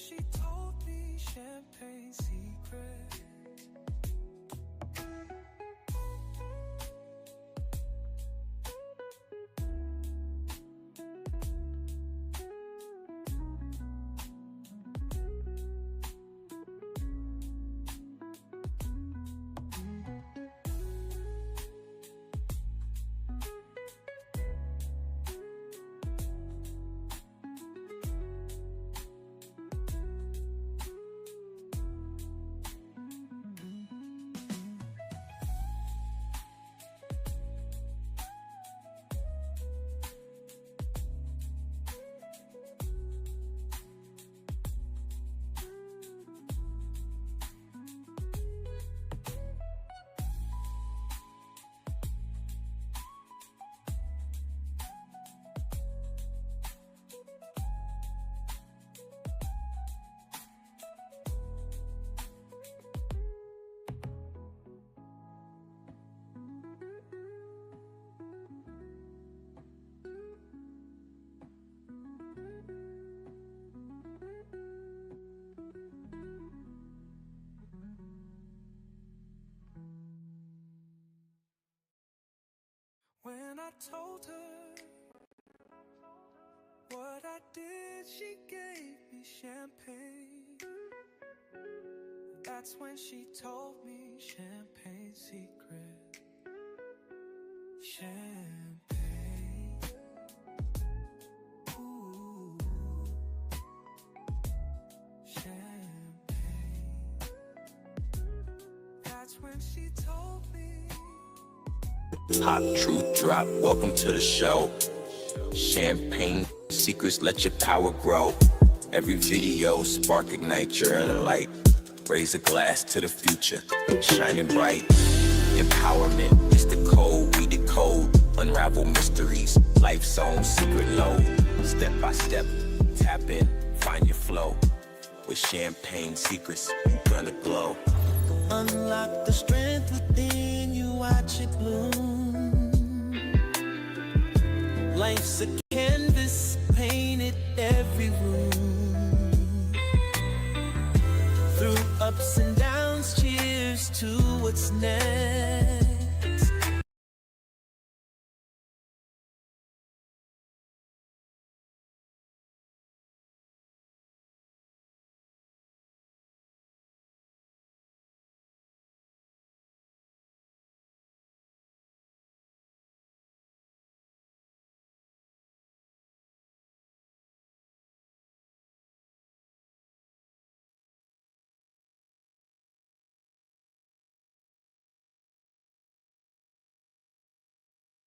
she told me champagne secret. When I told her what I did, she gave me champagne. That's when she told me champagne secret. Champagne. Ooh. Champagne. That's when she told me. Hot truth drop, welcome to the show. Champagne secrets, let your power grow. Every video spark, ignite your inner light. Raise a glass to the future, shining bright. Empowerment is the code, we decode. Unravel mysteries, life's own secret load. Step by step, tap in, find your flow. With champagne secrets, you gonna glow. Unlock the strength within you, watch it bloom. Life's a canvas, painted every room. Through ups and downs, cheers to what's next.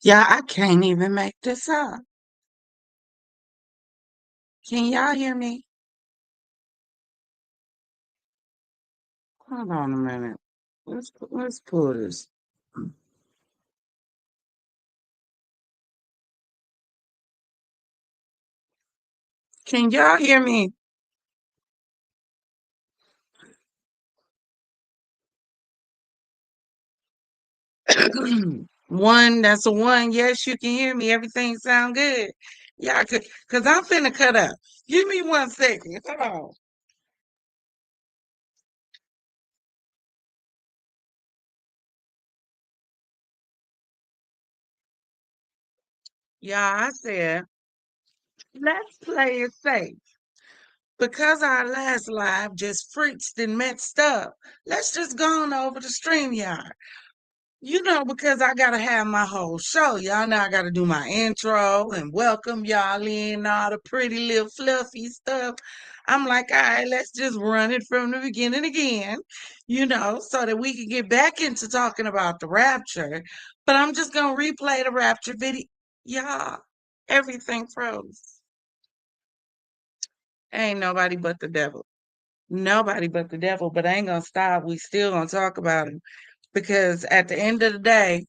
Yeah, I can't even make this up. Can y'all hear me? Hold on a minute. Let's pull this. Can y'all hear me? One, that's a one. Yes, you can hear me. Everything sound good. Yeah, cause I'm finna cut up. Give me 1 second. Hold on. Yeah, I said, let's play it safe. Because our last live just freaked and messed up, let's just go on over to StreamYard. You know, because I gotta have my whole show. Y'all know I gotta do my intro and welcome y'all in, all the pretty little fluffy stuff. I'm like, all right, let's just run it from the beginning again, so that we can get back into talking about the rapture. But I'm just gonna replay the rapture video. Y'all, everything froze. Ain't nobody but the devil. Nobody but the devil, but I ain't gonna stop. We still gonna talk about him because at the end of the day,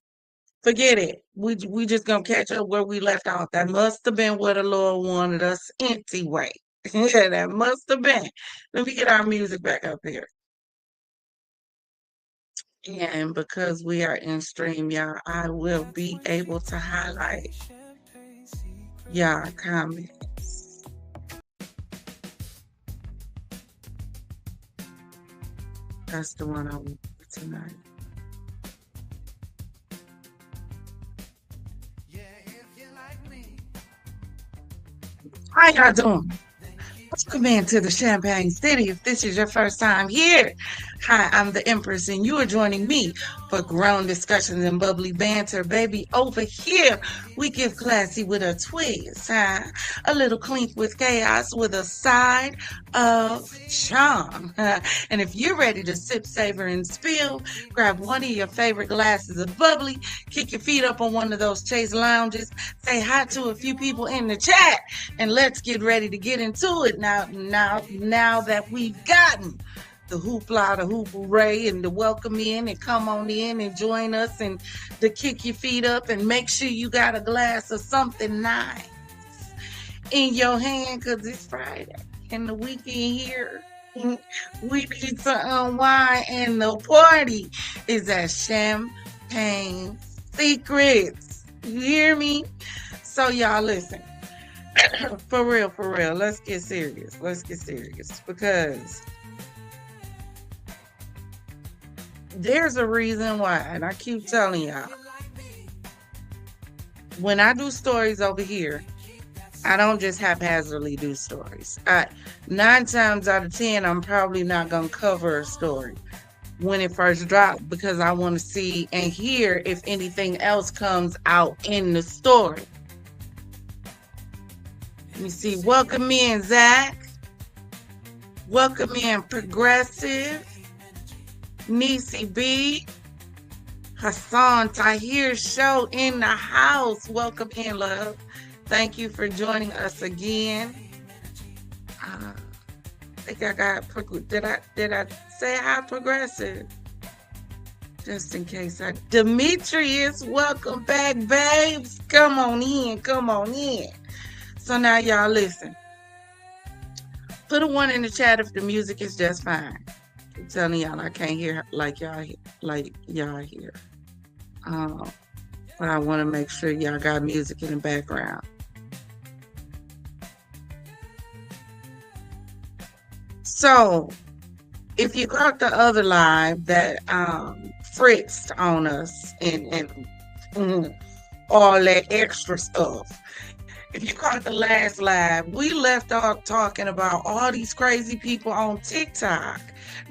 forget it. We just gonna catch up where we left off. That must have been what the Lord wanted us anyway. Yeah, that must have been. Let me get our music back up here. And because we are in stream, y'all, I will be able to highlight y'all comments. That's the one I want tonight. How y'all doing? Welcome into the Champagne City. If this is your first time here, hi, I'm the Empress, and you are joining me for grown discussions and bubbly banter. Baby, over here, we give classy with a twist, huh? A little clink with chaos with a side of charm. And if you're ready to sip, savor, and spill, grab one of your favorite glasses of bubbly, kick your feet up on one of those chase lounges, say hi to a few people in the chat, and let's get ready to get into it now that we've gotten the hoopla, the hooperay, and the welcome in and come on in and join us and to kick your feet up and make sure you got a glass of something nice in your hand because it's Friday and the weekend here. We need to unwind and the party is at Champagne Secrets. You hear me? So y'all listen. For real, let's get serious. Because there's a reason why, and I keep telling y'all, when I do stories over here, I don't just haphazardly do stories. 9 times out of 10, I'm probably not going to cover a story when it first dropped because I want to see and hear if anything else comes out in the story. Let me see. Welcome in, Zach. Welcome in, Progressive. Nisi B. Hassan Tahir Show in the house. Welcome in, love. Thank you for joining us again. I think I got, did I say hi, Progressive? Just in case I, Demetrius, welcome back, babes. Come on in. So now y'all listen. Put a 1 in the chat if the music is just fine. I'm telling y'all I can't hear like y'all hear. But I want to make sure y'all got music in the background. So if you caught the other live that fritzed on us and all that extra stuff. If you caught the last live, we left off talking about all these crazy people on TikTok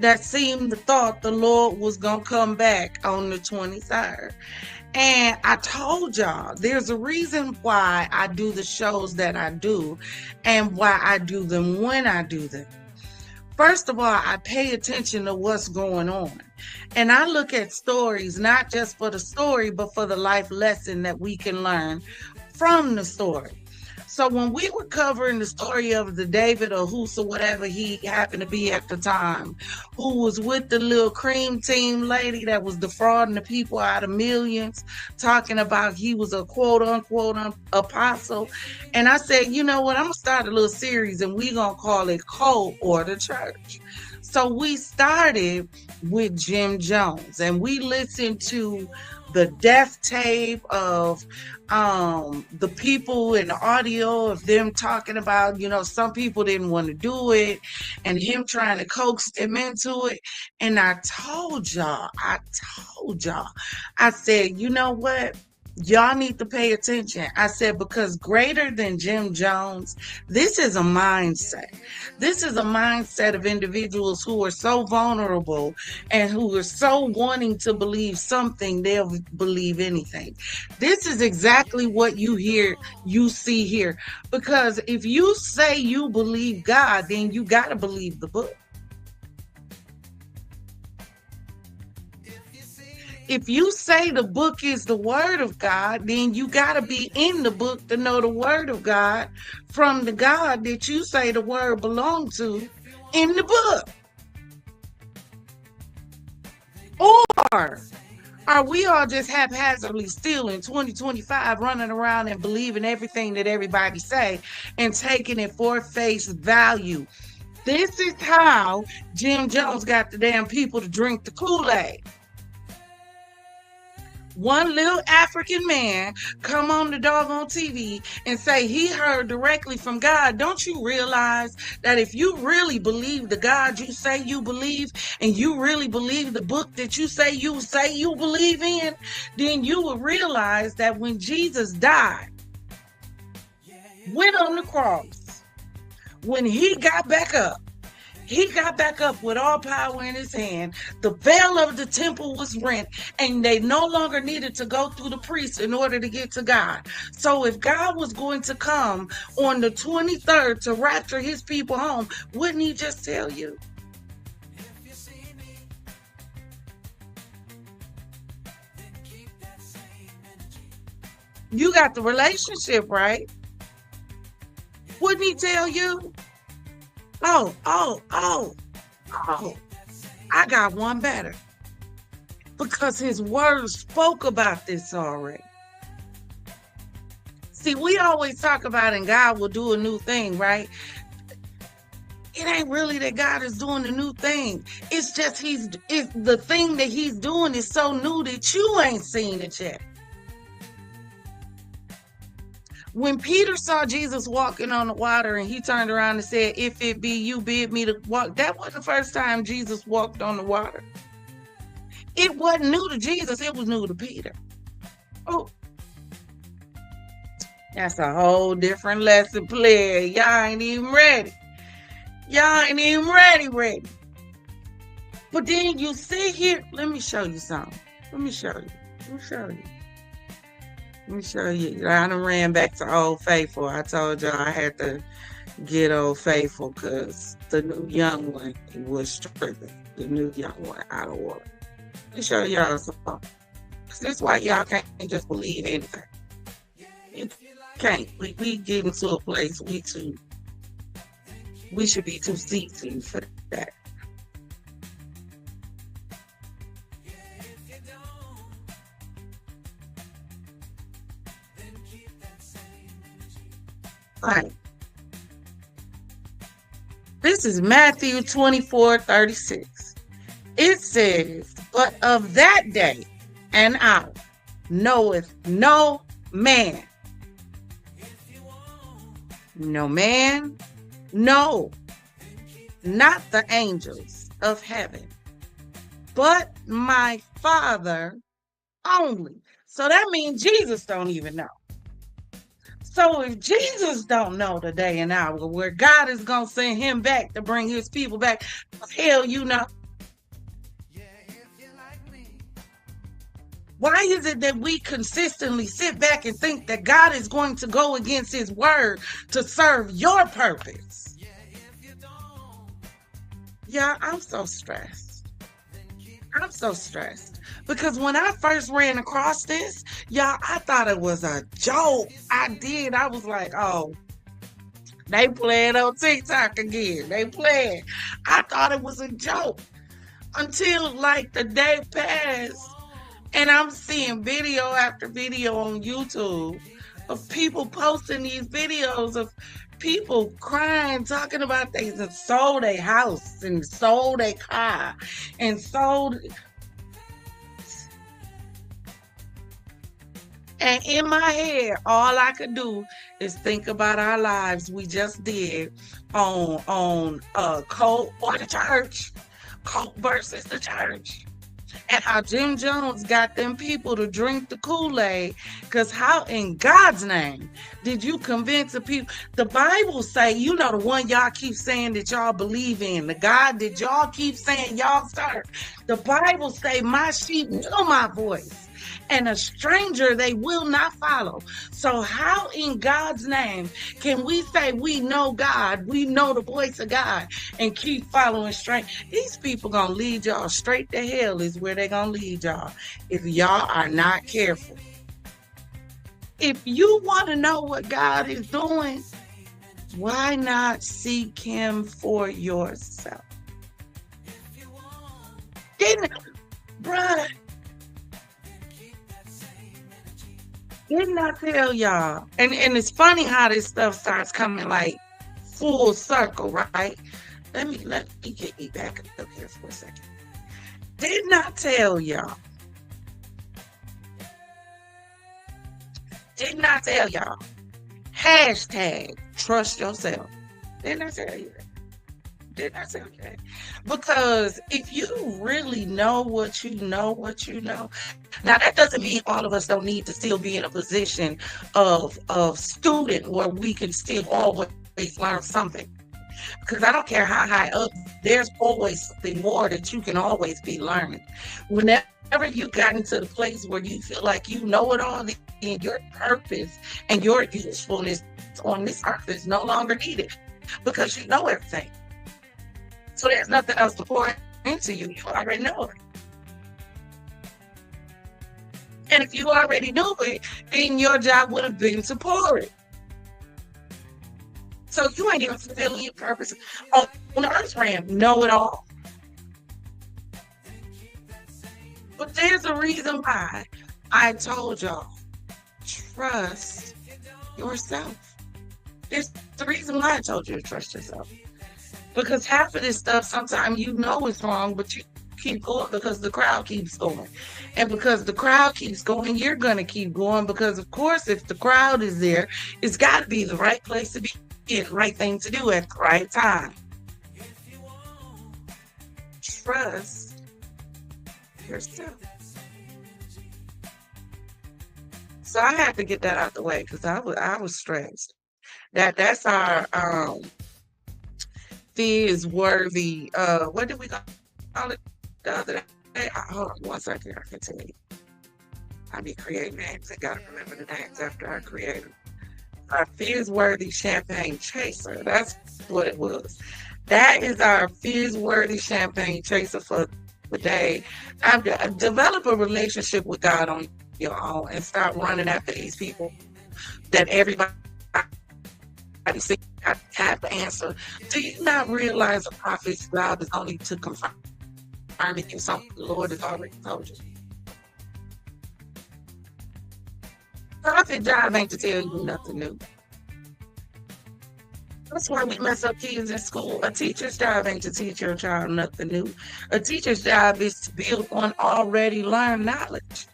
that seemed to thought the Lord was going to come back on the 23rd. And I told y'all, there's a reason why I do the shows that I do and why I do them when I do them. First of all, I pay attention to what's going on. And I look at stories, not just for the story, but for the life lesson that we can learn from the story. So when we were covering the story of the David or Hoos or whatever he happened to be at the time, who was with the little cream team lady that was defrauding the people out of millions, talking about he was a quote unquote apostle. And I said, you know what, I'm going to start a little series and we're going to call it Cult or the Church. So we started with Jim Jones and we listened to the death tape of the people in the audio of them talking about, some people didn't want to do it and him trying to coax them into it. And I told y'all, I said, you know what? Y'all need to pay attention. I said, because greater than Jim Jones, this is a mindset. This is a mindset of individuals who are so vulnerable and who are so wanting to believe something, they'll believe anything. This is exactly what you see here. Because if you say you believe God, then you got to believe the book. If you say the book is the word of God, then you got to be in the book to know the word of God from the God that you say the word belongs to in the book. Or are we all just haphazardly still in 2025 running around and believing everything that everybody say and taking it for face value? This is how Jim Jones got the damn people to drink the Kool-Aid. One little African man come on the doggone TV and say he heard directly from God. Don't you realize that if you really believe the God you say you believe, and you really believe the book that you say you believe in, then you will realize that when Jesus died, went on the cross, when he got back up, he got back up with all power in his hand. The veil of the temple was rent, and they no longer needed to go through the priest in order to get to God. So if God was going to come on the 23rd to rapture his people home, wouldn't he just tell you? You got the relationship, right? Wouldn't he tell you? Oh, I got one better. Because his word spoke about this already. See, we always talk about and God will do a new thing, right? It ain't really that God is doing a new thing. It's just the thing that he's doing is so new that you ain't seen it yet. When Peter saw Jesus walking on the water and he turned around and said, "If it be you, bid me to walk," that wasn't the first time Jesus walked on the water. It wasn't new to Jesus, it was new to Peter. Oh, that's a whole different lesson, player. Y'all ain't even ready. Y'all ain't even ready. But then you sit here, let me show you something. Let me show you. I done ran back to Old Faithful. I told y'all I had to get Old Faithful because the new young one was tripping. The new young one out of order. Let me show y'all something. This is why y'all can't just believe anything. You can't. We get into a place we should be too seasoned for that. Right. This is Matthew 24:36. It says, "But of that day and hour knoweth no man." No man, no, not the angels of heaven, but my Father only. So that means Jesus don't even know. So if Jesus don't know the day and hour where God is going to send him back to bring his people back, hell, you know. Why is it that we consistently sit back and think that God is going to go against his word to serve your purpose? Yeah, I'm so stressed. Because when I first ran across this, y'all, I thought it was a joke. I did. I was like, oh, they playing on TikTok again. They playing. I thought it was a joke until like the day passed. And I'm seeing video after video on YouTube of people posting these videos of people crying, talking about they sold their house and sold their car and sold. And in my head, all I could do is think about our lives we just did on Coke or the church, Coke versus the church. And how Jim Jones got them people to drink the Kool-Aid. Because how in God's name did you convince the people? The Bible say, you know, the one y'all keep saying that y'all believe in, the God that y'all keep saying y'all serve. The Bible say, my sheep know my voice, and a stranger they will not follow. So how in God's name can we say we know God, we know the voice of God, and keep following straight? These people gonna lead y'all straight to hell is where they gonna lead y'all if y'all are not careful. If you want to know what God is doing, why not seek him for yourself? Didn't I tell y'all? And it's funny how this stuff starts coming like full circle, right? Let me get me back up here for a second. Didn't I tell y'all Didn't I tell y'all? Hashtag trust yourself. Didn't I tell you that? Didn't I tell you that? Because if you really know what you know, now that doesn't mean all of us don't need to still be in a position of student where we can still always learn something. Because I don't care how high up, there's always something more that you can always be learning. Whenever you got into the place where you feel like you know it all, and your purpose and your usefulness on this earth is no longer needed because you know everything. So there's nothing else to pour into you. You already know it. And if you already knew it, then your job would have been to pour it. So you ain't even fulfilling your purpose on the earth realm. Know it all. But there's a reason why I told y'all, trust yourself. There's the reason why I told you to trust yourself. Because half of this stuff, sometimes you know it's wrong, but you keep going because the crowd keeps going. And because the crowd keeps going, you're going to keep going because, of course, if the crowd is there, it's got to be the right place to be, the right thing to do at the right time. Trust yourself. So I had to get that out the way because I was stressed. That's our is worthy. What did we call it the other day? Hold on 1 second. I can tell you. I be creating names. I gotta remember the names after I create them. Our fizz-worthy champagne chaser. That's what it was. That is our fizz-worthy champagne chaser for the day. I've developed a relationship with God on your own and stop running after these people that everybody see. I have the answer. Do you not realize a prophet's job is only to confirm you something the Lord has already told you? Prophet's job ain't to tell you nothing new. That's why we mess up kids in school. A teacher's job ain't to teach your child nothing new. A teacher's job is to build on already learned knowledge.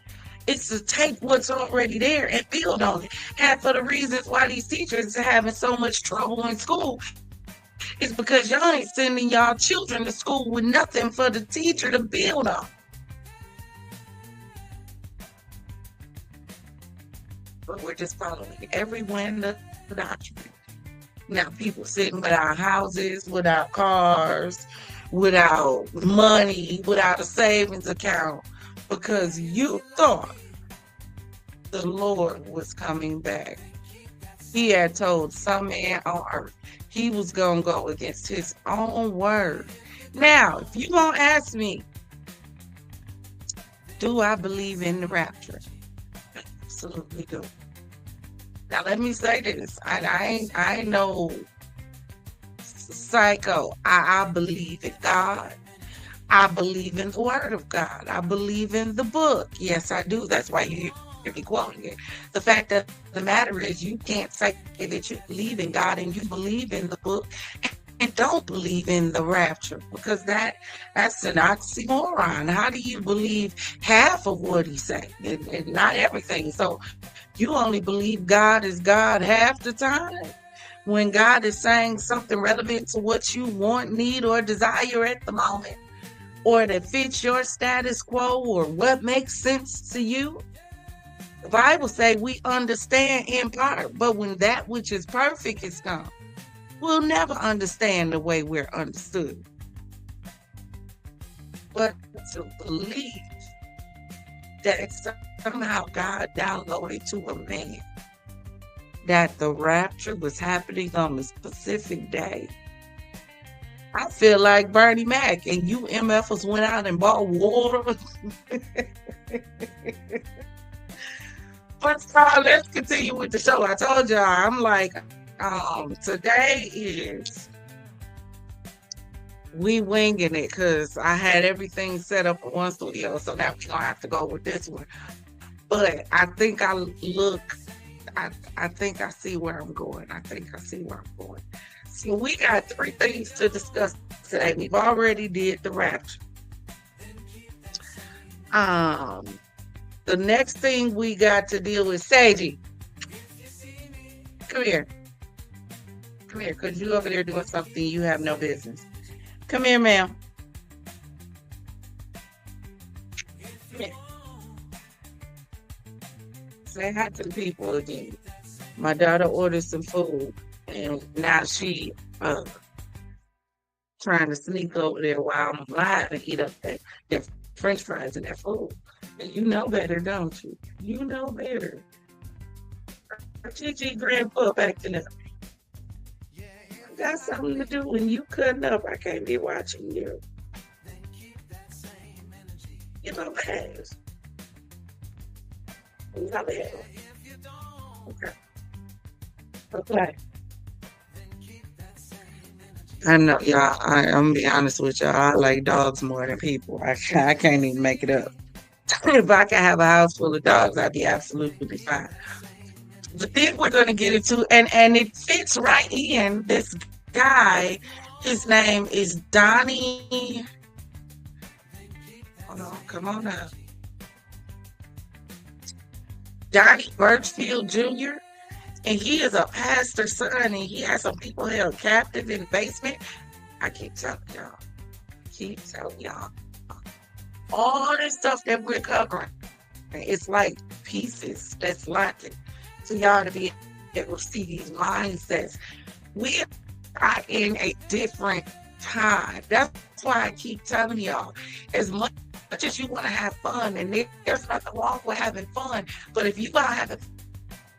It's to take what's already there and build on it. Half of the reasons why these teachers are having so much trouble in school is because y'all ain't sending y'all children to school with nothing for the teacher to build on. But we're just following every wind of the doctrine. Now people sitting without houses, without cars, without money, without a savings account, because you thought the Lord was coming back. He had told some man on earth he was going to go against his own word. Now, if you're going to ask me, do I believe in the rapture? I absolutely do. Now, let me say this. I ain't no psycho. I believe in God. I believe in the word of God. I believe in the book. Yes, I do. That's why you hear me quoting it. The fact of the matter is you can't say that you believe in God and you believe in the book and don't believe in the rapture, because that's an oxymoron. How do you believe half of what he said and not everything? So you only believe God is God half the time, when God is saying something relevant to what you want, need, or desire at the moment, or that fits your status quo or what makes sense to you. The Bible says we understand in part, but when that which is perfect is come, we'll never understand the way we're understood. But to believe that somehow God downloaded to a man that the rapture was happening on a specific day, I feel like Bernie Mac and you MFers went out and bought water. But let's continue with the show. I told y'all, I'm like, today is we winging it because I had everything set up for one studio, so now we're gonna have to go with this one. But I think I think I see where I'm going. So we got 3 things to discuss today. We've already did the rapture. The next thing we got to deal with, Seiji. Come here. Come here, because you over there doing something you have no business. Come here, ma'am. Come here. Say hi to the people again. My daughter ordered some food, and now she trying to sneak over there while I'm live and eat up that French fries and that food. And you know better, don't you? You know better. Gigi grandpa acting up. I got something to do when you cutting up. I can't be watching you. You know that. You know that. Okay. Okay. I know, y'all. I'm gonna be honest with y'all. I like dogs more than people. I can't even make it up. If I could have a house full of dogs, I'd be absolutely fine. The thing we're gonna get into, and it fits right in. This guy, his name is Donnie. Hold on, come on now. Donnie Birchfield Jr. And he is a pastor's son, and he has some people held captive in the basement. I keep telling y'all, all this stuff that we're covering, it's like pieces that's lacking for y'all to be able to see these mindsets. We are in a different time. That's why I keep telling y'all, as much as you want to have fun, and there's nothing wrong with having fun, but if you are having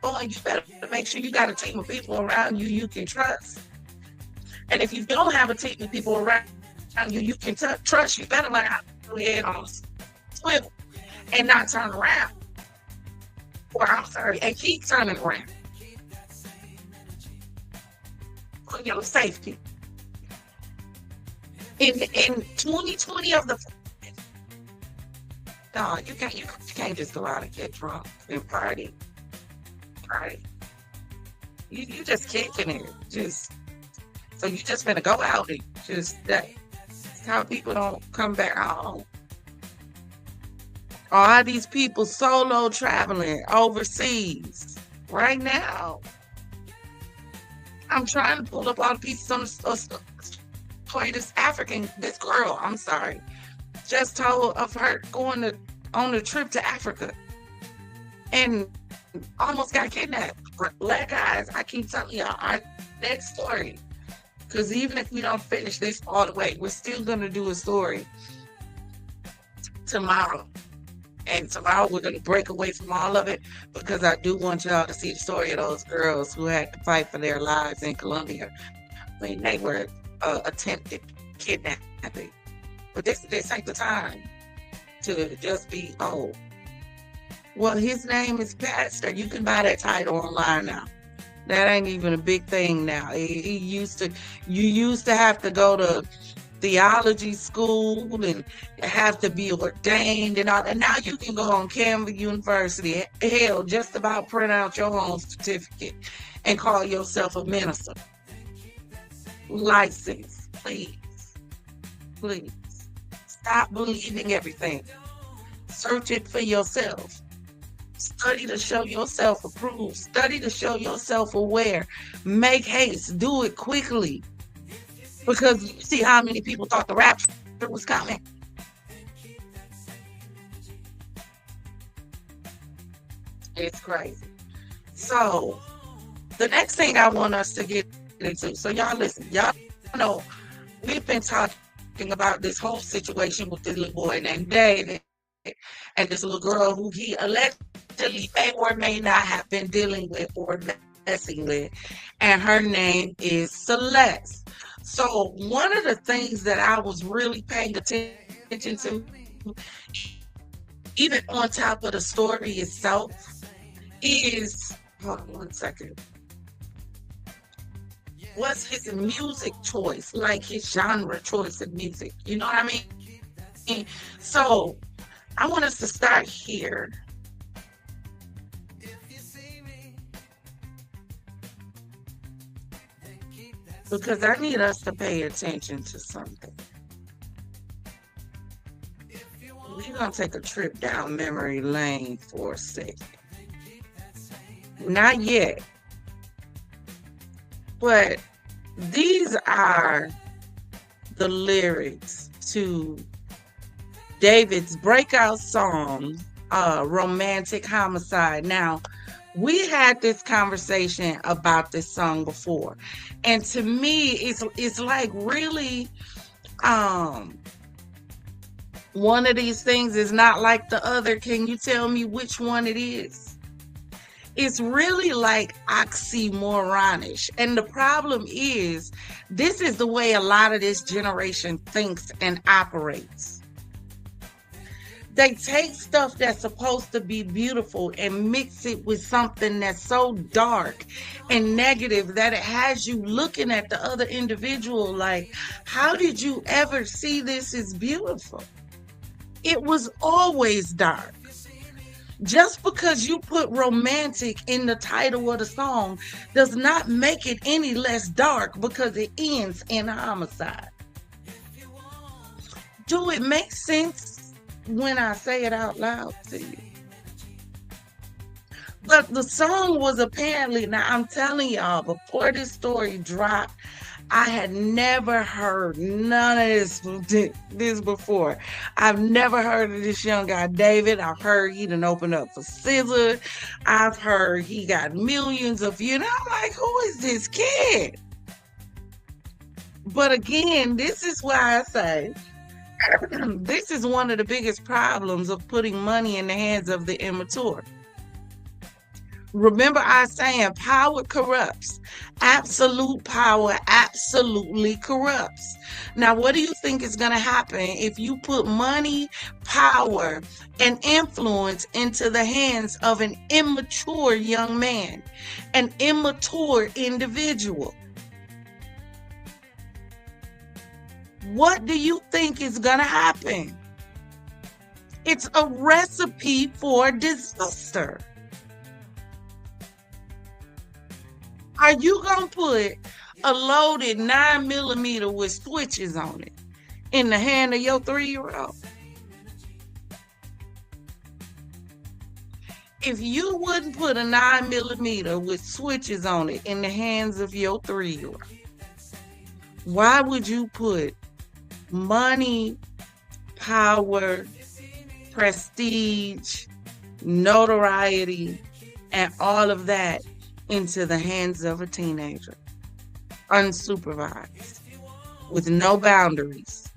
fun, you better make sure you got a team of people around you you can trust. And if you don't have a team of people around you you can trust, you better learn how to put your head on a swivel and not turn around. Or I'm sorry, and keep turning around for your safety. In 2020 of the no, you can't just go out and get drunk and party. Right. You just kicking it. So you just gonna go out and that's how people don't come back home. All these people solo traveling overseas right now. I'm trying to pull up all the pieces on the play this girl, I'm sorry, just told of her going on a trip to Africa and almost got kidnapped. Black eyes, I keep telling y'all our next story. Because even if we don't finish this all the way, we're still going to do a story tomorrow. And tomorrow we're going to break away from all of it because I do want y'all to see the story of those girls who had to fight for their lives in Colombia when they were attempted kidnapping. But this ain't the time to just be, oh, well, his name is Pastor. You can buy that title online now. That ain't even a big thing now. You used to have to go to theology school and have to be ordained and all. And now you can go on Canva University. Hell, just about print out your own certificate and call yourself a minister. License, please. Please. Stop believing everything. Search it for yourself. Study to show yourself approved. Study to show yourself aware. Make haste. Do it quickly. Because you see how many people thought the rapture was coming. It's crazy. So, the next thing I want us to get into. So, y'all listen. Y'all know we've been talking about this whole situation with this little boy named David and this little girl who he allegedly may or may not have been dealing with or messing with, and her name is Celeste. So one of the things that I was really paying attention to, even on top of the story itself, is, hold on one second, what's his music choice, like his genre choice of music, you know what I mean? So I want us to start here. Because I need us to pay attention to something. We're going to take a trip down memory lane for a second. Not yet. But these are the lyrics to David's breakout song, Romantic Homicide. Now, we had this conversation about this song before. And to me, it's like really um one of these things is not like the other. Can you tell me which one it is? It's really like oxymoronish. And the problem is, this is the way a lot of this generation thinks and operates. They take stuff that's supposed to be beautiful and mix it with something that's so dark and negative that it has you looking at the other individual like, how did you ever see this as beautiful? It was always dark. Just because you put romantic in the title of the song does not make it any less dark because it ends in homicide. Do it make sense when I say it out loud to you? But the song was apparently, now I'm telling y'all, before this story dropped, I had never heard none of this before. I've never heard of this young guy, David. I've heard he done opened up for Scissor. I've heard he got millions of views. And I'm like, who is this kid? But again, this is why I say, this is one of the biggest problems of putting money in the hands of the immature. Remember I saying power corrupts. Absolute power absolutely corrupts. Now, what do you think is going to happen if you put money, power, and influence into the hands of an immature young man, an immature individual? What do you think is going to happen? It's a recipe for disaster. Are you going to put a loaded 9mm with switches on it in the hand of your 3-year-old? If you wouldn't put a 9mm with switches on it in the hands of your 3-year-old, why would you put money, power, prestige, notoriety, and all of that into the hands of a teenager, unsupervised, with no boundaries,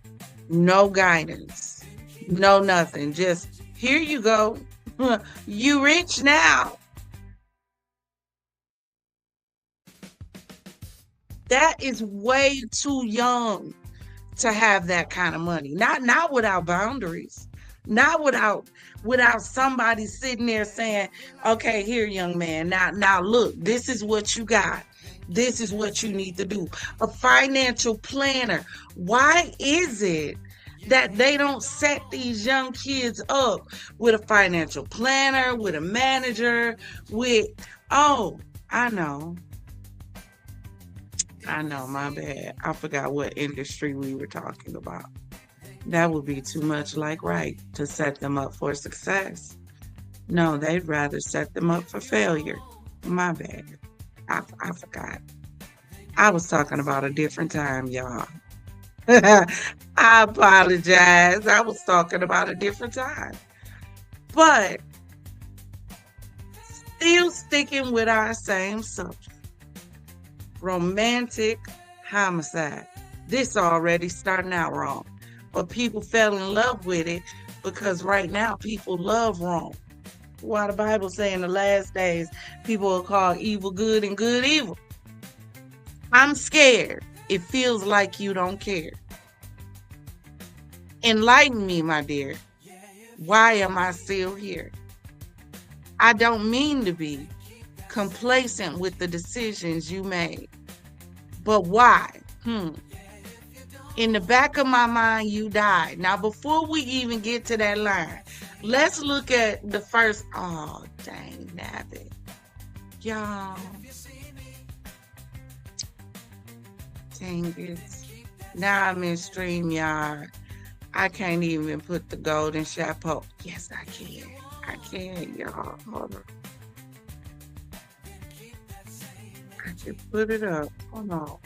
no guidance, no nothing? Just, here you go. You rich now. That is way too young to have that kind of money. Not without boundaries. Not without somebody sitting there saying, okay, here, young man, now look, this is what you got. This is what you need to do. A financial planner. Why is it that they don't set these young kids up with a financial planner, with a manager, with, oh, I know, my bad. I forgot what industry we were talking about. That would be too much like right to set them up for success. No, they'd rather set them up for failure. My bad. I forgot. I was talking about a different time, y'all. I apologize. I was talking about a different time. But still sticking with our same subject. Romantic homicide. This already starting out wrong. But people fell in love with it because right now people love wrong. Why the Bible say in the last days, people will call evil good and good evil. I'm scared. It feels like you don't care. Enlighten me, my dear. Why am I still here? I don't mean to be complacent with the decisions you made. But why? In the back of my mind, you died. Now, before we even get to that line, let's look at the first. Oh, dang nabbit. Y'all. Dang it. Now I'm in StreamYard. I can't even put the golden chapeau. Yes, I can. I can, y'all. Hold on. I Put it up. Hold on.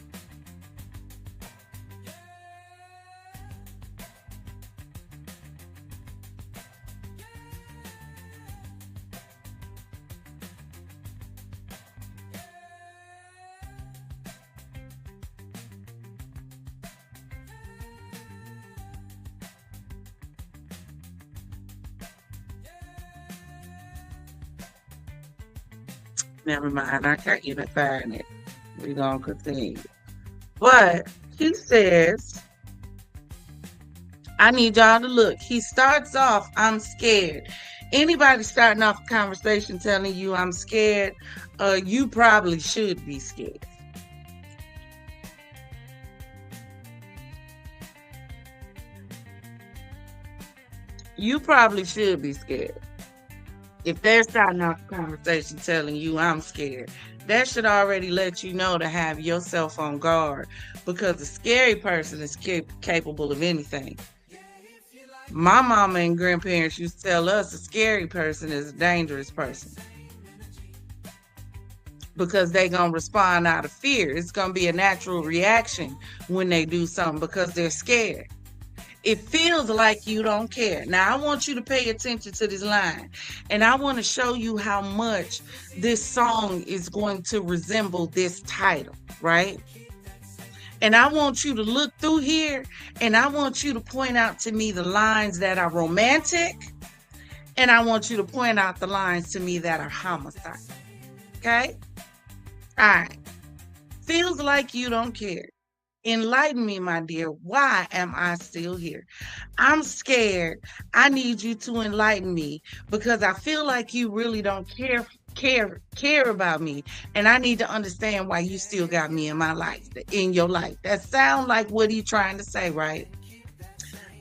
Never mind. I can't even find it. We're going to continue. But he says, I need y'all to look. He starts off, I'm scared. Anybody starting off a conversation telling you I'm scared, you probably should be scared. You probably should be scared. If they're starting off a conversation telling you I'm scared, that should already let you know to have yourself on guard, because a scary person is capable of anything. My mama and grandparents used to tell us a scary person is a dangerous person, because they going to respond out of fear. It's going to be a natural reaction when they do something because they're scared. It feels like you don't care. Now, I want you to pay attention to this line, and I want to show you how much this song is going to resemble this title, right? And I want you to look through here, and I want you to point out to me the lines that are romantic, and I want you to point out the lines to me that are homicide. Okay? All right. Feels like you don't care. Enlighten me, my dear. Why am I still here? I'm scared. I need you to enlighten me, because I feel like you really don't care about me, and I need to understand why you still got me in my life, in your life. That sounds like what he's trying to say, right?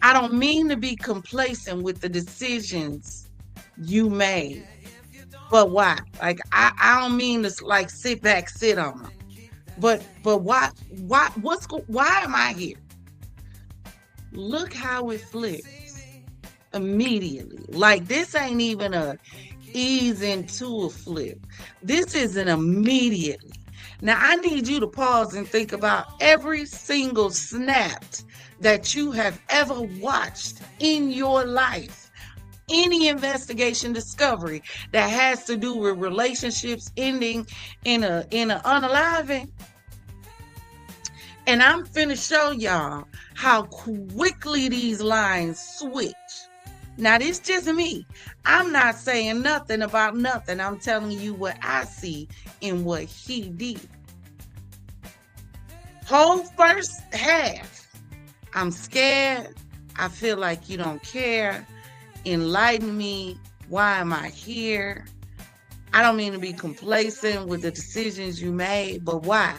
I don't mean to be complacent with the decisions you made, but why? Like I don't mean to like sit back, sit on them. But why am I here? Look how it flips immediately. Like this ain't even a ease into a flip. This is an immediately. Now I need you to pause and think about every single snap that you have ever watched in your life. Any investigation discovery that has to do with relationships ending in a unaliving. And I'm finna show y'all how quickly these lines switch. Now, this just me. I'm not saying nothing about nothing. I'm telling you what I see in what he did. Whole first half, I'm scared. I feel like you don't care. Enlighten me. Why am I here? I don't mean to be complacent with the decisions you made, but why?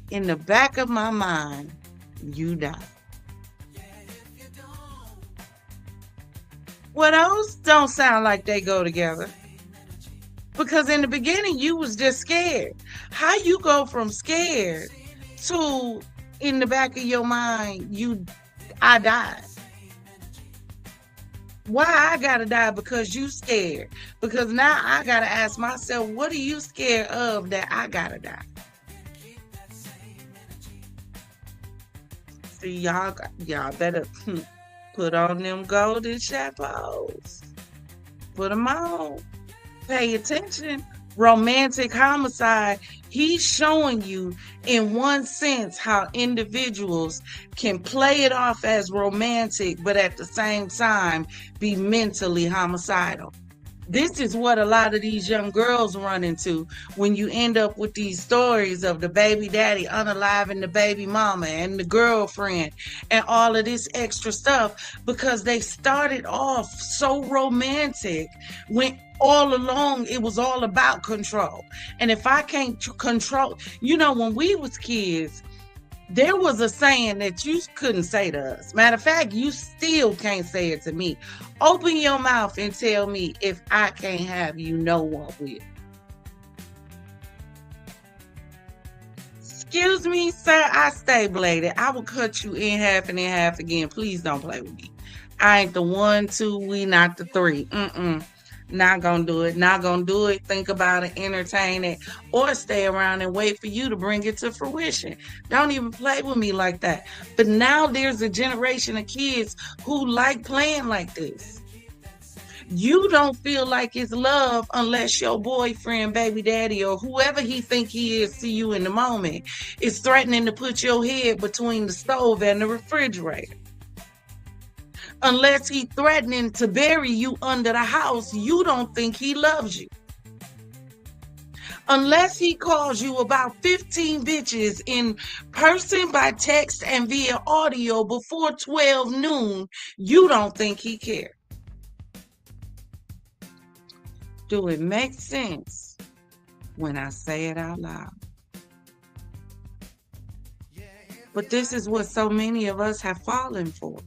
In the back of my mind, you died. Well, those don't sound like they go together. Because in the beginning, you was just scared. How you go from scared to in the back of your mind, I died. Why I gotta die? Because you scared. Because now I gotta ask myself, what are you scared of that I gotta die? See, y'all better put on them golden chapeaus. Put them on. Pay attention. Romantic homicide. He's showing you in one sense how individuals can play it off as romantic, but at the same time be mentally homicidal. This is what a lot of these young girls run into when you end up with these stories of the baby daddy unaliving the baby mama and the girlfriend and all of this extra stuff, because they started off so romantic when all along it was all about control. And if I can't control, when we was kids, there was a saying that you couldn't say to us. Matter of fact, you still can't say it to me. Open your mouth and tell me if I can't have you, no one will. Excuse me, sir, I stay bladed. I will cut you in half and in half again. Please don't play with me. I ain't the 1, 2, we not the 3. Not gonna do it, not gonna do it. Think about it, entertain it, or stay around and wait for you to bring it to fruition. Don't even play with me like that. But now there's a generation of kids who like playing like this. You don't feel like it's love unless your boyfriend, baby daddy, or whoever he think he is to you in the moment is threatening to put your head between the stove and the refrigerator. Unless he threatening to bury you under the house, you don't think he loves you. Unless he calls you about 15 bitches in person, by text, and via audio before 12 noon, you don't think he cares. Do it make sense when I say it out loud? But this is what so many of us have fallen for.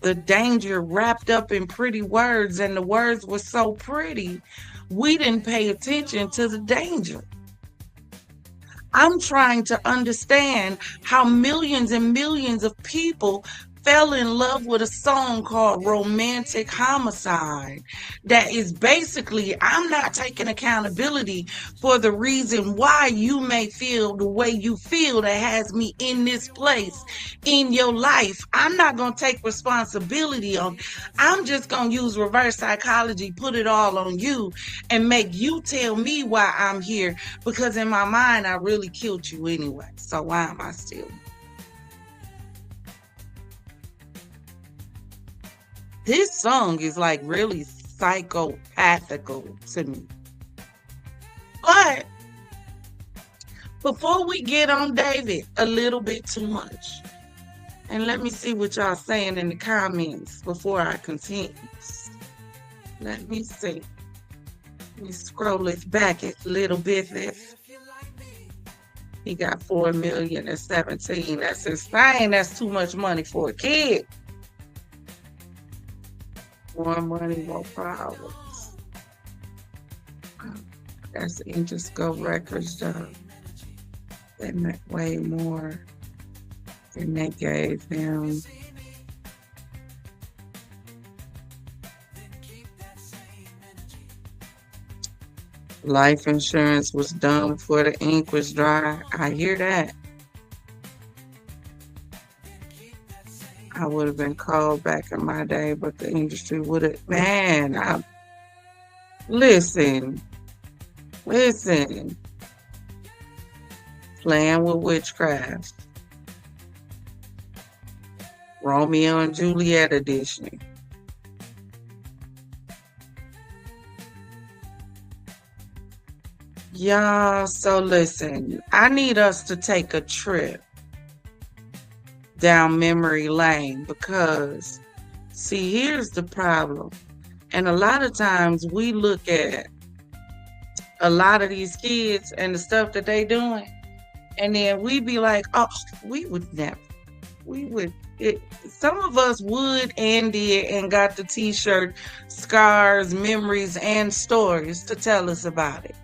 The danger wrapped up in pretty words, and the words were so pretty, we didn't pay attention to the danger. I'm trying to understand how millions and millions of people fell in love with a song called Romantic Homicide that is basically, I'm not taking accountability for the reason why you may feel the way you feel that has me in this place in your life. I'm not going to take responsibility on. I'm just going to use reverse psychology, put it all on you, and make you tell me why I'm here, because in my mind I really killed you anyway. So why am I still? This song is like really psychopathical to me. But before we get on David a little bit too much, and let me see what y'all saying in the comments before I continue. Let me see. Let me scroll it back a little bit. He got 4,017,000. That's insane. That's too much money for a kid. More money, more problems. That's the Interscope Records though. They make way more than they gave him. Life insurance was done before the ink was dry. I hear that. I would have been called back in my day, but the industry would have, man, listen. Playing with witchcraft. Romeo and Juliet edition. Y'all, so listen, I need us to take a trip down memory lane, because see, here's the problem. And a lot of times we look at a lot of these kids and the stuff that they doing, and then we be like, oh, we would never. Some of us would and did and got the t-shirt, scars, memories, and stories to tell us about it.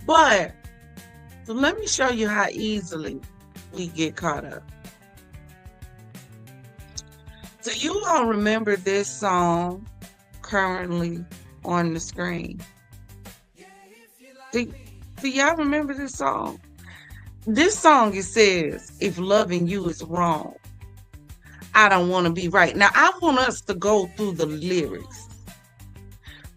But so let me show you how easily we get caught up. So you all remember this song currently on the screen? Do y'all remember this song? This song, it says, if loving you is wrong, I don't want to be right. Now, I want us to go through the lyrics,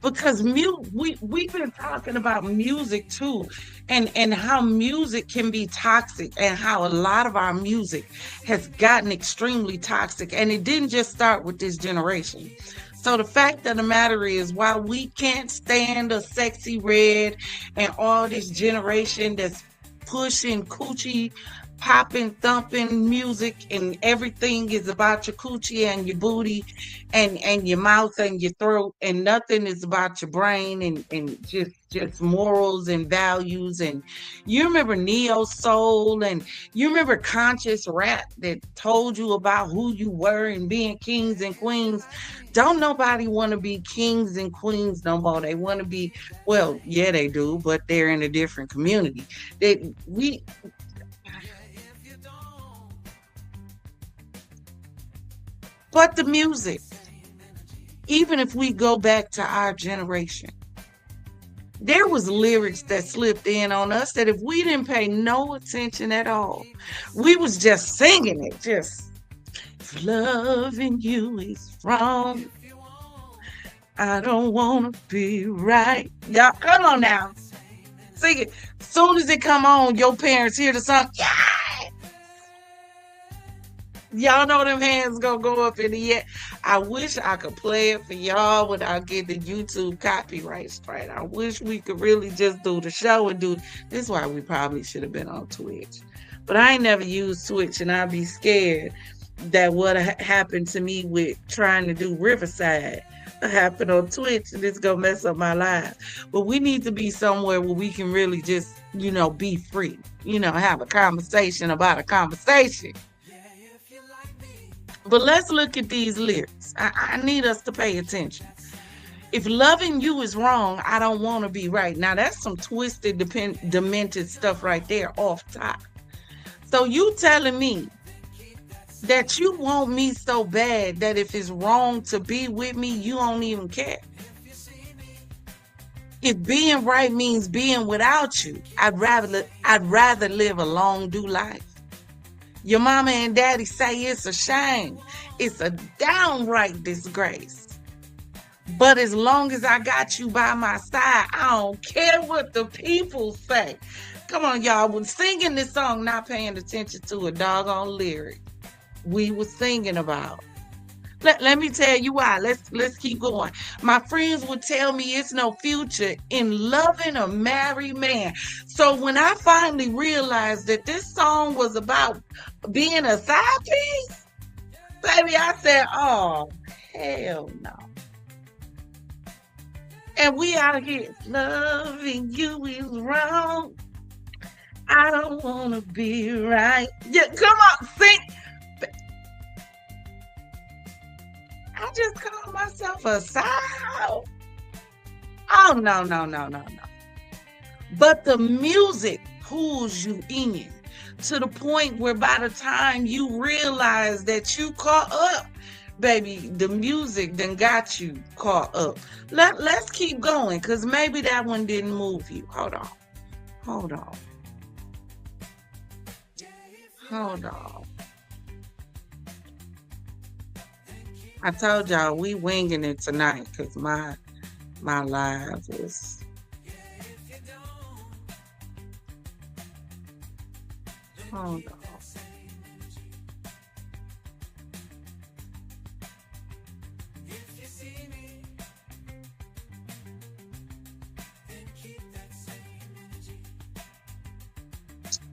because we've been talking about music too, and how music can be toxic, and how a lot of our music has gotten extremely toxic, and it didn't just start with this generation. So the fact of the matter is, while we can't stand a Sexy Red and all this generation that's pushing coochie popping, thumping music, and everything is about your coochie and your booty and your mouth and your throat, and nothing is about your brain and just morals and values. And you remember neo soul, and you remember conscious rap that told you about who you were and being kings and queens. Don't nobody want to be kings and queens no more. They want to be, well, yeah, they do, but they're in a different community. But the music, even if we go back to our generation, there was lyrics that slipped in on us that if we didn't pay no attention at all, we was just singing it. Just loving you is wrong. I don't wanna be right. Y'all, come on now. Sing it. Soon as it come on, your parents hear the song. Yeah! Y'all know them hands gonna go up in the air. I wish I could play it for y'all without getting the YouTube copyright straight. I wish we could really just do the show and do. This is why we probably should have been on Twitch. But I ain't never used Twitch, and I'd be scared that what happened to me with trying to do Riverside happened on Twitch, and it's gonna mess up my life. But we need to be somewhere where we can really just, be free. Have a conversation about a conversation. But let's look at these lyrics. I need us to pay attention. If loving you is wrong, I don't want to be right. Now, that's some twisted, demented stuff right there off top. So you telling me that you want me so bad that if it's wrong to be with me, you don't even care? If being right means being without you, I'd rather live a long, do life. Your mama and daddy say it's a shame. It's a downright disgrace. But as long as I got you by my side, I don't care what the people say. Come on, y'all. When singing this song, not paying attention to a doggone lyric we was singing about. Let me tell you why. Let's keep going. My friends would tell me it's no future in loving a married man. So when I finally realized that this song was about being a side piece, baby, I said, oh, hell no. And we out here, loving you is wrong. I don't want to be right. Yeah, come on, sing. I just call myself a side. Oh, no. But the music pulls you in to the point where by the time you realize that you caught up, baby, the music then got you caught up. Let's keep going, because maybe that one didn't move you. Hold on. I told y'all we winging it tonight because my live was. Hold on.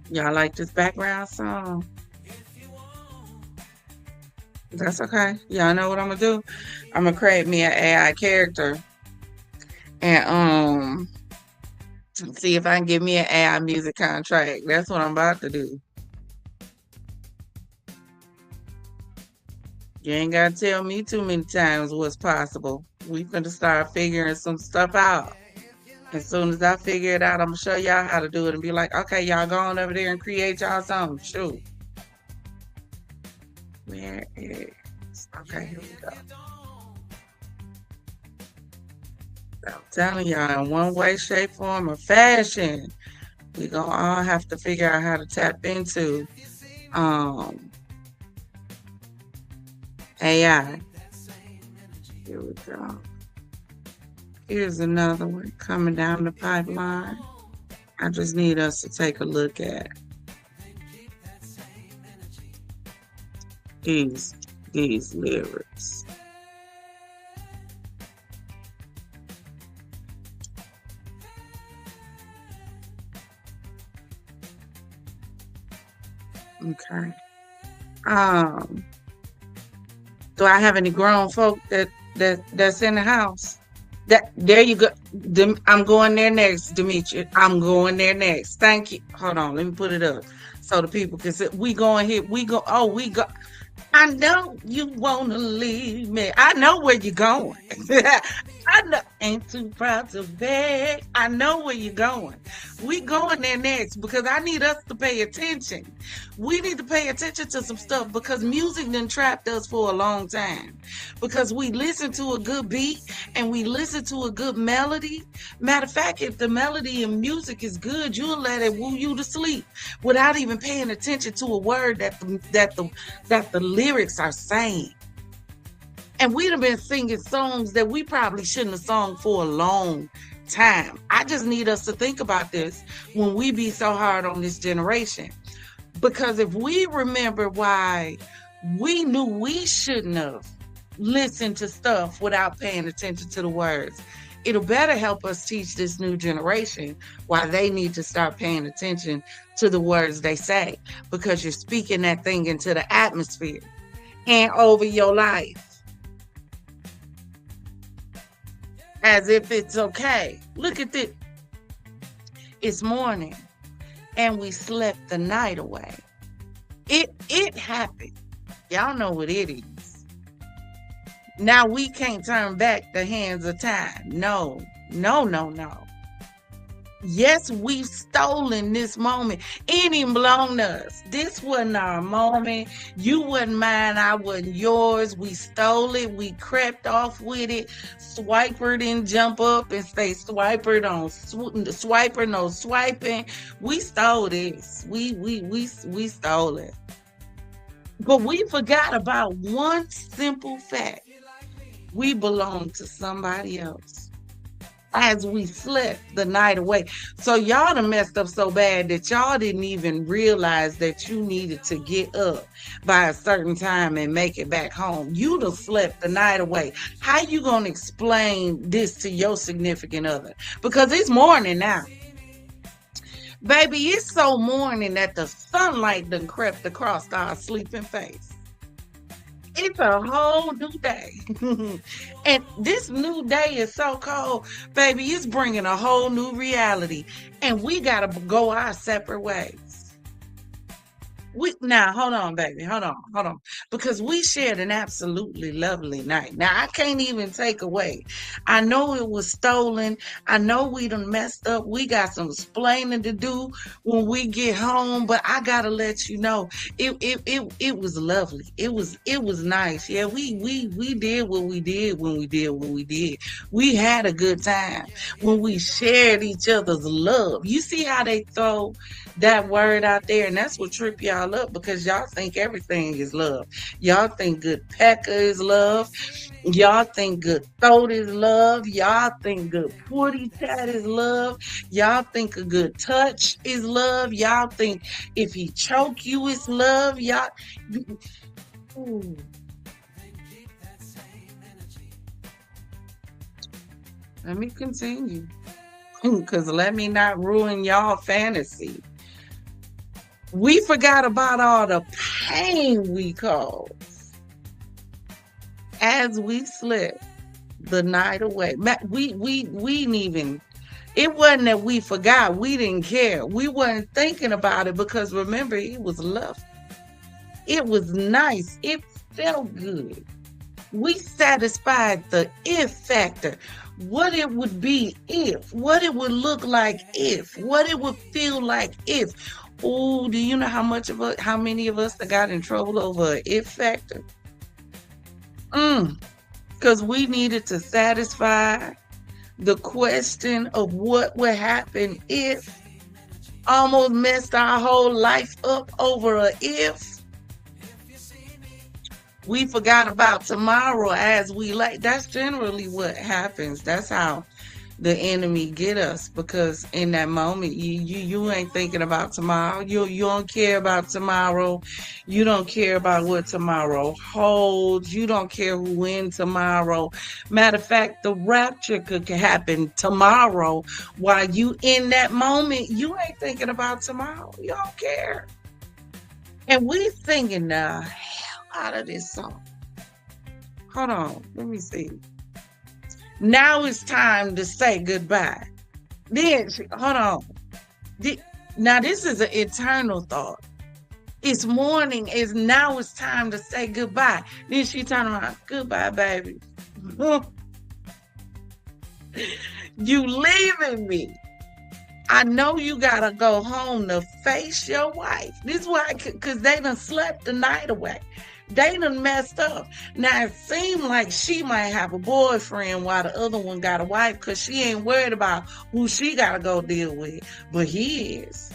Y'all like this background song? That's okay. Y'all know what I'm gonna do? I'm gonna create me an AI character and see if I can get me an AI music contract. That's what I'm about to do. You ain't gotta tell me too many times what's possible. We finna start figuring some stuff out. As soon as I figure it out, I'm gonna show y'all how to do it and be like, okay, y'all go on over there and create y'all something. Shoot. Where is... Okay, here we go. I'm telling y'all, in one way, shape, form, or fashion, we gonna all have to figure out how to tap into AI. Here we go. Here's another one coming down the pipeline. I just need us to take a look at these lyrics. Okay. Do I have any grown folk that's in the house? There you go. I'm going there next, Demetri. I'm going there next. Thank you. Hold on, let me put it up so the people can see. We going here. We go. I know you wanna leave me. I know where you're going. I know, ain't too proud to beg. I know where you're going. We going there next because I need us to pay attention. We need to pay attention to some stuff because music done trapped us for a long time. Because we listen to a good beat and we listen to a good melody. Matter of fact, if the melody and music is good, you'll let it woo you to sleep without even paying attention to a word that the lyrics are saying. And we'd have been singing songs that we probably shouldn't have sung for a long time. I just need us to think about this when we be so hard on this generation. Because if we remember why we knew we shouldn't have listened to stuff without paying attention to the words, it'll better help us teach this new generation why they need to start paying attention to the words they say. Because you're speaking that thing into the atmosphere and over your life. As if it's okay. Look at this. It's morning and we slept the night away. It happened. Y'all know what it is. Now we can't turn back the hands of time. No. Yes, we've stolen this moment. It ain't belong to us. This wasn't our moment. You wasn't mine. I wasn't yours. We stole it. We crept off with it. Swiper didn't jump up and stay swiper on swiper, no swiping. We stole this. We stole it. But we forgot about one simple fact. We belong to somebody else. As we slept the night away. So y'all done messed up so bad that y'all didn't even realize that you needed to get up by a certain time and make it back home. You done slept the night away. How you gonna explain this to your significant other? Because it's morning now. Baby, it's so morning that the sunlight done crept across our sleeping face. It's a whole new day. And this new day is so cold, baby, it's bringing a whole new reality. And we got to go our separate ways. Now, hold on, baby. Hold on. Because we shared an absolutely lovely night. Now, I can't even take away. I know it was stolen. I know we done messed up. We got some explaining to do when we get home. But I gotta let you know, it was lovely. It was nice. Yeah, we did what we did when we did what we did. We had a good time when we shared each other's love. You see how they throw that word out there, and that's what trip y'all up because y'all think everything is love. Y'all think good pecker is love. Y'all think good throat is love. Y'all think good putty tat is love. Y'all think a good touch is love. Y'all think if he choke you is love. Y'all. Ooh. Let me continue. Because let me not ruin y'all fantasy. We forgot about all the pain we caused as we slept the night away. We didn't even, it wasn't that we forgot. We didn't care. We weren't thinking about it because remember, it was love. It was nice. It felt good. We satisfied the if factor. What it would be if, what it would look like if, what it would feel like if. Oh, do you know how many of us that got in trouble over an if factor? Because we needed to satisfy the question of what would happen if. Almost messed our whole life up over a if. We forgot about tomorrow as we like. That's generally what happens. That's how the enemy get us, because in that moment you ain't thinking about tomorrow. You don't care about tomorrow. You don't care about what tomorrow holds. You don't care who wins tomorrow. Matter of fact, the rapture could happen tomorrow while you in that moment. You ain't thinking about tomorrow. You don't care. And we singing the hell out of this song. Hold on, let me see. Now it's time to say goodbye. Then, hold on. Now this is an eternal thought. It's morning. Now it's time to say goodbye. Then she turned around. Goodbye, baby. You leaving me. I know you gotta go home to face your wife. This is why, because they done slept the night away. They done messed up. Now it seemed like she might have a boyfriend while the other one got a wife because she ain't worried about who she gotta go deal with. But he is.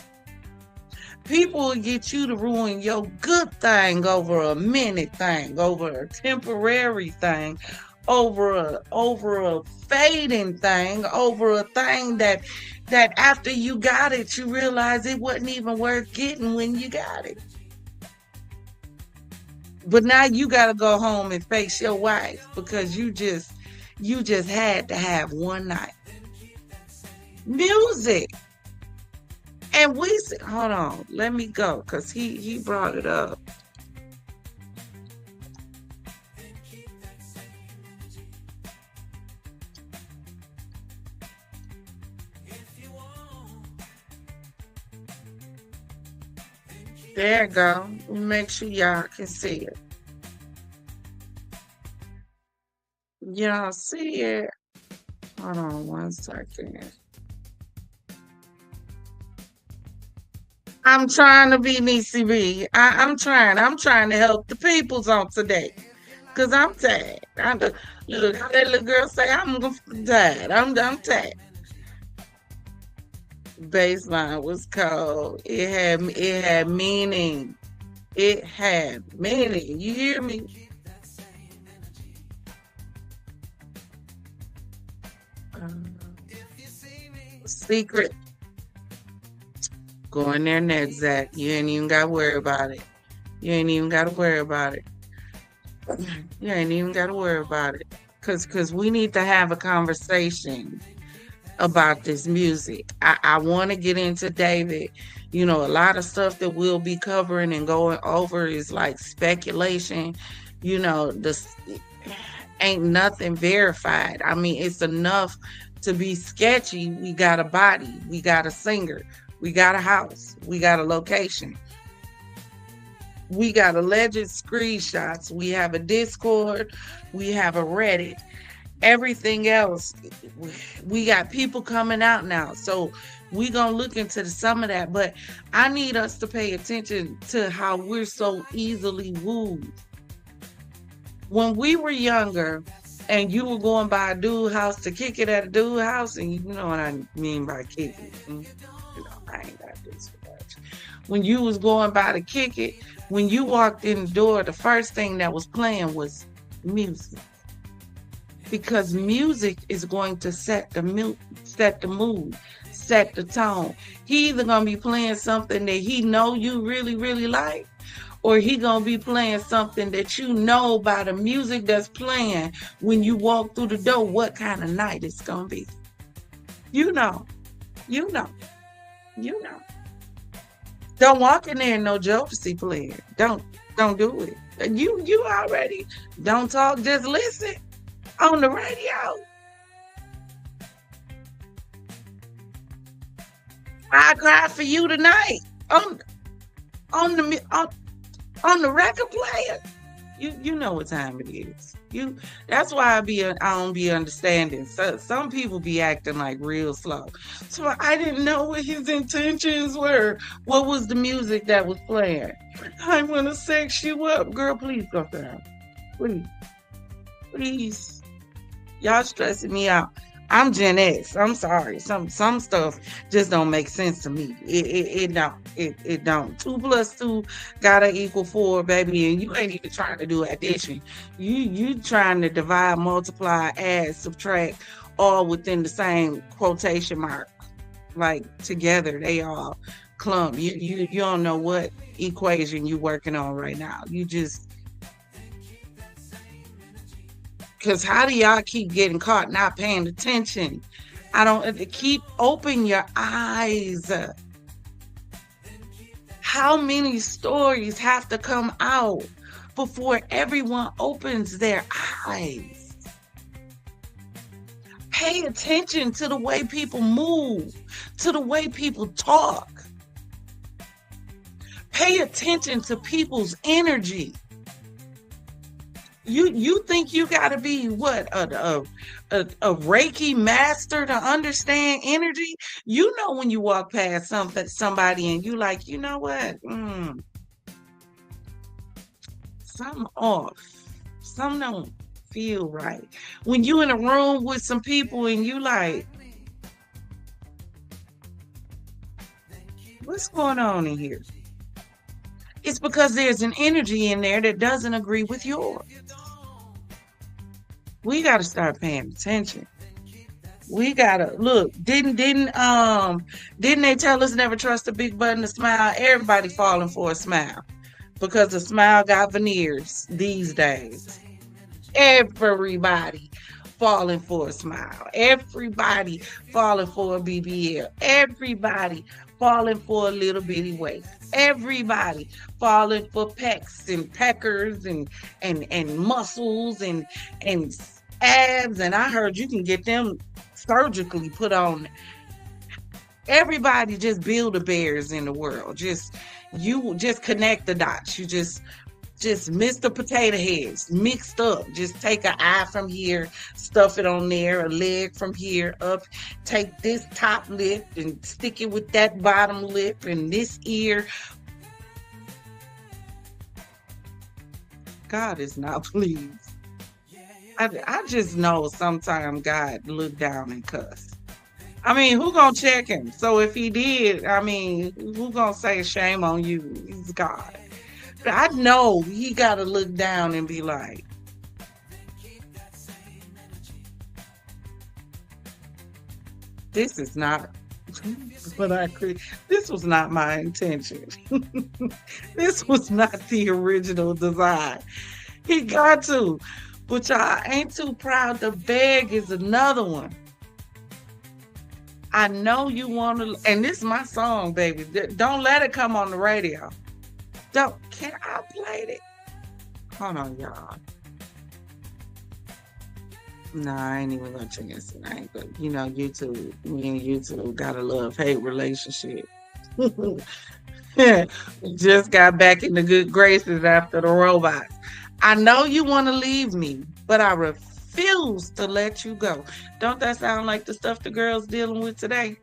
People will get you to ruin your good thing over a minute thing, over a temporary thing, over a fading thing, over a thing that after you got it, you realize it wasn't even worth getting when you got it. But now you gotta go home and face your wife because you just had to have one night. Music. And we said, hold on, let me go, because he brought it up. There you go. Make sure y'all can see it. Y'all see it? Hold on one second. I'm trying to be Niecy B. I'm trying. I'm trying to help the peoples on today. Cause I'm tired. Look, that little girl say I'm tired. I'm tired. Baseline was cold. It had meaning. It had meaning. You hear me? Uh, secret. Go in there next, Zach. You ain't even got to worry about it. You ain't even got to worry about it. You ain't even got to worry about it. Cause we need to have a conversation about this music. I want to get into David. You know, a lot of stuff that we'll be covering and going over is like speculation. You know, this ain't nothing verified. I mean, it's enough to be sketchy. We got a body, we got a singer, we got a house, we got a location, we got alleged screenshots, we have a Discord, we have a Reddit. Everything else, we got people coming out now. So we gonna look into some of that. But I need us to pay attention to how we're so easily wooed. When we were younger and you were going by a dude house to kick it at a dude house, and you know what I mean by kick it. You know, I ain't got this much. When you was going by to kick it, when you walked in the door, the first thing that was playing was music. Because music is going to set the mood, set the tone. He either gonna be playing something that he know you really, really like, or he gonna be playing something that you know by the music that's playing when you walk through the door what kind of night it's gonna be. You know, you know, you know. Don't walk in there and no Jodeci playing. Don't do it. You already don't talk, just listen. On the radio. I cry for you tonight. On the record player. You know what time it is. That's why I don't be understanding. So some people be acting like real slow. So I didn't know what his intentions were. What was the music that was playing? I want to sex you up. Girl, please go down. Please. Please. Y'all stressing me out. I'm Gen X. I'm sorry. Some stuff just don't make sense to me. It don't. It don't. 2 + 2 gotta equal 4, baby. And you ain't even trying to do addition. You trying to divide, multiply, add, subtract, all within the same quotation mark. Like together, they all clump. You don't know what equation you working on right now. You just. Because how do y'all keep getting caught not paying attention? Open your eyes. How many stories have to come out before everyone opens their eyes? Pay attention to the way people move, to the way people talk. Pay attention to people's energy. You think you got to be what a Reiki master to understand energy? You know when you walk past somebody and you like, you know what? Something off. Something don't feel right. When you in a room with some people and you like, what's going on in here? It's because there's an energy in there that doesn't agree with yours. We got to start paying attention. We gotta look. Didn't they tell us never trust a big button to smile? Everybody falling for a smile because the smile got veneers these days. Everybody falling for a smile. Everybody falling for a BBL. Everybody falling for a little bitty waist. Everybody falling for pecs and peckers and muscles and abs. And I heard you can get them surgically put on. Everybody just build a bears in the world. You just connect the dots. You just Mr. Potato Heads mixed up. Just take an eye from here, stuff it on there, a leg from here up. Take this top lip and stick it with that bottom lip and this ear. God is not pleased. I just know sometimes God look down and cuss. I mean, who gonna check him? So if he did, I mean, who gonna say shame on you? He's God. But I know he gotta look down and be like, this is not what I created. This was not my intention. This was not the original design. He got to. But y'all ain't too proud to beg is another one. I know you want to, and this is my song, baby. Don't let it come on the radio. Can I play it? Hold on, y'all. No, I ain't even gonna chance it. I ain't gonna, YouTube, me and YouTube got a love-hate relationship. Just got back in the good graces after the robots. I know you want to leave me, but I refuse to let you go. Don't that sound like the stuff the girls dealing with today?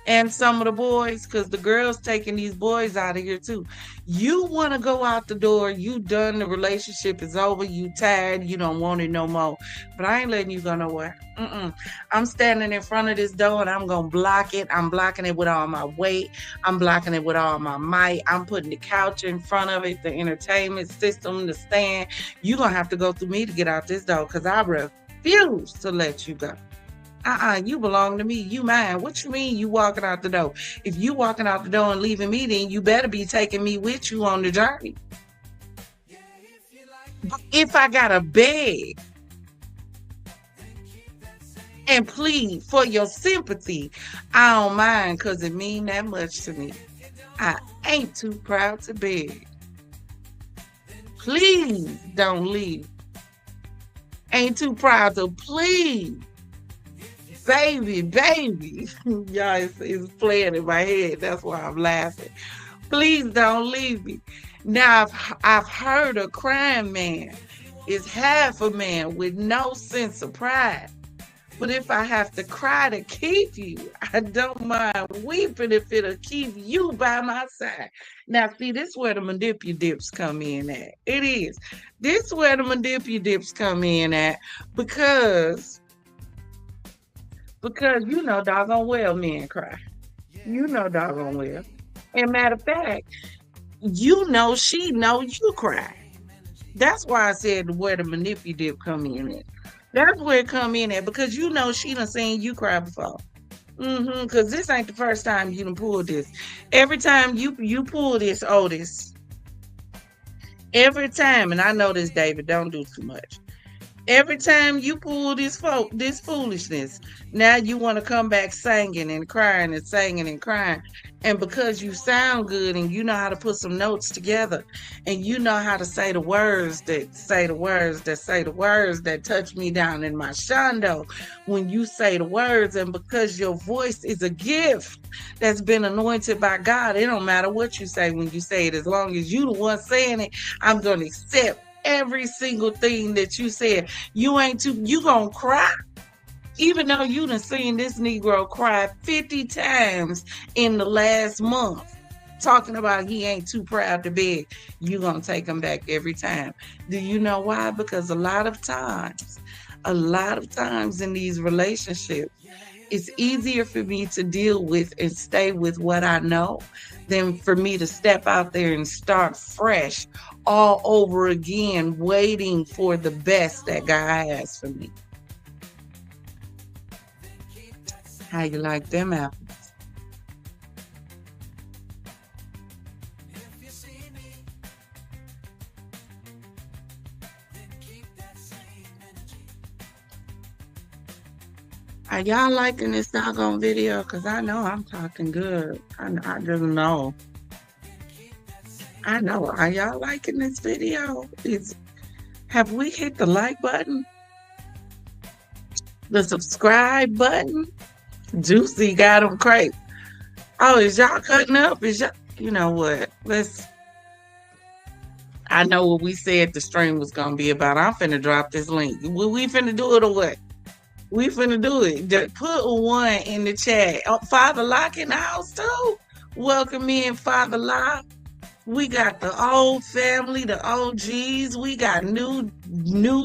And some of the boys, because the girls taking these boys out of here too. You want to go out the door, you done, the relationship is over, you tired, you don't want it no more. But I ain't letting you go nowhere. I'm standing in front of this door and I'm going to block it. I'm blocking it with all my weight. I'm blocking it with all my might. I'm putting the couch in front of it, the entertainment system, the stand. You're going to have to go through me to get out this door because I refuse to let you go. You belong to me. You mine. What you mean you walking out the door? If you walking out the door and leaving me, then you better be taking me with you on the journey. If I gotta beg and plead for your sympathy, I don't mind because it mean that much to me. I ain't too proud to beg. Please don't leave. Ain't too proud to plead. Baby. Y'all, it's playing in my head. That's why I'm laughing. Please don't leave me. Now, I've heard a crying man is half a man with no sense of pride. But if I have to cry to keep you, I don't mind weeping if it'll keep you by my side. Now, see, this is where the manipulatives come in at. It is. This is where the manipulatives come in at because you know doggone well men cry. You know doggone well. And matter of fact, she know you cry. That's why I said where the manipulative come in at. That's where it come in at because you know she done seen you cry before. Because this ain't the first time you done pulled this. Every time you pull this, Otis, every time, and I know this, David, don't do too much. Every time you pull this foolishness, now you want to come back singing and crying and singing and crying. And because you sound good and you know how to put some notes together and you know how to say the words that touch me down in my shondo when you say the words, and because your voice is a gift that's been anointed by God, it don't matter what you say when you say it. As long as you the one saying it, I'm going to accept every single thing that you said. You gonna cry. Even though you done seen this Negro cry 50 times in the last month, talking about he ain't too proud to beg, you gonna take him back every time. Do you know why? Because a lot of times in these relationships, it's easier for me to deal with and stay with what I know than for me to step out there and start fresh all over again, waiting for the best that God has for me. How you like them apples? Are y'all liking this doggone video? Because I know I'm talking good. I just know. I know. Are y'all liking this video? Have we hit the like button? The subscribe button? Juicy got them crazy. Oh, is y'all cutting up? You know what? I know what we said the stream was going to be about. I'm finna drop this link. We finna do it or what? We finna do it. Put a 1 in the chat. Oh, Father Lock in the house too. Welcome in, Father Lock. We got the old family, the OGs. We got new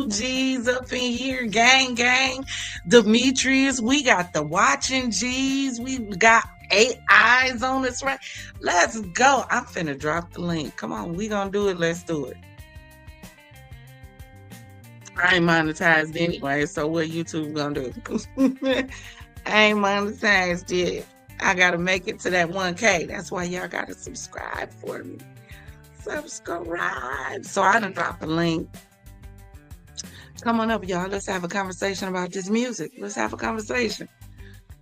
G's up in here. Gang, gang. Demetrius. We got the watching G's. We got 8 eyes on us, right? Let's go. I'm finna drop the link. Come on, we gonna do it. Let's do it. I ain't monetized anyway, so what YouTube gonna do? I ain't monetized yet. I gotta make it to that 1K. That's why y'all gotta subscribe for me. Subscribe. So I done dropped the link. Come on up, y'all. Let's have a conversation about this music. Let's have a conversation.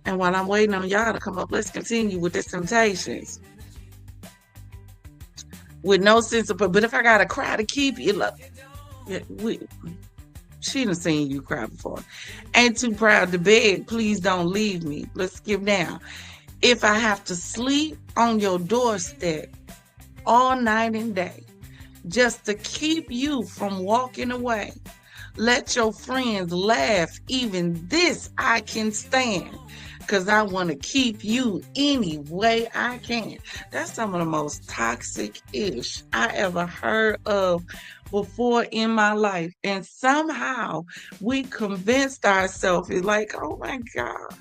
And while I'm waiting on y'all to come up, let's continue with the Temptations. With no sense of, but if I gotta cry to keep you, look, she done seen you cry before. Ain't too proud to beg. Please don't leave me. Let's skip down. If I have to sleep on your doorstep all night and day, just to keep you from walking away, let your friends laugh. Even this I can stand, because I want to keep you any way I can. That's some of the most toxic-ish I ever heard of before in my life. And somehow we convinced ourselves, it's like, oh my God.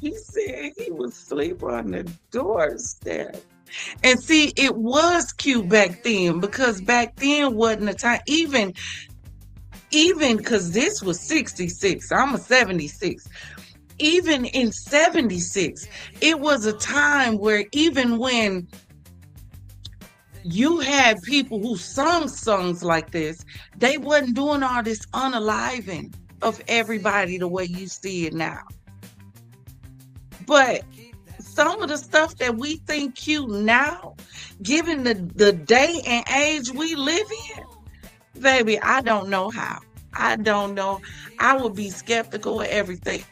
He said he would sleep on the doorstep. And see, it was cute back then, because back then wasn't a time, even because this was 66, I'm a 76. Even in 76, it was a time where even when you had people who sung songs like this, they wasn't doing all this unaliving of everybody the way you see it now. But some of the stuff that we think cute now, given the day and age we live in, baby, I don't know how. I don't know. I would be skeptical of everything.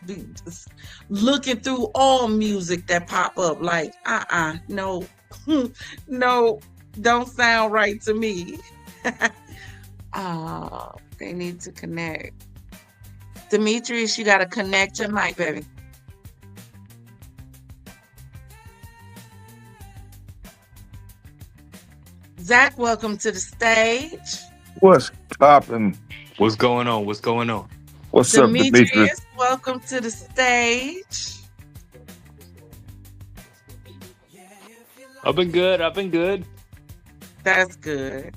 Just looking through all music that pop up, like, no, no, don't sound right to me. Oh, they need to connect. Demetrius, you got to connect your mic, baby. Zach, welcome to the stage. What's poppin'? What's going on? What's going on? What's up, Demetrius? Welcome to the stage. I've been good. That's good.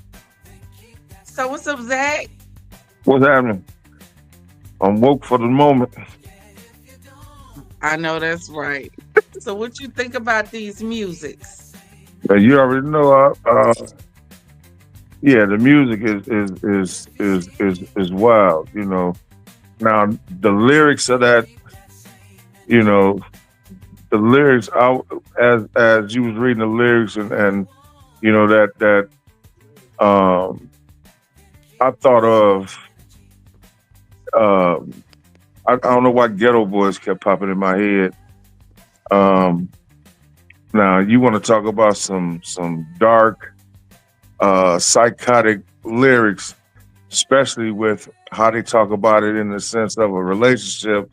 So what's up, Zach? What's happening? I'm woke for the moment. I know that's right. So what you think about these musics? You already know. Yeah, the music is wild. You know. Now the lyrics of that, you know, the lyrics. As you was reading the lyrics and you know that I thought of. I don't know why Ghetto Boys kept popping in my head. Now you want to talk about some dark, psychotic lyrics, especially with how they talk about it in the sense of a relationship,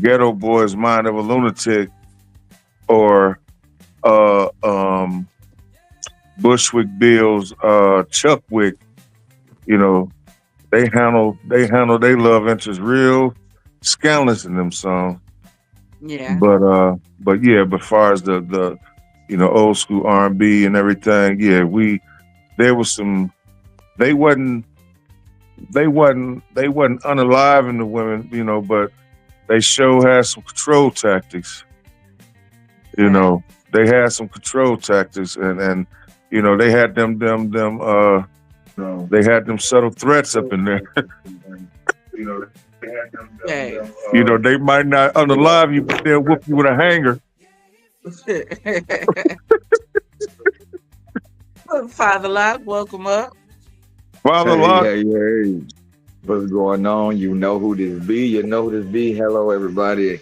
Ghetto Boy's Mind of a Lunatic, or uh, um, Bushwick Bill's Chuckwick. You know, they handle their love interest real scandalous in them songs. Yeah. But yeah, but far as the old school R&B and everything, yeah, there was some they wasn't they wasn't unaliving the women, but they sure had some control tactics. You Yeah. know, they had some control tactics, and they had them subtle threats up in there. Yes. They might not unalive you, but they'll whoop you with a hanger. Father Lock, welcome up. Father Hey, Lock, hey, hey. What's going on? You know who this be. You know who this be. Hello, everybody.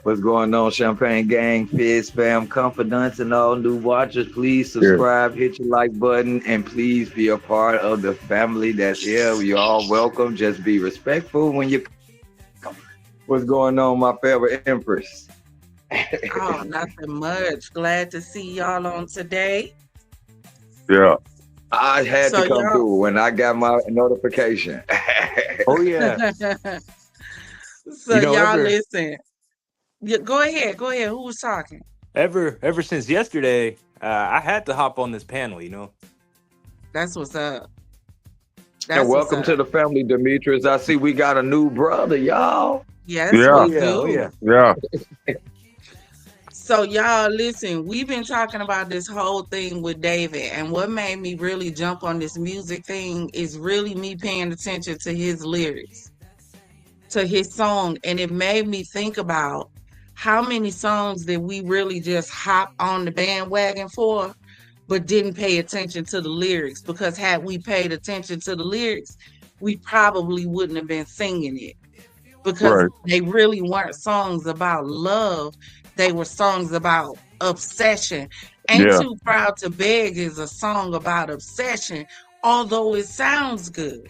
What's going on, Champagne Gang, Fizz Fam, Confidants, and all new watchers? Please yeah. subscribe, hit your like button, and please be a part of the family that's here. You're all welcome. Just be respectful when you come. What's going on, my favorite Empress? Oh, nothing much. Glad to see y'all on today. Yeah. I had So to come y'all, through when I got my notification. Oh yeah. so You know, y'all ever listen. Yeah, go ahead. Go ahead. Who was talking? ever since yesterday, I had to hop on this panel. That's what's up. And That's what's welcome to up. the family, Demetrius. I see we got a new brother, y'all. Yes, Yeah. Oh we yeah. Oh do. yeah. Yeah. So y'all listen, we've been talking about this whole thing with David, and what made me really jump on this music thing is really me paying attention to his lyrics, to his song, and it made me think about how many songs that we really just hop on the bandwagon for, but didn't pay attention to the lyrics, because had we paid attention to the lyrics, we probably wouldn't have been singing it, because Right. they really weren't songs about love. They were songs about obsession. Ain't Yeah. Too Proud to Beg is a song about obsession, although it sounds good.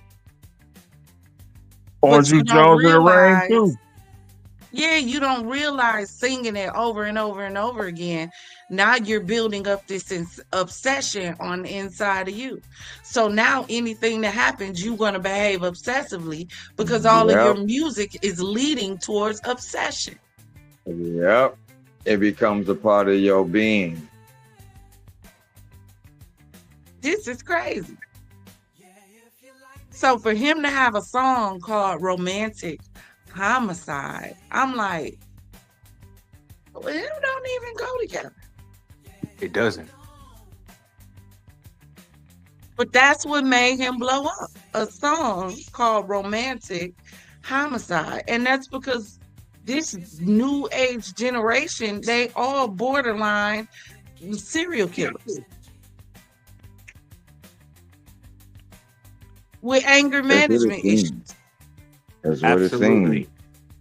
Orange But you Juice don't Jones in the rain realize, too. yeah, you don't realize singing it over and over and over again. Now you're building up this obsession on the inside of you. So now anything that happens, you're going to behave obsessively, because all of your Yep, music is leading towards obsession. yep. It becomes a part of your being. This is crazy. So for him to have a song called Romantic Homicide, I'm like, well, them don't even go together. It doesn't. But that's what made him blow up. A song called Romantic Homicide. And that's because this new age generation, they all borderline serial killers with anger That's what it management seems. issues. That's what it Absolutely. seems.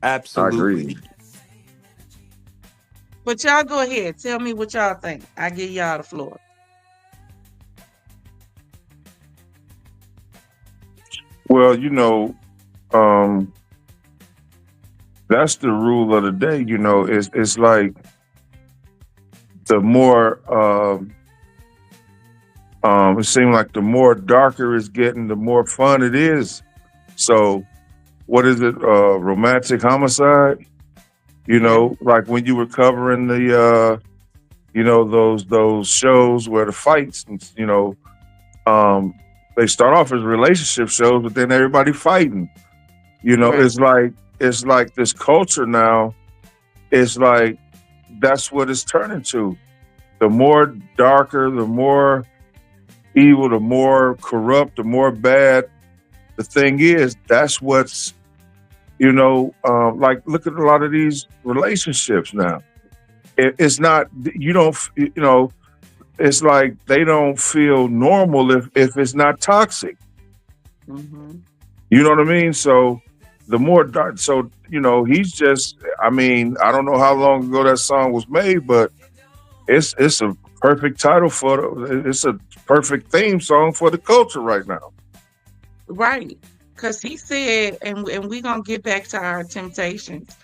I Absolutely. agree. But y'all go ahead. Tell me what y'all think. I give y'all the floor. Well, um, that's the rule of the day. It's like the more it seems like the more darker it's getting, the more fun it is. So what is it? Romantic homicide? Yeah. Like when you were covering the those shows where the fights, um, they start off as relationship shows, but then everybody fighting. Right. It's like this culture now. It's like that's what it's turning to. The more darker, the more evil, the more corrupt, the more bad the thing is. That's what's like look at a lot of these relationships now. It's not you don't it's like they don't feel normal if it's not toxic. Mm-hmm. You know what I mean? So the more dark, so he's just. I mean, I don't know how long ago that song was made, but it's a perfect title it's a perfect theme song for the culture right now. Right. Because he said, and we're going to get back to our temptations,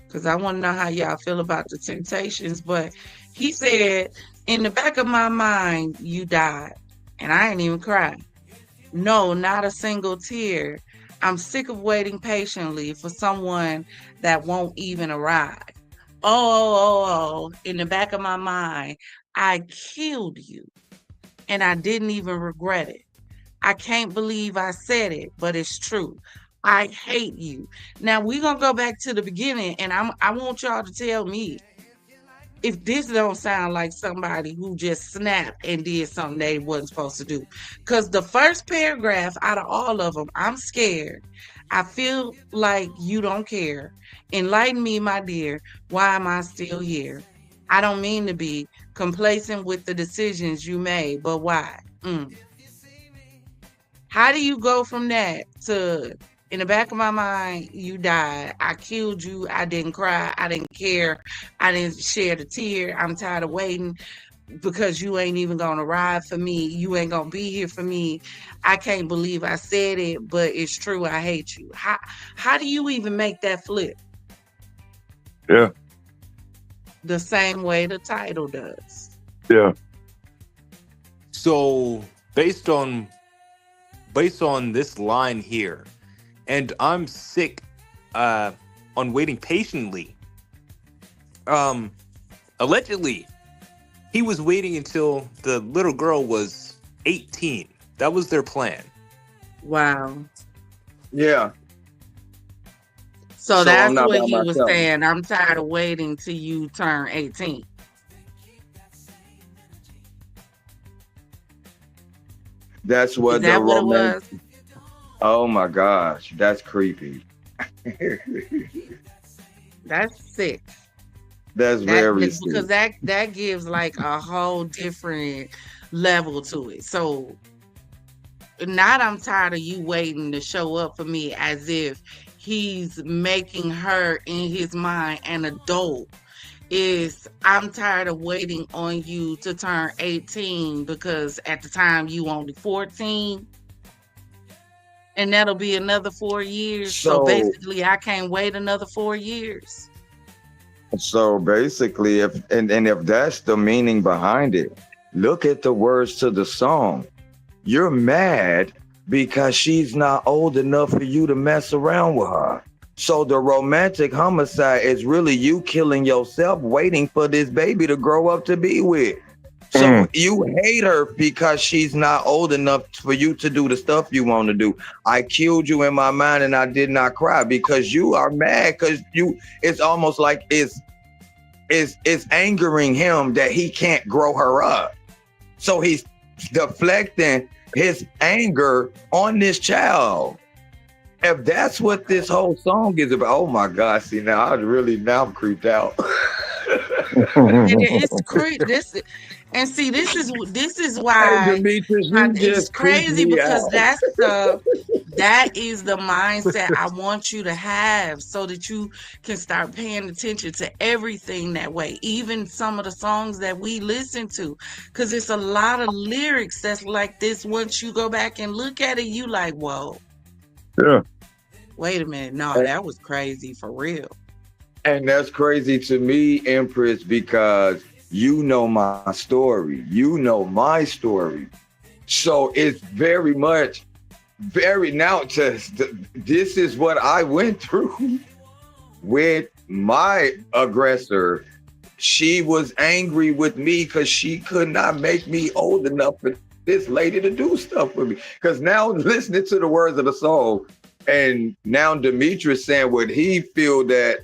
because I want to know how y'all feel about the temptations. But he said, in the back of my mind, you died. And I ain't even cried. No, not a single tear. I'm sick of waiting patiently for someone that won't even arrive. In the back of my mind, I killed you and I didn't even regret it. I can't believe I said it, but it's true. I hate you. Now we're gonna go back to the beginning, and I want y'all to tell me if this don't sound like somebody who just snapped and did something they wasn't supposed to do. Because the first paragraph out of all of them, I'm scared. I feel like you don't care. Enlighten me, my dear. Why am I still here? I don't mean to be complacent with the decisions you made, but why? How do you go from that to, in the back of my mind, you died. I killed you. I didn't cry. I didn't care. I didn't shed a tear. I'm tired of waiting because you ain't even gonna ride for me. You ain't gonna be here for me. I can't believe I said it, but it's true. I hate you. How do you even make that flip? Yeah. The same way the title does. Yeah. So based on this line here, and I'm sick on waiting patiently. Allegedly, he was waiting until the little girl was 18. That was their plan. Wow. Yeah. So So I'm that's not what by he was myself. saying. I'm tired of waiting till you turn 18. That's Is what the that what it romantic. was? Oh my gosh, that's creepy. That's sick. That's very Because sick. that gives like a whole different level to it. So not I'm tired of you waiting to show up for me, as if he's making her in his mind an adult. Is I'm tired of waiting on you to turn 18 because at the time you only 14, and that'll be another 4 years. So So basically I can't wait another 4 years. so basically, if that's the meaning behind it, look at the words to the song. You're mad because she's not old enough for you to mess around with her. So the romantic homicide is really you killing yourself, waiting for this baby to grow up to be with. So Mm. you hate her because she's not old enough for you to do the stuff you want to do. I killed you in my mind and I did not cry because you are mad because it's almost like it's angering him that he can't grow her up. So he's deflecting his anger on this child. If that's what this whole song is about, oh my God! See now, I'm creeped out. It's crazy. This is Hey why Demetrius, you it's just creeped crazy, me because out. that is the mindset I want you to have, so that you can start paying attention to everything that way, even some of the songs that we listen to, because it's a lot of lyrics that's like this. Once you go back and look at it, you like, whoa, Yeah. wait a minute, no, that was crazy for real. And that's crazy to me, Empress, because you know my story. You know my story. So it's very much, very now this is what I went through with my aggressor. She was angry with me because she could not make me old enough for this lady to do stuff with me. Because now listening to the words of the song, and now Demetrius saying what he feel that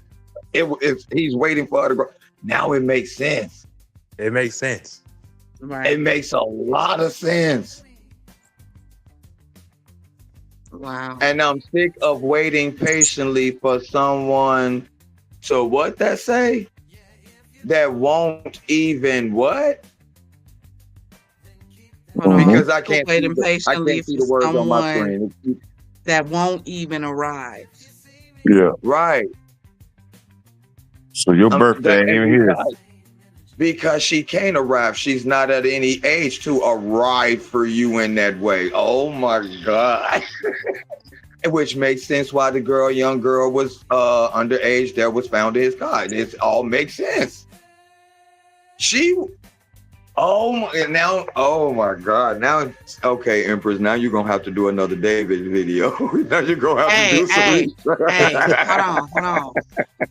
he's waiting for her to grow. Now it makes sense. It makes sense. Right. It makes a lot of sense. Wow. And I'm sick of waiting patiently for someone to what that say? That won't even what? Hold on. Because I People can't see waiting patiently for the words on my someone screen. that won't even arrive. Yeah. Right. So your birthday ain't even here. because she can't arrive. She's not at any age to arrive for you in that way. Oh my God. Which makes sense why the young girl was underage that was found in his car. It all makes sense. She oh my God. Now, okay, Empress, now you're gonna have to do another David video. Now you're gonna have to do some research. Hold on.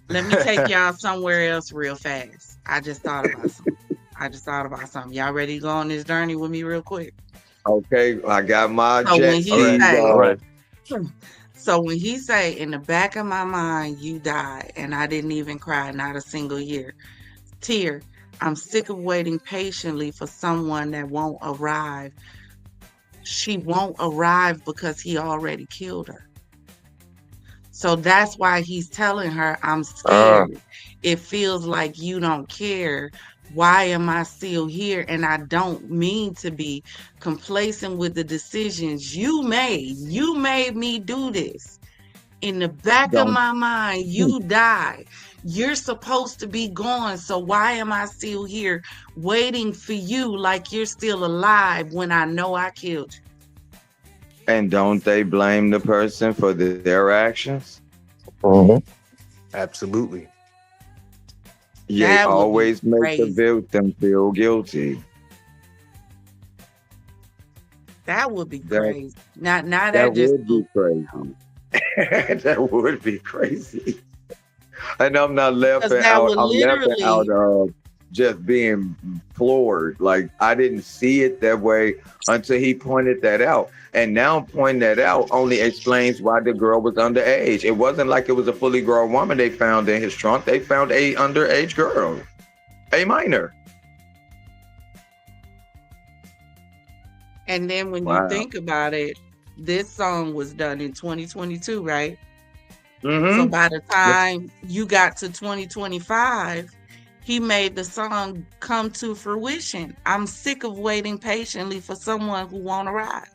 Let me take y'all somewhere else real fast. I just thought about something. Y'all ready to go on this journey with me real quick? Okay, I got my So when he say, All right. so when he say, in the back of my mind, you died, and I didn't even cry, not a single tear. I'm sick of waiting patiently for someone that won't arrive. She won't arrive because he already killed her. So that's why he's telling her, I'm scared. It feels like you don't care. Why am I still here? And I don't mean to be complacent with the decisions you made. You made me do this. In the back of my mind, you died. You're supposed to be gone. So why am I still here waiting for you like you're still alive when I know I killed you? And don't they blame the person for their actions? Absolutely. Yeah, That would be always make the crazy. victim feel guilty. That would be That- crazy. Now That that just would be crazy. That would be crazy. And I'm not laughing that out. would I'm laughing literally- out of just being floored. Like, I didn't see it that way until he pointed that out. And now pointing that out only explains why the girl was underage. It wasn't like it was a fully grown woman they found in his trunk. They found a underage girl, a minor. And then when Wow. you think about it, this song was done in 2022, right? Mm-hmm. So by the time you got to 2025, he made the song come to fruition. I'm sick of waiting patiently for someone who won't arrive.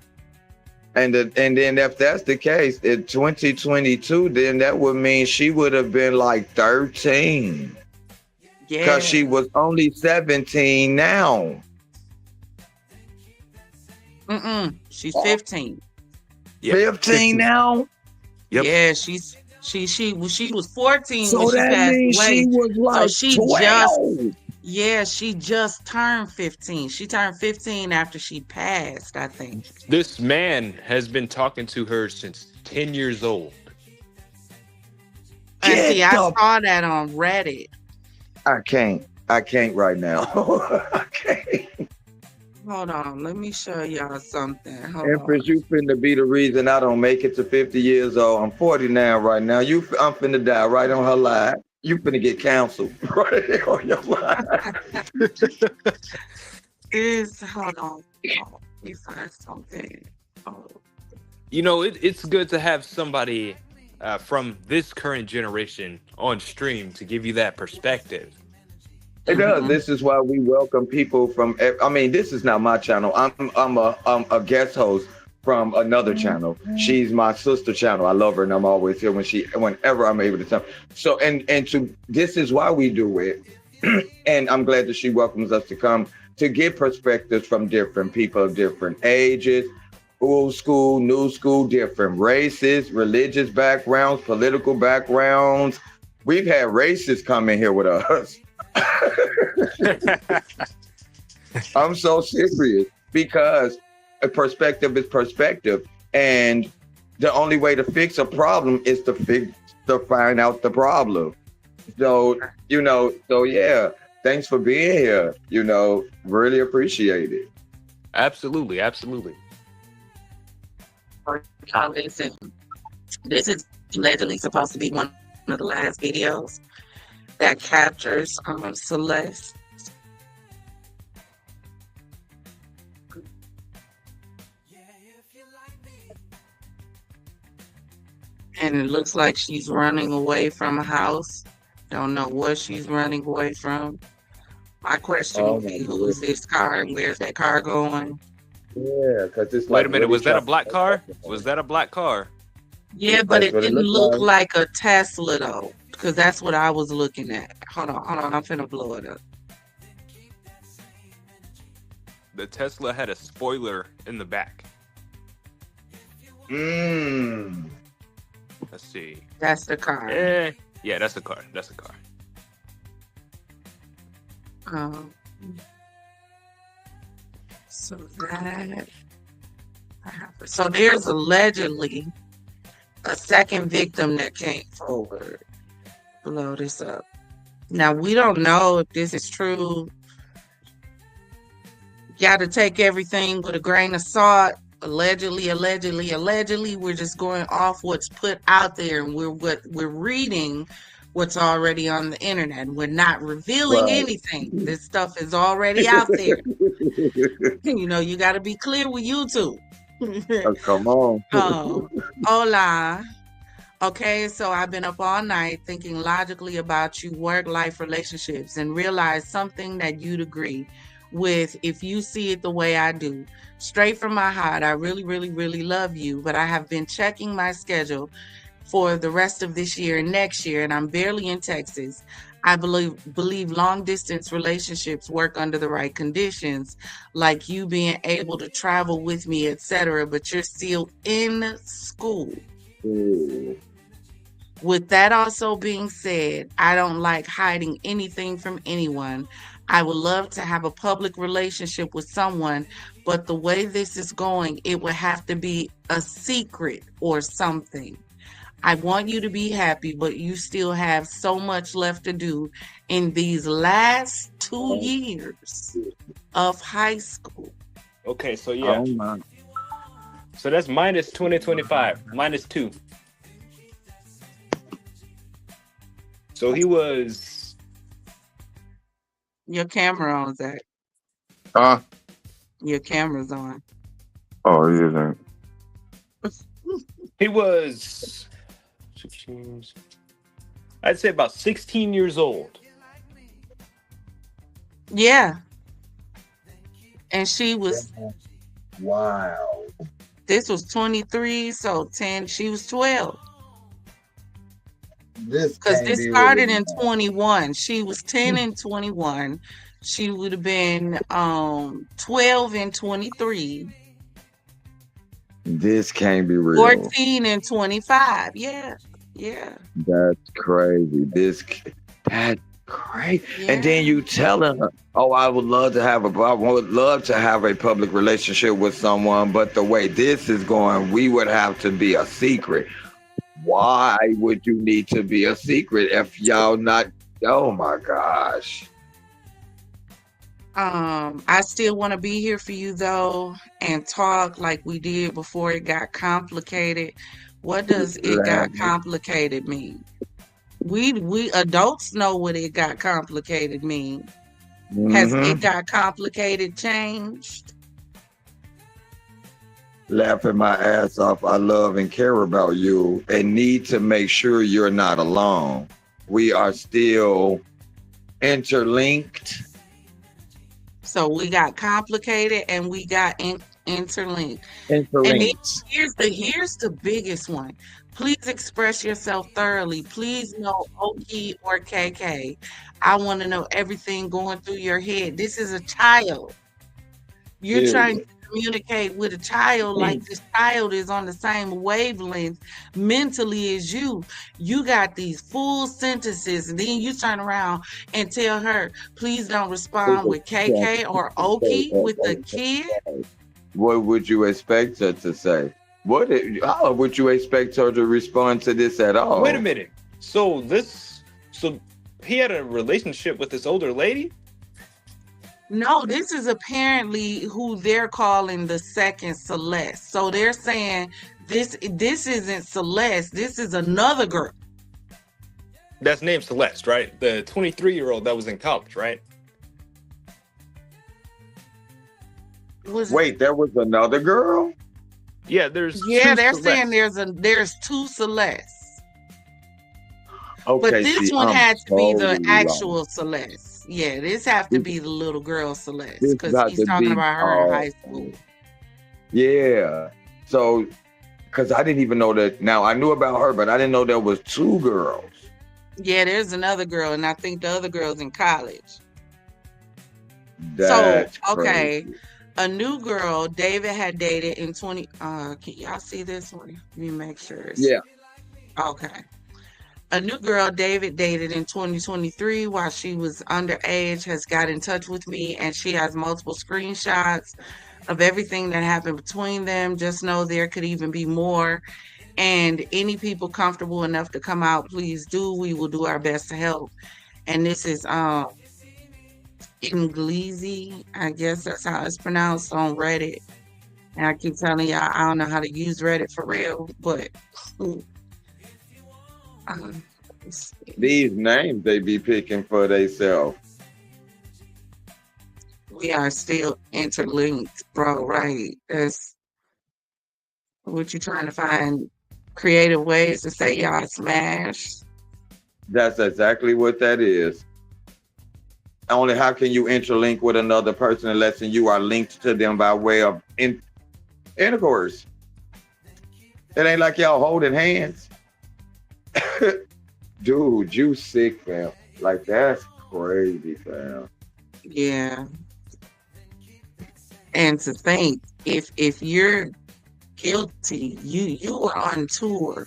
And then if that's the case, in 2022, then that would mean she would have been like 13. Yeah. Because she was only 17 now. She's 15. Yep. 15 now? Yep. Yeah, she was 14 So when she that passed means away. she was like she 12. she just turned 15. She turned 15 after she passed, I think. This man has been talking to her since 10 years old. And see, I Get the- saw that on Reddit. I can't right now. I can't. Hold on, let me show y'all something. Hold Empress, on. you finna be the reason I don't make it to 50 years old. I'm 40 now right now. I'm finna die right on her live. You finna get canceled right on your live. Hold on. Let me find something. Oh. You know, it's good to have somebody from this current generation on stream to give you that perspective. It does. This is why we welcome people from. I mean, this is not my channel. I'm a guest host from another channel. She's my sister channel. I love her, and I'm always here whenever I'm able to tell. So this is why we do it, and I'm glad that she welcomes us to come to get perspectives from different people of different ages, old school, new school, different races, religious backgrounds, political backgrounds. We've had racists come in here with us. I'm so serious because a perspective is perspective, and the only way to fix a problem is to find out the problem. So yeah, thanks for being here. Really appreciate it. Absolutely. Listen, this is allegedly supposed to be one of the last videos that captures Celeste. And it looks like she's running away from a house. Don't know what she's running away from. My question would be, who is this car and where's that car going? Yeah, because it's Wait a minute, was that a black car? Was that a black car? Yeah, but it That's what it didn't looked look like a Tesla though, because that's what I was looking at. Hold on, I'm finna blow it up. the Tesla had a spoiler in the back. Let's see. That's the car. Yeah, that's a car. That's a car. So that. So there's allegedly a second victim that came forward. Blow this up. Now we don't know if this is true. Got to take everything with a grain of salt. Allegedly. We're just going off what's put out there, and we're reading what's already on the internet. We're not revealing anything. This stuff is already out there. You know, you got to be clear with YouTube. Come on. Hola. Okay, so I've been up all night thinking logically about you, work, life, relationships, and realized something that you'd agree with if you see it the way I do. Straight from my heart, I really, really, really love you, but I have been checking my schedule for the rest of this year and next year, and I'm barely in Texas. I believe long distance relationships work under the right conditions, like you being able to travel with me, etc., but you're still in school. With that also being said, I don't like hiding anything from anyone. I would love to have a public relationship with someone, but the way this is going, it would have to be a secret or something. I want you to be happy, but you still have so much left to do in these last 2 years of high school. Okay, so yeah. Oh my. So that's minus 2025, minus 2. So he was. Your camera on, Zach. Your camera's on. Oh, yeah. He was 16. I'd say about 16 years old. Yeah. And she was. Wow. This was 23, so 10. She was 12. Because this started in 21. She was 10 in 21. She would have been 12 in 23. This can't be real. 14 and 25. Yeah. That's crazy. That's crazy. Yeah. And then you telling her, "Oh, I would love to have a public relationship with someone, but the way this is going, we would have to be a secret." Why would you need to be a secret if y'all not? Oh my gosh. I still want to be here for you though, and talk like we did before it got complicated. What does it got complicated mean? We adults know what it got complicated mean. Has it got complicated changed? Laughing my ass off. I love and care about you and need to make sure you're not alone. We are still interlinked. So we got complicated and we got interlinked. And here's the biggest one. Please express yourself thoroughly. Please no Okie or KK. I want to know everything going through your head. This is a child. You're trying to communicate with a child like this child is on the same wavelength mentally as you. You got these full sentences, and then you turn around and tell her, please don't respond with KK or Okie with the kid. What would you expect her to say? How would you expect her to respond to this at all? Wait a minute. So he had a relationship with this older lady? No, this is apparently who they're calling the second Celeste. So they're saying this isn't Celeste. This is another girl. That's named Celeste, right? The 23-year-old that was in college, right? Wait, there was another girl? Yeah, there's they're Celeste. saying there's two Celestes. Okay, but this one had to be the totally actual wrong. Celeste. Yeah, this have to be the little girl Celeste This because got he's to talking be- about her in high school. Yeah. So, because I didn't even know that. Now, I knew about her, but I didn't know there was two girls. Yeah, there's another girl, and I think the other girl's in college. That's okay. crazy. A new girl David had dated in 20 can y'all see this one? Let me make sure it's Yeah, okay. A new girl David dated in 2023 while she was underage has got in touch with me, and she has multiple screenshots of everything that happened between them. Just know there could even be more. And any people comfortable enough to come out, please do. We will do our best to help. And this is Inglesi, I guess that's how it's pronounced on Reddit. And I keep telling y'all I don't know how to use Reddit for real, but let's see. these names they be picking for themselves. We are still interlinked, bro. Right? That's what you trying to find creative ways to say y'all smash. That's exactly what that is. Only how can you interlink with another person unless you are linked to them by way of intercourse? It ain't like y'all holding hands. Dude, you sick, fam. Like, that's crazy, fam. Yeah. And to think, if you're guilty, you were on tour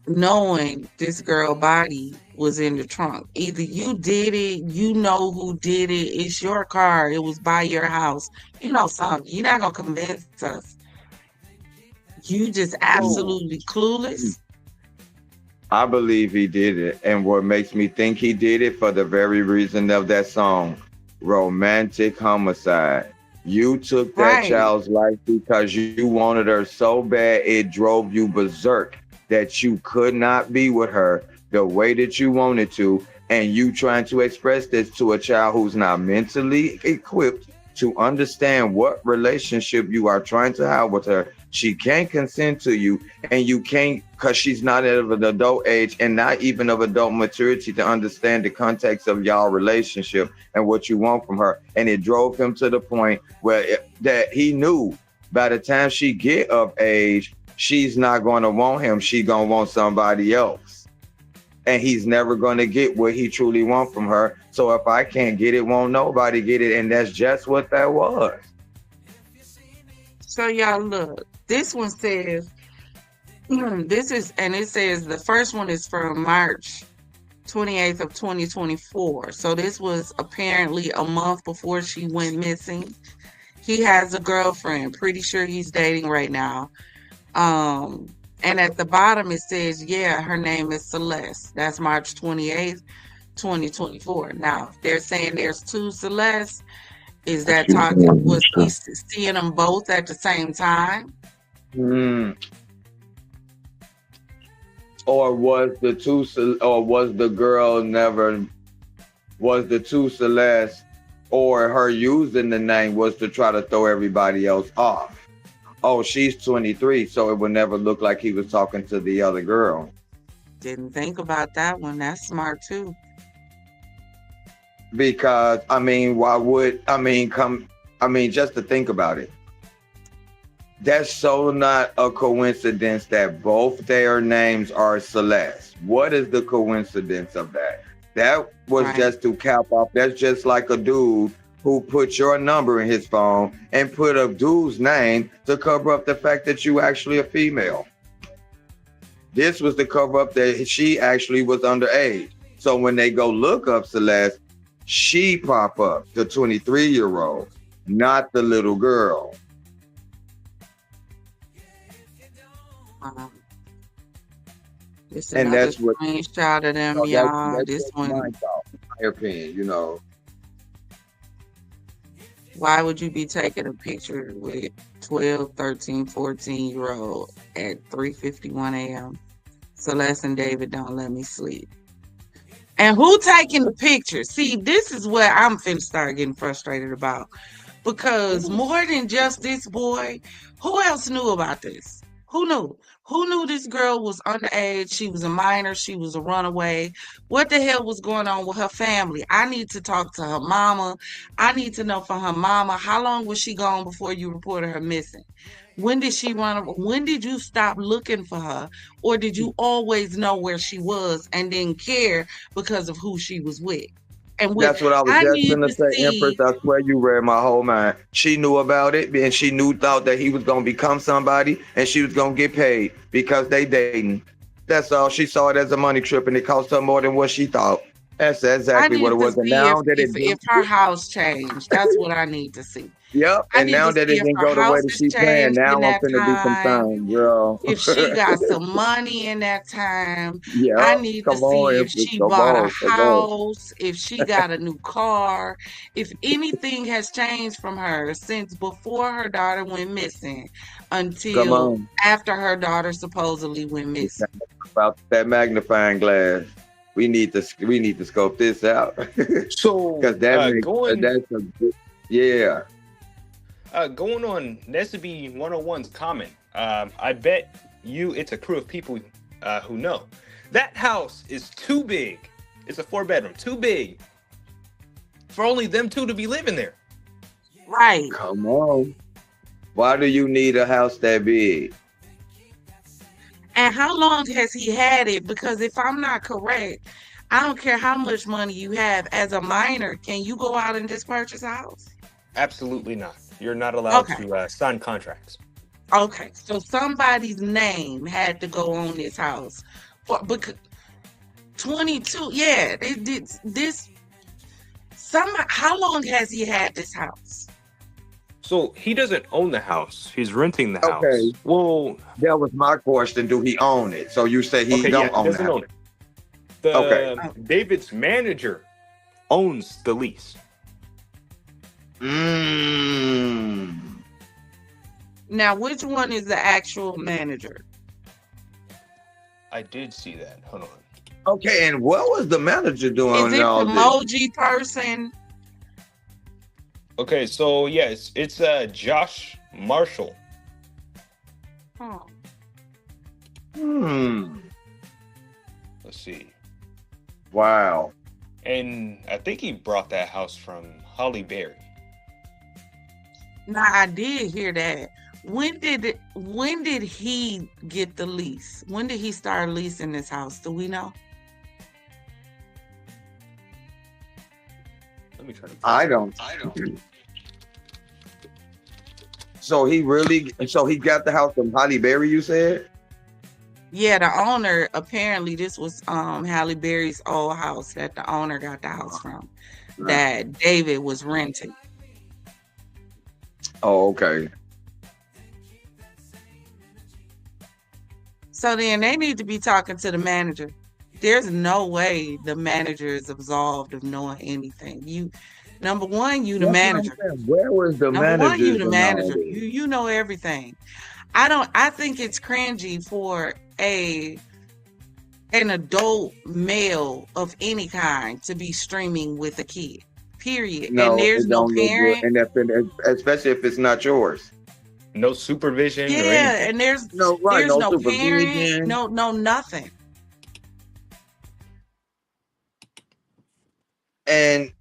knowing this girl body was in the trunk. Either you did it, you know who did it, it's your car, it was by your house. You know something. You're not gonna convince us. You just absolutely clueless. I believe he did it. And what makes me think he did it for the very reason of that song, romantic homicide. You took that Right. child's life because you wanted her so bad it drove you berserk that you could not be with her the way that you wanted to, and you trying to express this to a child who's not mentally equipped to understand what relationship you are trying to have with her. She can't consent to you, and you can't, because she's not of an adult age and not even of adult maturity to understand the context of y'all relationship and what you want from her. And it drove him to the point where that he knew by the time she get of age, she's not going to want him. She going to want somebody else. And he's never going to get what he truly wants from her. So if I can't get it, won't nobody get it. And that's just what that was. So y'all look, this one says, this is, and it says the first one is from March 28th of 2024. So this was apparently a month before she went missing. He has a girlfriend, pretty sure he's dating right now. And at the bottom it says, yeah, her name is Celeste. That's March 28th, 2024. Now, they're saying there's two Celeste. Is that talking, was he seeing them both at the same time? Or was the girl never, was the two Celeste, or her using the name was to try to throw everybody else off? Oh, she's 23, so it would never look like he was talking to the other girl. Didn't think about that one. That's smart too. Because, I mean, just to think about it. That's so not a coincidence that both their names are Celeste. What is the coincidence of that? That was Right. just to cap off. That's just like a dude who put your number in his phone and put a dude's name to cover up the fact that you actually a female. This was to cover up that she actually was underage. So when they go look up Celeste, she pop up, the 23-year-old, not the little girl. This is And another that's what- screenshot of them, No, y'all. that's This just one. my thought, my opinion, you know. Why would you be taking a picture with 12, 13, 14-year-old at 3:51 a.m.? Celeste and David don't let me sleep. And who taking the picture? See, this is what I'm finna start getting frustrated about. Because more than just this boy, who else knew about this? Who knew? Who knew this girl was underage? She was a minor. She was a runaway. What the hell was going on with her family? I need to talk to her mama. I need to know from her mama, how long was she gone before you reported her missing? When did she run? When did you stop looking for her? Or did you always know where she was and didn't care because of who she was with? And That's what I was I just need gonna to say, Empress. see I swear you read my whole mind. She knew about it, and she thought that he was gonna become somebody, and she was gonna get paid because they dating. That's all. She saw it as a money trip, and it cost her more than what she thought. That's I exactly what need it to was. And see now that it, if her house changed. That's what I need to see. yep, I and need now to that see it if didn't her go the way house that has she planned, changed in now I'm that finna be time. concerned, girl. If she got some money in that time. I Yep, need to come on, see if Empress, she come bought a on, come on, house, if she got a new car, if anything has changed from her since before her daughter went missing come until on. after her daughter supposedly went missing. About that magnifying glass. We need to scope this out So because that's a good, yeah. going on Nesibe 101's comment. I bet you it's a crew of people who know. That house is too big. It's a 4-bedroom, too big for only them two to be living there. Right. Come on. Why do you need a house that big? And how long has he had it? Because if I'm not correct, I don't care how much money you have as a minor, can you go out and just purchase a house? Absolutely not. You're not allowed Okay. to sign contracts. Okay. So somebody's name had to go on this house. Because 22, yeah, they did this. How long has he had this house? So he doesn't own the house. He's renting the house. Okay. Well, That was my question. Do he own it? So you say he okay, don't yeah, he own the doesn't house. own it. The Okay. David's manager owns the lease. Now, which one is the actual manager? I did see that. Hold on. Okay, and what was the manager Is doing it all the this? emoji person? Okay, so yes, it's Josh Marshall. Oh. Let's see. Wow. And I think he brought that house from Holly Berry. Now, I did hear that. When did he get the lease? When did he start leasing this house? Do we know? Let me try to. I don't. So he got the house from Holly Berry, you said? Yeah, the owner, apparently this was Halle Berry's old house that the owner got the house from, that David was renting. Oh, okay. So then they need to be talking to the manager. There's no way the manager is absolved of knowing anything. Number one, you the That's what I'm manager. saying. Where was the Number manager? one, you the manager. You know everything. I think it's cringy for an adult male of any kind to be streaming with a kid. Period. No, and there's it no don't look parent. good. And especially if it's not yours. No supervision or Yeah, anything. and there's No no supervision. parent, no nothing. And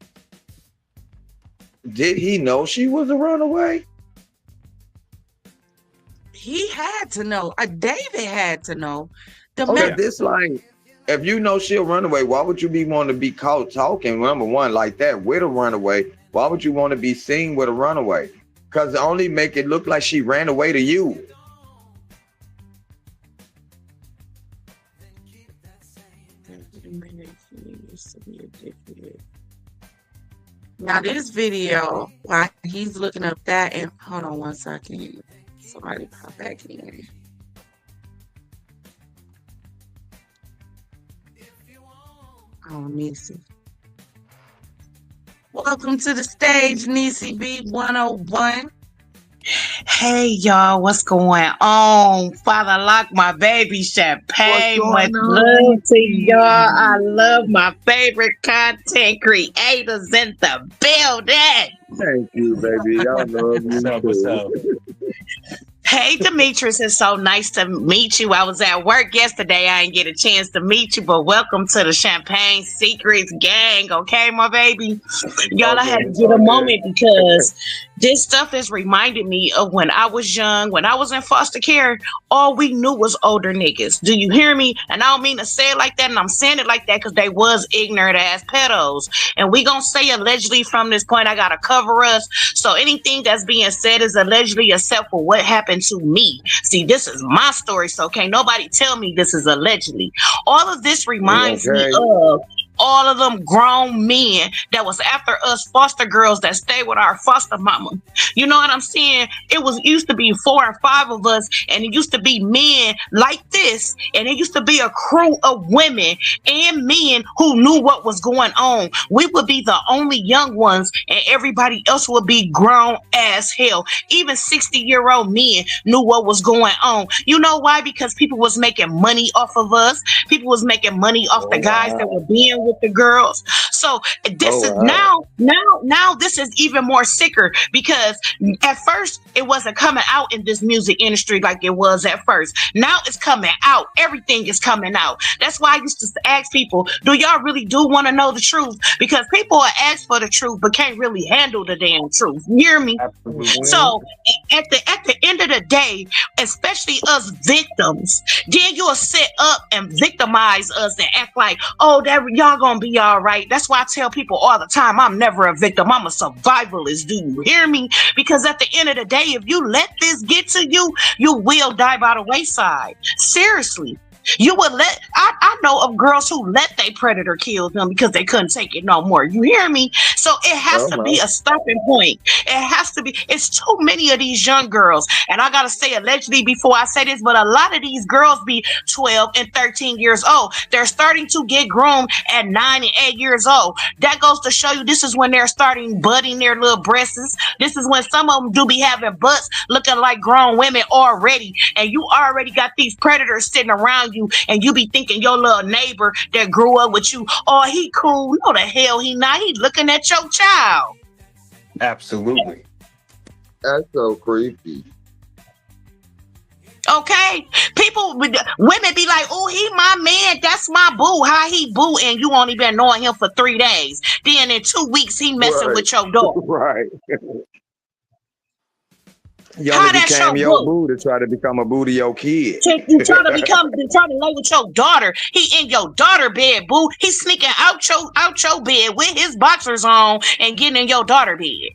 did he know she was a runaway? He had to know. David had to know. This like, if you know she'll run away, why would you be wanting to be caught talking? Number one, like that with a runaway. Why would you want to be seen with a runaway? Because only make it look like she ran away to you. Now this video, while he's looking up that, and hold on one second, somebody pop back in. Oh, Nisi. Welcome to the stage, Nisi B 101. Hey y'all, what's going on? Father Lock, my baby Champagne. Much love to y'all. I love my favorite content creators in the building. Thank you, baby. I love you. What's up? Hey Demetrius, it's so nice to meet you. I was at work yesterday. I didn't get a chance to meet you, but welcome to the Champagne Secrets gang, okay, my baby? Y'all, I had to get a moment because This stuff is reminding me of when I was young, when I was in foster care, all we knew was older niggas. Do you hear me? And I don't mean to say it like that, and I'm saying it like that because they was ignorant ass pedos. And we gonna say allegedly from this point, I gotta cover us. So anything that's being said is allegedly except for what happened to me. See, this is my story, so can't nobody tell me this is allegedly. All of this reminds me Okay. of all of them grown men that was after us foster girls that stayed with our foster mama. You know what I'm saying? It used to be 4 or 5 of us, and it used to be men like this, and it used to be a crew of women and men who knew what was going on. We would be the only young ones, and everybody else would be grown as hell. Even 60-year-old men knew what was going on. You know why? Because people was making money off of us. People was making money off the guys that were being with the girls. So this is now this is even more sicker because at first it wasn't coming out in this music industry like it was at first. Now it's coming out. Everything is coming out. That's why I used to ask people, do y'all really do want to know the truth? Because people will ask for the truth but can't really handle the damn truth. You hear me? Absolutely. So at the end of the day, especially us victims, then you'll sit up and victimize us and act like, oh, that y'all gonna be all right. That's why I tell people all the time, I'm never a victim. I'm a survivalist. Do you hear me? Because at the end of the day, if you let this get to you, you will die by the wayside. Seriously. You would let, I know of girls who let their predator kill them because they couldn't take it no more. You hear me? So it has to be a stopping point. It has to be, it's too many of these young girls. And I got to say allegedly before I say this, but a lot of these girls be 12 and 13 years old. They're starting to get groomed at 9 and 8 years old. That goes to show you this is when they're starting budding their little breasts. This is when some of them do be having butts looking like grown women already. And you already got these predators sitting around you. And you be thinking your little neighbor that grew up with you, oh, he cool. No, the hell he not. He looking at your child. Absolutely. That's so creepy. Okay? Women be like, oh, he my man. That's my boo. How he boo? And you only been knowing him for 3 days. Then in 2 weeks, he messing with your daughter. Right. You How only that's became your your boo? boo to try to become a boo to your kid. You trying to lay with your daughter. He in your daughter bed, boo. He sneaking out your bed with his boxers on and getting in your daughter bed.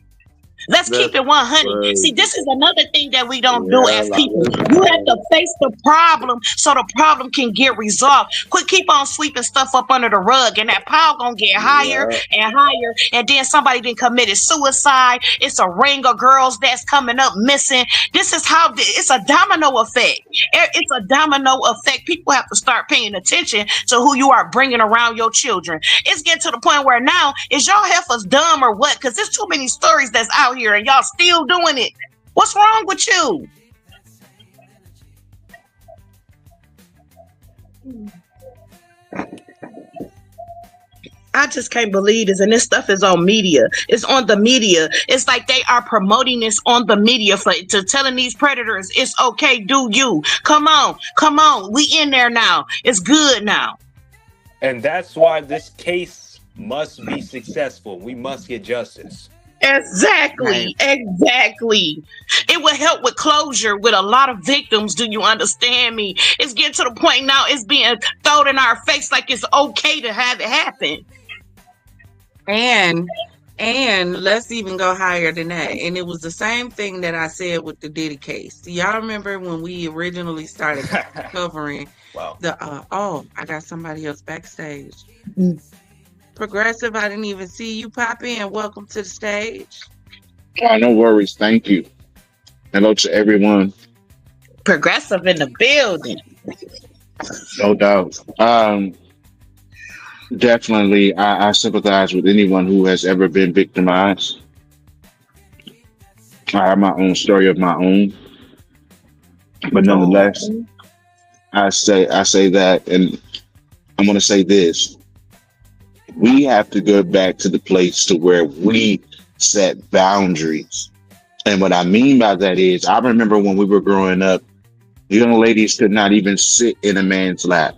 Let's keep it 100. crazy. See, this is another thing that we don't do as people. You have to face the problem so the problem can get resolved. Quit keep on sweeping stuff up under the rug, and that pile gonna get higher and higher. And then somebody then committed suicide. It's a ring of girls that's coming up missing. This is how it's a domino effect. It's a domino effect. People have to start paying attention to who you are bringing around your children. It's getting to the point where now is y'all heifers dumb or what? Because there's too many stories that's out here and y'all still doing it. What's wrong with you? I just can't believe this, and this stuff is on media. It's on the media. It's like they are promoting this on the media to telling these predators it's okay, do you. Come on, we in there now. It's good now. And that's why this case must be successful. We must get justice. Exactly. It will help with closure with a lot of victims. Do you understand me? It's getting to the point now it's being thrown in our face like it's okay to have it happen. And let's even go higher than that. And it was the same thing that I said with the Diddy case. Do y'all remember when we originally started covering the I got somebody else backstage. Progressive, I didn't even see you pop in. Welcome to the stage. No worries. Thank you. Hello to everyone. Progressive in the building. No doubt. Definitely, I sympathize with anyone who has ever been victimized. I have my own story of my own. But nonetheless, I say that, and I'm going to say this. We have to go back to the place to where we set boundaries. And what I mean by that is, I remember when we were growing up, young ladies could not even sit in a man's lap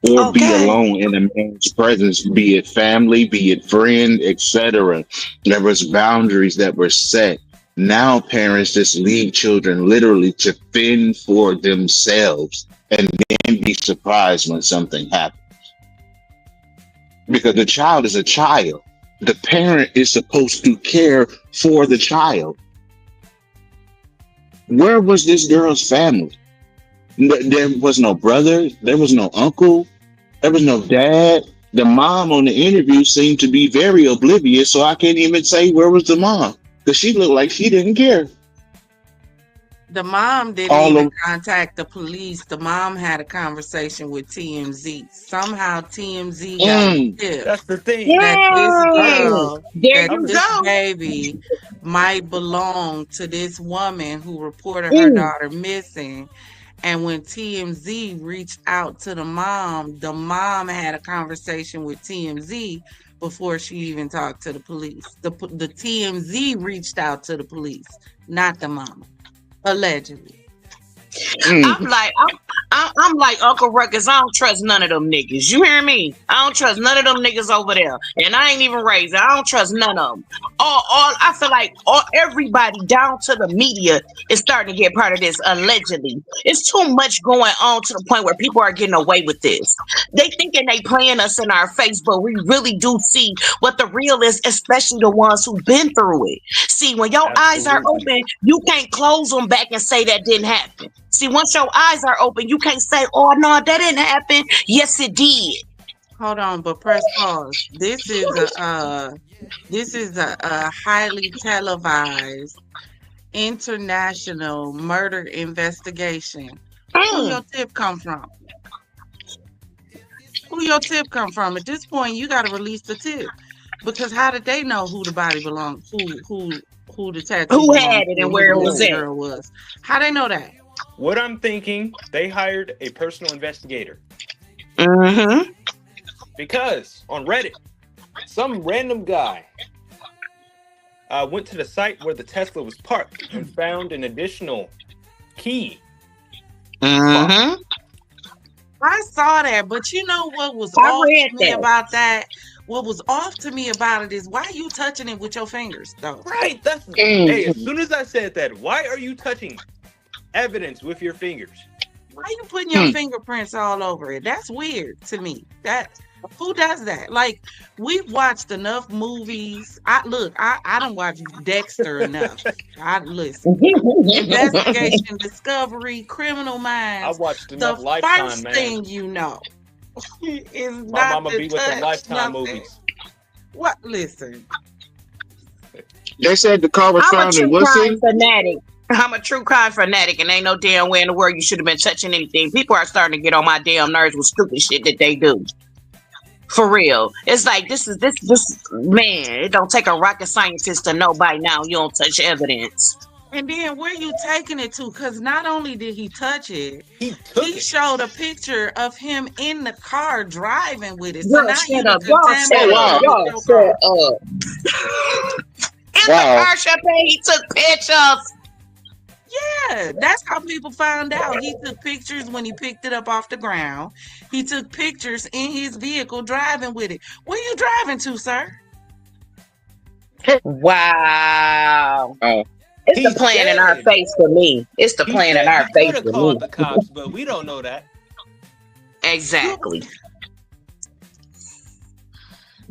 or be alone in a man's presence, be it family, be it friend, etc. There was boundaries that were set Now parents just leave children literally to fend for themselves and then be surprised when something happens. Because the child is a child. The parent is supposed to care for the child. Where was this girl's family? There was no brother. There was no uncle. There was no dad. The mom on the interview seemed to be very oblivious, so I can't even say where was the mom because she looked like she didn't care. The mom didn't even contact the police. The mom had a conversation with TMZ. Somehow TMZ got a tip. That's the thing. That this go. baby might belong to this woman who reported her daughter missing. And when TMZ reached out to the mom had a conversation with TMZ before she even talked to the police. The TMZ reached out to the police, not the mama. Allegedly. I'm like Uncle Ruckus. I don't trust none of them niggas. You hear me? I don't trust none of them niggas over there. And I ain't even raised. I don't trust none of them. I feel like everybody down to the media is starting to get part of this. Allegedly, it's too much going on to the point where people are getting away with this. They thinking they playing us in our face, but we really do see what the real is, especially the ones who've been through it. See, when your eyes are open, you can't close them back and say that didn't happen. See, once your eyes are open, you can't say, "Oh no, that didn't happen." Yes, it did. Hold on, but press pause. This is a highly televised international murder investigation. Who your tip come from? Who your tip come from? At this point, you got to release the tip because how did they know who the body belonged? Who the tattoo? Who had it and where it was at? Was. How they know that? What I'm thinking, they hired a personal investigator. Mm-hmm. Because on Reddit, some random guy went to the site where the Tesla was parked and found an additional key. Mm-hmm. I saw that, but you know what was off to me about that? What was off to me about it is why are you touching it with your fingers, though? Right. That's hey. As soon as I said that, why are you touching evidence with your fingers? Why are you putting your fingerprints all over it? That's weird to me. Who does that? Like, we've watched enough movies. I don't watch Dexter enough. I listen. Investigation, Discovery, Criminal Minds. I watched enough Lifetime, man. The first thing you know is my not mama to be with the Lifetime movies. What? Listen. They said the car was found in Wilson. Fanatic. I'm a true crime fanatic, and ain't no damn way in the world you should have been touching anything. People are starting to get on my damn nerves with stupid shit that they do. For real. It's like this man, it don't take a rocket scientist to know by now you don't touch evidence. And then where you taking it to? Because not only did he touch it, he showed a picture of him in the car driving with it. So now shut up. Y'all shut up. In the car, Champagne, he took pictures. Yeah, that's how people found out. He took pictures when he picked it up off the ground. He took pictures in his vehicle driving with it. Where you driving to, sir? Wow. It's the plan in our face for me. It's the plan in our face for me. Called the cops, but we don't know that. Exactly.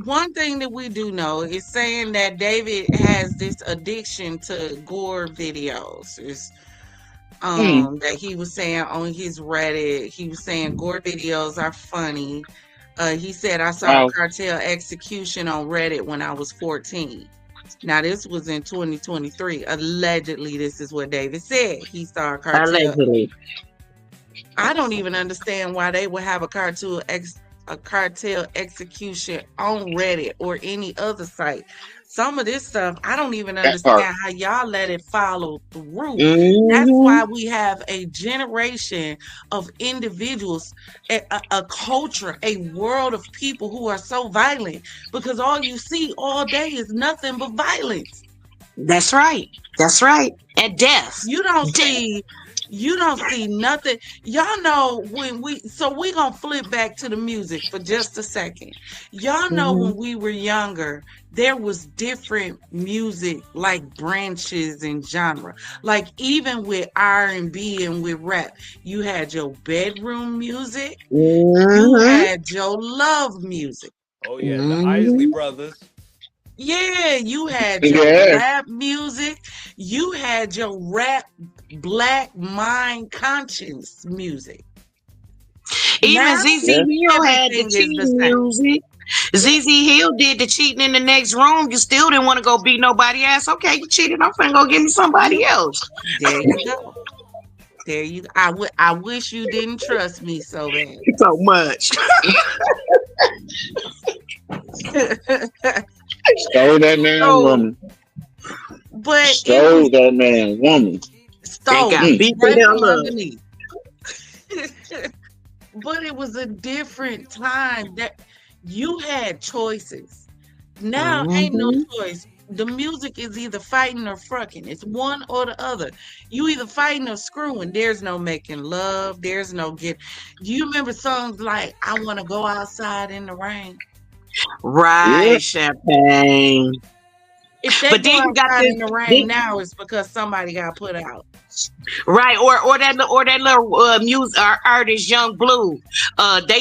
One thing that we do know is saying that David has this addiction to gore videos. That he was saying on his Reddit, he was saying gore videos are funny. He said, I saw a cartel execution on Reddit when I was 14. Now, this was in 2023. Allegedly, this is what David said. He saw a cartel. Allegedly. I don't even understand why they would have a cartel execution on Reddit or any other site. Some of this stuff, I don't even understand how y'all let it follow through. That's why we have a generation of individuals, a culture, a world of people who are so violent because all you see all day is nothing but violence. That's right. That's right. And death. You don't see You don't see nothing. Y'all know when we gonna flip back to the music for just a second. Y'all know Mhm. when we were younger, there was different music like branches and genre. Like even with R&B and with rap, you had your bedroom music, you Mhm. had your love music. Oh yeah, the Isley Mhm. brothers. Yeah, you had your Yeah. rap music, you had your rap black mind conscience music. Even Now ZZ Yeah. Hill had the everything is the cheating same. music. Yeah, ZZ Hill did the cheating in the next room. You still didn't want to go beat nobody ass. Okay, you cheated. I'm finna go give me somebody else. there you go. There you I wish you didn't trust me so bad. So much. Stole that man So, woman. but it was Stole that man woman. They stole got it Mm. beat the right from hell up. underneath. But it was a different time that you had choices. Now ain't no Mhm. choice. The music is either fighting or fucking. It's one or the other. You either fighting or screwing. There's no making love. There's no get. Do you remember songs like "I Want to Go Outside in the Rain"? Yeah. Right, champagne. If they But go then you got outside this. in the rain Then, now, it's because somebody got put out. right, or that little music artist, Young Blue.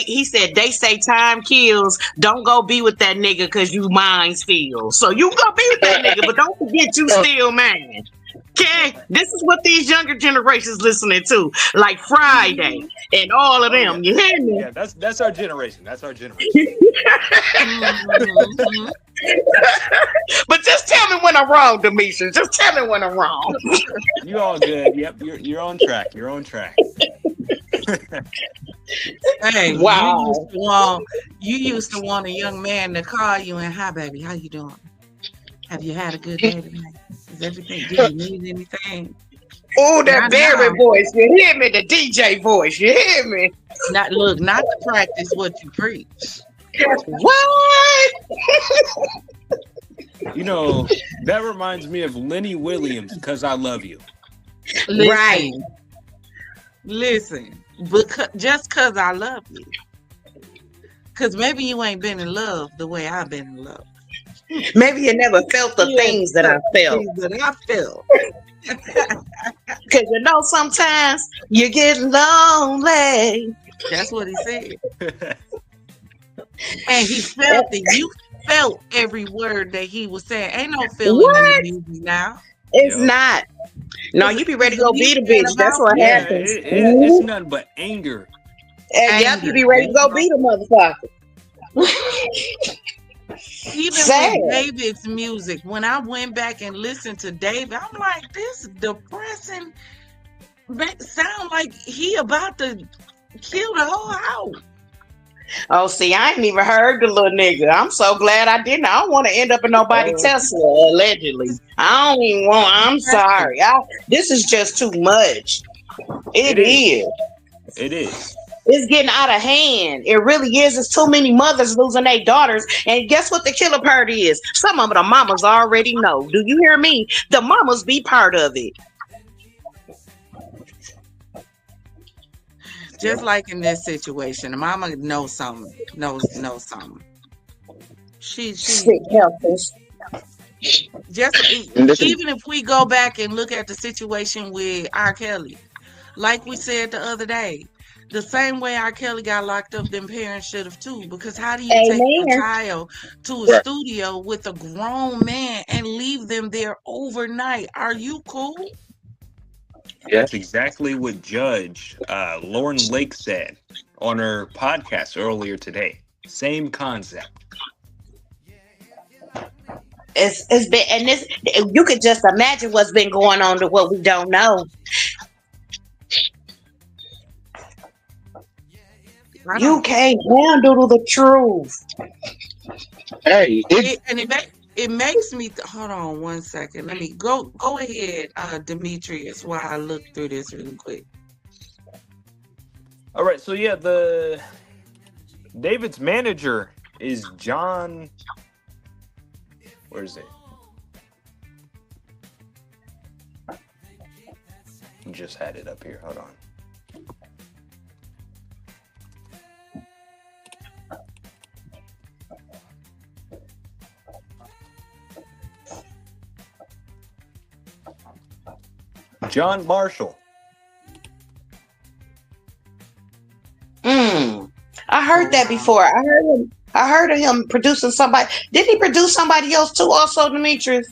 He said they say time kills. Don't go be with that nigga because you mine still. So you go be with that nigga, but don't forget you still mine. Okay, this is what these younger generations listening to, like Friday Mhm, and all of Oh yeah, them. You hear me? yeah. That's our generation. That's our generation. mhm. But just tell me when I'm wrong, Demetrius. Just tell me when I'm wrong. You all good? Yep, you're on track. You're on track. Hey, Wow. you used to want a young man to call you and, "Hi, baby, how you doing? Have you had a good day tonight? Is everything? Do you need anything?" Oh, that Not Barry now. voice. You hear me? The DJ voice. You hear me? Not to practice what you preach. What? You know that reminds me of Lenny Williams. "Cause I Love You." Right. Listen, listen. Just cause I love you. Cause maybe you ain't been in love the way I've been in love. Maybe you never felt the You ain't things that I felt the felt. things that I felt. Because you know, sometimes you get lonely. That's what he said. And he felt it. You felt every word that he was saying. Ain't no feeling in the What? music now. It's Yep. not. No, Is, you be ready is to the go beat a music ain't bitch. That's about what Yeah, feeling? happens. it's nothing but anger. And yep, you Anger. be There ready to you go go. beat a motherfucker. Even Sad. with David's music, when I went back and listened to David, I'm like, this depressing sound like he about to kill the whole house. Oh, see, I ain't even heard the little nigga. I'm so glad I didn't. I don't want to end up in nobody Oh, Tesla, allegedly. I don't even want. I'm Exactly. sorry. This is just too much. It it is. is. It is. It's getting out of hand. It really is. It's too many mothers losing their daughters. And guess what the killer part is? Some of the mamas already know. Do you hear me? The mamas be part of it. Just like in this situation, the mama knows something. Knows something. She Sick helpers. just And listen, even if we go back and look at the situation with R. Kelly, like we said the other day, the same way R. Kelly got locked up, them parents should have too. Because how do you take your Amen. child to a right. studio with a grown man and leave them there overnight? Are you cool? Yeah. That's exactly what Judge Lauren Lake said on her podcast earlier today. Same concept. It's been, and this, you could just imagine what's been going on to what we don't know. I You don't. can't handle the truth. Hey, It makes me hold on one second. Let me go ahead, Demetrius, while I look through this really quick. All right, so yeah, the David's manager is John. Where is it? Just had it up here. Hold on. John Marshall. I heard that before. I heard of him producing somebody. Did he produce somebody else too? Also, Demetrius.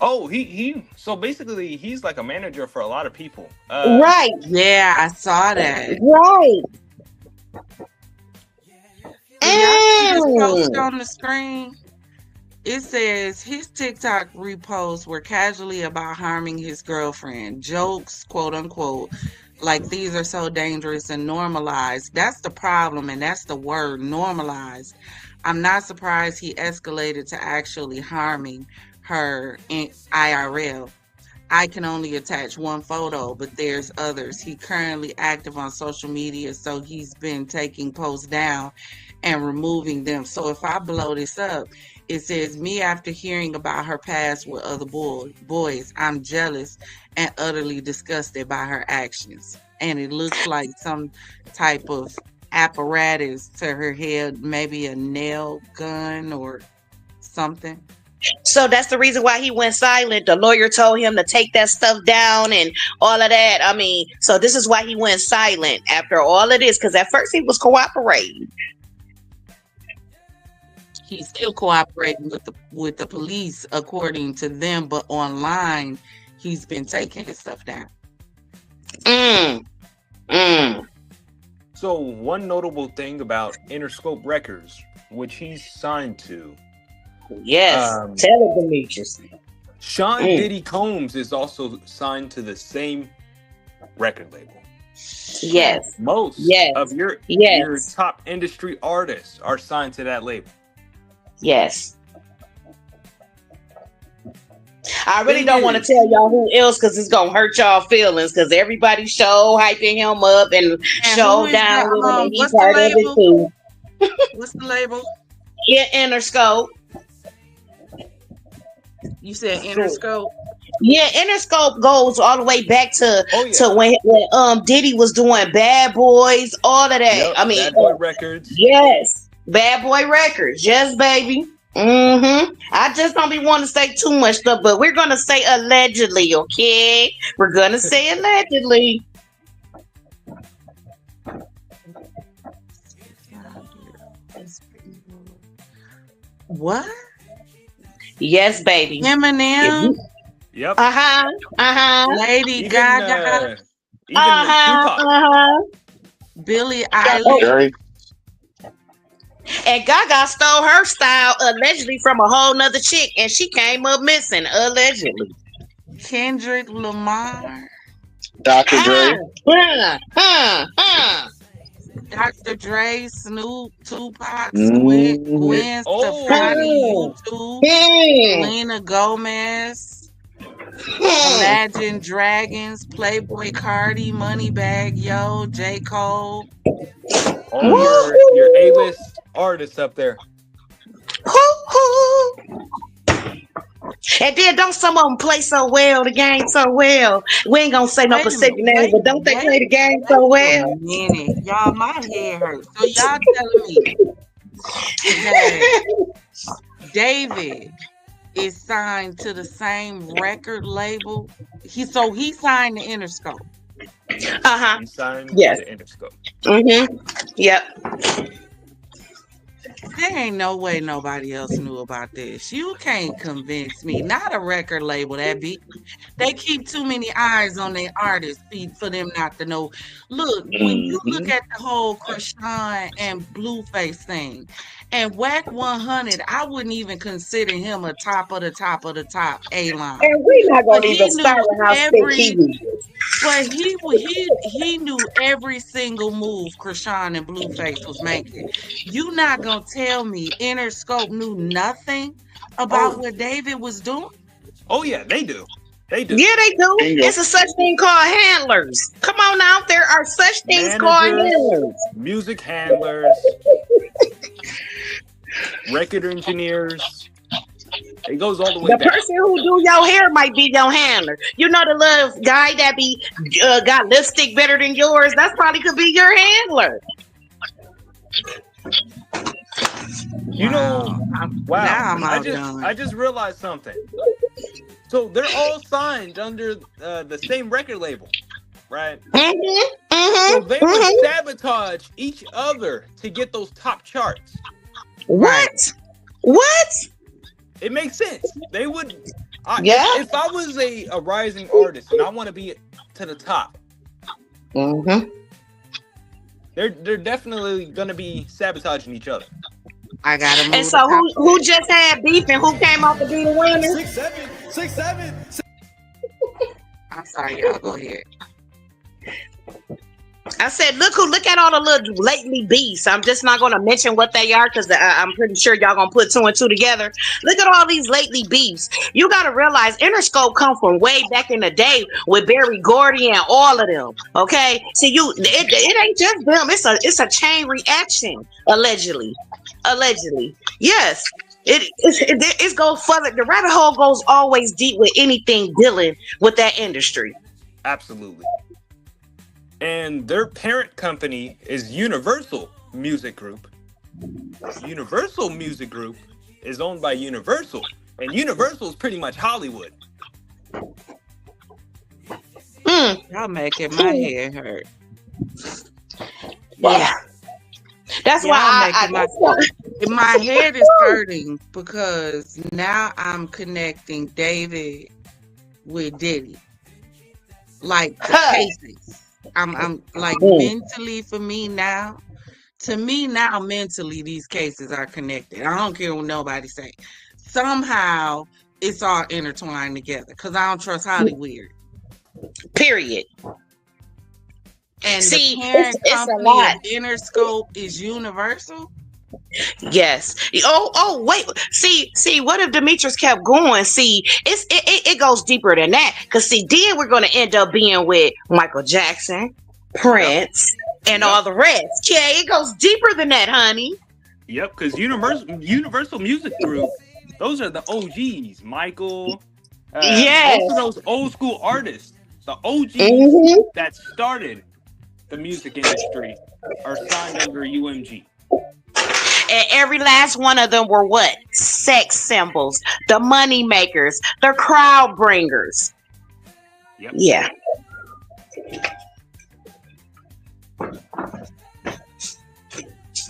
Oh, he. So basically, he's like a manager for a lot of people. Right. Yeah, I saw that. Right. Y'all see this post on the screen? It says his TikTok reposts were casually about harming his girlfriend. Jokes, quote unquote, like these are so dangerous and normalized. That's the problem, and that's the word, normalized. I'm not surprised he escalated to actually harming her in IRL. I can only attach one photo, but there's others. He currently active on social media, so he's been taking posts down and removing them. So if I blow this up, it says, me after hearing about her past with other boys, I'm jealous and utterly disgusted by her actions. And it looks like some type of apparatus to her head, maybe a nail gun or something. So that's the reason why he went silent. The lawyer told him to take that stuff down and all of that. I mean, so this is why he went silent after all of this, because at first he was cooperating. He's still cooperating with the police, according to them, but online he's been taking his stuff down. So one notable thing about Interscope Records, which he's signed to. Yes, tell it, Demetrius. Sean Diddy Combs is also signed to the same record label. Yes. Most of your top industry artists are signed to that label. Yes. I really don't want to tell y'all who else because it's gonna hurt y'all feelings because everybody show hyping him up and show down with him and he's part of it too. What's the label? Yeah, Interscope. You said Interscope? Yeah, Interscope goes all the way back to when Diddy was doing Bad Boys, all of that. Yep, I mean, Bad Boy Records. Yes, Bad Boy Records. Yes, baby. I just don't be wanting to say too much stuff, but we're gonna say allegedly, okay? We're gonna say allegedly. What? Yes, baby. Eminem. Yep. Lady Gaga. Tupac. Billie Eilish. And Gaga stole her style allegedly from a whole nother chick, and she came up missing allegedly. Kendrick Lamar. Dr. Dre. Dr. Dre, Snoop, Tupac, Gwen Stefani, YouTube, Selena Gomez, Imagine Dragons, Playboy Cardi, Moneybag Yo, J. Cole. All your A-list artists up there. And then don't some of them play so well, the game so well. We ain't gonna say no specific names, but don't they play the game so well? Y'all, my head hurts. So y'all telling me that David is signed to the same record label? He signed to Interscope. He signed to Interscope. Yep. There ain't no way nobody else knew about this. You can't convince me. Not a record label that big. They keep too many eyes on their artists for them not to know. Look, when you look at the whole Krishan and Blueface thing, and Whack 100, I wouldn't even consider him a top of the top A-line. And we're not gonna even start with how thick he is. But he knew every single move Krishan and Blueface was making. You not gonna tell me Interscope knew nothing about what David was doing? Oh yeah, they do. They do. Yeah, they do. It's a such thing called handlers. Come on now, there are such things called handlers. Music handlers, record engineers, It goes all the way The back. person who do your hair might be your handler. You know the little guy that be got lipstick better than yours. That's probably could be your handler. You know, wow. Now I'm I outdone. just realized something. So they're all signed under the same record label, right? So they would sabotage each other to get those top charts. What? What? It makes sense. They would. Yeah. If I was a rising artist and I want to be to the top, they're definitely gonna be sabotaging each other. I gotta move. And so who just had beef and who came out to be the winner? 6 7. I'm sorry, y'all. Go ahead. I said, look at all the little lately beefs. I'm just not going to mention what they are because I'm pretty sure y'all going to put two and two together. Look at all these lately beefs. You got to realize Interscope come from way back in the day with Barry Gordy and all of them. Okay, so it ain't just them. It's a chain reaction. Allegedly, yes. It goes further. The rabbit hole goes always deep with anything dealing with that industry. Absolutely. And their parent company is Universal Music Group. Universal Music Group is owned by Universal, and Universal is pretty much Hollywood. Y'all making my head hurt. Yeah. That's why my head is hurting because now I'm connecting David with Diddy. Like cases. I'm like mentally for me now. To me now, mentally, these cases are connected. I don't care what nobody say. Somehow it's all intertwined together because I don't trust Hollywood. Period. And see, the parent it's company a lot. of Interscope is Universal. Yes. Oh, wait. See. What if Demetrius kept going? See, it goes deeper than that. Cause see, then we're gonna end up being with Michael Jackson, Prince, and all the rest. Okay, it goes deeper than that, honey. Yep. Cause Universal Music Group, those are the OGs. Michael. Yes. Most of those old school artists, the OGs that started the music industry, are signed under UMG. And every last one of them were what? Sex symbols, the money makers, the crowd bringers. Yep. Yeah.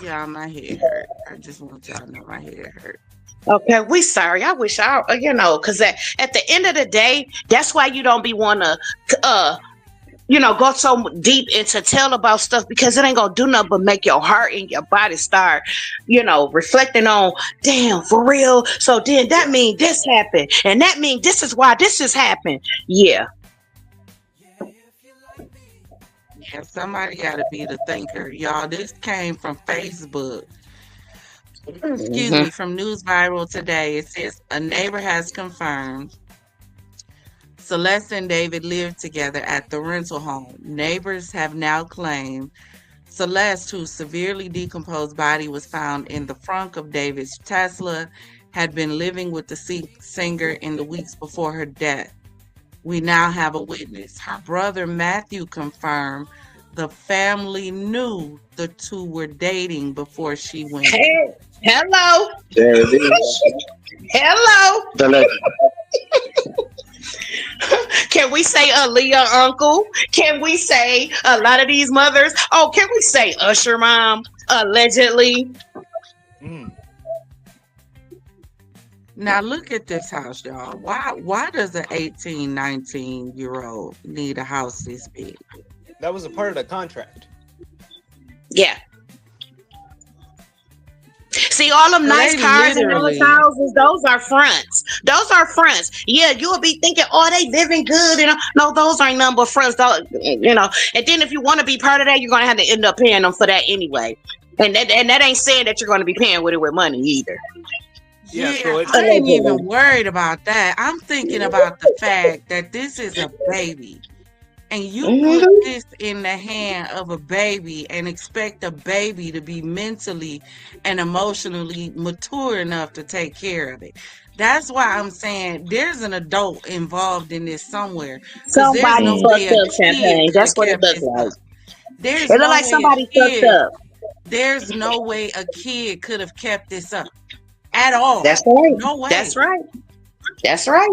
Yeah, my head hurt. I just want y'all to know my head hurt. Okay, we sorry. I wish because at the end of the day, that's why you don't be want to, go so deep into tell about stuff because it ain't gonna do nothing but make your heart and your body start, reflecting on, damn, for real. So then that means this happened, and that means this is why this has happened. Yeah. Yeah, somebody got to be the thinker, y'all. This came from Facebook. Excuse me, from News Viral Today. It says a neighbor has confirmed Celeste and David lived together at the rental home. Neighbors have now claimed Celeste, whose severely decomposed body was found in the trunk of David's Tesla, had been living with the singer in the weeks before her death. We now have a witness. Her brother Matthew confirmed the family knew the two were dating before she went. Hey, hello. There it is. Hello. The legend. Can we say Aaliyah uncle? Can we say a lot of these mothers? Oh, can we say Usher mom? Allegedly. Now look at this house, y'all. Why does an 18, 19-year-old need a house this big? That was a part of the contract. Yeah. See, all them nice cars and those houses, those are fronts. Those are fronts. Yeah, you'll be thinking, oh, they living good. No, those aren't nothing but fronts. And then if you want to be part of that, you're going to have to end up paying them for that anyway. And that ain't saying that you're going to be paying with money either. Yeah, so I ain't even worried about that. I'm thinking about the fact that this is a baby. And you put Mhm. this in the hand of a baby and expect a baby to be mentally and emotionally mature enough to take care of it. That's why I'm saying there's an adult involved in this somewhere, because there's Somebody no Mm. way fucked a up, kid Champagne. could That's have what it kept looked this up. like. There's It looked no like way a somebody fucked kid, up. there's no way a kid could have kept this up at all. That's right. No That's way. right. That's right.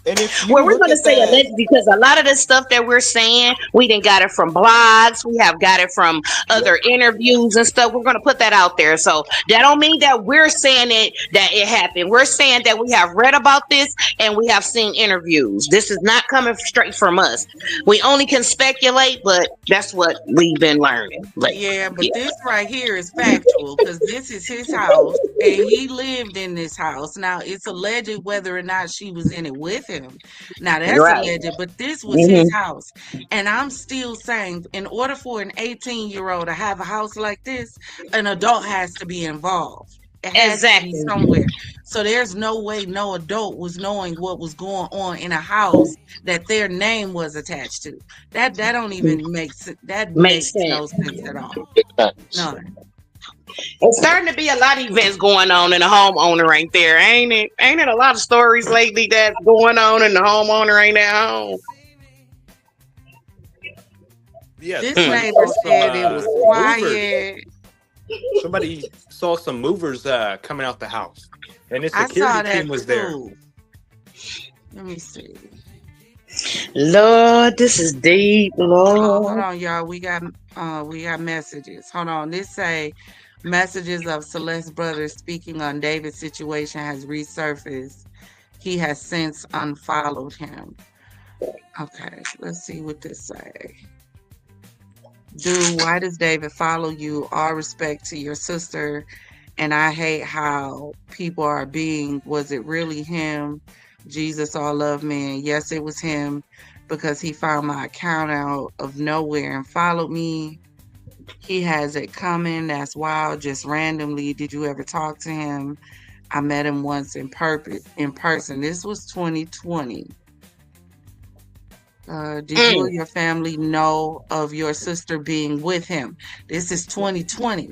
And if you Well, we're look going to at say that, alleged because a lot of the stuff that we're saying, we didn't got it from blogs. We have got it from other interviews and stuff. We're going to put that out there. So that don't mean that we're saying it, that it happened. We're saying that we have read about this and we have seen interviews. This is not coming straight from us. We only can speculate, but that's what we've been learning lately. Yeah, but Yeah. this right here is factual because this is his house and he lived in this house. Now, it's alleged whether or not she was in it with him. Now, that's Right. alleged, but this was his Hmm. house. And I'm still saying, in order for an 18-year-old to have a house like this, an adult has to be involved. It has to be Exactly. somewhere. So there's no way no adult was knowing what was going on in a house that their name was attached to. That don't even that Makes makes sense. no sense at all. Facts. None. It's starting to be a lot of events going on in the homeowner right there, ain't it? Ain't it a lot of stories lately that's going on and the homeowner ain't at home? yeah, This Hmm. somebody neighbor saw some said it was movers. quiet. Somebody saw some movers coming out the house, and the I security saw that team was there. too. Let me see. Lord, this is deep, Hold Lord. on, y'all. We got messages. Hold on. This say messages of Celeste brothers speaking on David's situation has resurfaced. He has since unfollowed him. Okay, let's see what this say. Dude, why does David follow you? All respect to your sister. And I hate how people are being, was it really him? Jesus all love man. Yes, it was him because he found my account out of nowhere and followed me. He has it coming. That's wild. Just randomly. Did you ever talk to him? I met him once in person. This was 2020. Did you or Mm. your family know of your sister being with him? This is 2020.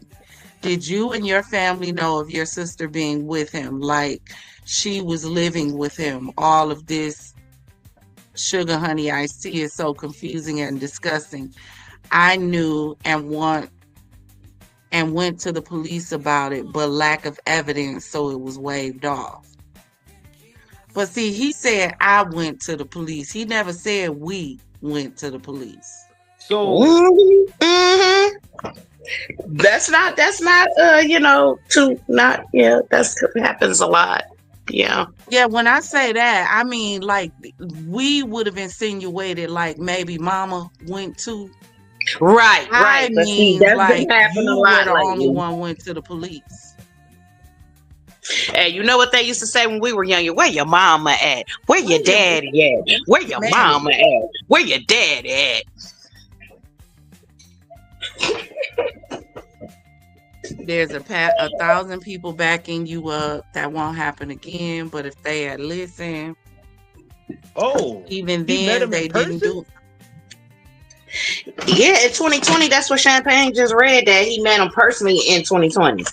Did you and your family know of your sister being with him? Like she was living with him. All of this sugar honey iced tea is so confusing and disgusting. I knew and went to the police about it, but lack of evidence, so it was waved off. But see, he said I went to the police. He never said we went to the police. So Mhm. Mhm. That's not too not yeah, that's happens a lot. Yeah. Yeah, when I say that, I mean like we would have insinuated like maybe mama went to. Right, I right. But see, mean that's been like happening a you were lot the only lately. one went to the police. Hey, you know what they used to say when we were younger? Where your mama at? Where your Where your daddy at? Where your mammy? mama at? Where your daddy at? There's 1,000 people backing you up. That won't happen again. But if they had listened, oh, even he met then him in they didn't person. do. Yeah, in 2020, that's what Champagne just read that he met him personally in 2020.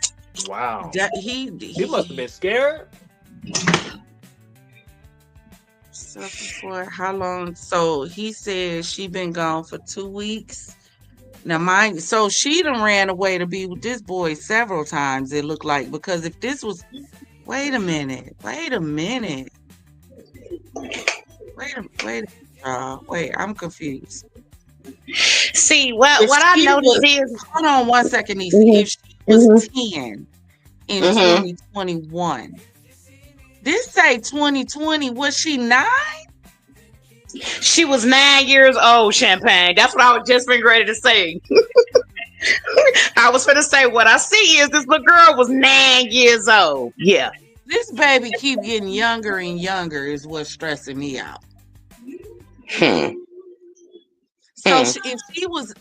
Wow, He he must have been scared. suffered for how long? So he said she been gone for 2 weeks. Now mind, so she done ran away to be with this boy several times. It looked like because if this was, wait a minute, wait a minute, wait, I'm confused. See, what If what I she noticed was, is, hold on one second, Nisi. hmm If she was 10 in hmm 2021, this say 2020, was she 9? she was 9 years old. Champagne. That's what I was just been ready to say. I was gonna say what I see is this little girl was 9 years old. Yeah. This baby keep getting younger and younger is what's stressing me out. Hmm. So Hmm. if she was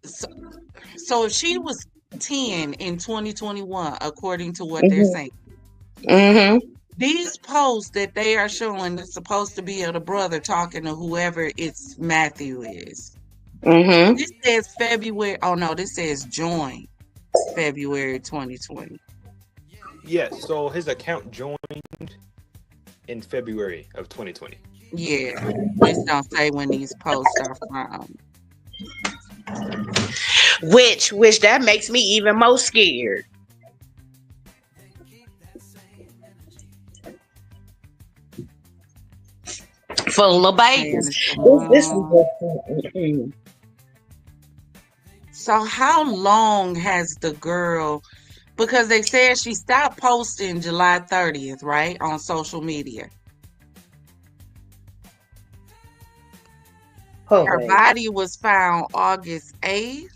so, so if she was 10 in 2021, according to what they're Hmm. saying, Hmm. These posts that they are showing is supposed to be of the brother talking to whoever it's Matthew is. Mm-hmm. This says February. Oh no, this says join February 2020. Yes, so his account joined in February of 2020. Yeah, this don't say when these posts are from. Which that makes me even more scared. For little Man, babies. it's This is long. just, So how long has the girl? Because they said she stopped posting July 30th, right, on social media. oh Her wait. body was found August 8th.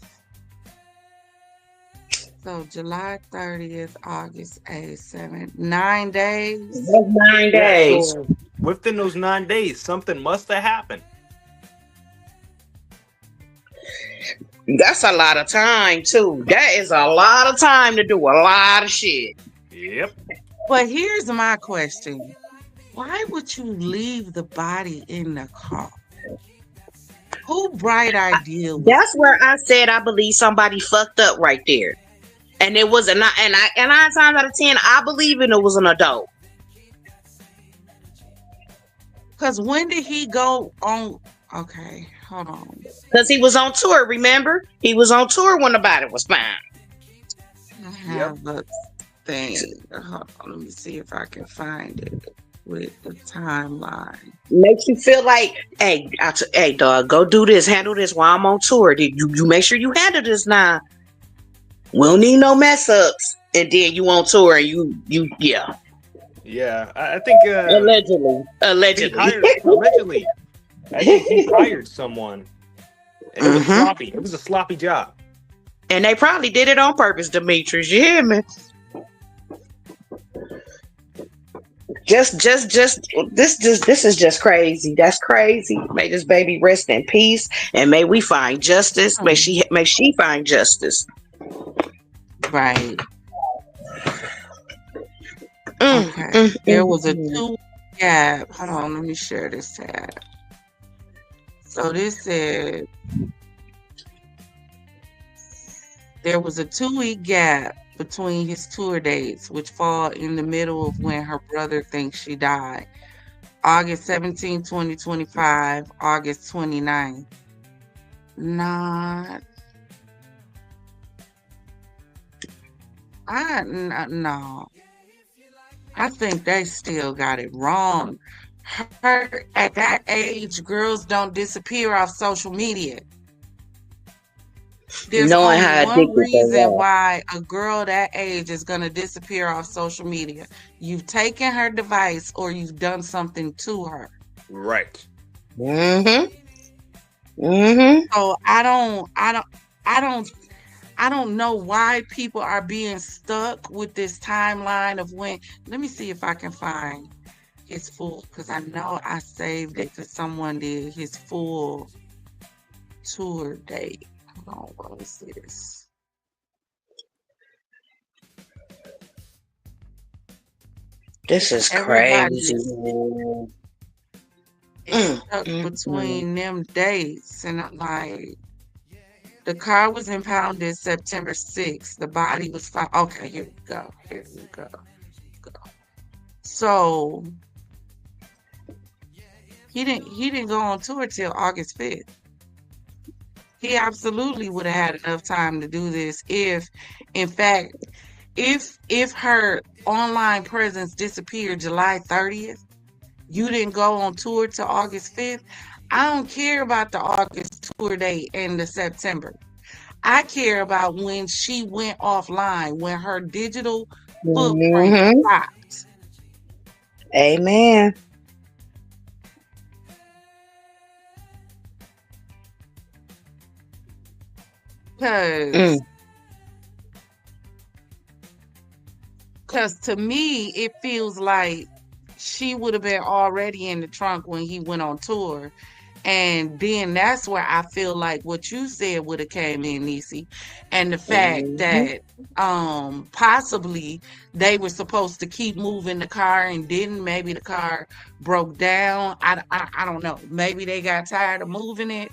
So July 30th, August 8th, 9 days. That's 9 Yeah, days. so within those 9 days, something must have happened. That's a lot of time too. That is a lot of time to do a lot of shit. Yep. But here's my question. Why would you leave the body in the car? Who bright idea was That's where I said I believe somebody fucked up right there. And it was a not and 9 times out of 10, I believe it was an adult. Because when did he go on? Okay, hold on. Because he was on tour, remember? He was on tour when the body was found. I have a thing. Hold on, let me see if I can find it with the timeline. Makes you feel like, hey, hey, dog, go do this, handle this while I'm on tour. You make sure you handle this now. We don't need no mess ups. And then you on tour and you yeah. Yeah, I think Allegedly. allegedly. I think he hired someone, and it was sloppy. It was a sloppy job. And they probably did it on purpose, Demetrius. You hear me? Just this is just crazy. That's crazy. May this baby rest in peace, and may we find justice. May she find justice. Right. Okay. There was a 2 gap. Hold on, let me share this tab. So this said there was a 2-week gap between his tour dates, which fall in the middle of when her brother thinks she died. August 17, 2025, August 29th. No. I think they still got it wrong. Her, at that age, girls don't disappear off social media. There's Knowing only how one addicted they reason are. why a girl that age is going to disappear off social media. You've taken her device or you've done something to her. Right. Mm-hmm. So I don't know why people are being stuck with this timeline of when. Let me see if I can find his full, because I know I saved it because someone did his full tour date. Hold on, what is this? This is Everybody crazy. is stuck between them dates, and I'm like, the car was impounded September 6th. The body was found. Okay, here we go. So he didn't go on tour till August 5th. He absolutely would have had enough time to do this if, in fact, if her online presence disappeared July 30th, you didn't go on tour till August 5th. I don't care about the August tour date and the September. I care about when she went offline, when her digital footprint stopped. Amen. Because to me, it feels like she would have been already in the trunk when he went on tour. And then that's where I feel like what you said would have came in, Nisi. And the fact Mhm. that possibly they were supposed to keep moving the car and didn't. Maybe the car broke down. I don't know. Maybe they got tired of moving it.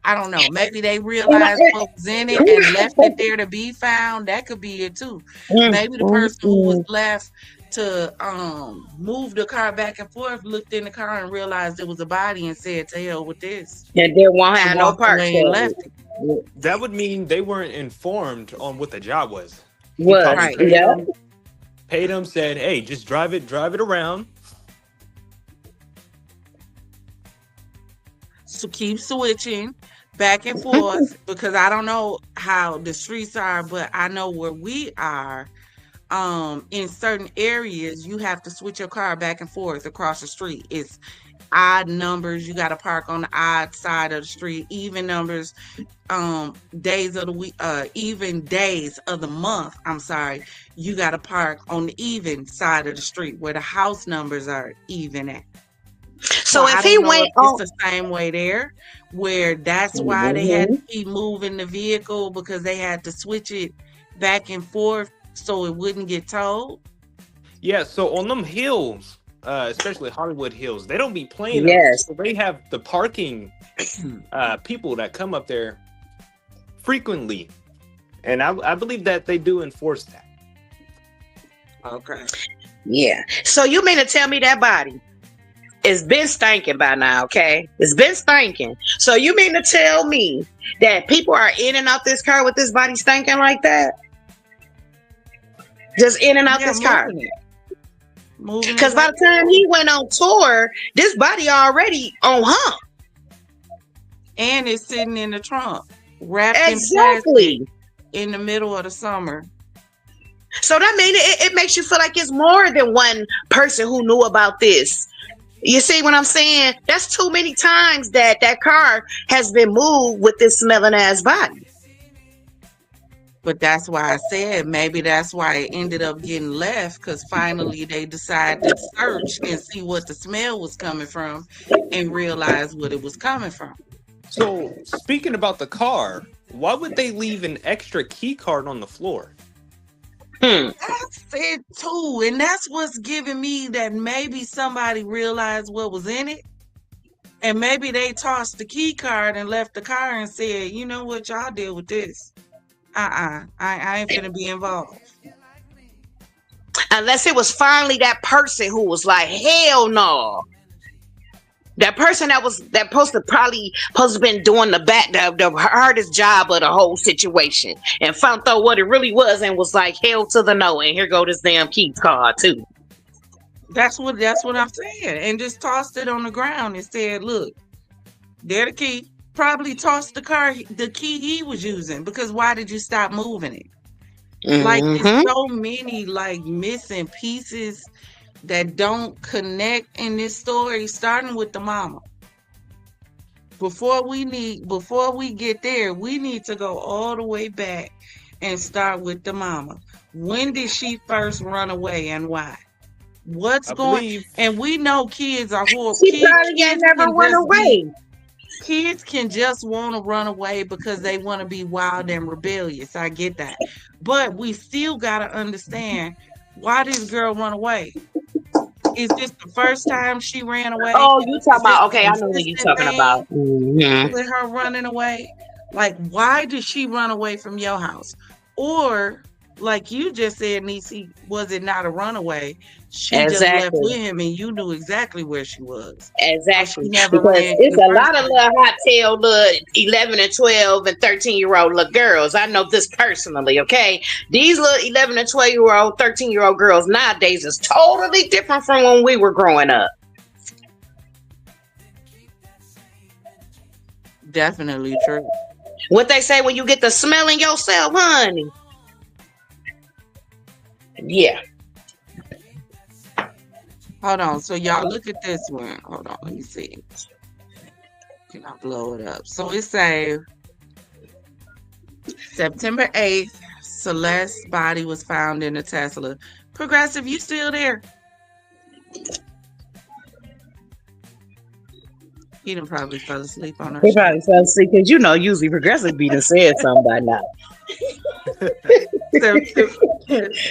I don't know. Maybe they And I- realized what was in it and left it there to be found. That could be it too. Mm, Maybe the mm, person who was mm. left to move the car back and forth looked in the car and realized it was a body and said, "To hell with this," And they won't and have no walked parts away and for left it. it. That would mean they weren't informed on what the job was. He probably Was, Right. paid yep. them, said, "Hey, just drive it around." So keep switching back and forth because I don't know how the streets are, but I know where we are. In certain areas, you have to switch your car back and forth across the street. It's odd numbers. You got to park on the odd side of the street. Even numbers, days of the week, even days of the month. I'm sorry, you got to park on the even side of the street where the house numbers are even at. So So I if he don't know if went it's on, the same way there, where that's why they had to Mhm. keep moving the vehicle because they had to switch it back and forth so it wouldn't get towed. Yeah, so on them hills, especially Hollywood hills, they don't be playing them. Yes. So they have the parking people that come up there frequently, and I believe that they do enforce that. Okay. Yeah. So you mean to tell me that body it's been stinking by now, okay? It's been stinking. So you mean to tell me that people are in and out this car with this body stinking like that? Just in and out Yeah, this car. moving it Because by back the time he went on tour, this body already on hump. and it's sitting in the trunk, wrapped in plastic Exactly. in the middle of the summer. So that means it makes you feel like it's more than one person who knew about this. You see what I'm saying? That's too many times that car has been moved with this smelling ass body. But that's why I said maybe that's why it ended up getting left because finally they decided to search and see what the smell was coming from and realize what it was coming from. So speaking about the car, why would they leave an extra key card on the floor? That's it too. And that's what's giving me that maybe somebody realized what was in it. And maybe they tossed the key card and left the car and said, you know what, y'all deal with this. I ain't finna be involved. Unless it was finally that person who was like, hell no. That person that supposed to been doing the hardest job of the whole situation and found out what it really was and was like, hell to the no, and here go this damn key card too. That's what I'm saying. And just tossed it on the ground and said, look, there the key. Probably tossed the key he was using because why did you stop moving it? Like there's so many like missing pieces that don't connect in this story, starting with the mama. Before we get there, we need to go all the way back and start with the mama. When did she first run away and why? What's I going? believe And we know kids are horrible. She probably ain't never run away. Kids can just want to run away because they want to be wild and rebellious. I get that. But we still got to understand why this girl run away. Is this the first time she ran away? Oh, you talking Is this about, okay, a I know what you're consistent talking thing about. Mhm. with her running away? Like, why did she run away from your house? Or, like you just said, Nisi, was it not a runaway? She just left Exactly. with him and you knew exactly where she was. So Exactly. she never Because ran it's the a first lot of time. little hot tail little 11 and 12 and 13-year-old little girls. I know this personally, okay? These little 11 and 12-year-old, 13-year-old girls nowadays is totally different from when we were growing up. Definitely true. What they say when you get the smelling yourself, honey. Yeah. Hold on. So y'all look at this one. Hold on. Let me see. Can I blow it up? So it say September 8th, Celeste's body was found in a Tesla. Progressive, you still there? He done probably fell asleep on our He show. probably fell asleep because usually Progressive be done said something by now. September,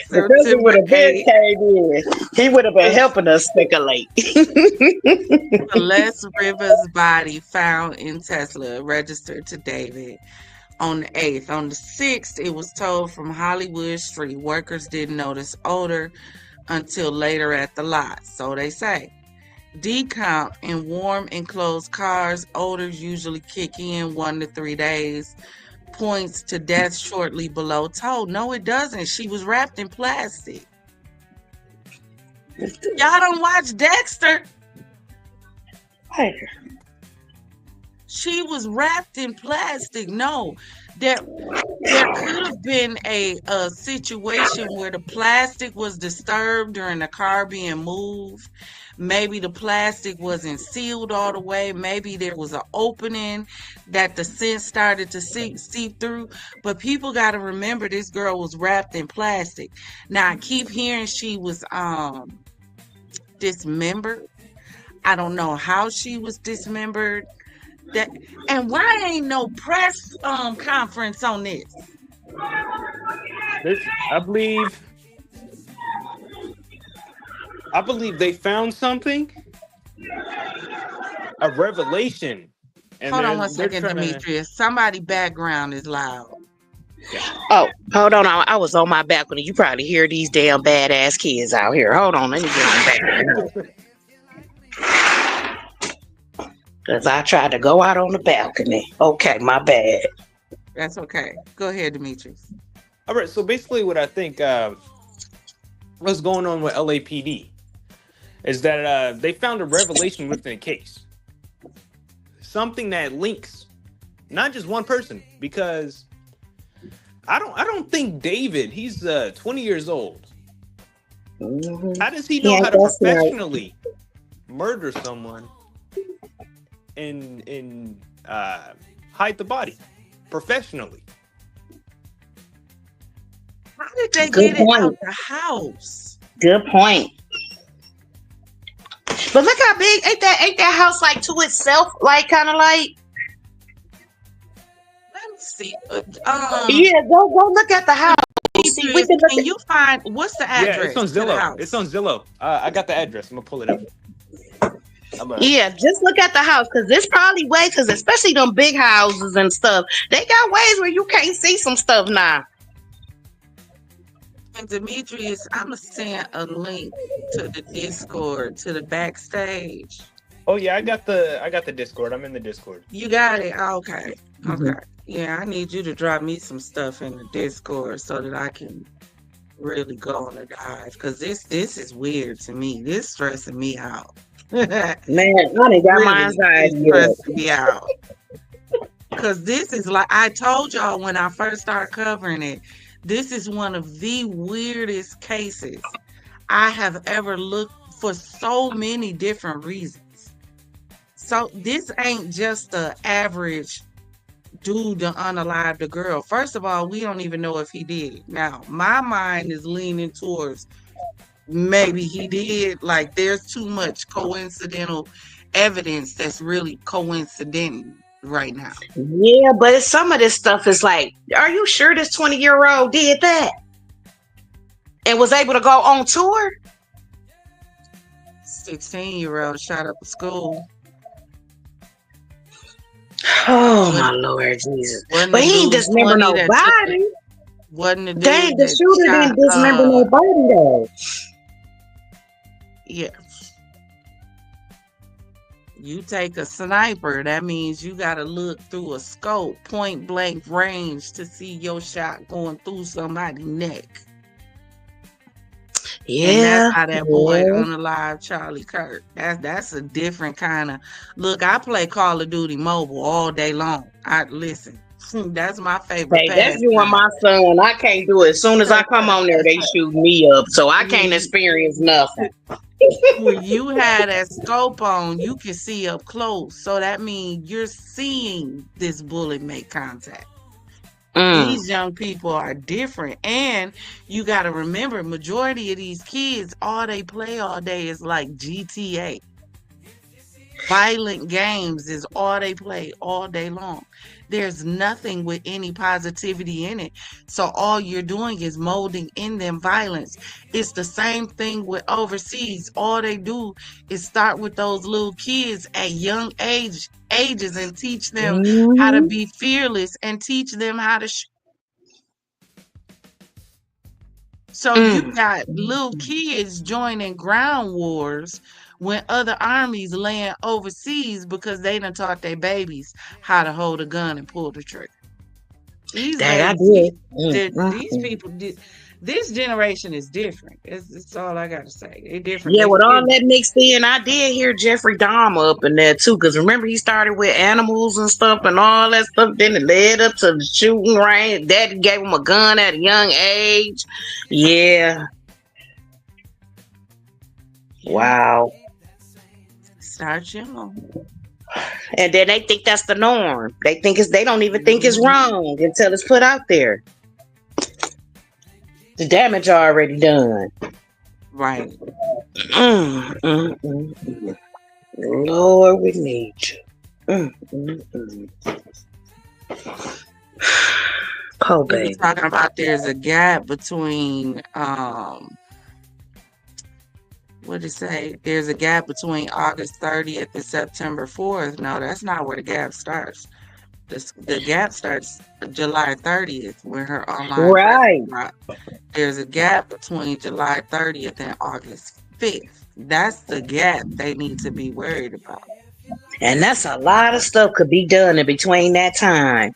Progressive would September have been 8th, came in. He would have been helping us speculate. Celeste Rivers' body found in Tesla, registered to David on the 8th. On the 6th, it was told from Hollywood Street. Workers didn't notice odor until later at the lot, so they say. Decomp in warm enclosed cars, odors usually kick in 1 to 3 days. Points to death shortly below told. No, it doesn't. She was wrapped in plastic. Y'all don't watch Dexter? She was wrapped in plastic. No, there could have been a situation where the plastic was disturbed during the car being moved. Maybe the plastic wasn't sealed all the way. Maybe there was an opening that the scent started to seep through. But people got to remember this girl was wrapped in plastic. Now, I keep hearing she was dismembered. I don't know how she was dismembered. And why ain't no press conference on this? I believe they found something, a revelation. And Hold on one they're second, trying Demetrius. Somebody background is loud. Oh, hold on. I was on my balcony. You probably hear these damn badass kids out here. Hold on. Let me get them back. Because I tried to go out on the balcony. Okay, my bad. That's okay. Go ahead, Demetrius. All right, so basically what I think what's going on with LAPD is that they found a revelation within a case. Something that links not just one person, because I don't think David, he's 20 years old. Mm-hmm. How does he know how to professionally murder someone and hide the body professionally? How did they get it out the house? Good point. But look how big ain't that house like to itself, like kind of like. Let me see. Yeah, go look at the house. See, we can you find what's the address? Yeah, it's on Zillow. It's on Zillow. I got the address. I'm gonna pull it up. Yeah, just look at the house, because there's probably ways, because especially them big houses and stuff, they got ways where you can't see some stuff now. And Demetrius, I'm gonna send a link to the Discord, to the backstage. Oh yeah, I got the Discord. I'm in the Discord. You got it? Okay. Mm-hmm. Okay. Yeah, I need you to drop me some stuff in the Discord so that I can really go on a dive, because this is weird to me. This stressing me out. Man, I done got my anxiety stressing me out. Because this is like I told y'all when I first started covering it, this is one of the weirdest cases I have ever looked for so many different reasons. So this ain't just the average dude to unalive the girl. First of all, we don't even know if he did. Now, my mind is leaning towards maybe he did. Like, there's too much coincidental evidence that's really coincidental right now. Yeah, but some of this stuff is like, are you sure this 20-year-old did that and was able to go on tour? 16-year-old shot up a school. Oh my Lord Jesus! But he ain't dismember nobody. Wasn't the dude dang, the shooter didn't dismember nobody though. Yeah. You take a sniper, that means you got to look through a scope, point blank range, to see your shot going through somebody's neck. Yeah, and that's how that boy unalive Charlie Kirk. That's a different kind of look. I play Call of Duty Mobile all day long. I listen. That's my favorite. Hey, that's you and my son. I can't do it. As soon as I come on there, they shoot me up, so I can't experience nothing. When you had that scope on, you can see up close. So that means you're seeing this bullet make contact. These young people are different. And you got to remember, majority of these kids, all they play all day is like GTA. Violent games is all they play all day long. There's nothing with any positivity in it. So all you're doing is molding in them violence. It's the same thing with overseas. All they do is start with those little kids at young ages and teach them how to Mm-hmm. be fearless and teach them how to so you Mm. got little kids joining ground wars when other armies land overseas because they done taught their babies how to hold a gun and pull the trigger. These Dang, I babies, did. Mm, mm, these mm. people did. This generation is different. It's all I got to say. They different. Yeah, They with all feel that mixed in, I did hear Jeffrey Dahmer up in there too. Because remember, he started with animals and stuff and all that stuff. Then it led up to the shooting range. Daddy gave him a gun at a young age. Yeah. yeah. Wow. Start young. And then they think that's the norm. They think it's. They don't even think it's Mhm. wrong until it's put out there. The damage already done. Right. Mm, mm, mm, mm. Lord, we need you. Mm, mm, mm. Oh, We were baby. talking about there's a gap between what did it say? There's a gap between August 30th and September 4th. No, that's not where the gap starts. The gap starts July 30th when her online presence Right. dropped. There's a gap between July 30th and August 5th. That's the gap they need to be worried about. And that's a lot of stuff could be done in between that time.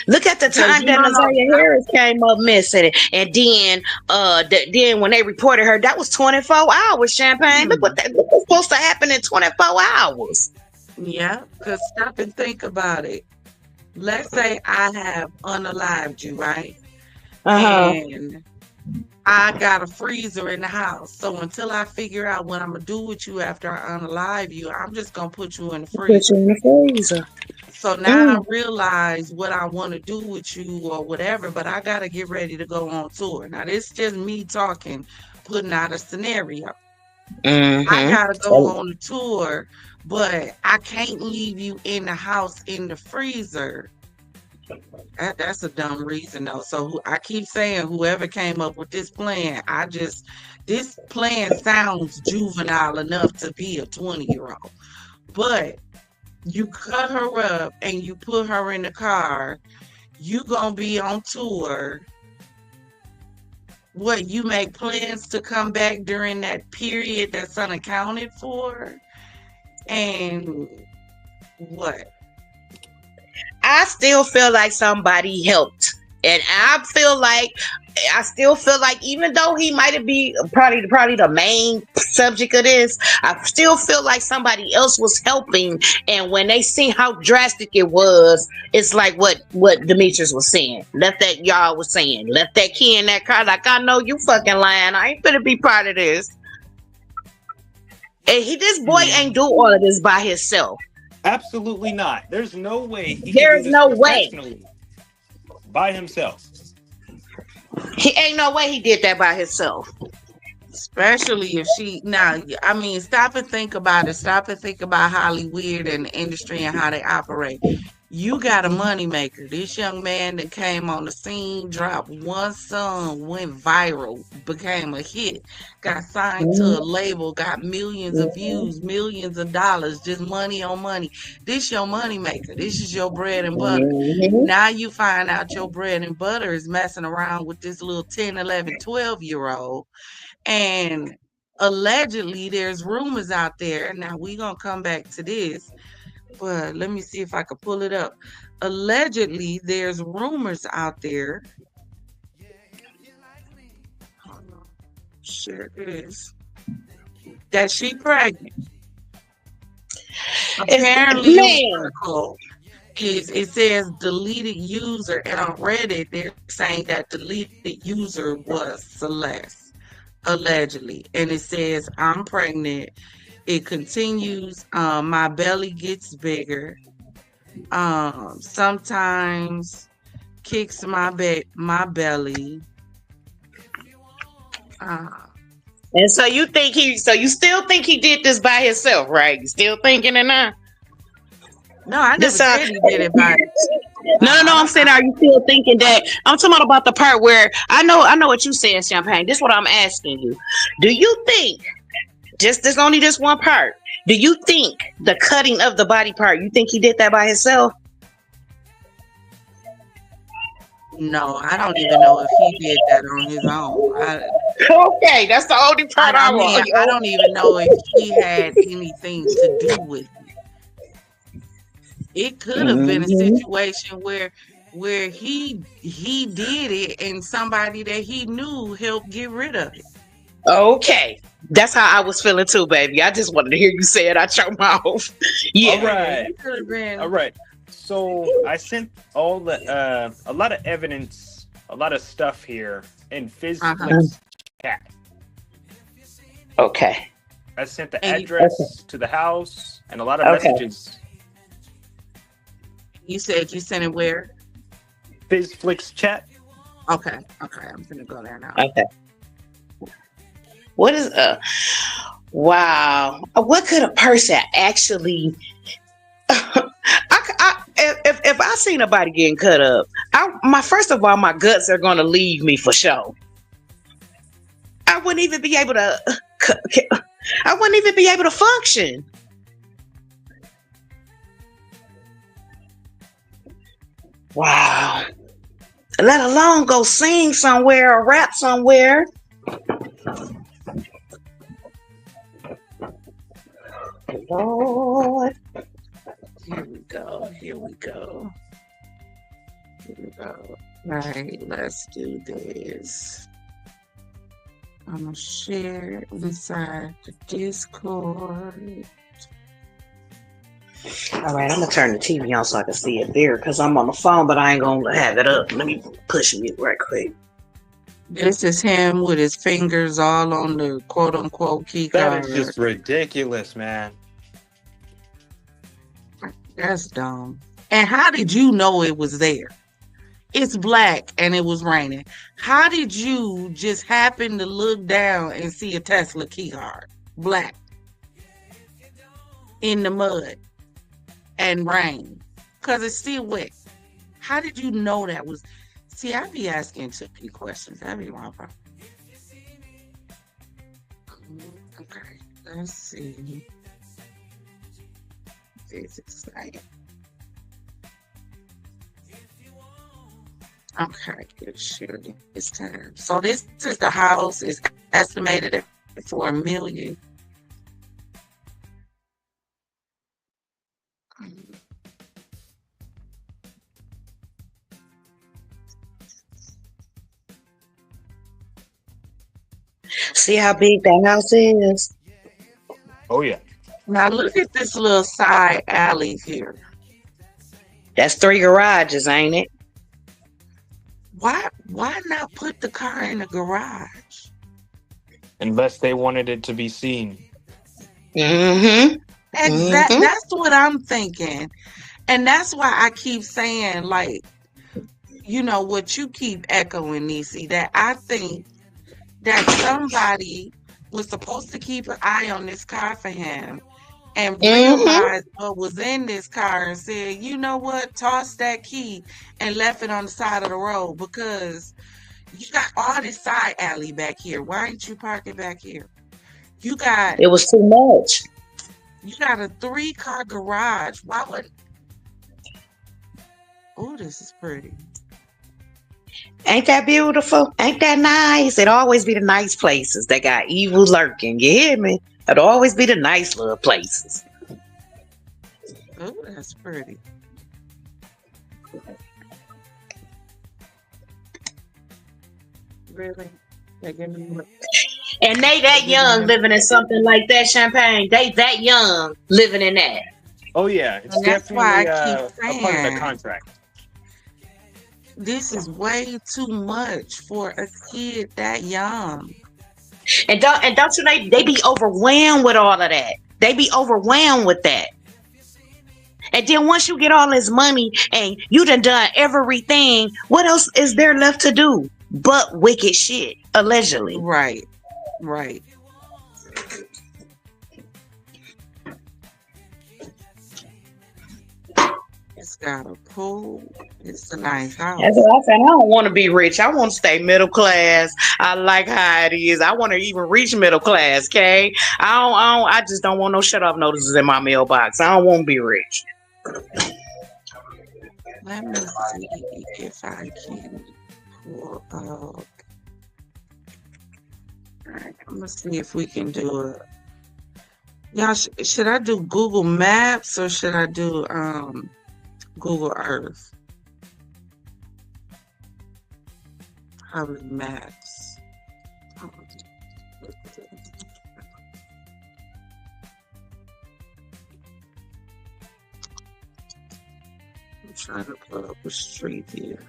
Look at the Because time you that don't know. Nazaya Harris came up missing, and then then when they reported her, that was 24 hours. Champagne. Look Hmm, what was supposed to happen in 24 hours. yeah, because stop and think about it. Let's say I have unalived you, right? Uh huh. And I got a freezer in the house. So until I figure out what I'm gonna do with you after I unalive you, I'm just gonna put you in the Put you freezer. in the freezer. So now I Mm. realize what I want to do with you or whatever, but I gotta get ready to go on tour. Now this is just me talking, putting out a scenario. I Mm-hmm. gotta go on the tour, but I can't leave you in the house in the freezer. That's a dumb reason though. So I keep saying whoever came up with this plan, this plan sounds juvenile enough to be a 20-year-old. But you cut her up and you put her in the car, you gonna be on tour. What, you make plans to come back during that period that's unaccounted for? And what? I still feel like somebody helped. And I still feel like even though he might be probably the main subject of this, I still feel like somebody else was helping. And when they see how drastic it was, it's like what Demetrius was saying. Left that y'all was saying. Left that key in that car. Like, I know you fucking lying. I ain't gonna be part of this. And this boy Yeah. ain't do all of this by himself. Absolutely not. There's no way he could do There's this no way. professionally by himself. He ain't no way he did that by himself. Especially if she now, I mean, stop and think about it. Stop and think about Hollywood and the industry and how they operate. You got a moneymaker. This young man that came on the scene, dropped one song, went viral, became a hit, got signed to a label, got millions of views, millions of dollars, just money on money. This your moneymaker. This is your bread and butter. Mhm. Now you find out your bread and butter is messing around with this little 10, 11, 12-year-old. And allegedly, there's rumors out there. Now we gonna come back to this, but let me see if I can pull it up. Allegedly, there's rumors out there. Hold on. Sure is that she pregnant. Apparently, in the Man, article it says deleted user, and on Reddit they're saying that deleted user was Celeste allegedly, and it says I'm pregnant. It continues. My belly gets bigger. Sometimes kicks my belly. Uh, And so you still think he did this by himself, right? You still thinking it now? No, I never This said he did it by. No. I'm saying, are you still thinking that? I'm talking about the part where I know what you saying, Champagne. This is what I'm asking you. Do you think there's only this one part? Do you think the cutting of the body part? You think he did that by himself? No, I don't even know if he did that on his own. Okay, that's the only part I want. I don't even know if he had anything to do with it. It could have been a situation where he did it and somebody that he knew helped get rid of it. Okay. That's how I was feeling too, baby. I just wanted to hear you say it out your mouth. Yeah. All right. So I sent a lot of evidence, a lot of stuff here in Fizzflix chat. Okay. I sent the address to the house and a lot of messages. You said you sent it where? Fizzflix chat. Okay. I'm gonna go there now. Okay. What is wow? What could a person actually? If I seen a body getting cut up, first of all, my guts are gonna leave me for sure. I wouldn't even be able to. I wouldn't even be able to function. Wow. Let alone go sing somewhere or rap somewhere. Lord. Here we go. All right, let's do this. I'm gonna share it inside the Discord. All right, I'm gonna turn the TV on so I can see it there because I'm on the phone, but I ain't gonna have it up. Let me push it right quick. This is him with his fingers all on the quote unquote key card. That is just ridiculous, man. That's dumb. And how did you know it was there? It's black and it was raining. How did you just happen to look down and see a Tesla key card? Black. In the mud. And rain. Because it's still wet. How did you know that was... See, I be asking tricky questions. That be my problem. Okay, let's see. This is like... Okay, good shooting. It's time. So this is the house. It's estimated at $4 million. See how big that house is? Oh yeah. Now look at this little side alley here. That's 3 garages, ain't it? Why not put the car in the garage? Unless they wanted it to be seen. Mm-hmm. That's what I'm thinking. And that's why I keep saying, like, you know, what you keep echoing, Niecy, that I think that somebody was supposed to keep an eye on this car for him and realize what was in this car and said, you know what, toss that key and left it on the side of the road because you got all this side alley back here. Why ain't you park it back here? It was too much. You got a 3-car garage. Why would... Oh, this is pretty. Ain't that beautiful? Ain't that nice? It always be the nice places that got evil lurking. You hear me? It'll always be the nice little places. Oh, that's pretty. Really? And they that young living in something like that, Champagne. They that young living in that. Oh yeah, it's that's definitely why I keep a part of saying the contract. This is way too much for a kid that young. And don't you know they be overwhelmed with all of that. They be overwhelmed with that. And then once you get all this money and you done everything, what else is there left to do but wicked shit, allegedly? Right. It's got a pool. It's a nice That's house. what I said. I don't want to be rich. I want to stay middle class. I like how it is. I want to even reach middle class. Okay. I just don't want no shut up notices in my mailbox. I don't want to be rich. Let me see if I can pull up. All right, I'm gonna see if we can do it. Y'all, should I do Google Maps or should I do Google Earth? Probably Maps. I'm trying to pull up a street here.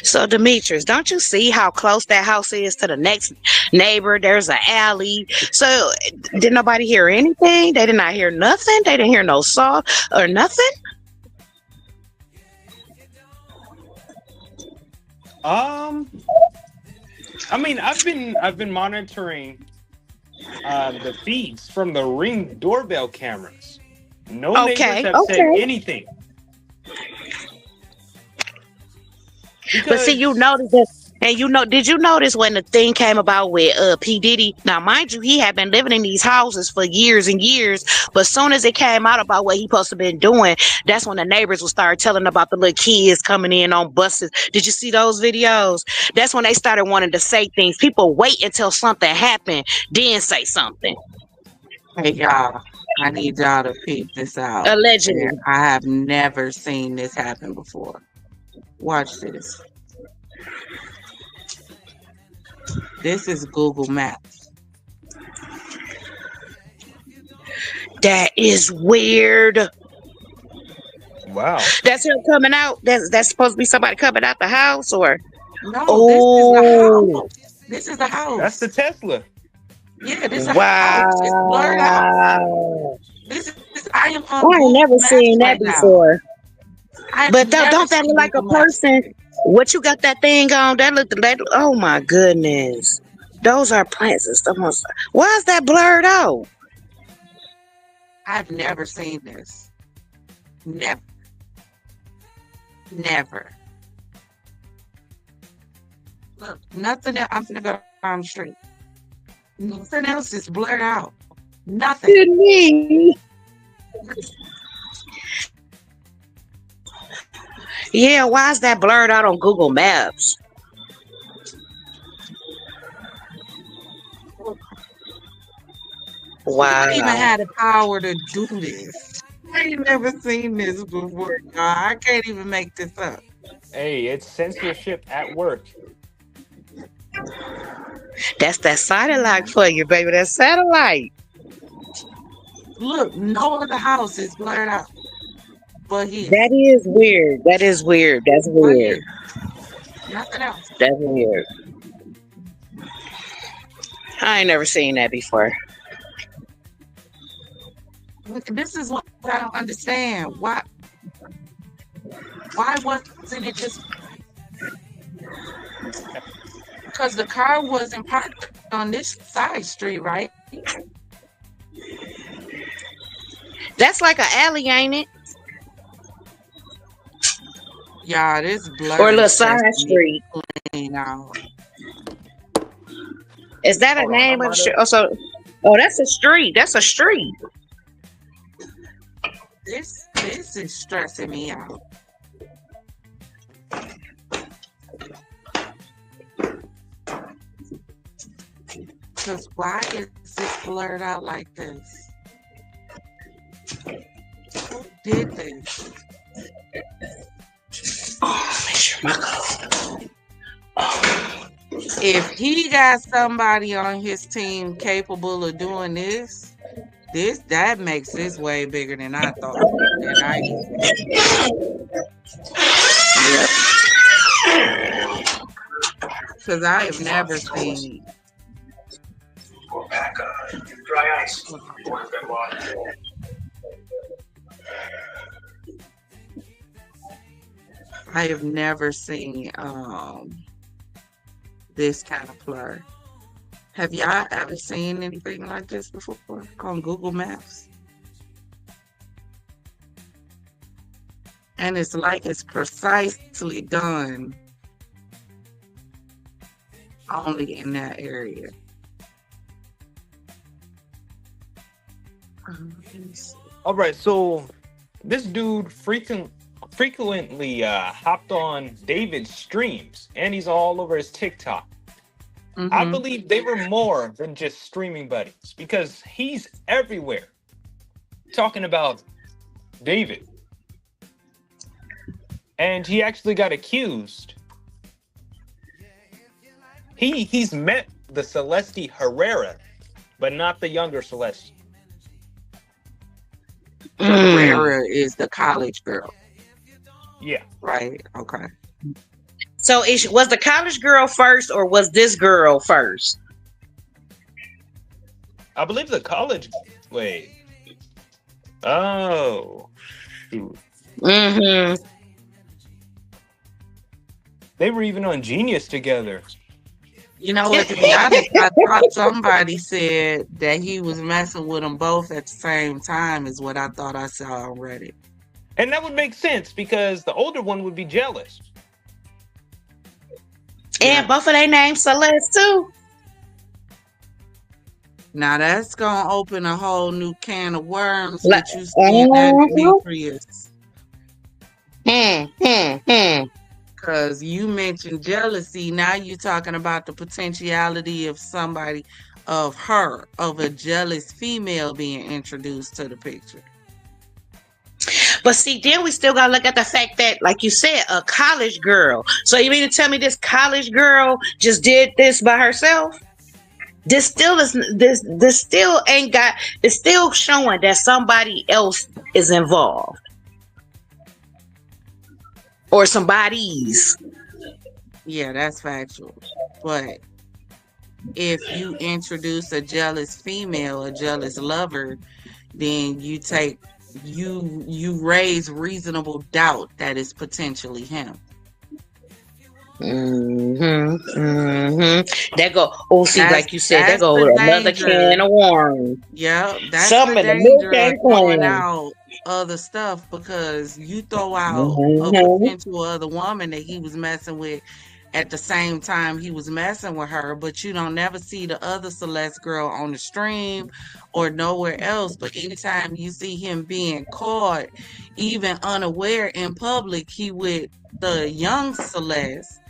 So, Demetrius, don't you see how close that house is to the next neighbor? There's an alley. So, did nobody hear anything? They did not hear nothing. They didn't hear no saw or nothing. I mean, I've been monitoring the feeds from the Ring doorbell cameras. No neighbors have said anything. But see, you noticed this, and did you notice when the thing came about with P. Diddy? Now, mind you, he had been living in these houses for years and years, but as soon as it came out about what he supposed to been doing, that's when the neighbors would start telling about the little kids coming in on buses. Did you see those videos? That's when they started wanting to say things. People wait until something happened, then say something. Hey, y'all, I need y'all to peep this out. Allegedly. I have never seen this happen before. Watch this. This is Google Maps. That is weird. Wow. That's him coming out. That's supposed to be somebody coming out the house, or No, this is the house. That's the Tesla. Yeah, this is the house. It's blurred out. This is I am on I ain't never seen that before. But don't that look like a person? What you got that thing on? That look like, oh my goodness. Those are plants and stuff. Why is that blurred out? I've never seen this. Never. Never. Look, nothing else. I'm gonna go down the street. Nothing else is blurred out. Nothing. To me. Yeah, why is that blurred out on Google Maps? Wow. I even had the power to do this. I ain't never seen this before. I can't even make this up. Hey, it's censorship at work. That's that satellite for you, baby. That satellite. Look, no other house is blurred out. But here. That is weird. That is weird. That's weird. Nothing else. That's weird. I ain't never seen that before. Look, this is what I don't understand. Why wasn't it just because the car wasn't parked on this side street, right? That's like an alley, ain't it? Yeah, this blurry. Or a little side street. Out. Is that a name of the street? Oh, that's a street. That's a street. This is stressing me out. Because why is this blurred out like this? Who did this? Oh, make sure my clothes. If he got somebody on his team capable of doing this, that makes this way bigger than I thought. Because I have never seen. Pack dry ice. I have never seen this kind of blur. Have y'all ever seen anything like this before on Google Maps? And it's like it's precisely done only in that area. Let me see. All right, so this dude frequently hopped on David's streams, and he's all over his TikTok. I Mhm. believe they were more than just streaming buddies because he's everywhere talking about David. And he actually got accused. He's met the Celeste Herrera, but not the younger Celeste. Herrera is the college girl, Yeah. right? Okay. So was the college girl first or was this girl first? I believe the college. Wait. Oh. Shoot. Mm-hmm. They were even on Genius together. You know what? To be honest, I thought somebody said that he was messing with them both at the same time, is what I thought I saw on Reddit. And that would make sense because the older one would be jealous. And both of their names Celeste too. Now that's gonna open a whole new can of worms Like- with you seeing that Demetrius. Because you mentioned jealousy. Now you're talking about the potentiality of somebody, of a jealous female being introduced to the picture. But see, then we still gotta look at the fact that, like you said, a college girl. So you mean to tell me this college girl just did this by herself? This still ain't got. It's still showing that somebody else is involved, or somebody's. Yeah, that's factual. But if you introduce a jealous female, a jealous lover, then you raise reasonable doubt that it's potentially him. That go. Oh, see, like you said, that go the another danger. can of worms. Yeah, that's Some the in the danger milk of and throwing cream. out other stuff, because you throw out a Mhm. potential other woman that he was messing with at the same time he was messing with her, but you don't never see the other Celeste girl on the stream or nowhere else. But anytime you see him being caught, even unaware in public, he with the young Celeste,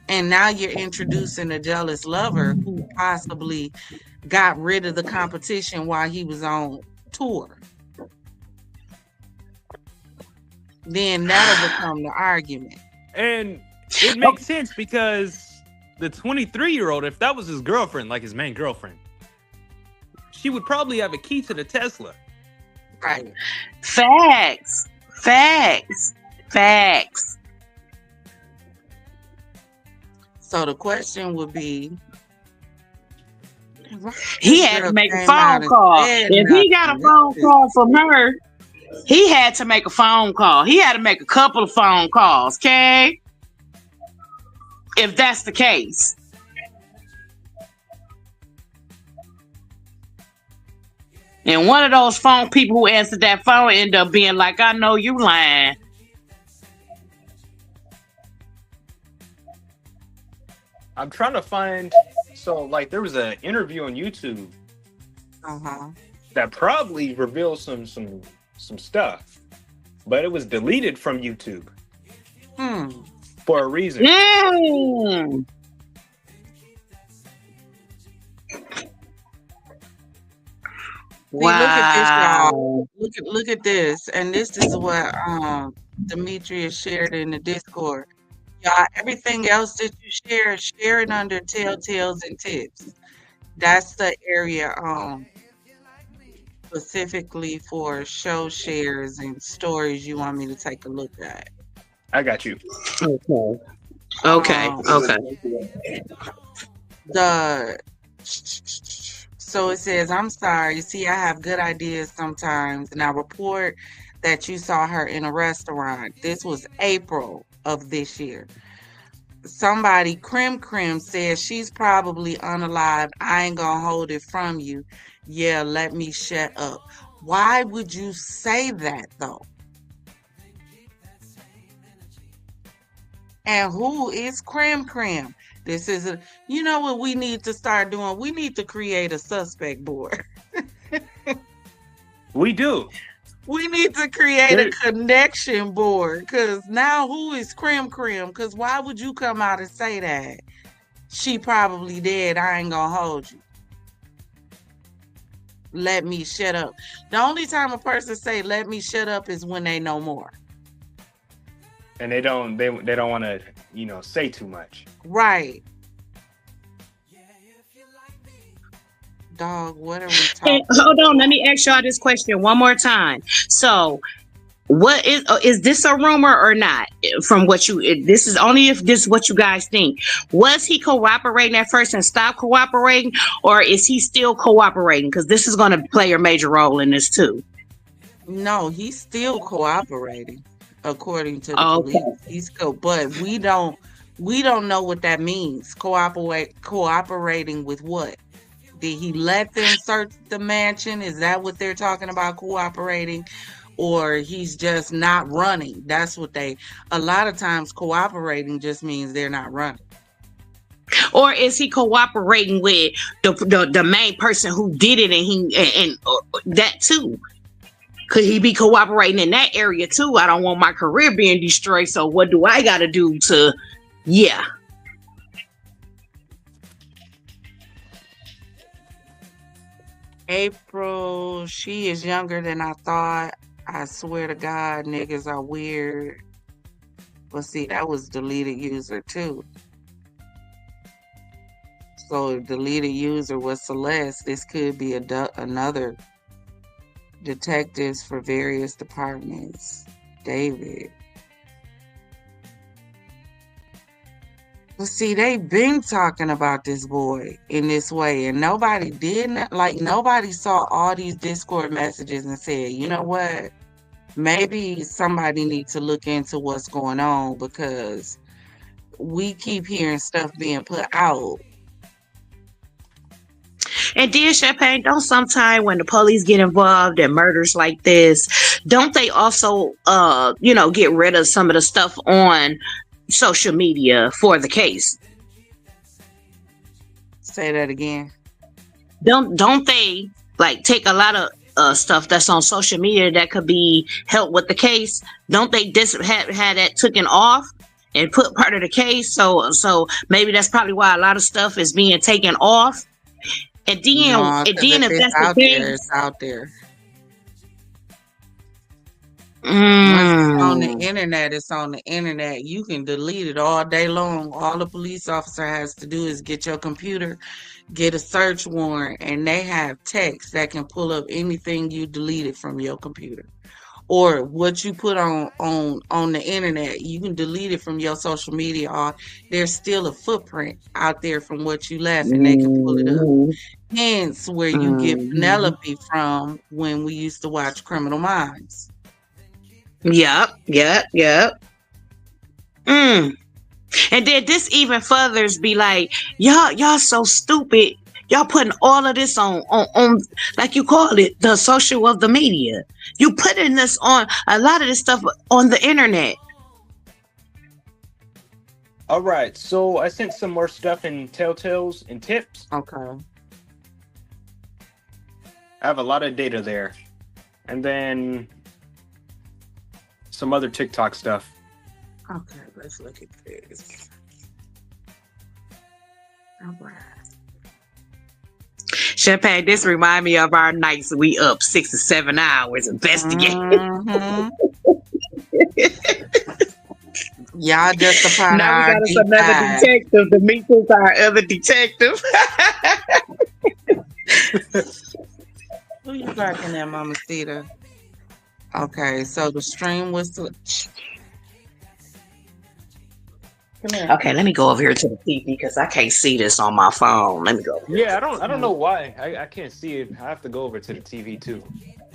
and now you're introducing a jealous lover who possibly got rid of the competition while he was on tour. Then that'll become the argument. And it makes sense because the 23-year-old, if that was his girlfriend, like his main girlfriend, she would probably have a key to the Tesla. Right. Facts. So the question would be, He had to make a phone call. If he got a phone call from her, he had to make a phone call. He had to make a couple of phone calls, okay? If that's the case. And one of those phone people who answered that phone ended up being like, I know you lying. I'm trying to find. So, like, there was an interview on YouTube that probably revealed some stuff, but it was deleted from YouTube for a reason. Look at this, y'all. Look at this, and this is what Demetrius shared in the Discord. Y'all, everything else that you share it under Telltales and Tips. That's the area specifically for show shares and stories you want me to take a look at. I got you. Okay. So it says, I'm sorry. See, I have good ideas sometimes. And I report that you saw her in a restaurant. This was April. of this year. Somebody, Krim says she's probably unalive. I ain't gonna hold it from you. Yeah, let me shut up. Why would you say that though? And who is Krim? This is a, you know what we need to start doing? We need to create a suspect board. We do. We need to create a connection board, because now who is Krim? Because why would you come out and say that? She probably dead. I ain't gonna hold you. Let me shut up. The only time a person say let me shut up is when they know more. And they don't want to, say too much. Right. Dog, what are we talking about? Hold on, let me ask y'all this question one more time. So, what is this a rumor or not? From what this is only if this is what you guys think. Was he cooperating at first and stopped cooperating, or is he still cooperating? Because this is going to play a major role in this too. No, he's still cooperating, according to the police. He's but we don't know what that means. Cooperating with what? Did he let them search the mansion? Is that what they're talking about, cooperating? Or he's just not running? That's what a lot of times cooperating just means they're not running. Or is he cooperating with the main person who did it, and that too? Could he be cooperating in that area too? I don't want my career being destroyed, so what do I got to do to, yeah. April, she is younger than I thought. I swear to God, niggas are weird. But see, that was deleted user too. So if deleted user was Celeste, this could be another detectives for various departments. David. But see, they've been talking about this boy in this way, and nobody saw all these Discord messages and said, you know what? Maybe somebody needs to look into what's going on, because we keep hearing stuff being put out. And then, Champagne, don't sometime when the police get involved in murders like this, don't they also, get rid of some of the stuff on social media for the case? Say that again. Don't they take a lot of stuff that's on social media that could be help with the case? Don't they just have that taken off and put part of the case? So maybe that's probably why a lot of stuff is being taken off. And then, if that's the case, it's out there. Once it's on the internet, it's on the internet. You can delete it all day long. All the police officer has to do is get your computer, get a search warrant, and they have text that can pull up anything you deleted from your computer. Or what you put on the internet, you can delete it from your social media, or there's still a footprint out there from what you left, and they can pull it up. Hence where you get Penelope from when we used to watch Criminal Minds. Yep. And then this even furthers be like, y'all so stupid. Y'all putting all of this on like you call it, the social of the media. You putting this on a lot of this stuff on the internet. All right, so I sent some more stuff in Telltales and Tips. Okay. I have a lot of data there. And then some other TikTok stuff. Okay, let's look at this. All right. Champagne, this remind me of our nights we up 6 to 7 hours investigating. Mm-hmm. Y'all just upon now our we got us another detective to meet with our other detective. Who you barking at, Mama Cedar? Okay, so the stream was Okay, let me go over here to the TV because I can't see this on my phone. Let me go. Yeah, I don't know why. I can't see it. I have to go over to the TV too.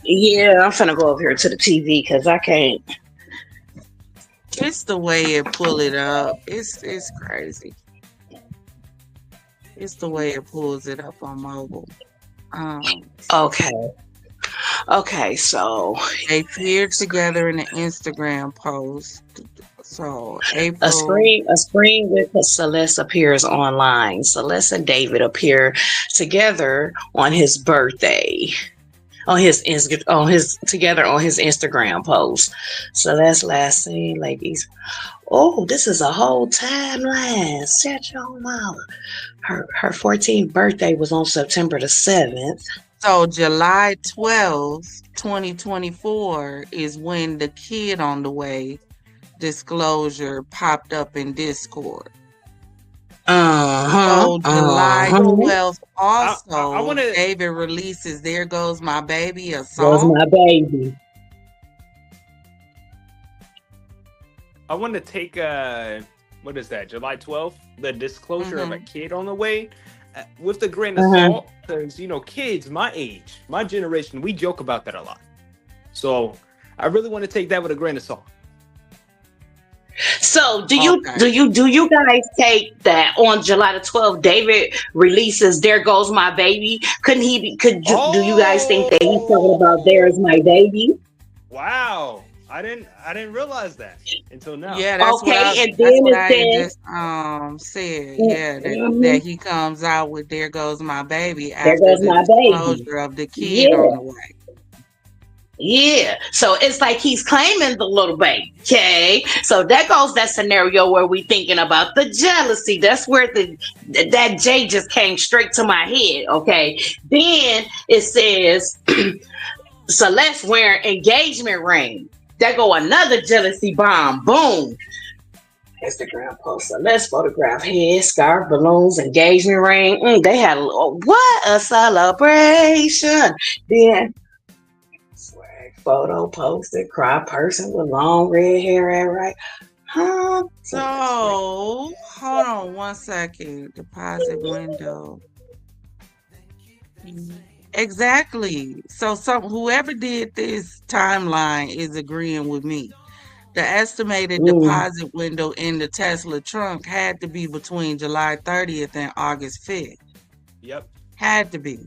Yeah, I'm finna go over here to the TV because I can't. It's the way it pull it up. It's crazy. It's the way it pulls it up on mobile. Um, Okay. Okay. So they appeared together in an Instagram post. So April. a screen with Celeste appears online. Celeste and David appear together on his birthday. On his Instagram post. Celeste last seen ladies. Oh, this is a whole timeline. Set your mama. Her 14th birthday was on September the 7th. So July 12th, 2024 is when the kid on the way disclosure popped up in Discord. So July 12th also, I want to. David releases There Goes My Baby, a There's song. my baby. I want to take what is that? July 12th, the disclosure of a kid on the way, with a grain of salt, because kids my age, my generation, we joke about that a lot. So I really want to take that with a grain of salt. So do you guys take that on July the 12th? David releases "There Goes My Baby." Do you guys think that he's talking about "There's My Baby"? Wow, I didn't realize that until now. Yeah, that's Okay, and that's then what it I says, just said. Yeah, that he comes out with "There Goes My Baby" "There after Goes the My Baby." disclosure of the kid on the way. Yeah, so it's like he's claiming the little baby. Okay, so that goes that scenario where we thinking about the jealousy. That's where that J just came straight to my head. Okay, then it says Celeste wearing engagement ring. There go another jealousy bomb. Boom. Instagram post. Celeste photograph, head, scarf, balloons, engagement ring. They had what a celebration. Then photo posted, cry person with long red hair at right. Huh? So hold on one second. Deposit window. Exactly. So whoever did this timeline is agreeing with me. The estimated deposit window in the Tesla trunk had to be between July 30th and August 5th. Yep. Had to be.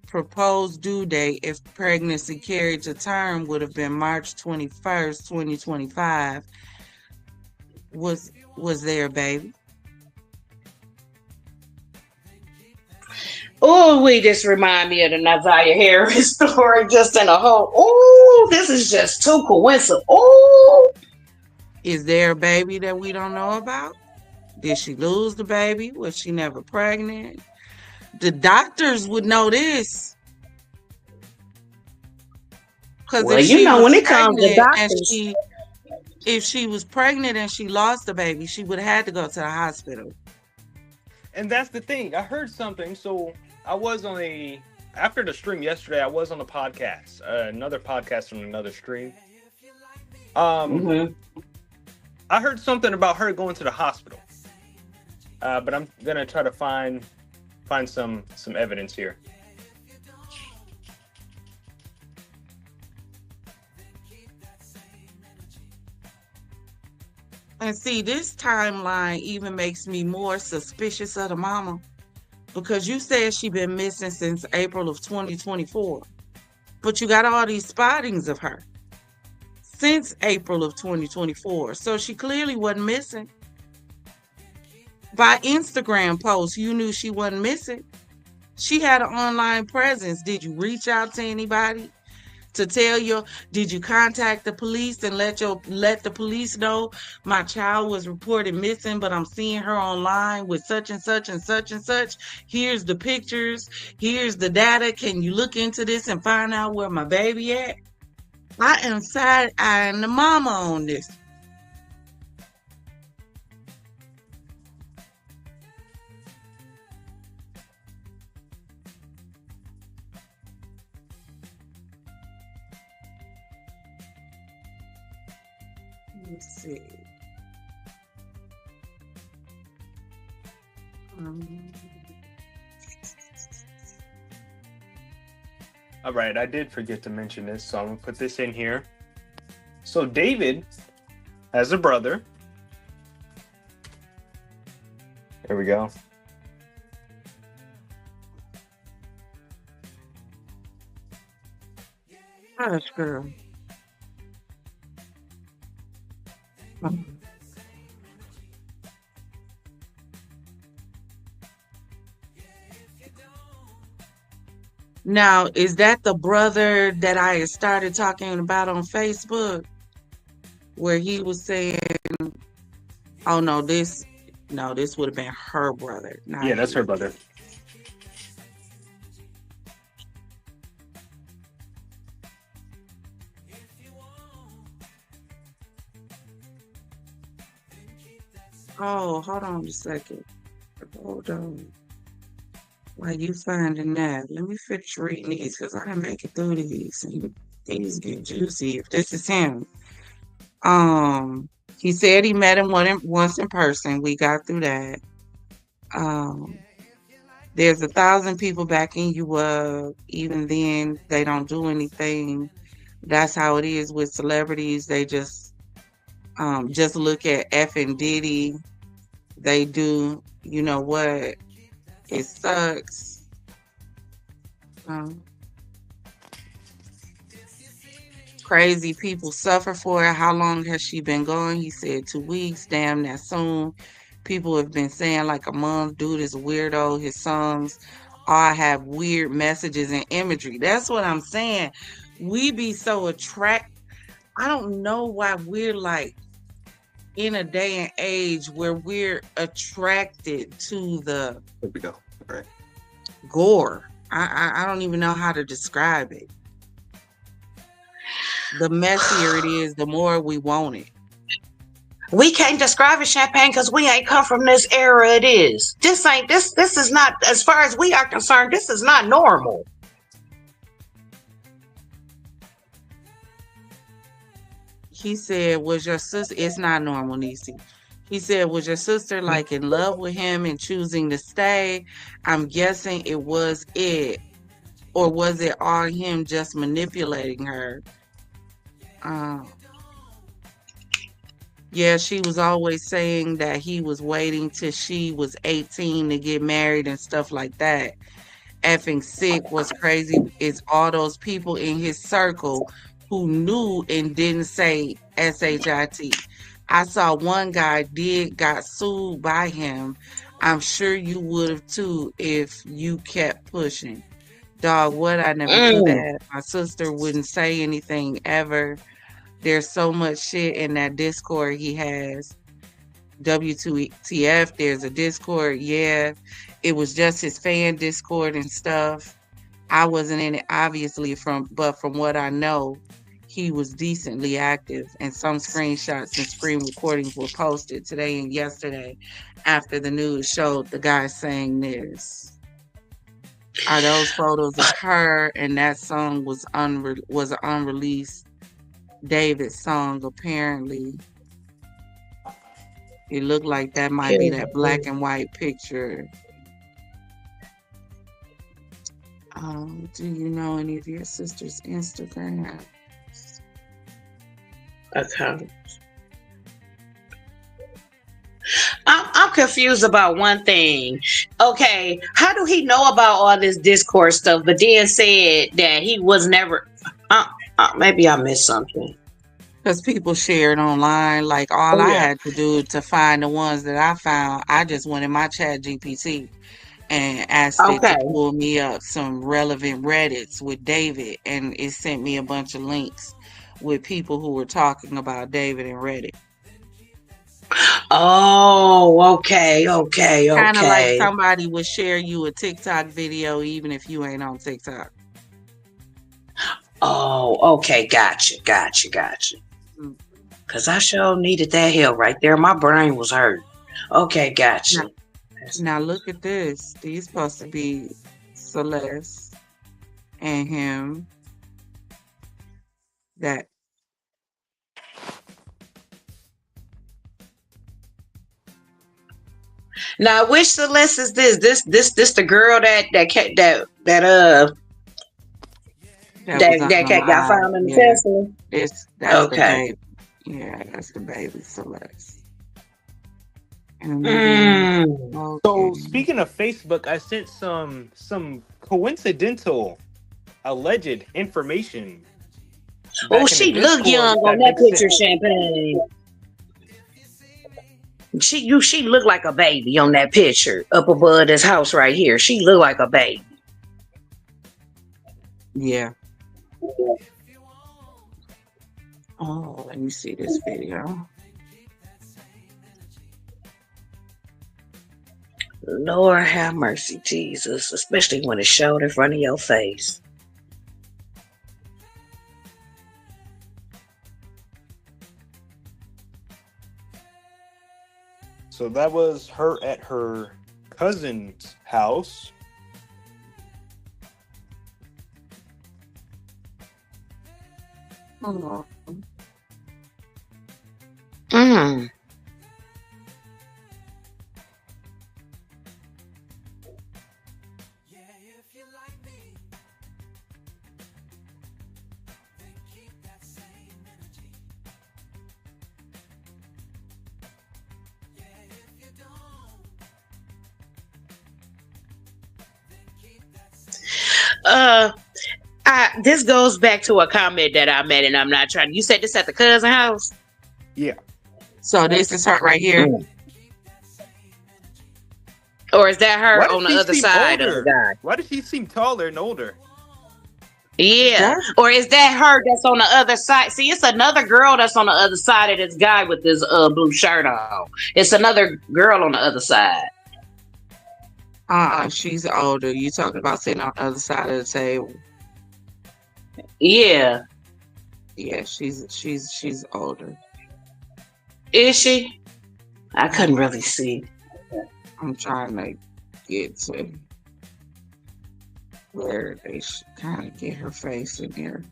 Proposed due date if pregnancy carried to term would have been March 21st, 2025. Was there, baby? Oh, we just remind me of the Nazaria Harris story just in a whole. Oh, this is just too coincidental. Oh. Is there a baby that we don't know about? Did she lose the baby? Was she never pregnant? The doctors would know this. Because when it comes to doctors, if she was pregnant and she lost the baby, she would have had to go to the hospital. And that's the thing. I heard something. So I was after the stream yesterday, I was on a podcast, another podcast from another stream. I heard something about her going to the hospital. But I'm gonna try to find some evidence here. And see, this timeline even makes me more suspicious of the mama, because you said she been missing since April of 2024, but you got all these spottings of her since April of 2024, so she clearly wasn't missing. By Instagram posts, you knew she wasn't missing. She had an online presence. Did you reach out to anybody to tell did you contact the police and let the police know my child was reported missing, but I'm seeing her online with such and such and such and such? Here's the pictures. Here's the data. Can you look into this and find out where my baby at? I am side-eyeing the mama on this. Let's see. All right, I did forget to mention this, so I'm gonna put this in here. So David has a brother. There we go. Hush, girl. Now, is that the brother that I had started talking about on Facebook, where he was saying, "Oh no, this would have been her brother." Not Yeah, that's her his. brother. Oh, hold on a second. Hold on. While you finding that, let me finish reading these because I didn't make it through these, and these get juicy. If this is him, he said he met him once in person. We got through that. Um, there's 1,000 people backing you up. Even then, they don't do anything. That's how it is with celebrities. They just look at F and Diddy. They do, you know what? It sucks. Crazy people suffer for it. How long has she been gone? He said 2 weeks. Damn, that soon. People have been saying like a month. Dude is a weirdo. His songs all have weird messages and imagery. That's what I'm saying. We be so I don't know why we're like in a day and age where we're attracted to the There we go. All right. gore. I don't even know how to describe it. The messier it is, the more we want it. We can't describe it, Champagne, because we ain't come from this era. It is. This is not, as far as we are concerned, this is not normal. He said, was your sister, it's not normal, Niecy. He said, was your sister like in love with him and choosing to stay? I'm guessing it was it. Or was it all him just manipulating her? Yeah, she was always saying that he was waiting till she was 18 to get married and stuff like that. Effing sick. What's crazy is all those people in his circle who knew and didn't say SHIT. I saw one guy got sued by him. I'm sure you would have too if you kept pushing. Dog, what? I never do that. My sister wouldn't say anything ever. There's so much shit in that Discord he has. W2TF, there's a Discord. Yeah, it was just his fan Discord and stuff. I wasn't in it, obviously, but from what I know, he was decently active, and some screenshots and screen recordings were posted today and yesterday after the news showed the guy saying this. Are those photos of her? And that song was an unreleased David song, apparently. It looked like that might be that black and white picture. Do you know any of your sister's Instagram account? I'm confused about one thing. Okay, how do he know about all this Discord stuff, but then said that he was never? Maybe I missed something. Because people shared online. Like all I had to do to find the ones that I found, I just went in my chat GPT and asked it to pull me up some relevant Reddits with David, and it sent me a bunch of links with people who were talking about David and Reddit. Oh, okay. Kind of like somebody would share you a TikTok video even if you ain't on TikTok. Oh, okay. Gotcha. Because I sure needed that help right there. My brain was hurt. Okay, gotcha. Now look at this. These supposed to be Celeste and him. That. Now, which Celeste is this? This the girl that got found in the Tesla? That's the baby. Yeah, that's the baby Celeste. And So okay. speaking of Facebook, I sent some coincidental alleged information Oh, back in the she look young Discord on that that makes picture, sense. Champagne. She look like a baby on that picture up above this house right here. She look like a baby. Yeah. Oh, let me see this video. Lord have mercy, Jesus, especially when it's shown in front of your face. So that was her at her cousin's house. Oh, Mm. This goes back to a comment that I made, and I'm not trying. You said this at the cousin house? Yeah. so this is her right here. Mm. Or is that Why her does on the she other seem side of the older? guy? Why does she seem taller and older? Yeah. That, Or is that her that's on the other side? See, it's another girl that's on the other side of this guy with this blue shirt on. It's another girl on the other side. she's older. You talking about sitting on the other side of the table? Yeah. Yeah, she's older. Is she? I couldn't really see. I'm trying to get to where they kind of get her face in there.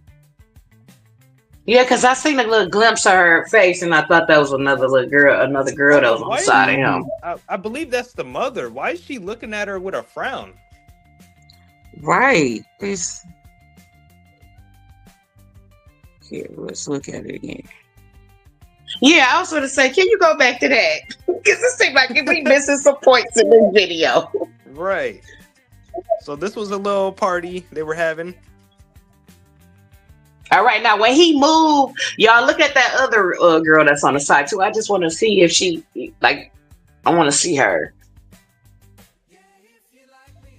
Yeah, because I seen a little glimpse of her face, and I thought that was another girl that was on the Why is side of she? him. I believe that's the mother. Why is she looking at her with a frown? Right. This. Here, let's look at it again. Yeah, I was going to say, can you go back to that? Because it seemed like we missing some points in this video. Right. So this was a little party they were having. All right, now when he moved, y'all look at that other girl that's on the side too. I just want to see if she, like, I want to see her.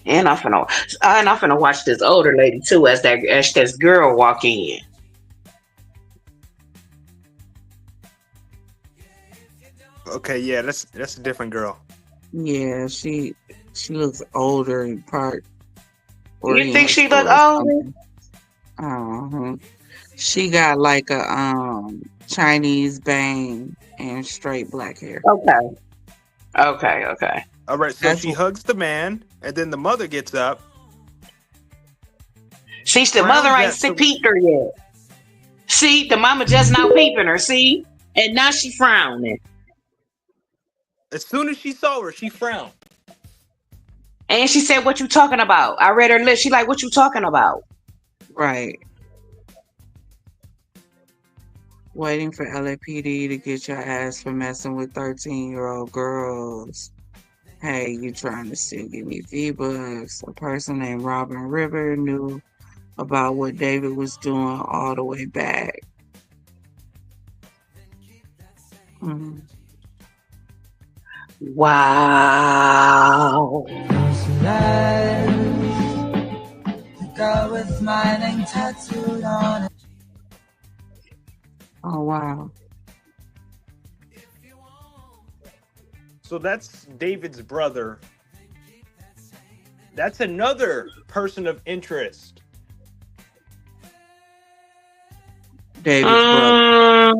And I'm finna watch this older lady too as this girl walk in. Okay, yeah, that's a different girl. Yeah, she looks older in part. You think she look older? Uh-huh. She got like a Chinese bang and straight black hair. Okay. All right, so That's she hugs the man, and then the mother gets up. See, the mother ain't peeped her yet. See, the mama just now peeping her. See, and now she frowning. As soon as she saw her, she frowned. And she said, "What you talking about?" I read her lips. She like, "What you talking about?" Right. Waiting for LAPD to get your ass for messing with 13-year-old girls. Hey, you trying to still give me V-Bucks? A person named Robin River knew about what David was doing all the way back. Mhm. Wow. The girl with my name tattooed on it. Oh, wow. So that's David's brother. That's another person of interest. David's brother.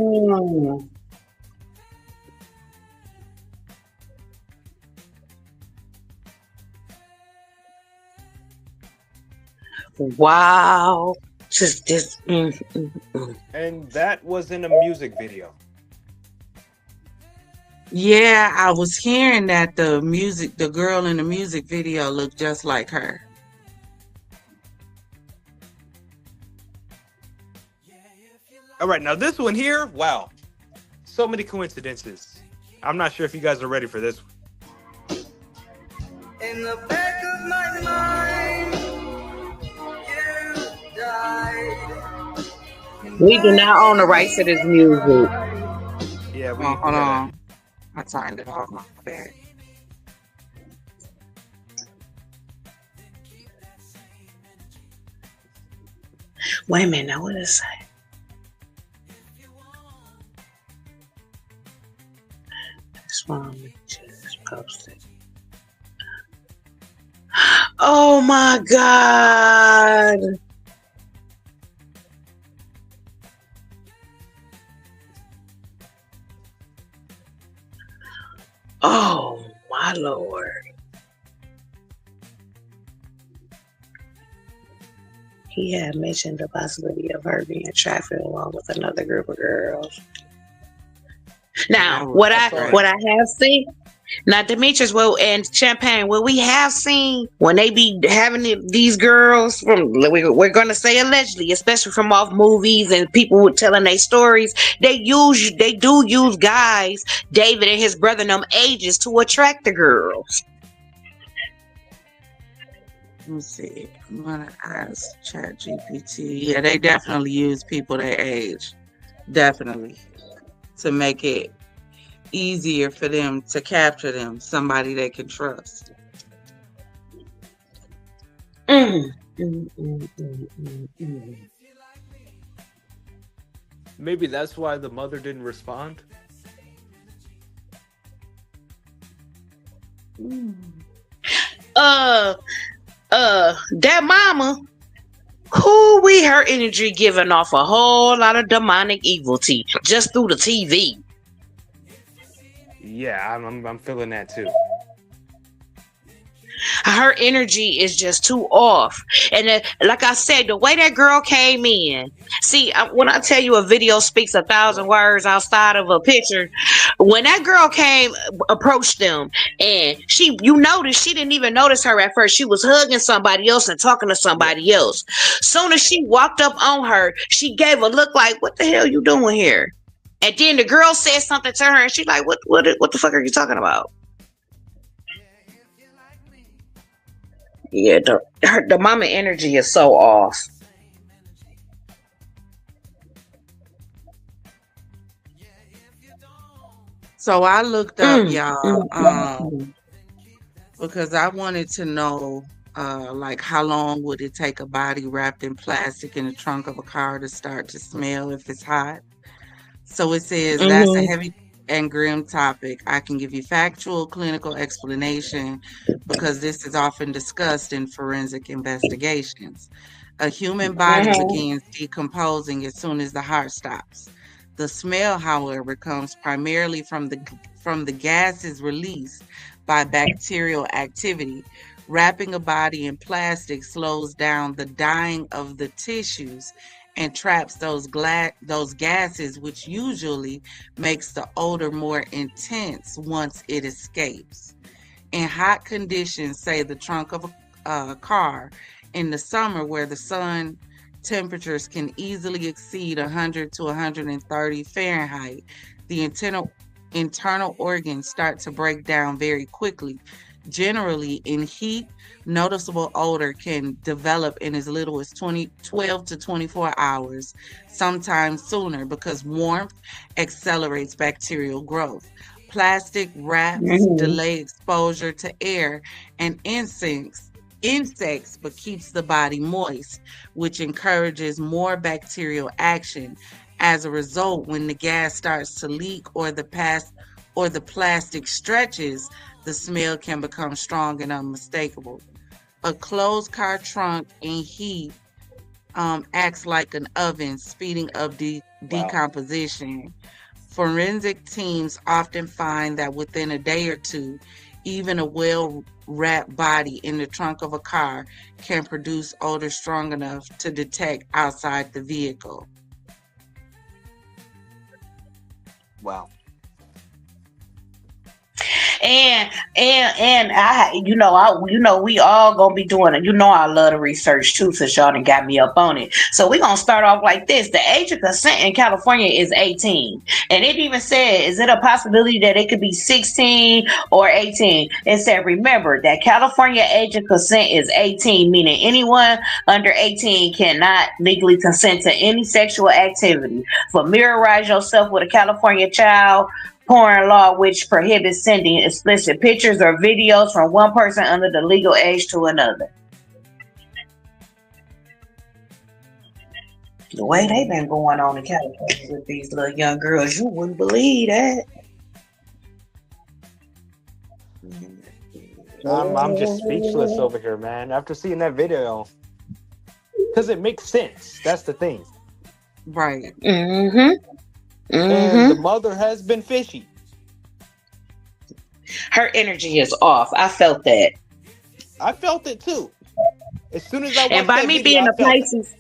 Wow. And that was in a music video. Yeah, I was hearing that the girl in the music video looked just like her. All right, now this one here, wow. So many coincidences. I'm not sure if you guys are ready for this one. In the back of my mind, you died. We do not own the rights to this music. Yeah, we Hold gotta. on. I turned it off. My bad. Wait a minute, now what is it? This one just posted. Oh my God. Oh my Lord. He had mentioned the possibility of her being trafficked along with another group of girls. Now, That was what I great. have seen, not Demetrius, well, and Champagne, what we have seen when they be having these girls from, we're gonna say allegedly, especially from off movies and people telling their stories, they do use guys, David and his brother, them ages to attract the girls. Let me see. I'm gonna ask ChatGPT. Yeah, they definitely use people their age. Definitely. To make it easier for them to capture them, somebody they can trust. Maybe that's why the mother didn't respond. That mama, her energy giving off a whole lot of demonic evility just through the TV. Yeah, I'm feeling that too. Her energy is just too off. And like I said, the way that girl came in, see, when I tell you a video speaks 1,000 words outside of a picture, when that girl approached them, and you notice she didn't even notice her at first. She was hugging somebody else and talking to somebody else. Soon as she walked up on her, she gave a look like, what the hell you doing here? And then the girl said something to her, and she's like, what the fuck are you talking about? Yeah, the mama energy is so off. So I looked up, y'all, because I wanted to know, like, how long would it take a body wrapped in plastic in the trunk of a car to start to smell if it's hot? So it says that's a heavy and grim topic. I can give you factual clinical explanation because this is often discussed in forensic investigations. A human body begins decomposing as soon as the heart stops. The smell, however, comes primarily from the gases released by bacterial activity. Wrapping a body in plastic slows down the dying of the tissues and traps those gases, which usually makes the odor more intense once it escapes. In hot conditions, say the trunk of a car in the summer where the sun temperatures can easily exceed 100 to 130 Fahrenheit, the internal organs start to break down very quickly. Generally, in heat, noticeable odor can develop in as little as 12 to 24 hours, sometimes sooner, because warmth accelerates bacterial growth. Plastic wraps delay exposure to air and insects, but keeps the body moist, which encourages more bacterial action. As a result, when the gas starts to leak or the plastic stretches, the smell can become strong and unmistakable. A closed car trunk in heat acts like an oven, speeding up decomposition. Forensic teams often find that within a day or two, even a well-wrapped body in the trunk of a car can produce odor strong enough to detect outside the vehicle. Wow. And we all gonna be doing it. I love the research too, since y'all done got me up on it. So we gonna start off like this. The age of consent in California is 18. And it even said, is it a possibility that it could be 16 or 18? It said, remember that California age of consent is 18, meaning anyone under 18 cannot legally consent to any sexual activity. Familiarize yourself with a California child porn law, which prohibits sending explicit pictures or videos from one person under the legal age to another. The way they've been going on in California with these little young girls, you wouldn't believe that. I'm just speechless over here, man. After seeing that video, because it makes sense. That's the thing. Right. Mm-hmm. And the mother has been fishy. Her energy is off. I felt that. I felt it too. As soon as I watched and by that me video, being I a felt Pisces,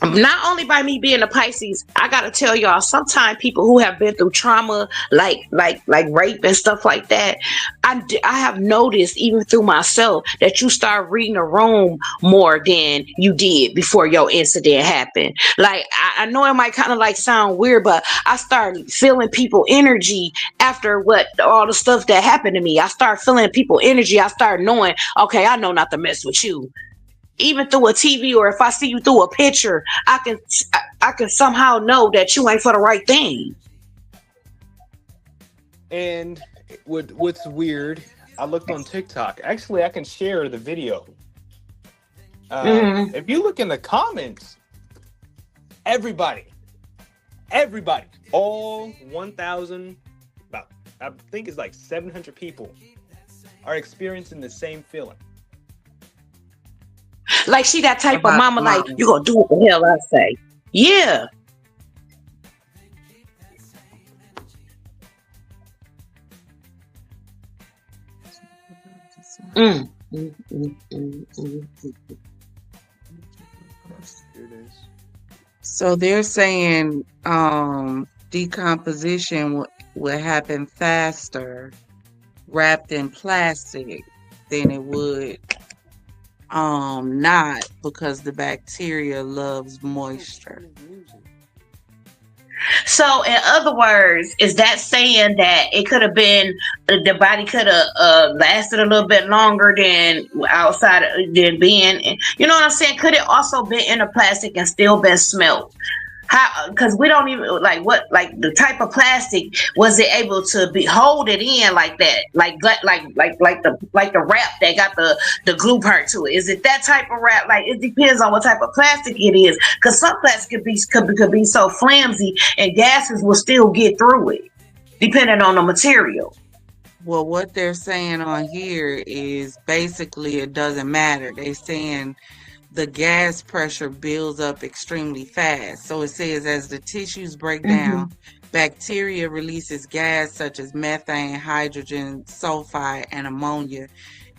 not only by me being a Pisces, I gotta tell y'all, sometimes people who have been through trauma, like rape and stuff like that, I have noticed even through myself that you start reading a room more than you did before your incident happened. Like I know it might kind of like sound weird, but I started feeling people energy after what all the stuff that happened to me. I start feeling people energy. I start knowing, okay, I know not to mess with you. Even through a TV, or if I see you through a picture, I can somehow know that you ain't for the right thing. And what's weird, I looked on TikTok. Actually, I can share the video. If you look in the comments, everybody, all 1,000, about, I think it's like 700 people are experiencing the same feeling. Like she that type of mama, like, you gonna do what the hell I say. Yeah. So they're saying decomposition will happen faster wrapped in plastic than it would not, because the bacteria loves moisture. So in other words, is that saying that it could have been, the body could have lasted a little bit longer than outside, than being, you know what I'm saying? Could it also been in a plastic and still been smelt? How? Because we don't even like the type of plastic, was it able to hold it in like that, like the wrap that got the glue part to it? Is it that type of wrap? Like, it depends on what type of plastic it is, because some plastic could be so flimsy and gases will still get through it, depending on the material. Well, what they're saying on here is basically it doesn't matter. They're saying the gas pressure builds up extremely fast. So it says as the tissues break down, bacteria releases gas such as methane, hydrogen, sulfide, and ammonia.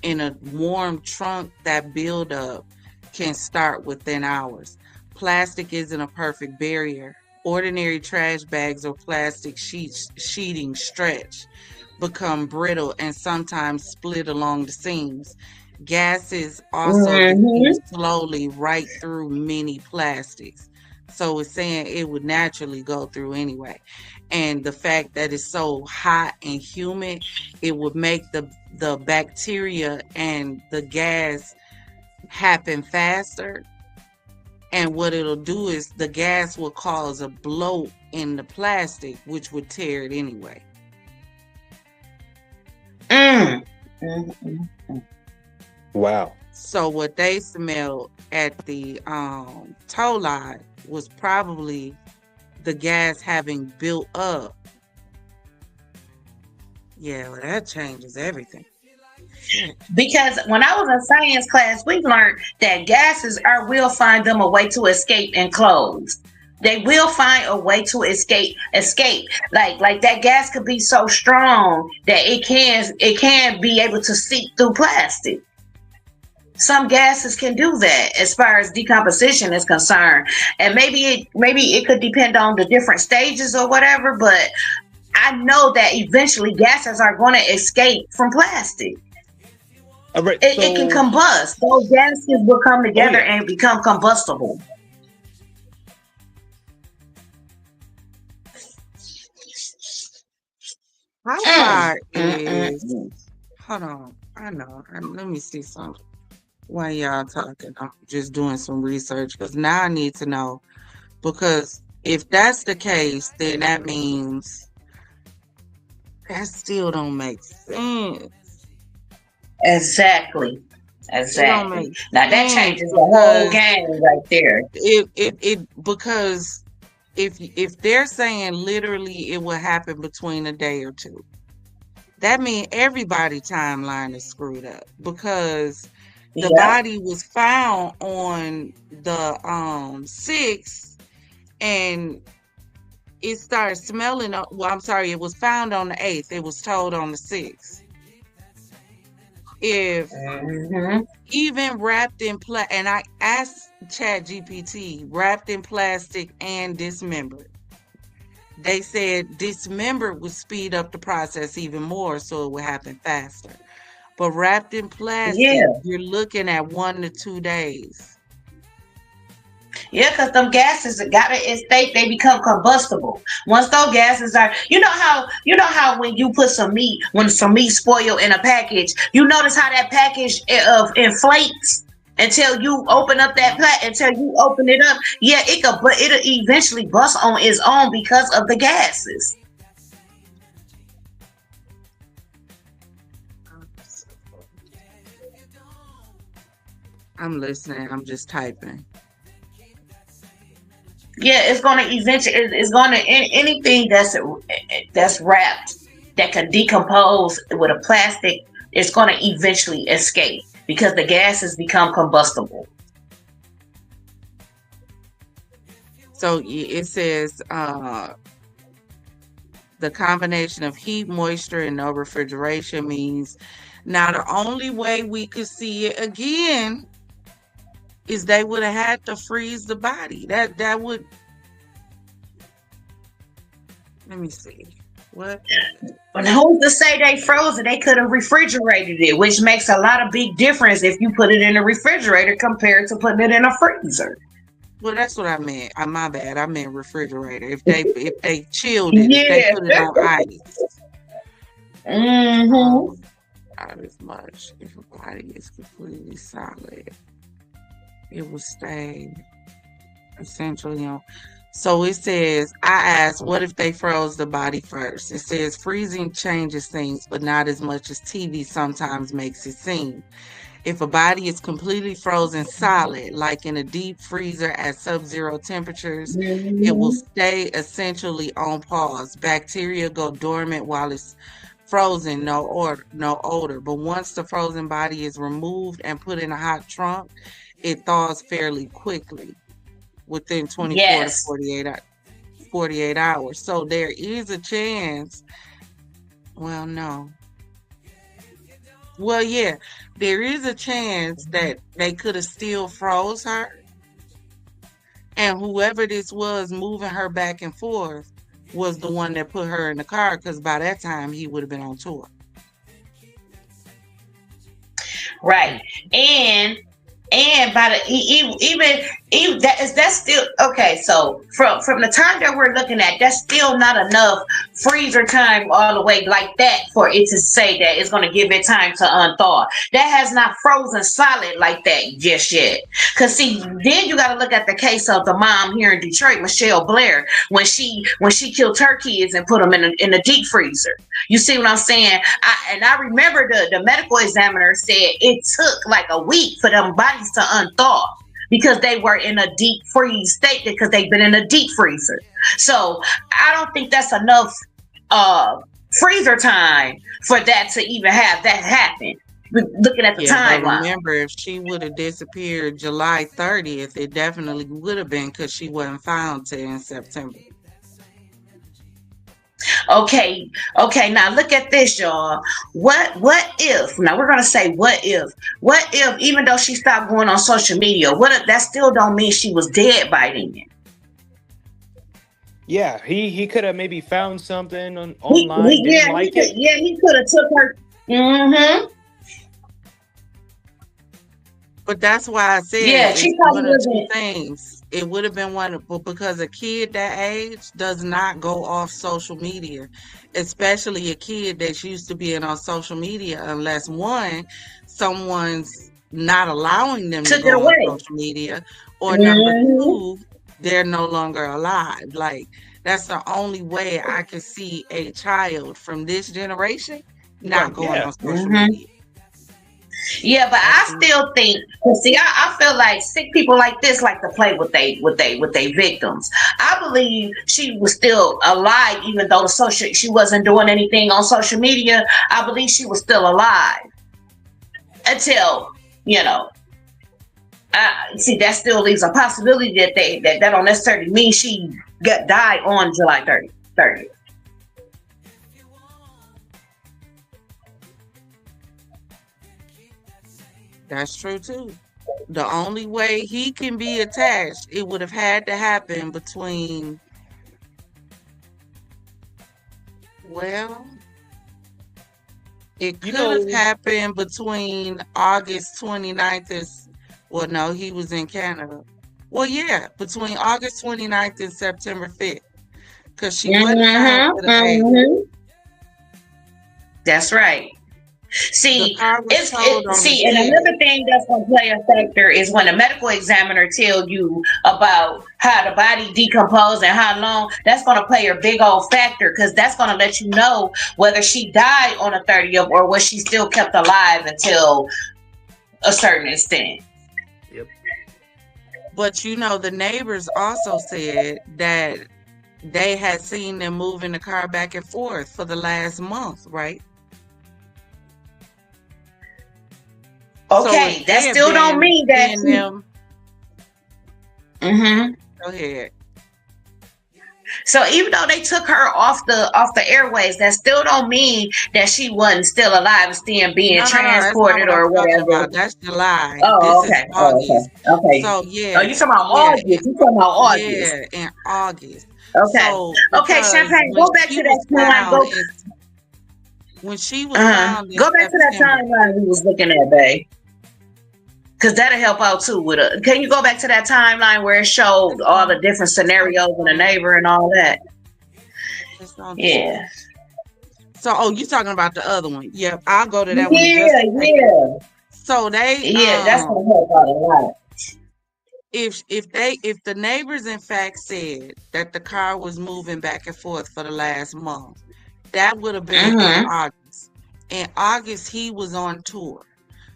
In a warm trunk, that buildup can start within hours. Plastic isn't a perfect barrier. Ordinary trash bags or plastic sheeting stretch, become brittle, and sometimes split along the seams. Gases also diffuse slowly right through many plastics. So it's saying it would naturally go through anyway. And the fact that it's so hot and humid, it would make the bacteria and the gas happen faster. And what it'll do is the gas will cause a bloat in the plastic, which would tear it anyway. Wow. So what they smelled at the tow line was probably the gas having built up. Yeah, well, that changes everything. Because when I was in science class, we learned that gases will find them a way to escape enclosed. They will find a way to escape. Like that gas could be so strong that it can be able to seep through plastic. Some gases can do that as far as decomposition is concerned. And maybe it could depend on the different stages or whatever, but I know that eventually gases are going to escape from plastic. All right, It can so combust. Those gases will come oh together yeah, and become combustible. How Mm, far mm, mm, is? mm. Hold on. I know. Let me see something. While y'all talking, I'm just doing some research because now I need to know. Because if that's the case, then that means that still don't make sense. Exactly. It don't Exactly. make Now that sense changes the whole because game right there. because if they're saying literally it will happen between a day or two, that means everybody timeline is screwed up because the Yep. body was found on the 6th and it started smelling. Well, I'm sorry, it was found on the 8th. It was told on the 6th. If Hmm. even wrapped in and I asked Chat GPT, wrapped in plastic and dismembered. They said dismembered would speed up the process even more, so it would happen faster. But wrapped in plastic, Yeah. you're looking at 1 to 2 days. Yeah, because them gases that got to escape, they become combustible. Once those gases are, you know how when you put some meat, when some meat spoil in a package, you notice how that package inflates until you open up that until you open it up. Yeah, but it'll eventually bust on its own because of the gases. I'm listening. I'm just typing. Yeah, it's gonna eventually. It's gonna anything that's wrapped that can decompose with a plastic. It's gonna eventually escape because the gases become combustible. So it says the combination of heat, moisture, and no refrigeration means now the only way we could see it again is they would have had to freeze the body. That would. Let me see. What? But who's to say they froze it? They could have refrigerated it, which makes a lot of big difference if you put it in a refrigerator compared to putting it in a freezer. Well, that's what I meant. My bad. I meant refrigerator. If they chilled it, if they Yeah. put it on ice, Mm-hmm. not as much. If a body is completely solid, it will stay essentially on. So it says, I asked, what if they froze the body first? It says freezing changes things, but not as much as TV sometimes makes it seem. If a body is completely frozen solid, like in a deep freezer at sub-zero temperatures, it will Mm-hmm. stay essentially on pause. Bacteria go dormant while it's frozen, no odor. But once the frozen body is removed and put in a hot trunk, it thaws fairly quickly within 24 to Yes. 48 hours. So there is a chance. Well, no. Well, yeah, there is a chance that they could have still froze her, and whoever this was moving her back and forth was the one that put her in the car, because by that time he would have been on tour. Right. And by the even that's still okay. So from the time that we're looking at, that's still not enough freezer time all the way like that for it to say that it's going to give it time to unthaw. That has not frozen solid like that just yet. Cause see, then you got to look at the case of the mom here in Detroit, Michelle Blair, when she killed her kids and put them in a deep freezer. You see what I'm saying? I remember the medical examiner said it took like a week for them bodies to unthaw because they were in a deep freeze state because they've been in a deep freezer. So I don't think that's enough freezer time for that to even have that happen. Looking at the Yeah, but timeline. remember, if she would have disappeared July 30th, it definitely would have been because she wasn't found till in September. Okay, now look at this, y'all. What if, now we're gonna say what if even though she stopped going on social media, what if that still don't mean she was dead by then? Yeah, he could have maybe found something online, didn't Yeah, like it. he could have took her. Mm-hmm. But that's why I said Yeah, she it's probably one of two wasn't. things. It would have been one, but because a kid that age does not go off social media, especially a kid that's used to being on social media, unless one, someone's not allowing them to Took go it on away. social media, or number Mm-hmm. two, they're no longer alive. Like that's the only way I could see a child from this generation not Right. going Yeah. on social Mm-hmm. media. Yeah, but That's I it. still think. See, I feel like sick people like this like to play with they victims. I believe she was still alive, even though she wasn't doing anything on social media. I believe she was still alive until you know. See, that still leaves a possibility that that don't necessarily mean she died on July 30th. That's true too. The only way he can be attached, it would have had to happen between, well, it You could have know, happened between August 29th and, well, no, he was in Canada. Well, yeah, between August 29th and September 5th, because she wasn't found Mm-hmm. to the 8th. Mm-hmm. That's right. The See, car was towed on the and 6th. another thing that's gonna play a factor is when a medical examiner tells you about how the body decomposed and how long. That's gonna play a big old factor because that's gonna let you know whether she died on the 30th or was she still kept alive until a certain extent. yep. But you know, the neighbors also said that they had seen them moving the car back and forth for the last month, right? So Okay, if that they have still don't been mean that. seeing them, Mm-hmm. go ahead. So even though they took her off the airways, that still don't mean that she wasn't still alive and still being No, that's not transported what I'm or talking whatever. about. That's July. Oh, This is okay. Oh, August. okay. Okay. So Oh, yeah, you talking about yeah, August? You talking about August? yeah, in August. Okay. So Okay, because Champagne, go back to that time. when she was found in Go back to that September, timeline we was looking at, babe. Cause that'll help out too with a. Can you go back to that timeline where it showed it's all the on, different it's on scenarios the and the screen. neighbor and all that? It's on the screen. Yeah. So, oh, you talking about the other one? Yep, I'll go to that one in just Yeah, a second. yeah. So they, Yeah, that's gonna help out a lot. if the neighbors in fact said that the car was moving back and forth for the last month, that would have been in Mm-hmm. August. In August, he was on tour.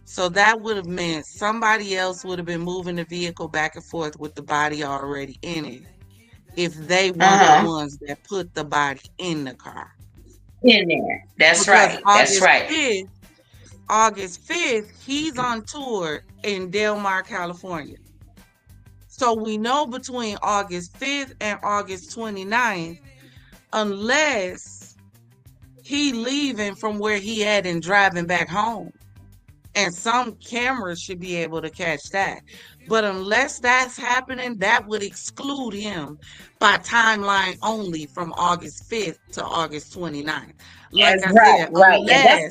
So that would have meant somebody else would have been moving the vehicle back and forth with the body already in it, if they weren't the Uh-huh. ones that put the body in the car. In there. That's Because right. That's right. August 5th, he's on tour in Del Mar, California. So we know between August 5th and August 29th, unless he leaving from where he at and driving back home. And some cameras should be able to catch that. But unless that's happening, that would exclude him by timeline only from August 5th to August 29th. Like That's I right. said, Right. Yeah,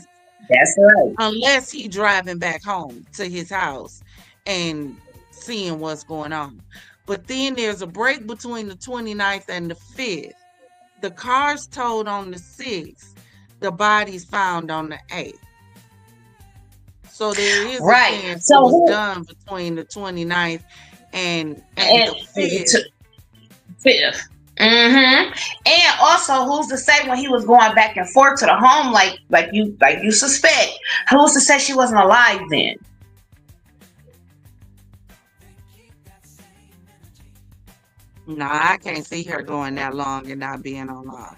that's right. unless he driving back home to his house and seeing what's going on. But then there's a break between the 29th and the 5th. The car's towed on the 6th. The body's found on the 8th. So there is a Right. chance it So was done between the 29th and and the 5th. fifth. Mm-hmm. And also, who's to say when he was going back and forth to the home, like you suspect? Who's to say she wasn't alive then? No, I can't see her going that long and not being online.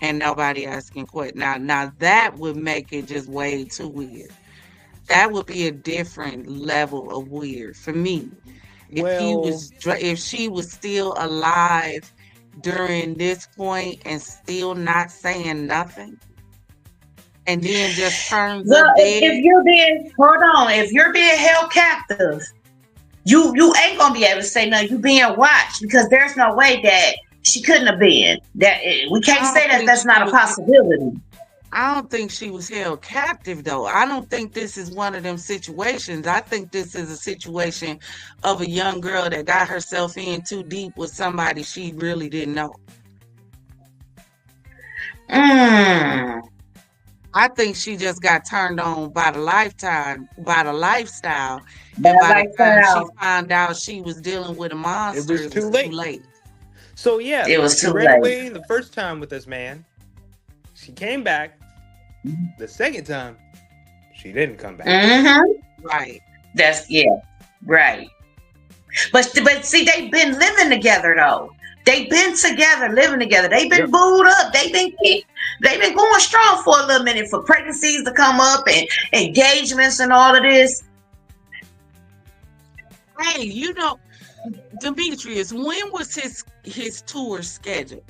And nobody asking questions. Now that would make it just way too weird. That would be a different level of weird for me. Well, If she was still alive during this point and still not saying nothing, and then just turns Well, up if dead. if you're being held captive, you ain't gonna be able to say nothing. You being watched because there's no way that She couldn't have been. That we can't I say don't that think that's she not a was. possibility. I don't think she was held captive though. I don't think this is one of them situations. I think this is a situation of a young girl that got herself in too deep with somebody she really didn't know. Mm, I think she just got turned on by the lifestyle, and that by the time she lifestyle, found out she was dealing with a It monster, was it too was too late. late. So yeah, it was she too ran late. away the first time with this man. She came back. The second time, she didn't come back. Mm-hmm. Right. That's yeah, right. But see, they've been living together though. They've been together, living together. They've been Yep. booed up. They've been going strong for a little minute for pregnancies to come up and engagements and all of this. Hey, Demetrius, when was his tour scheduled?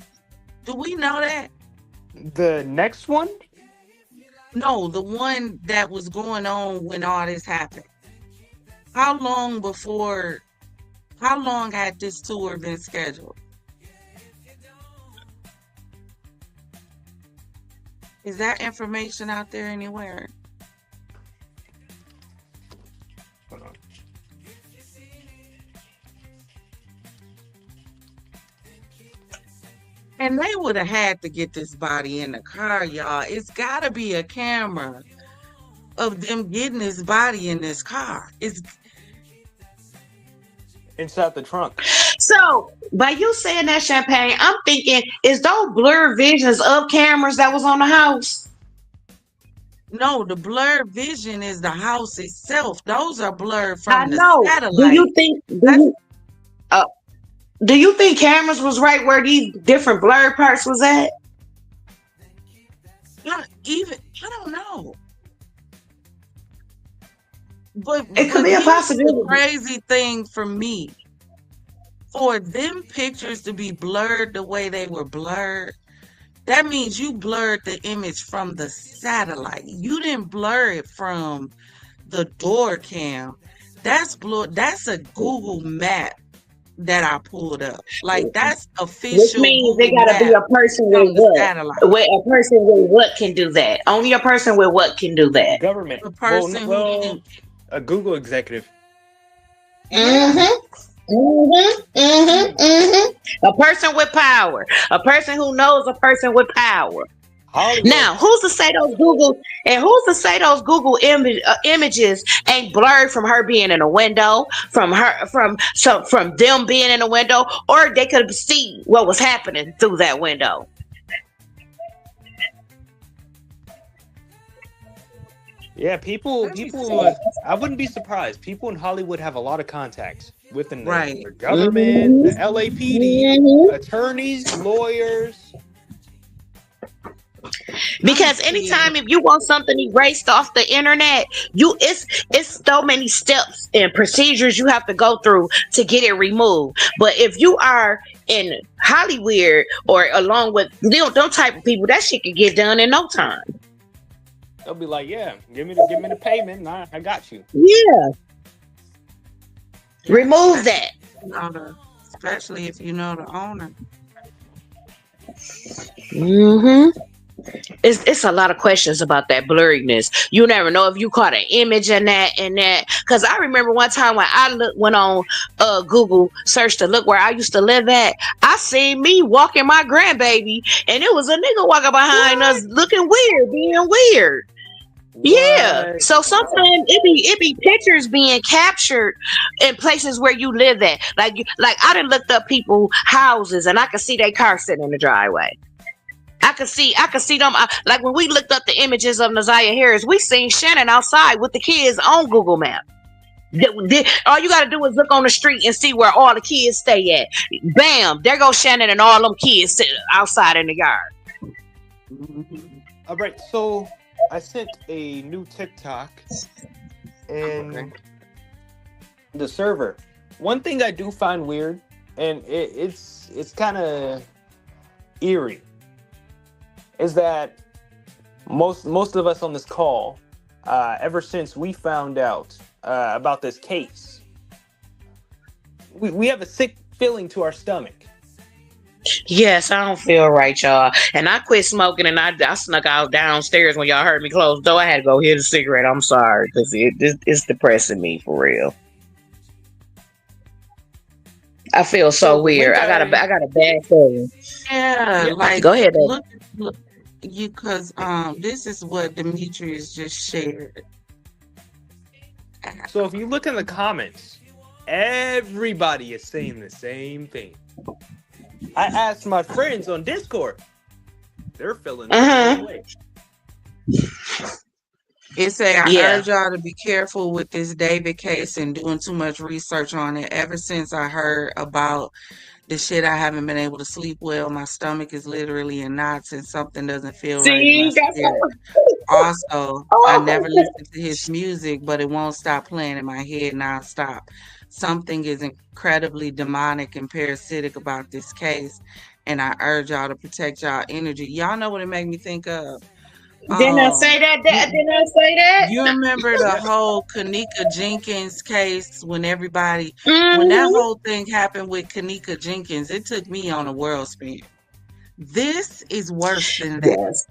Do we know that? The next one, No, the one that was going on when all this happened. How long before? How long had this tour been scheduled? Is that information out there anywhere? hold on. And they would have had to get this body in the car, y'all. It's got to be a camera of them getting this body in this car. It's Inside the trunk. So by you saying that, Champagne, I'm thinking, is those blurred visions of cameras that was on the house? no, the blurred vision is the house itself. Those are blurred I from the know. Do satellite. you think? That's Do you think cameras was right where these different blurred parts was at? not even. I don't know. But It could be a here's the possibility. crazy thing for me. For them pictures to be blurred the way they were blurred, that means you blurred the image from the satellite. You didn't blur it from the door cam. That's a Google map that I pulled up. Like that's Which official means it Google gotta be map a person from with the what? satellite. With a person with what can do that? Only a person with what can do that. Government. The Well, person who well, didn't. a Google executive. Yeah. A person with power. A person who knows a person with power. Hollywood. Now, who's to say those Google images ain't blurred from her being in a window, from them being in a window, or they could see what was happening through that window. Yeah, people. Let me see. I wouldn't be surprised. People in Hollywood have a lot of contacts within Right. the government, the LAPD, attorneys, lawyers. Because anytime if you want something erased off the internet, it's so many steps and procedures you have to go through to get it removed. But if you are in Hollywood or along with them type of people, that shit can get done in no time. They'll be like, "Yeah, give me the payment, and I got you." Yeah. Remove that. Especially if you know the owner. Mm-hmm. It's a lot of questions about that blurriness. You never know if you caught an image in that. Because I remember one time when I went on Google search to look where I used to live at, I seen me walking my grandbaby, and it was a nigga walking behind us, looking weird, being weird. Yeah. What? So sometimes it be pictures being captured in places where you live at. Like I done looked up people houses and I could see their car sitting in the driveway. I could see them. Like when we looked up the images of Naziah Harris, we seen Shannon outside with the kids on Google Maps. All you got to do is look on the street and see where all the kids stay at. Bam, there goes Shannon and all them kids sitting outside in the yard. All right, so I sent a new TikTok and the server. One thing I do find weird, and it's kind of eerie, is that most of us on this call, ever since we found out about this case, we have a sick feeling to our stomach. Yes, I don't feel right, y'all. And I quit smoking and I snuck out downstairs when y'all heard me close the door. I had to go hit a cigarette. I'm sorry because it's depressing me for real. I feel so So when weird. guys, I got a bad feeling. Yeah, yeah. like Go ahead, baby. look you because this is what Demetrius just shared. So if you look in the comments, everybody is saying the same thing. I asked my friends on Discord; they're feeling the same way. It say I Yeah. urge y'all to be careful with this David case and doing too much research on it. Ever since I heard about the shit, I haven't been able to sleep well. My stomach is literally in knots and something doesn't feel right in my See, that's spirit. Also, I never oh. listened to his music, but it won't stop playing in my head nonstop. Something is incredibly demonic and parasitic about this case, and I urge y'all to protect y'all energy. Y'all know what it made me think of? Didn't I say that? You, Didn't I say that? you remember the whole Kanika Jenkins case when that Mm-hmm. whole thing happened with Kanika Jenkins, it took me on a world spin. This is worse than that. Yes.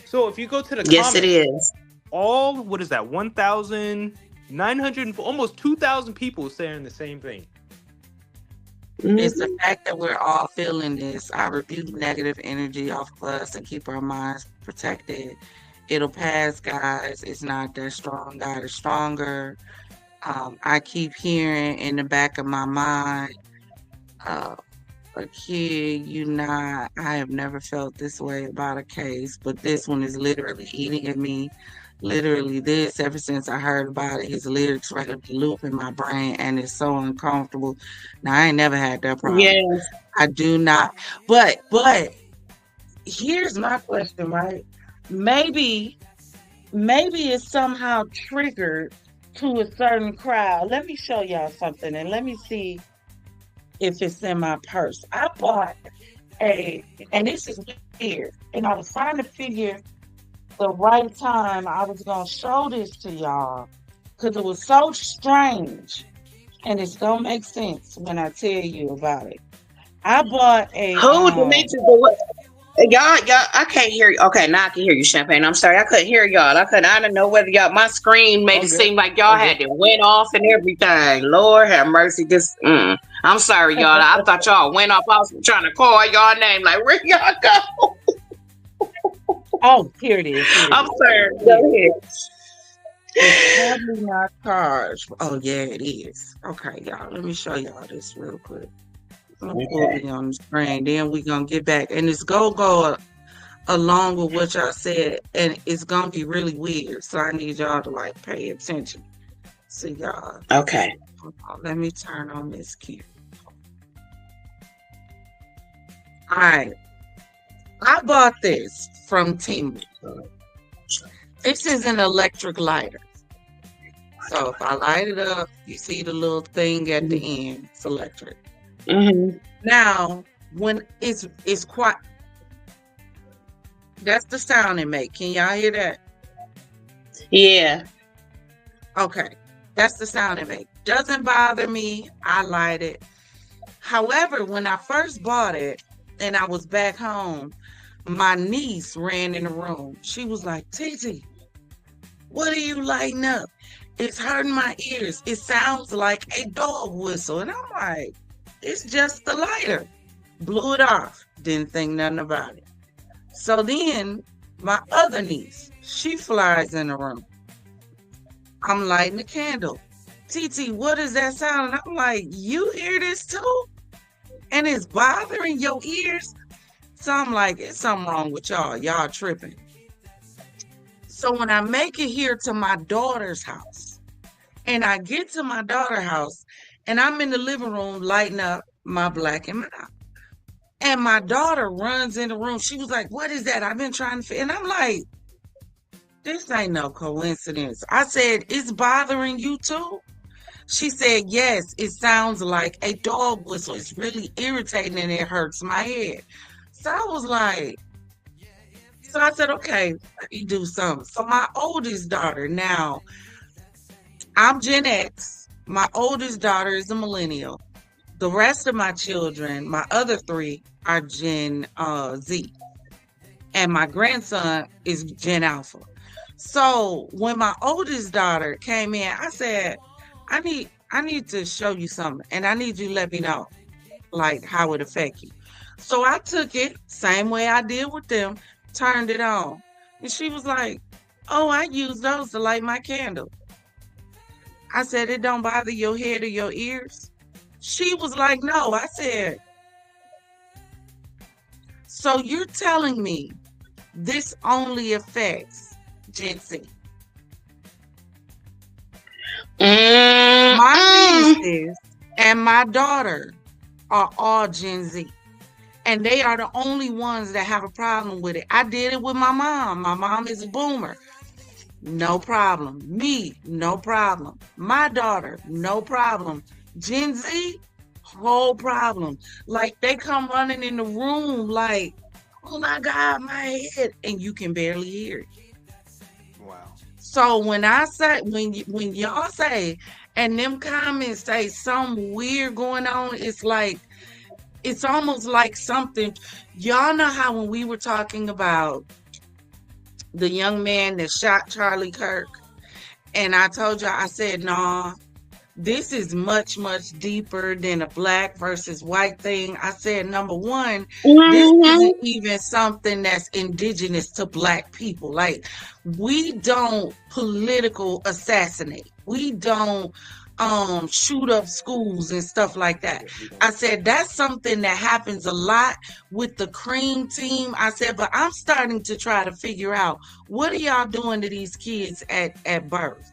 So if you go to the Yes, it comments, is. all what is that? 1,900, almost 2,000 people saying the same thing. It's the Mm-hmm. fact that we're all feeling this. I rebuke negative energy off of us and keep our minds protected. It'll pass, guys. It's not that strong. God is stronger. I keep hearing in the back of my mind, uh, a kid, I have never felt this way about a case, but this one is literally eating at me. Literally, this, ever since I heard about it, his lyrics regularly loop in my brain, and it's so uncomfortable. Now, I ain't never had that problem. Yes. I do not. But here's my question, right? Maybe, maybe it's somehow triggered to a certain crowd. Let me show y'all something and let me see if it's in my purse. I bought and this is weird, and I was trying to figure the right time I was gonna show this to y'all because it was so strange, and it's gonna make sense when I tell you about it. I bought a Who Demetrius? Y'all, I can't hear you. Okay, now I can hear you, Champagne. I'm sorry, I couldn't hear y'all. I didn't know whether y'all. My screen made All it good. seem like All y'all had good. it went off and everything. Lord have mercy. I'm sorry, y'all. I thought y'all went off. I was trying to call y'all name. Like, where y'all go? Oh, here it is. Here it I'm is. sorry. Yeah, Go ahead. it's probably not charged. Oh yeah, it is. Okay, y'all. Let me show y'all this real quick. I'm gonna pull Okay. it on the screen. Then we gonna get back, and it's gonna go along with what y'all said, and it's gonna be really weird. So I need y'all to like pay attention. See y'all. Okay. Hold on, let me turn on this cue. All right, I bought this from Timu. This is an electric lighter. So if I light it up, you see the little thing at the end. It's electric. Mm-hmm. Now, when it's quite, that's the sound it make. Can y'all hear that? Yeah. Okay, that's the sound it make. Doesn't bother me. I light it. However, when I first bought it and I was back home, my niece ran in the room. She was like, "Titi, what are you lighting up? It's hurting my ears. It sounds like a dog whistle." And I'm like, "It's just the lighter." Blew it off. Didn't think nothing about it. So then my other niece, she flies in the room. I'm lighting a candle. "TT, what is that sound?" And I'm like, "You hear this too? And it's bothering your ears?" So I'm like, "It's something wrong with y'all. Y'all tripping." So when I make it here to my daughter's house, and I get to my daughter's house, and I'm in the living room lighting up my black and mild. And my daughter runs in the room. She was like, "What is that? I've been trying to," and I'm like, "This ain't no coincidence." I said, "It's bothering you too?" She said, "Yes, it sounds like a dog whistle. It's really irritating and it hurts my head." So I was like, so I said, "Okay, let me do something." So my oldest daughter, now I'm Gen X. My oldest daughter is a millennial. The rest of my children, my other three, are Gen Z, and my grandson is Gen Alpha. So when my oldest daughter came in, I said, I need to show you something, and I need you to let me know like how it affect you. So I took it same way I did with them, turned it on, and she was like, "Oh, I use those to light my candle." I said, "It don't bother your head or your ears?" She was like, "No." I said, "So you're telling me this only affects Gen Z?" My Mm-mm. nieces and my daughter are all Gen Z, and they are the only ones that have a problem with it. I did it with my mom. My mom is a boomer. No problem. Me, no problem. My daughter, no problem. Gen Z, whole problem. Like they come running in the room like, "Oh my God, my head," and you can barely hear it. Wow. So when I say when y'all say and them comments say something weird going on, it's like it's almost like something. Y'all know how when we were talking about the young man that shot Charlie Kirk, and I told y'all, I said, "Nah, this is much, much deeper than a black versus white thing." I said, number one, this isn't Mm-hmm. even something that's indigenous to black people. Like, we don't political assassinate. We don't shoot up schools and stuff like that. Yeah, we I don't. said that's something that happens a lot with the cream team. I said, but I'm starting to try to figure out what are y'all doing to these kids at birth?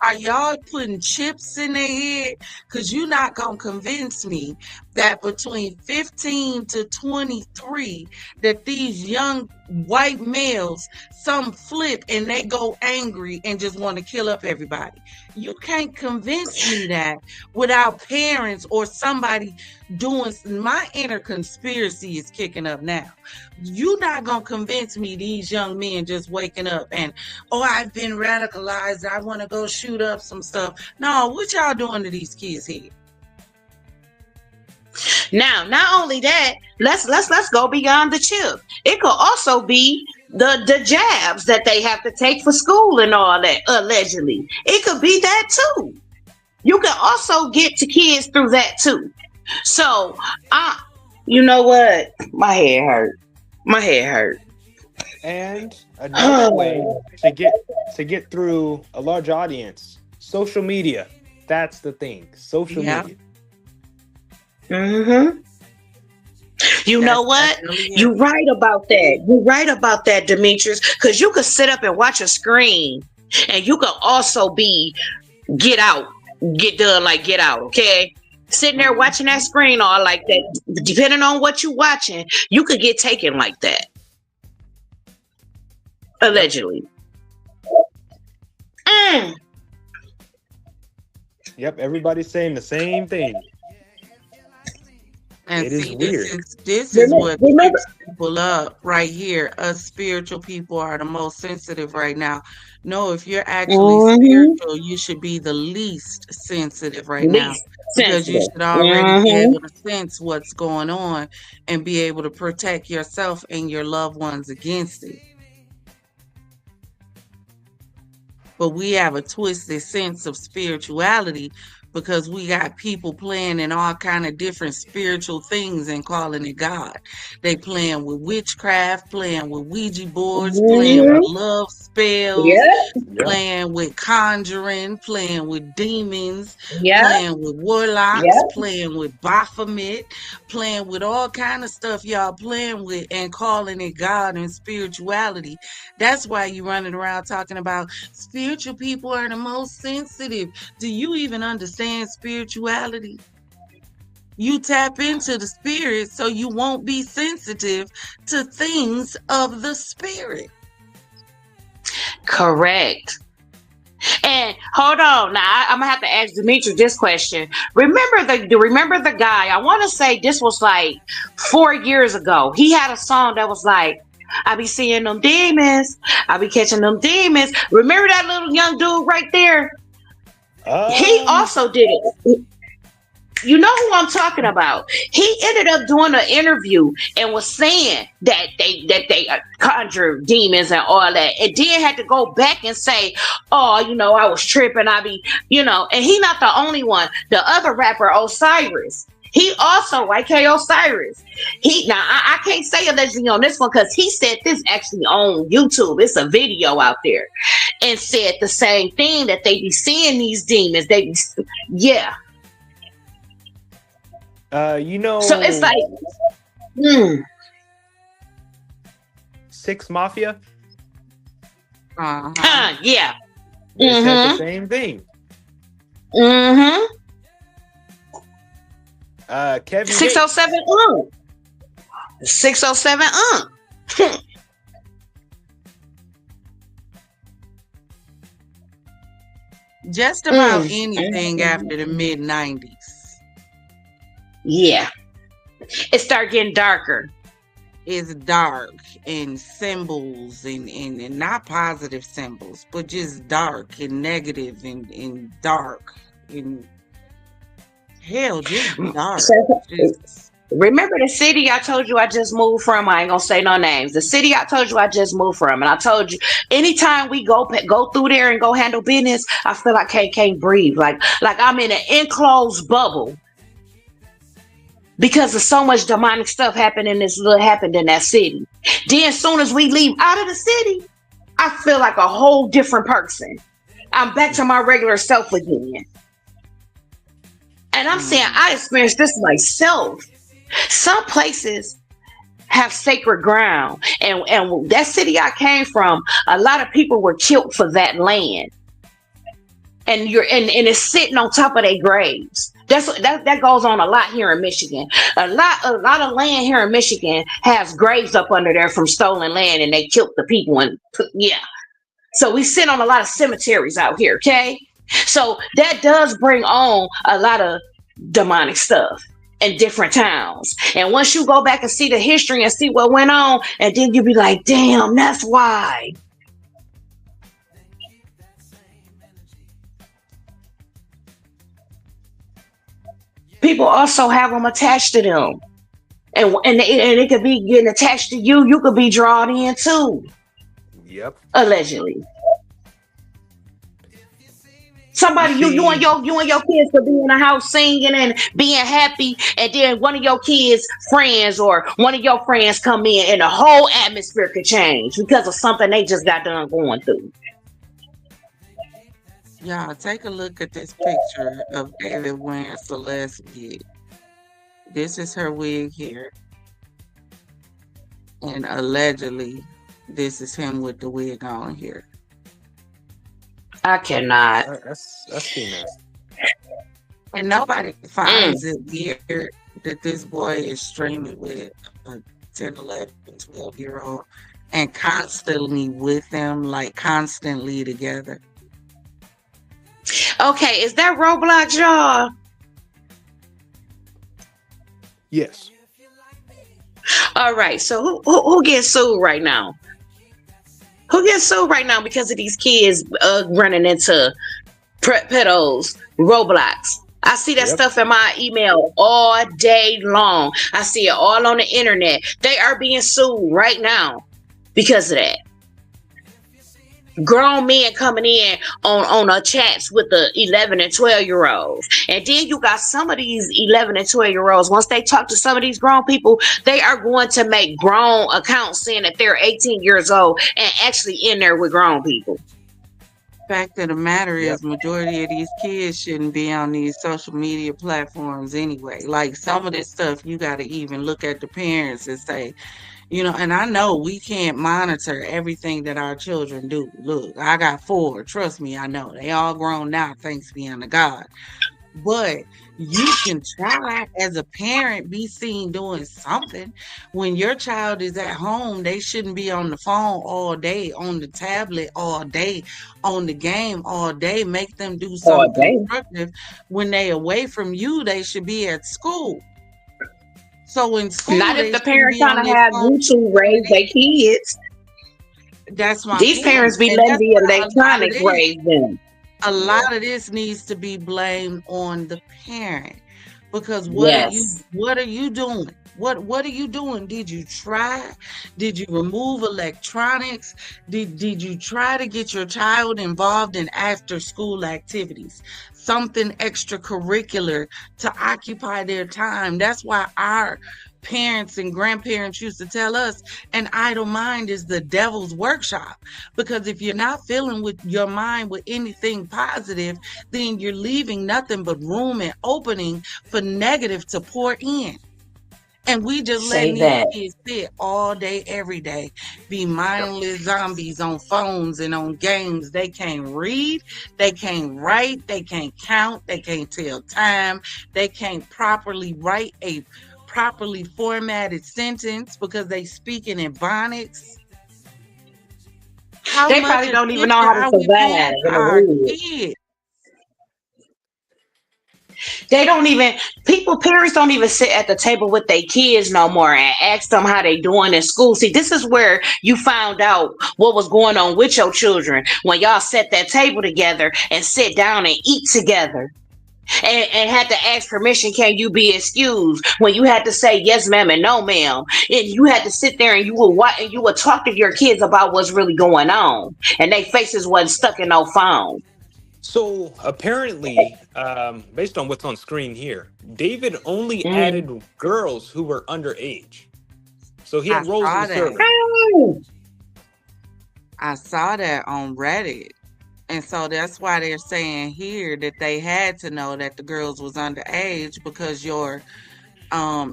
Are y'all putting chips in their head? Because you're not going to convince me that between 15 to 23, that these young white males, some flip and they go angry and just want to kill up everybody. You can't convince me that without parents or somebody doing. My inner conspiracy is kicking up now. You're not going to convince me these young men just waking up and, "Oh, I've been radicalized. I want to go shoot up some stuff." No, what y'all doing to these kids here? Now, not only that, let's go beyond the chip. It could also be the jabs that they have to take for school and all that. Allegedly, it could be that too. You can also get to kids through that too. So, I, you know what? My head hurt. My head And another way hurt. to get through a large audience, social media. That's the thing. Social Yeah, media. Mm-hmm. You know that's what? definitely it. You're right about that. You're right about that, Demetrius. Because you could sit up and watch a screen, and you could also be get out, get done like get out. Okay, sitting there watching that Mhm. screen all like that. Depending on what you're watching, you could get taken like that. Yep. Allegedly. Mm. Yep. Everybody's saying the same thing. And It is see, this weird. is this is Remember, what remember. trips people up right here. Us spiritual people are the most sensitive right now. No, if you're actually Mm-hmm. spiritual, you should be the least sensitive right now Least because you sensitive. should already be Mm-hmm. able to sense what's going on and be able to protect yourself and your loved ones against it. But we have a twisted sense of spirituality because we got people playing in all kind of different spiritual things and calling it God. They playing with witchcraft, playing with Ouija boards, playing with Yep. Mm-hmm. love spells, Yep. Yep. playing with conjuring, playing with demons, Yep. playing with warlocks, Yep. playing with Baphomet, playing with all kind of stuff y'all playing with and calling it God and spirituality. That's why you running around talking about spiritual people are the most sensitive. Do you even understand spirituality? You tap into the spirit so you won't be sensitive to things of the spirit. Correct. And hold on, now I'm gonna have to ask Demetrius this question. Remember the guy? I want to say this was like 4 years ago. He had a song that was like, "I be seeing them demons, I be catching them demons." Remember that little young dude right there? He Um. also did it. You know who I'm talking about. He ended up doing an interview and was saying that they conjure demons and all that, and then had to go back and say, "Oh, I was tripping. And he not the only one. The other rapper Osiris. He also, like K Osiris. I can't say allegedly on this one because he said this actually on YouTube. It's a video out there, and said the same thing, that they be seeing these demons. Yeah. So it's like, Six Mafia. Yeah. They said the same thing. Kevin 607 607 Just about anything after the mid-90s. Yeah. It started getting darker. It's dark and symbols and not positive symbols, but just dark and negative and dark and hell, just dark. Remember the city I told you I just moved from? I ain't gonna say no names. The city I told you I just moved from, and I told you anytime we go through there and go handle business, I feel like I can't breathe, like I'm in an enclosed bubble because of so much demonic stuff happened in that city. Then as soon as we leave out of the city, I feel like a whole different person. I'm back to my regular self again. And I'm saying I experienced this myself. Some places have sacred ground, and that city I came from, a lot of people were killed for that land, and it's sitting on top of their graves. That goes on a lot here in Michigan. A lot of land here in Michigan has graves up under there from stolen land, and they killed the people. So we sit on a lot of cemeteries out here. Okay, so that does bring on a lot of demonic stuff in different towns. And once you go back and see the history and see what went on, and then you be like, damn, that's why. People also have them attached to them. And it could be getting attached to you. You could be drawn in too. Yep. Allegedly. Somebody, you and your kids could be in a house singing and being happy, and then one of your kids' friends or one of your friends come in, and the whole atmosphere could change because of something they just got done going through. Y'all, take a look at this picture of David wearing Celeste's wig. This is her wig here. And allegedly, this is him with the wig on here. I cannot. That's too nasty. And nobody finds it weird that this boy is streaming with a 10, 11, 12-year-old and constantly with them, like constantly together. Okay, is that Roblox, y'all? Yes. All right, so who gets sued right now? Who gets sued right now because of these kids running into pedos, Roblox? I see that stuff in my email all day long. I see it all on the internet. They are being sued right now because of that. Grown men coming in on chats with the 11 and 12-year-olds. And then you got some of these 11 and 12-year-olds, once they talk to some of these grown people, they are going to make grown accounts saying that they're 18 years old and actually in there with grown people. Fact of the matter is, majority of these kids shouldn't be on these social media platforms anyway. Like, some of this stuff, you got to even look at the parents and say, and I know we can't monitor everything that our children do. Look, I got 4. Trust me, I know. They all grown now, thanks be unto God. But you can try as a parent, be seen doing something. When your child is at home, they shouldn't be on the phone all day, on the tablet all day, on the game all day. Make them do something constructive. When they away from you, they should be at school. So in school, not if the parents trying to have YouTube raise their kids. That's my These parents be letting the electronics raise them. A lot of this needs to be blamed on the parent. Because Yes. what are you doing? What are you doing? Did you try? Did you remove electronics? Did you try to get your child involved in after school activities? Something extracurricular to occupy their time. That's why our parents and grandparents used to tell us an idle mind is the devil's workshop. Because if you're not filling with your mind with anything positive, then you're leaving nothing but room and opening for negative to pour in. And we just letting Say these that. kids sit all day, every day, be mindless zombies on phones and on games. They can't read, they can't write, they can't count, they can't tell time, they can't properly write a properly formatted sentence because they speaking in phonics. How They much probably don't even know attention how to are we survive paying to in a our hood. kids? They don't even parents don't even sit at the table with their kids no more and ask them how they doing in school. See, this is where you found out what was going on with your children when y'all set that table together and sit down and eat together. And had to ask permission, can you be excused? When you had to say yes, ma'am, and no, ma'am. And you had to sit there and you would talk to your kids about what's really going on. And their faces wasn't stuck in no phone. So apparently, based on what's on screen here, David only Mm. added girls who were underage. So he I had roles in saw the that. server. Oh, I saw that on Reddit. And so that's why they're saying here that they had to know that the girls was underage because your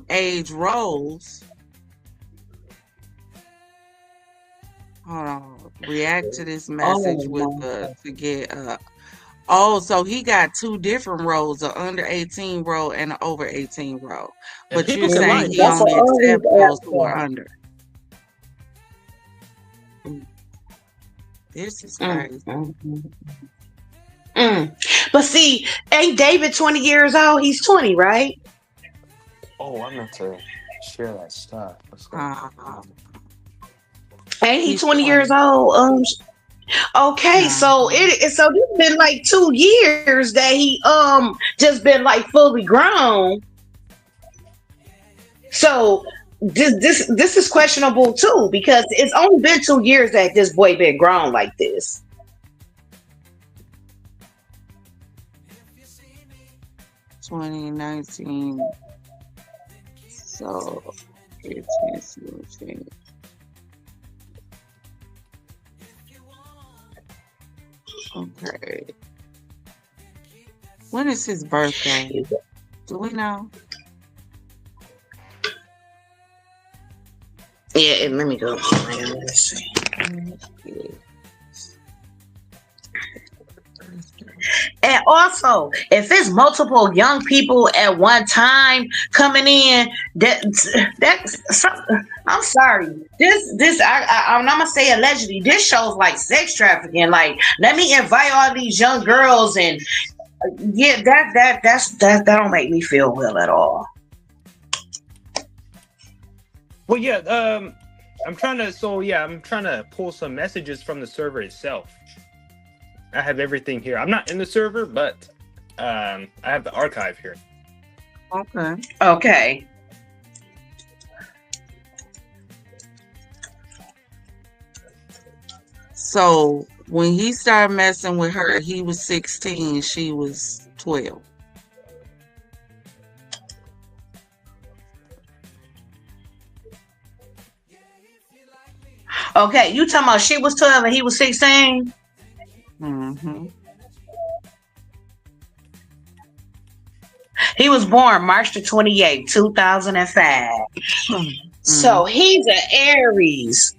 age roles. Hold on. React to this message oh with my. to get oh, so he got two different roles, a under 18 role and an over 18 role. And But people you're can lie saying Mm, he that's too. what only all these accept those apps who are are. under. Mm, this is Mm, crazy. mm, mm, mm. But see, ain't David 20 years old? He's 20, right? Oh, I meant to share that stuff. Let's go. Uh, Ain't he he's 20 years 20. old? Okay, so Uh-huh. so it's been like 2 years that he just been like fully grown. So this is questionable too because it's only been 2 years that this boy been grown like this. 2019. So 15, 17. Okay. When is his birthday? Do we know? Yeah, and let me go. Let's see. And also, if it's multiple young people at one time coming in, that's I'm sorry. I'm gonna say allegedly. This shows like sex trafficking. Like, let me invite all these young girls, and yeah, that don't make me feel well at all. Well, yeah. I'm trying to. So yeah, I'm trying to pull some messages from the server itself. I have everything here. I'm not in the server, but I have the archive here. Okay. Okay. So when he started messing with her, he was 16, she was 12. Okay, you talking about she was 12 and he was 16? Mm-hmm. He was born March the 28th, 2005. So he's an Aries.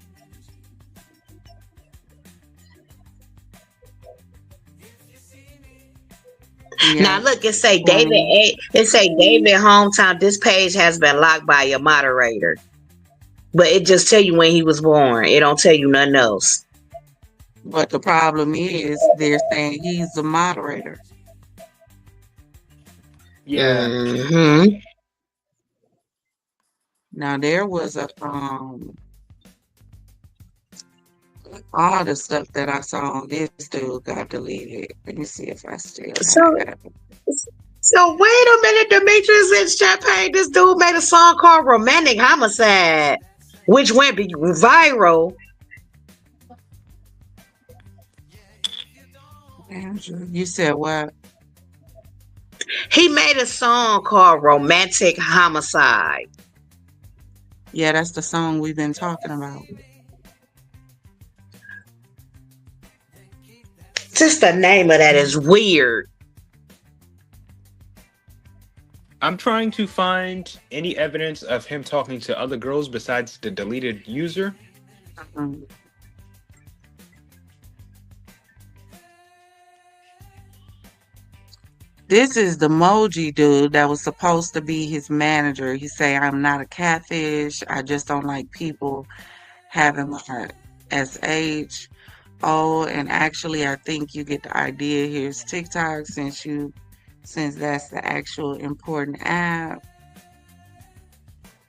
Yeah. Now look, it say David. It say David hometown. This page has been locked by your moderator, but it just tell you when he was born. It don't tell you nothing else. But the problem is they're saying he's the moderator. Yeah. Mm-hmm. Now there was a all the stuff that I saw on this dude got deleted. Let me see if I still So have it. So wait a minute, Demetrius and Champagne. This dude made a song called "Romantic Homicide," which went viral. Andrew, you said what? He made a song called "Romantic Homicide." Yeah, that's the song we've been talking about. Just the name of that is weird. I'm trying to find any evidence of him talking to other girls besides the deleted user. Mhm. This is the Moji dude that was supposed to be his manager. He say, "I'm not a catfish. I just don't like people having my SH." Oh, and actually, I think you get the idea. Here's TikTok since that's the actual important app.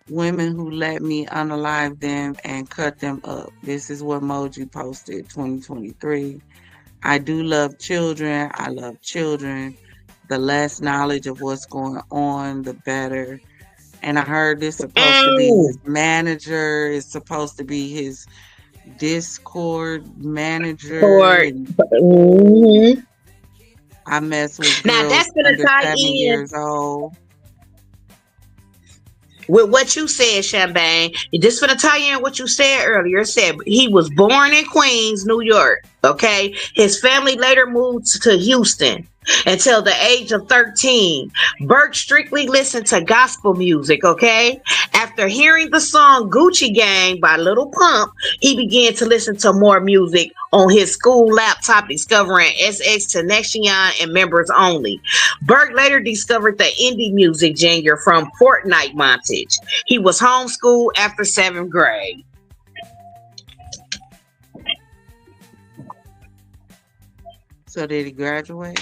Women who let me unalive them and cut them up. This is what Moji posted 2023. I do love children. I love children. The less knowledge of what's going on, the better. And I heard this supposed to be his manager. It's supposed to be his Discord manager. For And mhm. I mess with Now girls that's gonna under tie 7 years in old. with what you said, Champagne. This for to tie in what you said earlier. It said he was born in Queens, New York. Okay, his family later moved to Houston until the age of 13. Burke strictly listened to gospel music. Okay, after hearing the song "Gucci Gang" by Little Pump, he began to listen to more music on his school laptop, discovering SX Tenacion and Members Only. Burke later discovered the indie music genre from Fortnite Montage. He was homeschooled after 7th grade. So did he graduate?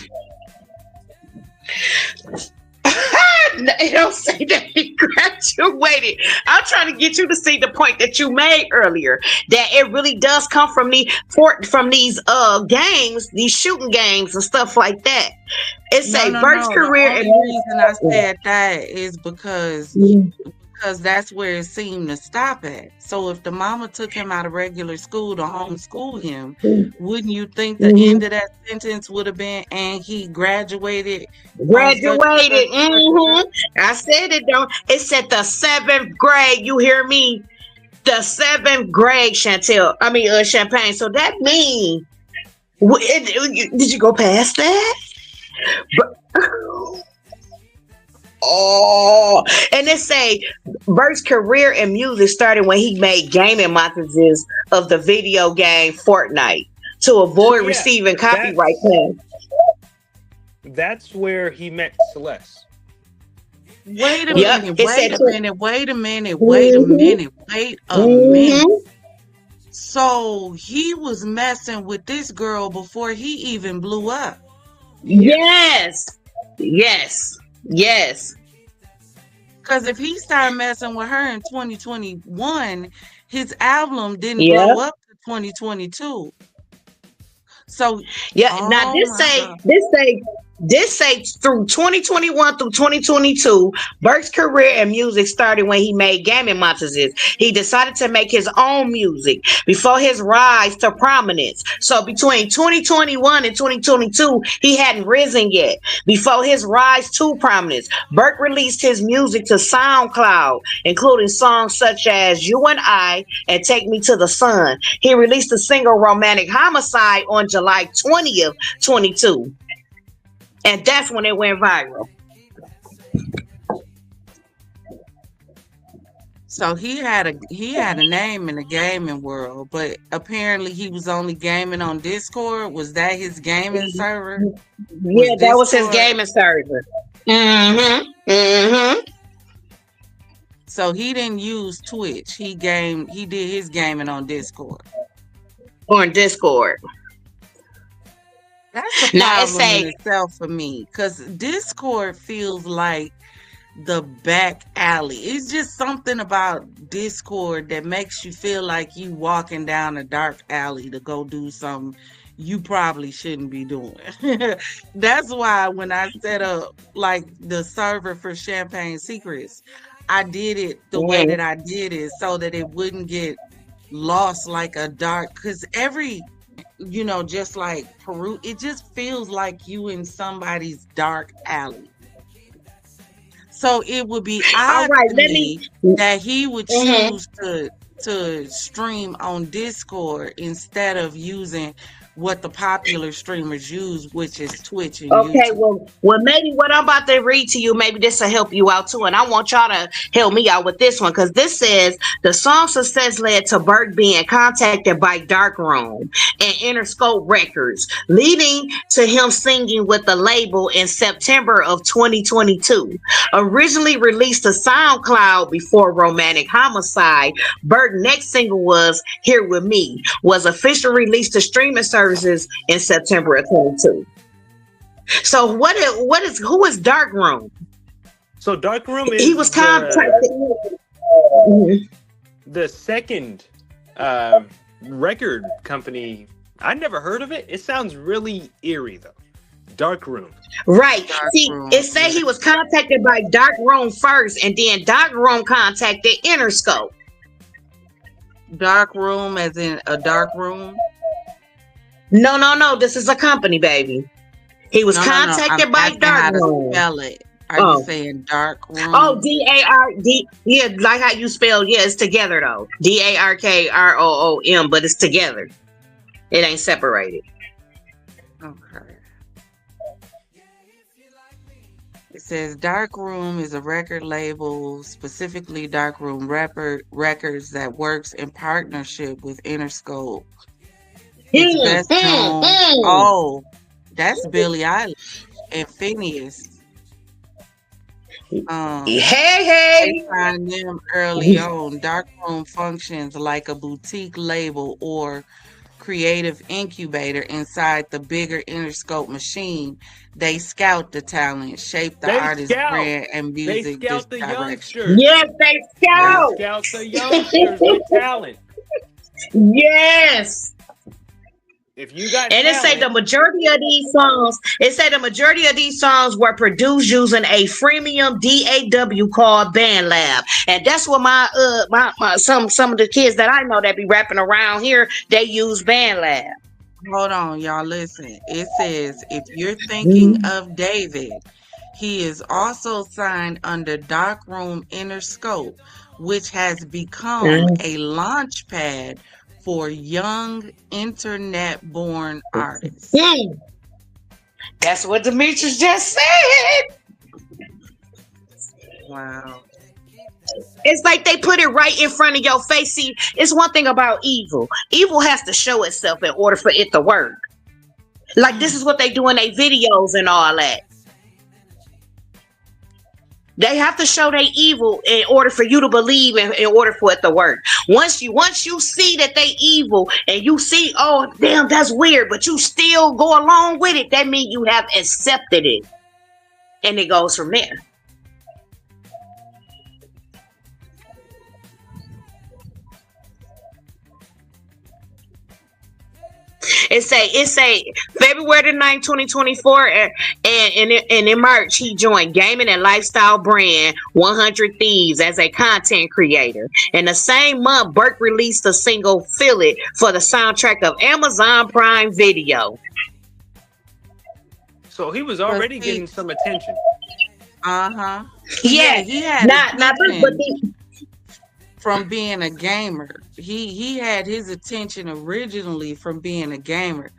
It don't say that he graduated. I'm trying to get you to see the point that you made earlier. That it really does come from from these games, these shooting games and stuff like that. It No, say no, Burke's no. The career only and reason I said that is because that's where it seemed to stop at. So if the mama took him out of regular school to homeschool him, wouldn't you think the end of that sentence would have been, and he graduated on such and such graduated. and such and such? I said it don't. It said the 7th grade. You hear me? The 7th grade, Chantel. I mean, Champagne. So that means, did you go past that? But, oh, and it say Bert's career in music started when he made gaming montages of the video game Fortnite to So avoid yeah, receiving copyright that's claims. that's where he met Celeste. Wait a Yep, minute, it said wait a to. minute, wait a minute, wait a Mhm, minute, wait a minute. mhm. So he was messing with this girl before he even blew up. Yes. Yes, yes, yes. Because if he started messing with her in 2021, his album didn't blow Yep. up to 2022. So, Yeah. Now oh this my say God. this say through 2021 through 2022, Burke's career in music started when he made gaming montages. He decided to make his own music before his rise to prominence. So between 2021 and 2022, he hadn't risen yet. Before his rise to prominence, Burke released his music to SoundCloud, including songs such as "You and I" and "Take Me to the Sun." He released the single "Romantic Homicide" on July 20th, 22. And that's when it went viral. So he had a name in the gaming world, but apparently he was only gaming on Discord. Was that his gaming server? Was Yeah, that was his Discord? gaming server. Mm-hmm. Mm-hmm. So he didn't use Twitch. He did his gaming on Discord. On Discord. That's a Now it problem in say, itself for me, because Discord feels like the back alley. It's just something about Discord that makes you feel like you walking down a dark alley to go do something you probably shouldn't be doing. That's why when I set up like the server for Champagne Secrets, I did it the way Mhm. that I did it so that it wouldn't get lost like a dark, because every, just like Peru, it just feels like you in somebody's dark alley. So it would be All odd right, to let me. me that he would Mhm. choose to stream on Discord instead of using what the popular streamers use, which is Twitch and Okay, YouTube. well, maybe what I'm about to read to you, maybe this will help you out too. And I want y'all to help me out with this one because this says the song success led to Burke being contacted by Darkroom and Interscope Records, leading to him singing with the label in September of 2022. Originally released to SoundCloud before Romantic Homicide, Burke's next single was Here With Me, was officially released to streaming services in September of 22. So who is Dark Room? So Darkroom He is was contacted. the second record company. I never heard of it. It sounds really eerie though. Darkroom. Right. See, Darkroom, it say he was contacted by Dark Room first, and then Dark Room contacted Interscope. dark room, as in a dark room. No. This is a company, baby. He was No, no, no. I'm contacted by asking how Dark to Room. spell it. Are you Oh. saying dark Oh, room? DARD. Yeah, like how you spell. Yeah, it's together though. DARKROOM, but it's together. It ain't separated. Okay. It says Dark Room is a record label, specifically Dark Room Records, that works in partnership with Interscope. It's best known. Oh, that's Billie Eilish and Phineas. Hey, They hey. signed them early on. Dark Room functions like a boutique label or creative incubator inside the bigger Interscope machine. They scout the talent, shape the They artist scout. brand and They music scout the direction. youngsters. Yes, they They scout. scout the youngsters with talent. Yes. If you got And it say the talent, majority of these songs, were produced using a freemium DAW called BandLab. And that's what my some of the kids that I know that be rapping around here, they use BandLab. Hold on, y'all, listen. It says if you're thinking of David, he is also signed under Darkroom Interscope, which has become a launch pad for young internet-born artists. Mm. That's what Demetrius just said. Wow. It's like they put it right in front of your face. See, it's one thing about evil. Evil has to show itself in order for it to work. Like this is what they do in their videos and all that. They have to show they evil in order for you to believe, in order for it to work. Once you see that they evil and you see, oh damn, that's weird, but you still go along with it, that means you have accepted it. And it goes from there. It say February the 9th, 2024, and in March he joined gaming and lifestyle brand 100 Thieves as a content creator. In the same month, Burke released the single "Feel It" for the soundtrack of Amazon Prime Video. so he was already getting some attention. Uh-huh. Yeah, he had not but attention from being a gamer. He had his attention originally from being a gamer.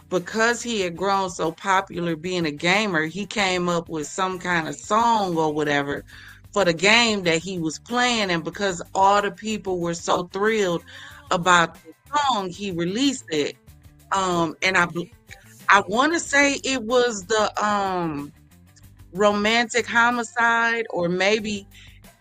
Because he had grown so popular being a gamer, he came up with some kind of song or whatever for the game that he was playing. And because all the people were so thrilled about the song, he released it. And I want to say it was the Romantic Homicide, or maybe,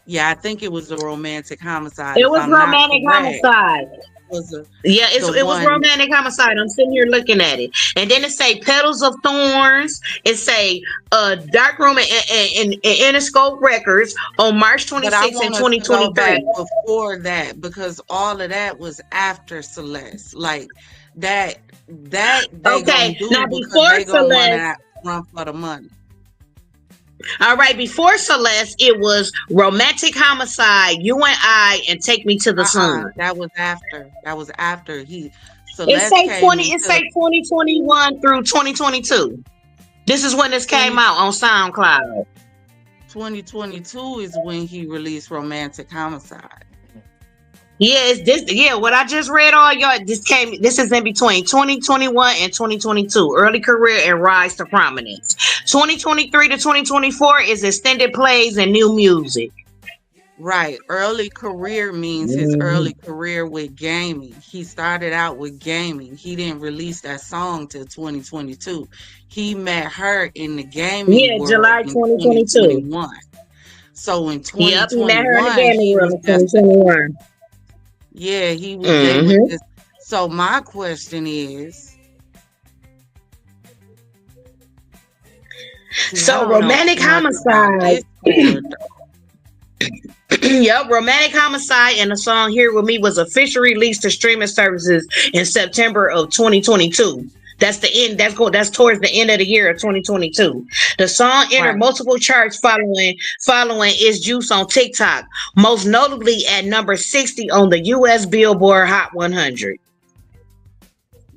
yeah, I think it was the Romantic Homicide. it If was I'm not Romantic correct, Homicide. was Yeah, it was one. Romantic Homicide. I'm sitting here looking at it, and then it say Petals of Thorns. It say Darkroom and Interscope Records on March But I 26th in want us to go back 2023. before that, because all of that was after Celeste. Like that That they gonna Okay, now do because before they gonna Celeste, run for the money. all right, before Celeste, it was Romantic Homicide, You and I, and Take Me to the Sun. That was after. That was after It Celeste say came 20, it into say 2021 through 2022. This is when this came 20 out on SoundCloud. 2022 is when he released Romantic Homicide. Yeah, it's this. Yeah, what I just read all y'all. This is in between 2021 and 2022. Early career and rise to prominence. 2023 to 2024 is extended plays and new music. Right. Early career means his early career with gaming. He started out with gaming. He didn't release that song till 2022. He met her in the gaming Yeah, world July in 2022. 2021. So in Yep, he met her in the 2021, gaming he world was in just 2021. they were Mm-hmm. just. So my question is, see, I So don't know Romantic too much about Homicide. Discord. Yep, Romantic Homicide and the song Here With Me was officially released to streaming services in September of 2022. That's the end. That's towards the end of the year of 2022. The song entered Right. multiple charts following its juice on TikTok, most notably at number 60 on the US Billboard Hot 100.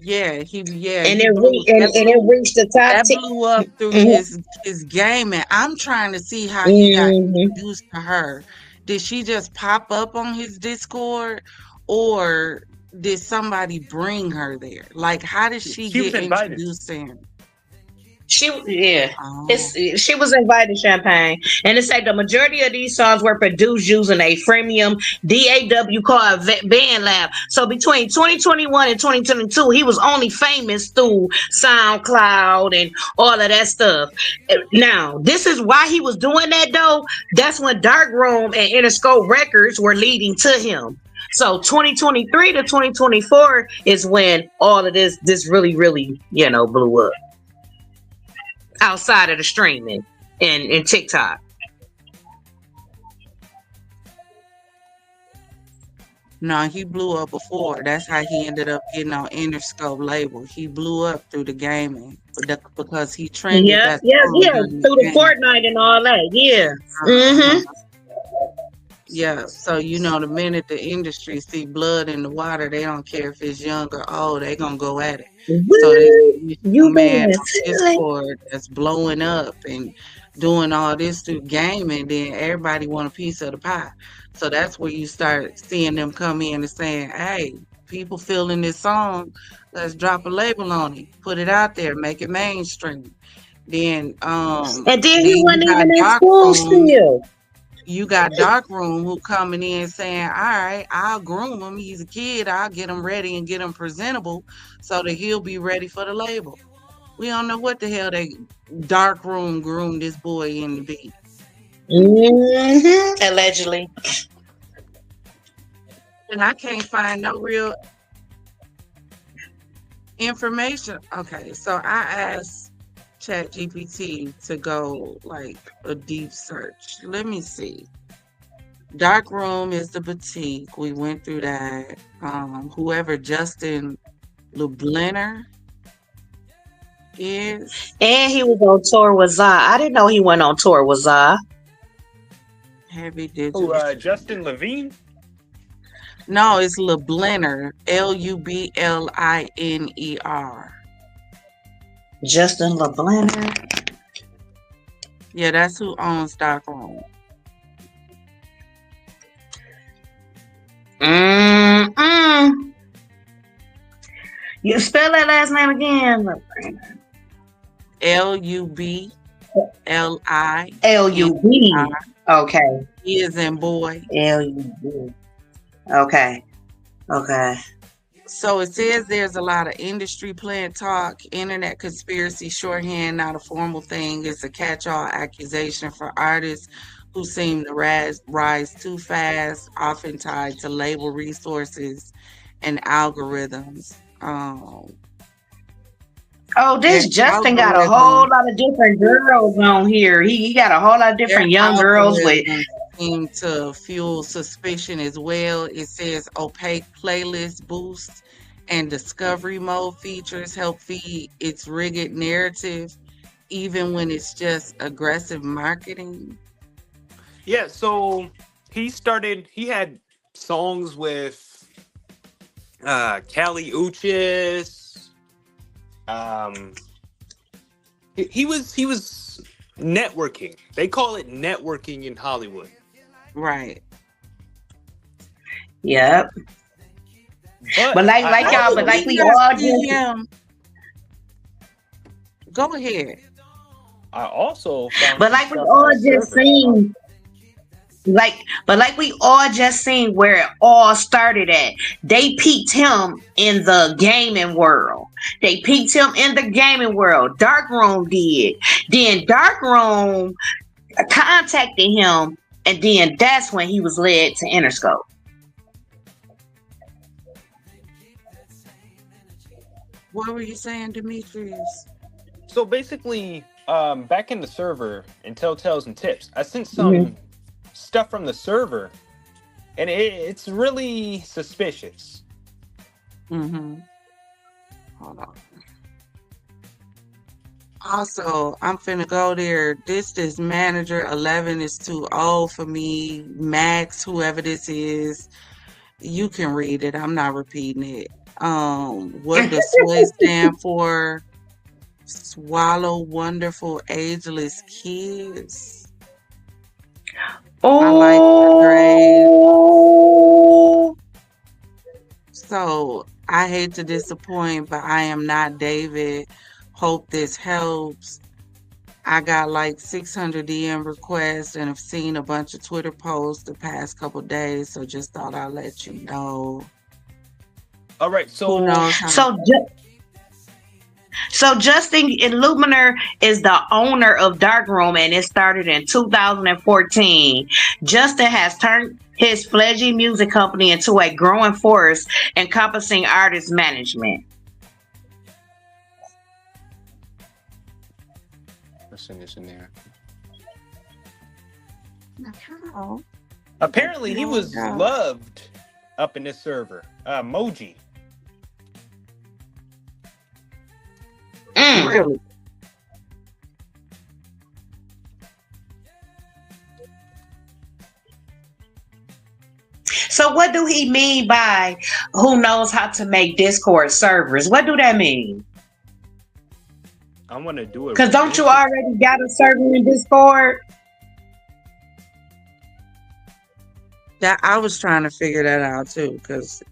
Yeah, And he it blew reached the top that 10. blew up through Mhm. his gaming. I'm trying to see how he got Mhm. introduced to her. Did she just pop up on his Discord, or did somebody bring her there? Like, how did she She was get invited. introduced to him? She Oh, she was invited Champagne, and it's like the majority of these songs were produced using a freemium DAW called BandLab. So between 2021 and 2022, he was only famous through SoundCloud and all of that stuff. Now, this is why he was doing that though. That's when Darkroom and Interscope Records were leading to him. So 2023 to 2024 is when all of this really blew up outside of the streaming and TikTok. no, he blew up before. That's how he ended up getting on Interscope label. He blew up through the gaming, because he trended Yep, that yeah, song yeah. during the Through the game. Fortnite and all that. Yeah. Uh-huh. Mm-hmm. Yeah, so the minute the industry see blood in the water, they don't care if it's young or old, they gonna go at it. So they What? see this You young man better on feel it. Discord that's blowing up and doing all this through gaming, then everybody want a piece of the pie. So that's where you start seeing them come in and saying, "Hey, people feeling this song, let's drop a label on it, put it out there, make it mainstream." Then And then he then you wasn't got even in dark school rooms still. Darkroom who coming in saying, "All right, I'll groom him. He's a kid. I'll get him ready and get him presentable so that he'll be ready for the label." We don't know what the hell Darkroom groomed this boy in to be. Mm-hmm. Allegedly. And I can't find no real information. Okay, so I asked ChatGPT to go like a deep search. Let me see. Darkroom is the boutique. We went through that. Whoever Justin LeBlenner is And he was on tour with Za. I didn't know he went on tour with Za. heavy Who, digital. Justin Levine? No, it's LeBlenner. Lubbliner. Justin LeBlanc. Yeah, that's who owns Darkroom. Mm-mm. You spell that last name again? Lubbliner. L-U-B. Okay. He is in boy. L-U-B. Okay. Okay. So it says there's a lot of industry plant talk, internet conspiracy, shorthand, not a formal thing. It's a catch-all accusation for artists who seem to rise too fast, often tied to label resources and algorithms. Oh, this Their Justin got a algorithm, whole lot of different girls on here. He got a whole lot of their different young girls with. algorithms seem to fuel suspicion as well. It says opaque playlist boosts and discovery mode features help feed its rigid narrative, even when it's just aggressive marketing. Yeah, so he had songs with Kali Uchis. Um he was networking. They call it networking in Hollywood. Right. Yep. But But like I like How y'all, did but also like we we not all see just him? Go ahead. I also found but some like we stuff on all the just server. seen like but like we all just seen where it all started at. They peaked him in the gaming world. They peaked him in the gaming world. Darkroom did. Then Darkroom contacted him, and then that's when he was led to Interscope. What were you saying, Demetrius? So basically, back in the server in Telltales and Tips, I sent Mhm. some stuff from the server, and it's really suspicious. Mm-hmm. Hold on. Also, I'm finna go there. This is manager 11 is too old for me. Max, whoever this is, you can read it. I'm not repeating it. What does SWAY stand for? Swallow wonderful ageless kids. I like the grade. Oh, So I hate to disappoint, but I am not David. Hope this helps. I got like 600 DM requests and have seen a bunch of Twitter posts the past couple days, so just thought I'd let you know. All right, Who so knows how? so Justin Illuminer is the owner of Darkroom, and it started in 2014. Justin has turned his fledgling music company into a growing force encompassing artist management. let's send this in there. How? Apparently, he Oh my was God. loved up in this server. Moji. Mm. Really? So what do he mean by who knows how to make Discord servers? What do that mean? I want to do it. Because don't you already got a server in Discord? That I was trying to figure that out too, because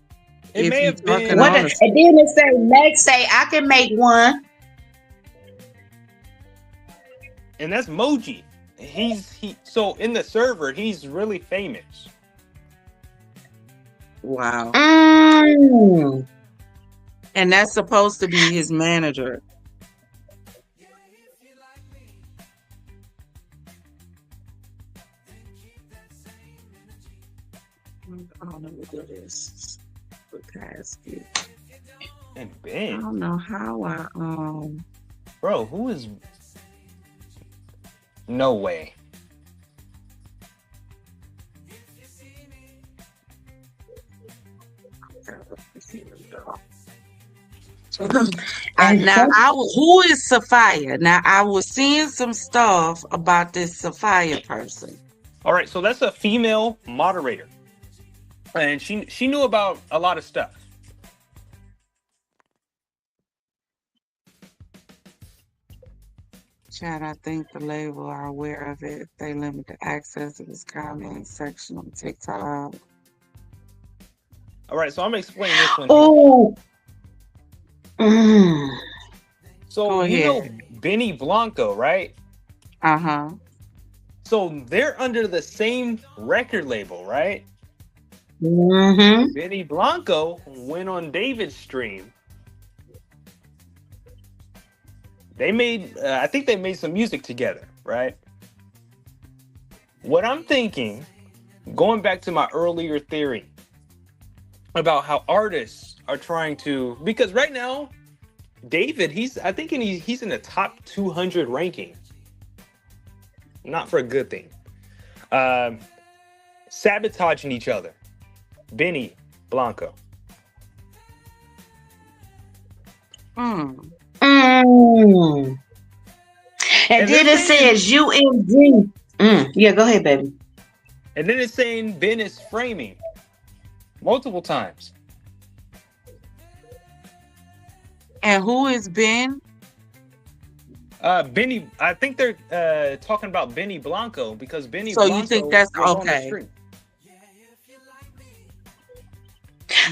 It if may you're have talking been, What? on And a then it say Max say I can make one. and that's Moji. So in the server, he's really famous. wow, Mm. and that's supposed to be his manager. I don't know what that is. Casket. And I Ben, don't know how I bro, who is? No way. And who is Sophia? Now I was seeing some stuff about this Sophia person. All right, so that's a female moderator, and she knew about a lot of stuff. Chad, I think the label are aware of it. They limit the access to this comment section on TikTok. All right, so I'm gonna explain this one. oh, mm. So Go you know ahead. Benny Blanco, right? Uh-huh. So they're under the same record label, right? Mm-hmm. Benny Blanco went on David's stream. They made, I think they made some music together, right? What I'm thinking, going back to my earlier theory about how artists are trying to, because right now, David, he's in the top 200 ranking. Not for a good thing. Sabotaging each other. Benny Blanco. Mm. Mm. And And they're then it saying, says UMG. Yeah, go ahead, baby. and then it's saying Ben is framing multiple times. And who is Ben? Benny, I think they're talking about Benny Blanco because Benny So you think Blanco that's was on the okay? street.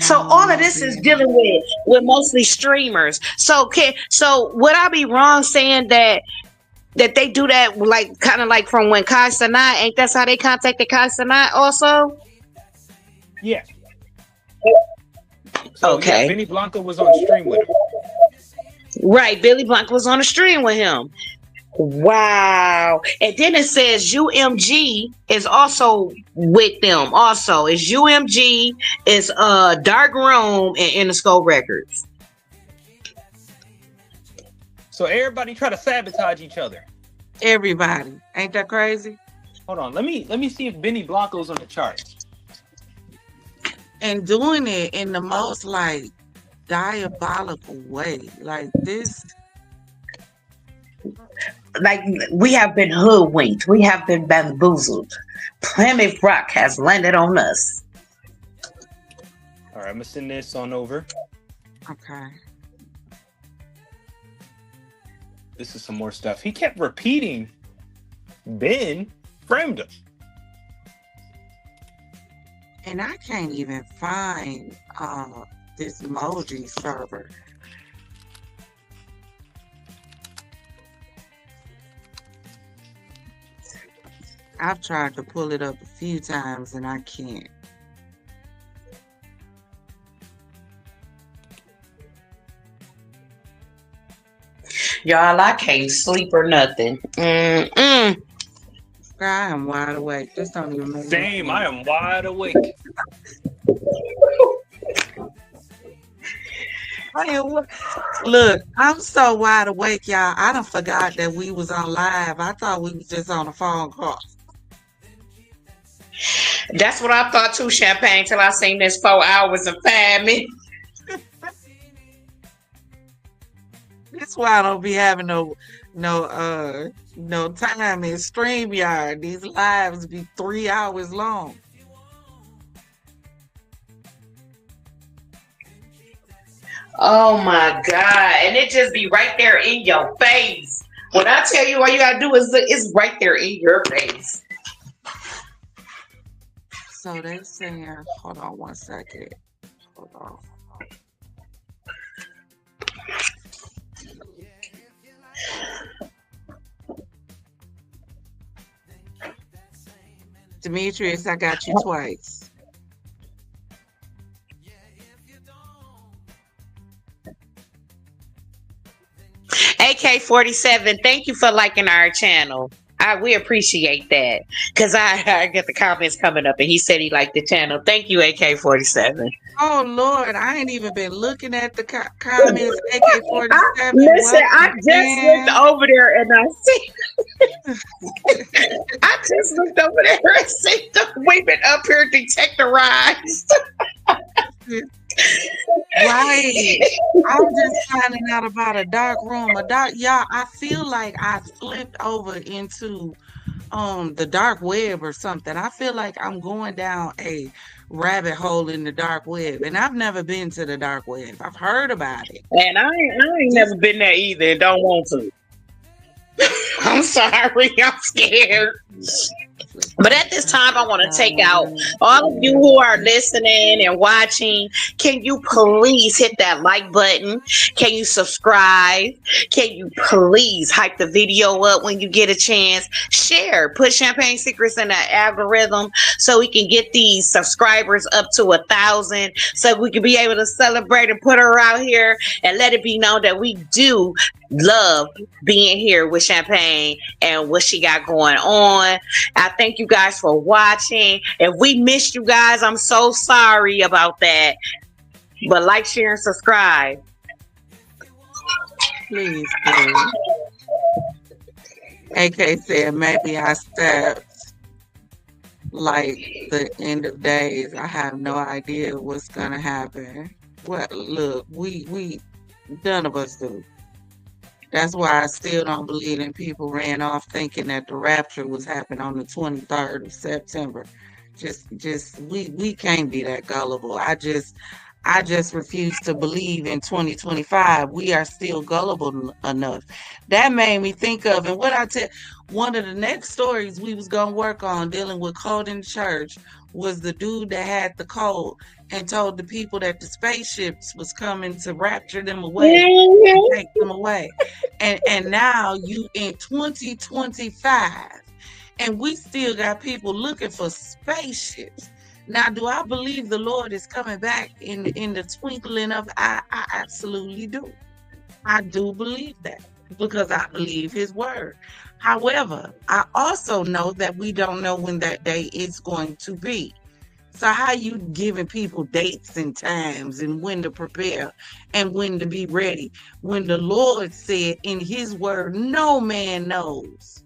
So No, all of no this is Ben. dealing with mostly streamers. So would I be wrong saying that they do that like kind of like from when Kai Sanat, ain't that's how they contacted Kai Sanat also? Yeah. So yeah, Okay. Benny Blanco was on stream with him. Right. Billy Blanco was on the stream with him. Wow. And then it says UMG is also with them. Also, it's UMG, is Dark Room and Interscope Records. So everybody try to sabotage each other. Everybody. Ain't that crazy? Hold on, let me see if Benny Blanco's on the charts. And doing it in the most like diabolical way. Like this. Like we have been hoodwinked. We have been bamboozled. Plymouth Rock has landed on us. All right, I'm gonna send this on over. Okay. This is some more stuff. He kept repeating Ben framed him. And I can't even find this emoji server. I've tried to pull it up a few times and I can't. Y'all, I can't sleep or nothing. I am wide awake. This don't even make Same, I am wide awake. Look, I'm so wide awake, y'all. I done forgot that we was on live. I thought we was just on a phone call. That's what I thought too, Champagne, till I seen this 4 hours and 5 minutes. That's why I don't be having no time in StreamYard. These lives be 3 hours long. Oh my God. And it just be right there in your face. When I tell you all you gotta do is look, it's right there in your face. So they saying, hold on one second. Hold on. Demetrius, I got you twice. AK-47, thank you for liking our channel. We appreciate that. Because I get the comments coming up and he said he liked the channel. Thank you, AK-47. Oh Lord, I ain't even been looking at the comments. AK-47. Listen, I just looked over there and I see I just looked over there and see the women up here detectorized. Right. I'm just finding out about a dark room. Y'all, I feel like I flipped over into the dark web or something. I feel like I'm going down a rabbit hole in the dark web. And I've never been to the dark web. I've heard about it. And I ain't never been there either and don't want to. I'm sorry, I'm scared. But at this time, I want to take out all of you who are listening and watching. Can you please hit that like button? Can you subscribe? Can you please hype the video up when you get a chance? Share, put Champagne Secrets in the algorithm so we can get these subscribers up to 1,000 so we can be able to celebrate and put her out here and let it be known that we do love being here with Champagne and what she got going on. I thank you guys for watching. If we missed you guys, I'm so sorry about that. But like, share, and subscribe. Please do. AK said maybe I stepped like the end of days. I have no idea what's gonna happen. Well, look, we None of us do. That's why I still don't believe in people ran off thinking that the rapture was happening on the 23rd of September. We can't be that gullible. I just refuse to believe in 2025 we are still gullible enough. That made me think of, and what I tell, one of the next stories we was gonna work on dealing with code in church was the dude that had the code and told the people that the spaceships was coming to rapture them away and Mhm. take them away. And now you in 2025 and we still got people looking for spaceships. Now, do I believe the Lord is coming back in the twinkling of eye? I absolutely do. I do believe that because I believe his word. However, I also know that we don't know when that day is going to be. So how you giving people dates and times and when to prepare and when to be ready? When the Lord said in his word, no man knows.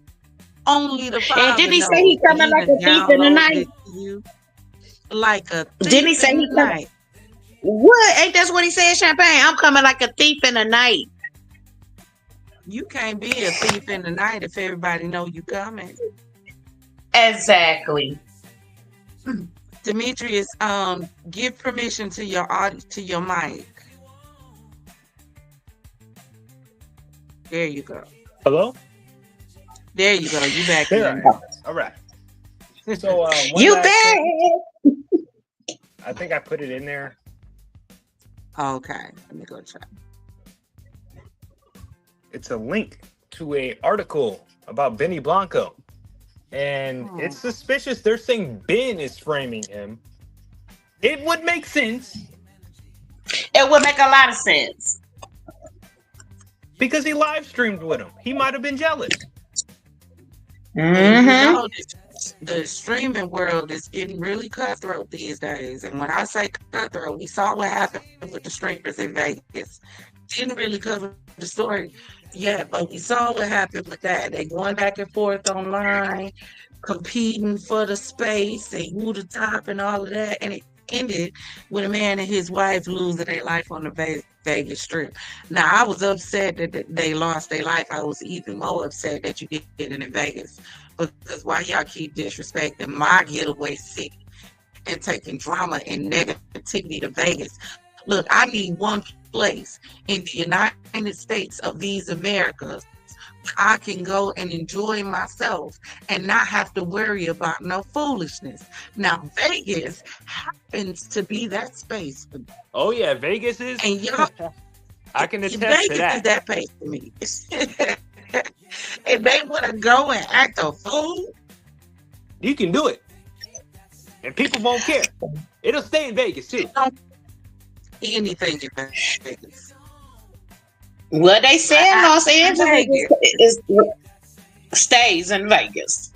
Only the And Father didn't he say knows. he And coming he like done a thief in the downloaded night? it to you like a Didn't thief he say in the he coming? night. What? Ain't that's what he said, Champagne? I'm coming like a thief in the night. You can't be a thief in the night if everybody know you coming. Exactly. Demetrius, give permission to your to your mic. There you go. Hello? There you go. You back There I in. am. All right. So one You last bet. thing. I think I put it in there. Okay, let me go try. It's a link to a article about Benny Blanco. And it's suspicious. They're saying Ben is framing him. It would make sense It would make a lot of sense. because he live streamed with him. He might have been jealous. And you Mm-hmm. know the streaming world is getting really cutthroat these days. And when I say cutthroat, we saw what happened with the streamers in Vegas. Didn't really cover the story yet, but we saw what happened with that. They going back and forth online, competing for the space and who the top and all of that. And it ended with a man and his wife losing their life on the Vegas Strip. Now, I was upset that they lost their life. I was even more upset that you did it in Vegas because why y'all keep disrespecting my getaway city and taking drama and negativity to Vegas? Look, I need one place in the United States of these Americas I can go and enjoy myself and not have to worry about no foolishness. Now, Vegas happens to be that space for me. Oh yeah, Vegas is. And y'all, I can attest Vegas to is that. that place for me. If they want to go and act a fool, You can do it, and people won't care. It'll stay in Vegas too. anything in Vegas. Well, they said Los Angeles Vegas. stays in Vegas.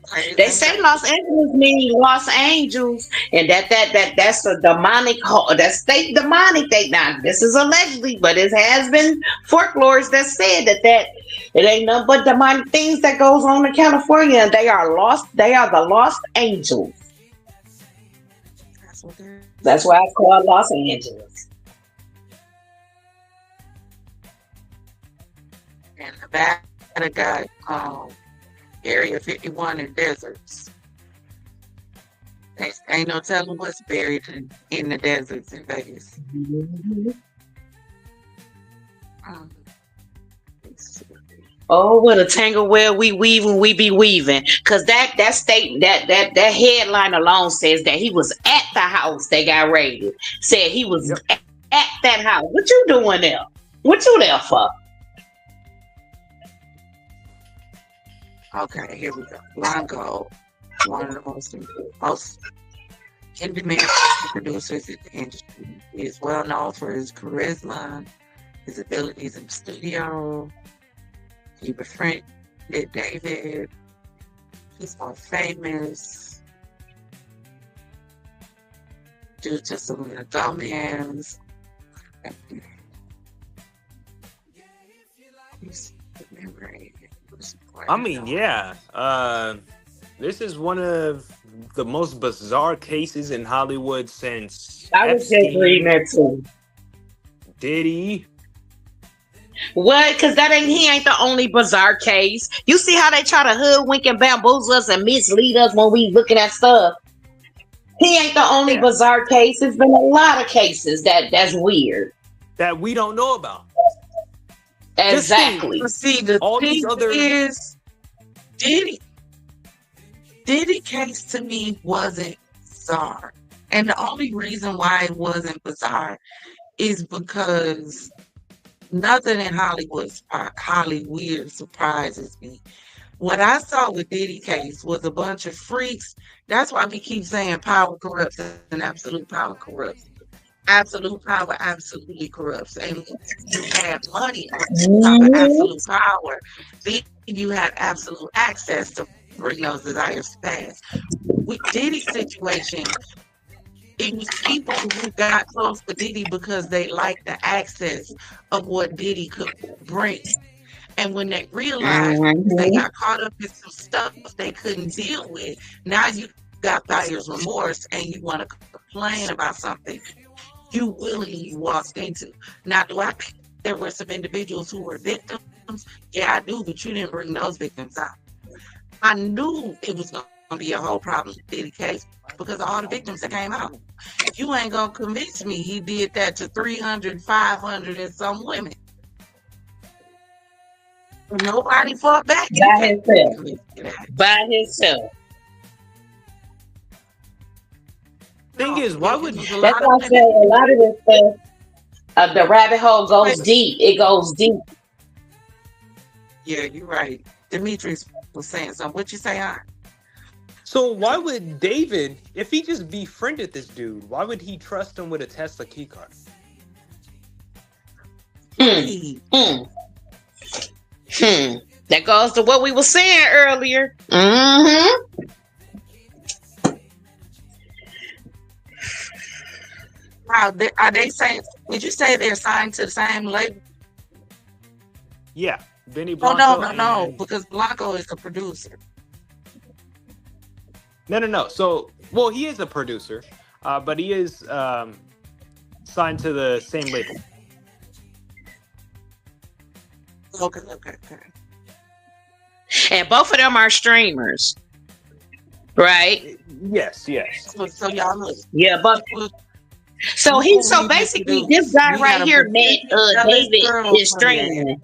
Stays They in say Vegas. Los Angeles means Los Angeles, and that's a demonic, that state demonic. Now this is allegedly, but it has been folklore that said that it ain't nothing but demonic things that goes on in California. And they are lost. They are the lost angels. That's what they're That's why it's called Los Angeles. and Nevada got Area 51 in deserts. Ain't no telling what's buried in the deserts in Vegas. Let's see. Oh, what a tangle where we be weaving. Cause that state that headline alone says that he was at the house they got raided. Said he was at that house. What you doing there? What you there for? Okay, here we go. Blanco, one of the most in-demand producers in the industry. He is well known for his charisma, his abilities in the studio. He befriended David. He's more famous due to some of the dominance. I mean, yeah. This is one of the most bizarre cases in Hollywood since I was just Epstein. reading that too. Diddy. What? Because he ain't the only bizarre case. You see how they try to hoodwink and bamboozle us and mislead us when we looking at stuff. He ain't the only Yeah. bizarre case. There's been a lot of cases that's weird. That we don't know about. Exactly. See, the All thing these other- is, Diddy case to me wasn't bizarre. And the only reason why it wasn't bizarre is because nothing in Hollywood surprises me. What I saw with Diddy case was a bunch of freaks. That's why we keep saying power corrupts and absolute power corrupts. Absolute power absolutely corrupts. And when you have money on top of absolute power, then you have absolute access to bring those desires to pass. With Diddy's situation, it was people who got close to Diddy because they liked the access of what Diddy could bring. And when they realized they got caught up in some stuff they couldn't deal with, now you got buyer's remorse and you want to complain about something you willingly walked into. Now, do I think there were some individuals who were victims? Yeah, I do, but you didn't bring those victims out. I knew it was going to be a whole problem with Diddy case because of all the victims that came out. You ain't going to convince me he did that to 300, 500 and some women. Nobody fought back. By himself. Thing is, why would That's why I say a lot of this stuff, the rabbit hole goes deep. It goes deep. Yeah, you're right. Demetrius was saying something. What you say, Aunt? So why would David, if he just befriended this dude, why would he trust him with a Tesla keycard? That goes to what we were saying earlier. Wow, are they saying? Did you say they're signed to the same label? Yeah, Benny Oh Blanco. no, because Blanco is the producer. No. So, well, he is a producer, but he is signed to the same label. Okay. And both of them are streamers, right? Yes. So y'all look. Yeah, but so basically this guy right here met David is streaming.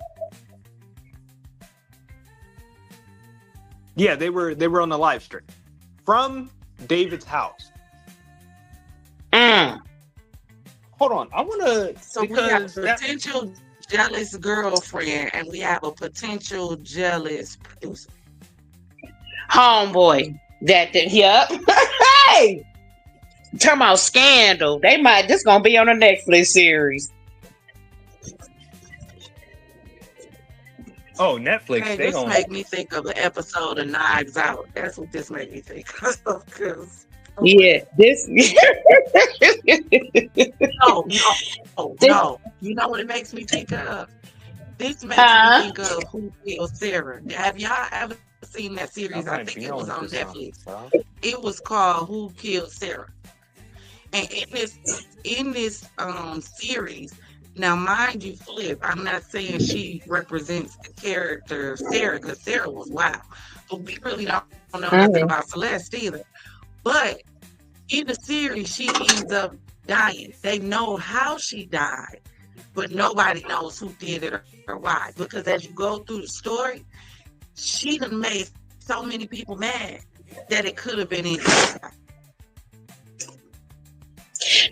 Yeah, they were on the live stream from David's house. Hold on, I want to. So we have a potential jealous girlfriend, and we have a potential jealous producer. Homeboy, yep. Hey, talking about scandal. This gonna be on a Netflix series. Oh, Netflix. Hey, they this don't make me think of an episode of Knives Out. That's what this made me think of. Yeah, this. No. You know what it makes me think of? This makes me think of Who Killed Sarah. Have y'all ever seen that series? I think it was on Netflix. It was called Who Killed Sarah. And in this series, now mind you, Flip, I'm not saying she represents the character of Sarah because Sarah was wild, but we really don't know nothing about Celeste either. But in the series, she ends up dying. They know how she died, but nobody knows who did it or why. Because as you go through the story, she done made so many people mad that it could have been anybody.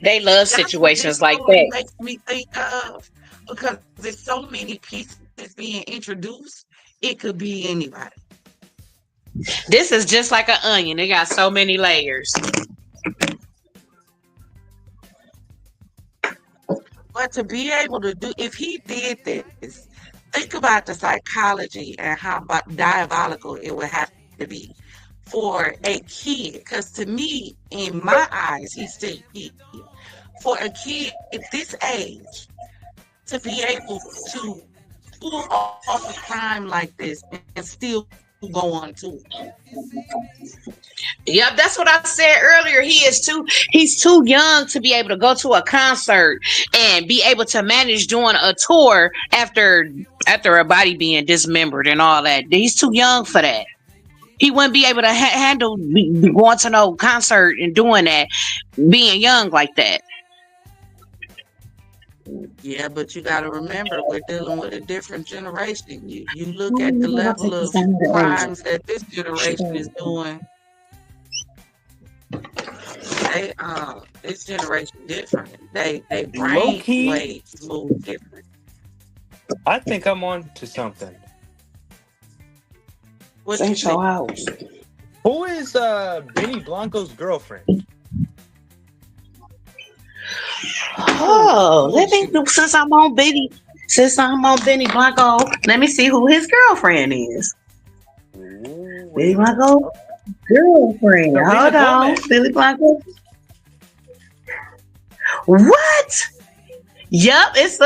They love situations like that. Makes me think of, because there's so many pieces being introduced, it could be anybody. This is just like an onion. It got so many layers. But to be able to do, if he did this, think about the psychology and how diabolical it would have to be for a kid. Because to me, in my eyes, he's still a kid. For a kid at this age to be able to pull off a crime like this and still go on to it. Yep, that's what I said earlier. He's too young to be able to go to a concert and be able to manage doing a tour after a body being dismembered and all that. He's too young for that. He wouldn't be able to handle going to no concert and doing that, being young like that. Yeah, but you got to remember, we're dealing with a different generation. You look at the level of crimes that this generation is doing. This generation different. They Low brain key, waves move different. I think I'm on to something. What you Ain't your think? house. Who is Benny Blanco's girlfriend? Oh, let me since I'm on Benny Blanco, let me see who his girlfriend is. Ooh, Benny Blanco girlfriend. Selena Hold on, Gomez. Benny Blanco. What? Yup, it's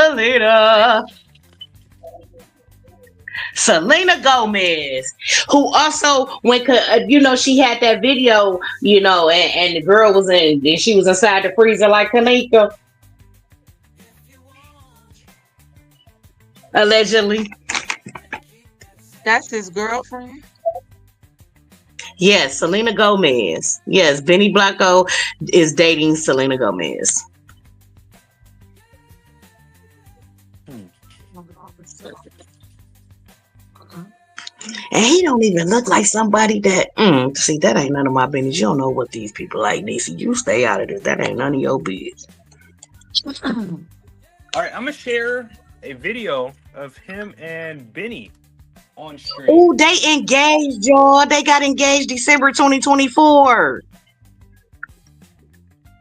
Selena Gomez, who also she had that video, and the girl was she was inside the freezer like Kanika, allegedly. That's his girlfriend? Yes, Selena Gomez. Yes, Benny Blanco is dating Selena Gomez. And he don't even look like somebody that see, that ain't none of my business. You don't know what these people like, Niecy. You stay out of this. That ain't none of your business. All right, I'm gonna share a video of him and Benny on stream. Oh, they engaged, y'all. They got engaged December 2024.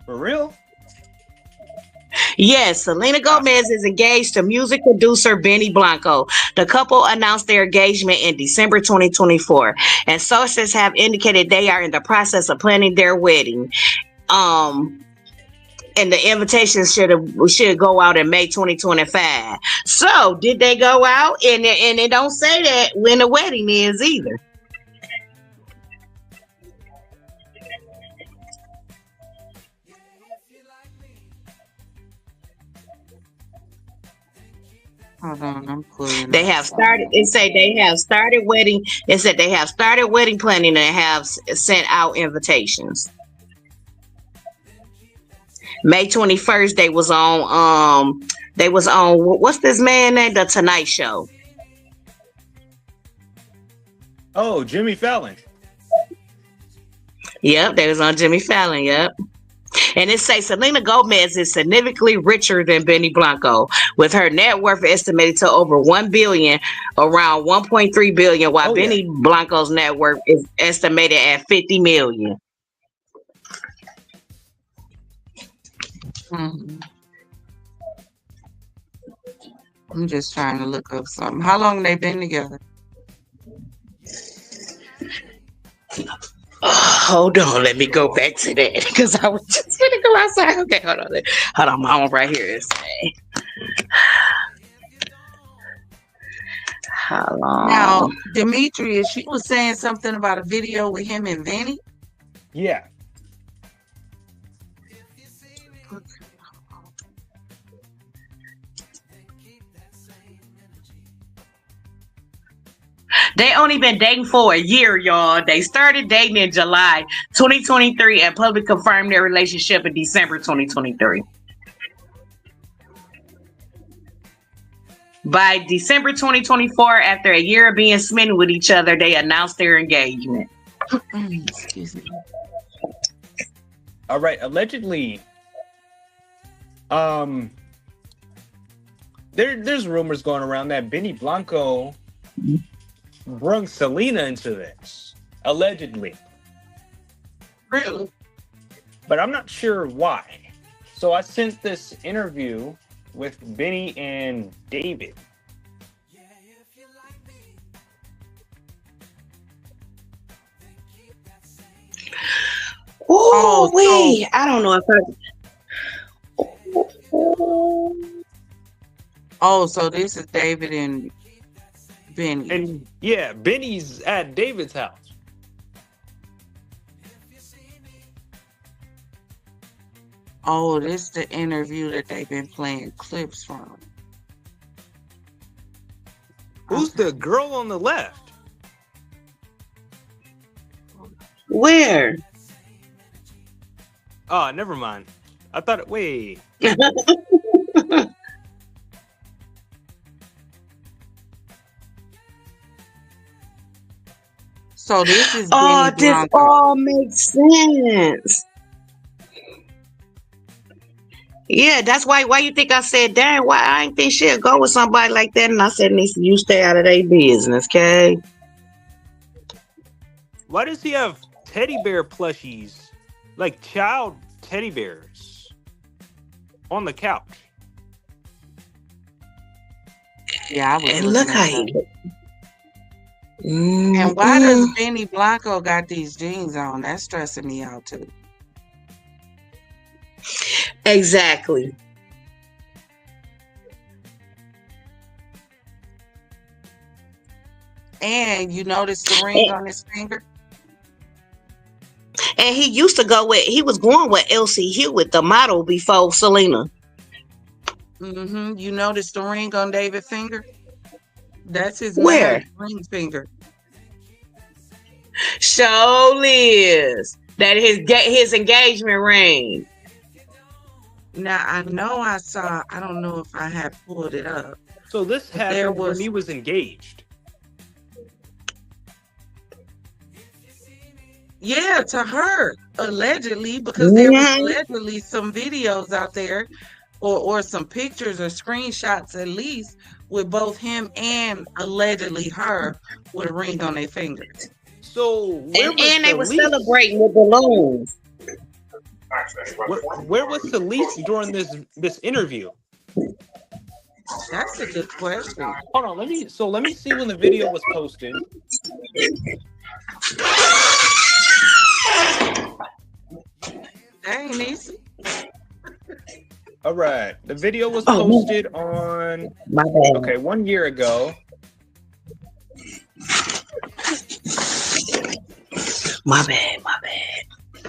For real? Yes, Selena Gomez is engaged to music producer Benny Blanco. The couple announced their engagement in December 2024, and sources have indicated they are in the process of planning their wedding. And the invitation should go out in May 2025. So, did they go out? And it don't say that when the wedding is either. Hold on, I'm pulling. They have started. It said they have started wedding. It said they have started wedding planning and have sent out invitations. May 21st, they was on. What's this man name? The Tonight Show. Oh, Jimmy Fallon. Yep, they was on Jimmy Fallon. Yep. And it says Selena Gomez is significantly richer than Benny Blanco, with her net worth estimated to over $1 billion, around $1.3 billion, while Benny Blanco's net worth is estimated at $50 million. Mm-hmm. I'm just trying to look up something. How long they been together? Hold on, let me go back to that because I was just gonna go outside. Okay, hold on, my one right here is how long? Now, Demetrius, she was saying something about a video with him and Vinny. Yeah. They only been dating for a year, y'all. They started dating in July 2023 and publicly confirmed their relationship in December 2023. By December 2024, after a year of being smitten with each other, they announced their engagement. Excuse me. All right. Allegedly, there's rumors going around that Benny Blanco brung Selena into this, allegedly. Really? But I'm not sure why. So I sent this interview with Benny and David. Oh, wait. I don't know if so this is David and Benny. And yeah, Benny's at David's house. Oh, this the interview that they've been playing clips from. Who's Okay. the girl on the left? Where? Oh, never mind. I thought. Wait. So this is Oh, Benny this Blanco. all makes sense. Yeah, that's why you think I said, dang, why I ain't think she'd go with somebody like that? And I said, Nisa, you stay out of their business, okay? Why does he have teddy bear plushies, like child teddy bears, on the couch? Yeah, I was And looking look at how that. he And why does Mm-mm. Benny Blanco got these jeans on? That's stressing me out too. Exactly. And you notice the ring on his finger? And he used to he was going with Elsie Hewitt, the model, before Selena. Mm-hmm. You notice the ring on David's finger? That's his Where? marriage ring finger. Show Liz. That his engagement ring. Now I know I saw. I don't know if I had pulled it up. So this But there happened when was. he was engaged. Yeah, to her allegedly, because there was Mhm. allegedly some videos out there, or some pictures or screenshots at least, with both him and allegedly her with a ring on their finger. So where was And they were Celeste? celebrating with balloons. Where was Celeste during this interview? That's a good question. Hold on, let me see when the video was posted. That ain't easy. All right, the video was Oh, posted on my bad. 1 year ago. My bad.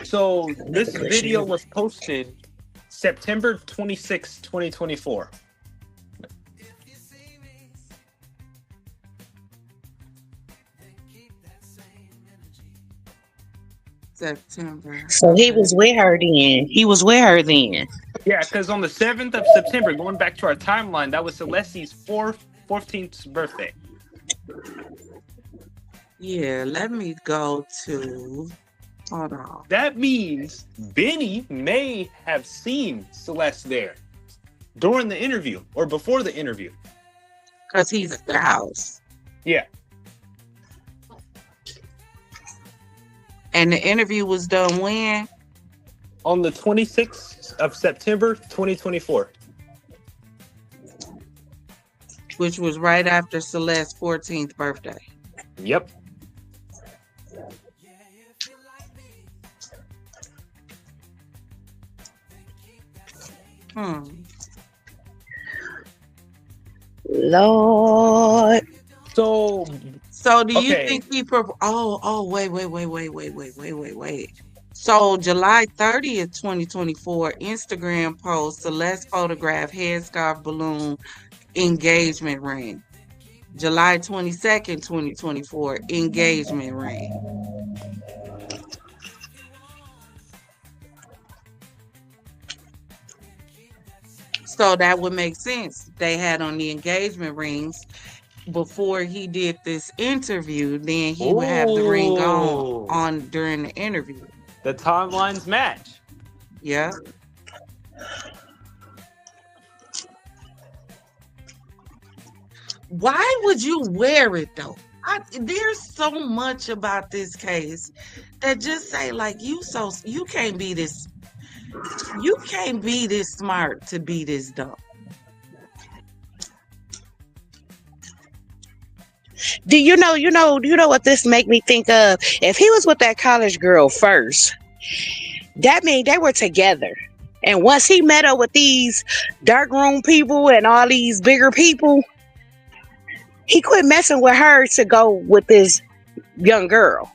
So this video was posted September 26, 2024. September. So he was with her then. Yeah, because on the 7th of September, going back to our timeline, that was Celeste's 14th birthday. Yeah, let me go to. Hold on. That means Benny may have seen Celeste there during the interview or before the interview. Because he's at the house. Yeah. And the interview was done when? On the 26th of September, 2024. Which was right after Celeste's 14th birthday. Yep. Lord. So do you Okay. think he wait. So July 30th, 2024, Instagram post, Celeste photograph, headscarf, balloon, engagement ring. July 22nd, 2024, engagement ring. So that would make sense. They had on the engagement rings before he did this interview. Then he would have the ring on during the interview. The timelines match. Yeah. Why would you wear it though? There's so much about this case that just say like you can't be this smart to be this dumb. Do you know what this make me think of? If he was with that college girl first, that means they were together. And once he met up with these dark room people and all these bigger people, he quit messing with her to go with this young girl.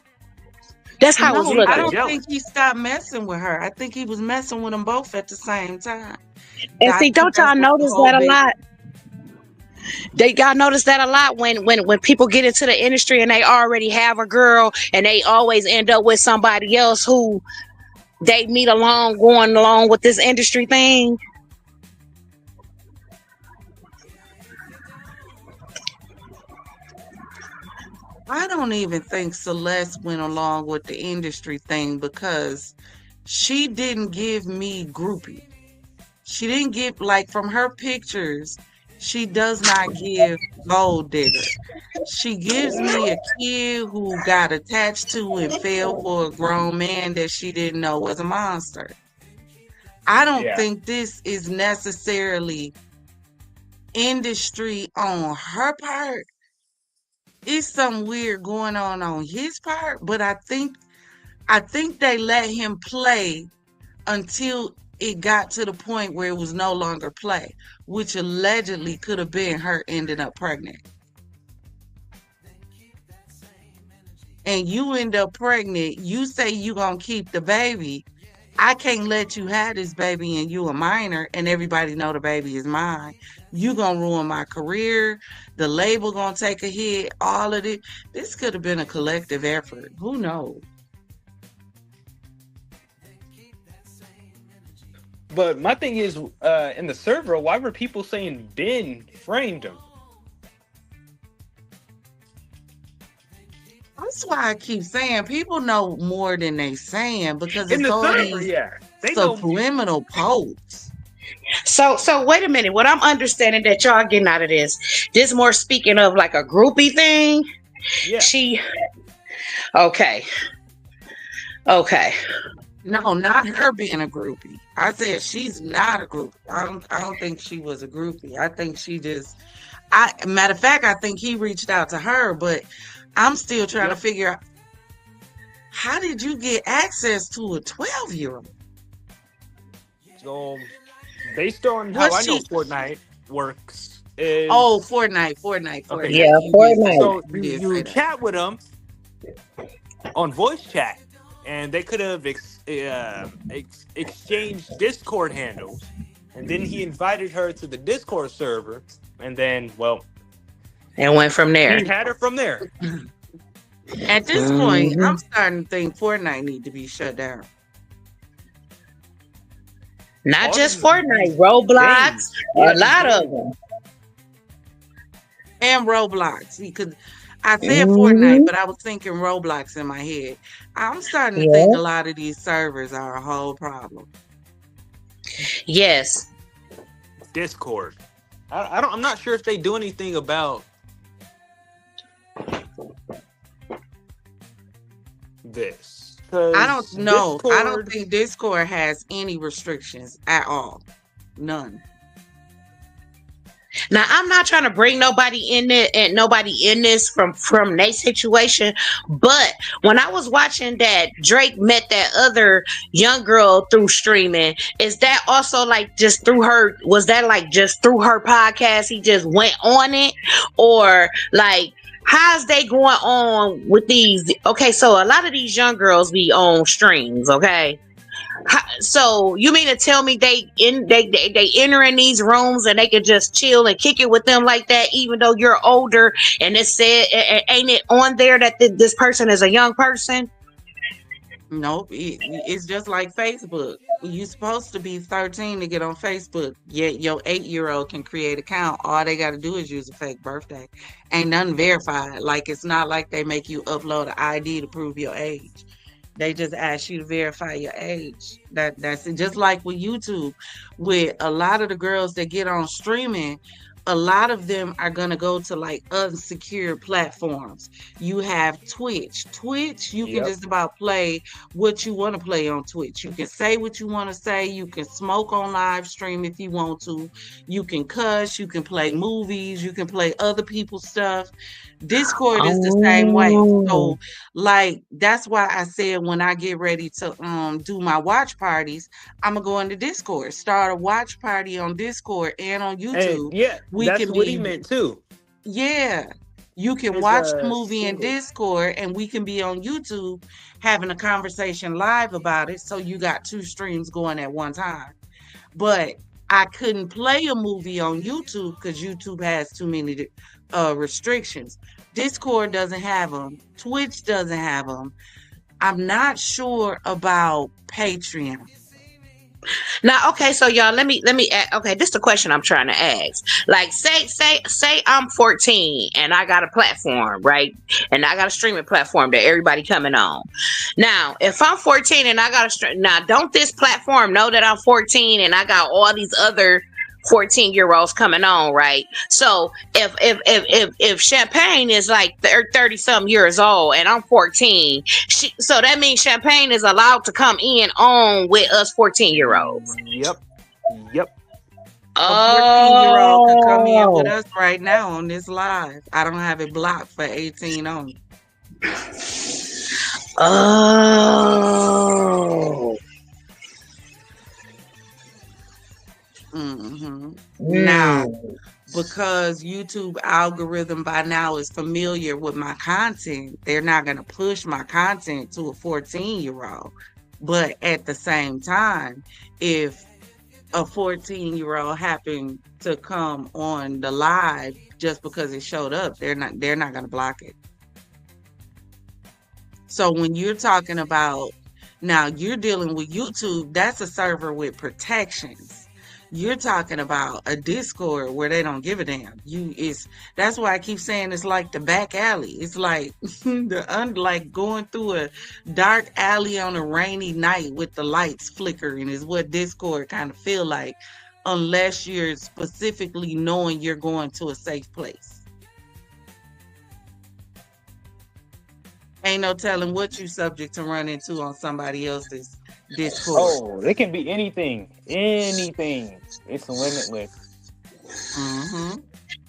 That's how it was No, He I looking. got don't think jealous. he stopped messing with her. I think he was messing with them both at the same time. And I see, think don't that's y'all what the notice whole that a big. lot? Y'all notice that a lot when people get into the industry and they already have a girl and they always end up with somebody else who they meet along going along with this industry thing. I don't even think Celeste went along with the industry thing because she didn't give me groupie. She didn't give, like, from her pictures, she does not give gold digger. She gives me a kid who got attached to and fell for a grown man that she didn't know was a monster. I don't Yeah. think this is necessarily industry on her part. It's some weird going on his part, but I think they let him play until it got to the point where it was no longer play, which allegedly could have been her ending up pregnant. And you end up pregnant, you say you gonna keep the baby. I can't let you have this baby and you a minor and everybody know the baby is mine. You gonna ruin my career. The label gonna take a hit. All of it. This could have been a collective effort. Who knows? But my thing is, in the server, why were people saying Ben framed him? That's why I keep saying people know more than they saying because In it's the all server, these yeah. They know. subliminal posts. So wait a minute. What I'm understanding that y'all getting out of this more speaking of like a groupie thing. Yeah. She okay. Okay. No, not her being a groupie. I said she's not a groupie. I don't think she was a groupie. I think she just matter of fact, I think he reached out to her, but I'm still trying to Yep. figure out how did you get access to a 12-year-old? So, based on how Was I know she Fortnite works, is Fortnite. okay. Yeah, You did say Fortnite. So that. You you, did you say that. chat with them on voice chat, and they could have exchanged Discord handles, and then he invited her to the Discord server, and then And went from there. he had her from there. At this point, Mhm. I'm starting to think Fortnite need to be shut down. Not All just these Fortnite, Roblox, games, a these lot of games. them. And Roblox. Because I said Fortnite, Hmm. but I was thinking Roblox in my head. I'm starting to think Yeah. a lot of these servers are a whole problem. Yes. Discord. I'm not sure if they do anything about this. I don't know. I don't Discord. think Discord has any restrictions at all. None. Now I'm not trying to bring nobody in it and nobody in this from their situation, but when I was watching that Drake met that other young girl through streaming, is that also like just through her? Was that like just through her podcast? He just went on it, or like? How's they going on with these? Okay, so a lot of these young girls be on streams, okay? So you mean to tell me they enter in these rooms and they can just chill and kick it with them like that, even though you're older and it said ain't it on there that this person is a young person? Nope. It's just like Facebook. You're supposed to be 13 to get on Facebook. Yet your 8-year-old can create an account. All they got to do is use a fake birthday. Ain't nothing verified. Like, it's not like they make you upload an ID to prove your age. They just ask you to verify your age. That's it. Just like with YouTube, with a lot of the girls that get on streaming, a lot of them are gonna go to like unsecure platforms. You have Twitch. Twitch, you can Yep. just about play what you want to play on Twitch. You can say what you want to say. You can smoke on live stream if you want to. You can cuss. You can play movies. You can play other people's stuff. Discord is the same way. Oh, So, like, that's why I said when I get ready to do my watch parties, I'm gonna go into Discord, start a watch party on Discord and on And YouTube. yeah, We that's can what he be, meant too. yeah. You can His watch the movie in single. Discord and we can be on YouTube having a conversation live about it. So you got two streams going at one time. But I couldn't play a movie on YouTube because YouTube has too many restrictions. Discord doesn't have them. Twitch doesn't have them. I'm not sure about Patreon. Now, okay, so y'all, okay, this is the question I'm trying to ask. Like, say I'm 14 and I got a platform, right? And I got a streaming platform that everybody coming on. Now, if I'm 14 and I got a stream, now don't this platform know that I'm 14 and I got all these other 14-year-olds coming on, right? So if Champagne is like 30 something years old and I'm 14, so that means Champagne is allowed to come in on with us 14-year-olds. Yep. Yep. A 14-year-old could come in with Oh. us right now on this live. I don't have it blocked for 18 only. Oh. Now, because YouTube algorithm by now is familiar with my content, they're not going to push my content to a 14-year-old. But at the same time, if a 14-year-old happened to come on the live just because it showed up, they're not going to block it. So when you're talking about, now you're dealing with YouTube, that's a server with protections. You're talking about a Discord where they don't give a damn. That's why I keep saying it's like the back alley. It's like like going through a dark alley on a rainy night with the lights flickering is what Discord kind of feel like, unless you're specifically knowing you're going to a safe place. Ain't no telling what you subject to run into on somebody else's Discord. Oh, it can be anything. Anything. It's limitless.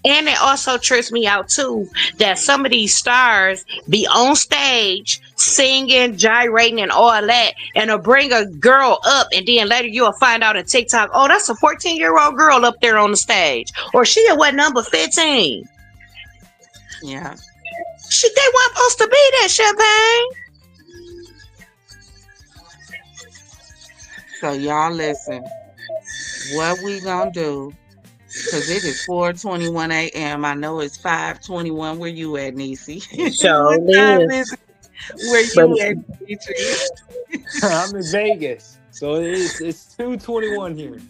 And it also trips me out too that some of these stars be on stage singing, gyrating, and all that, and they'll bring a girl up, and then later you'll find out on TikTok, oh, that's a 14-year-old girl up there on the stage, or she at what number 15? Yeah. They weren't supposed to be there, Champagne. So y'all listen, what we gonna do, because it is 4:21 a.m. I know it's 5:21 where you at, Niecy. So What time is it where you at, Demetrius? I'm in Vegas, so it's 2:21 here.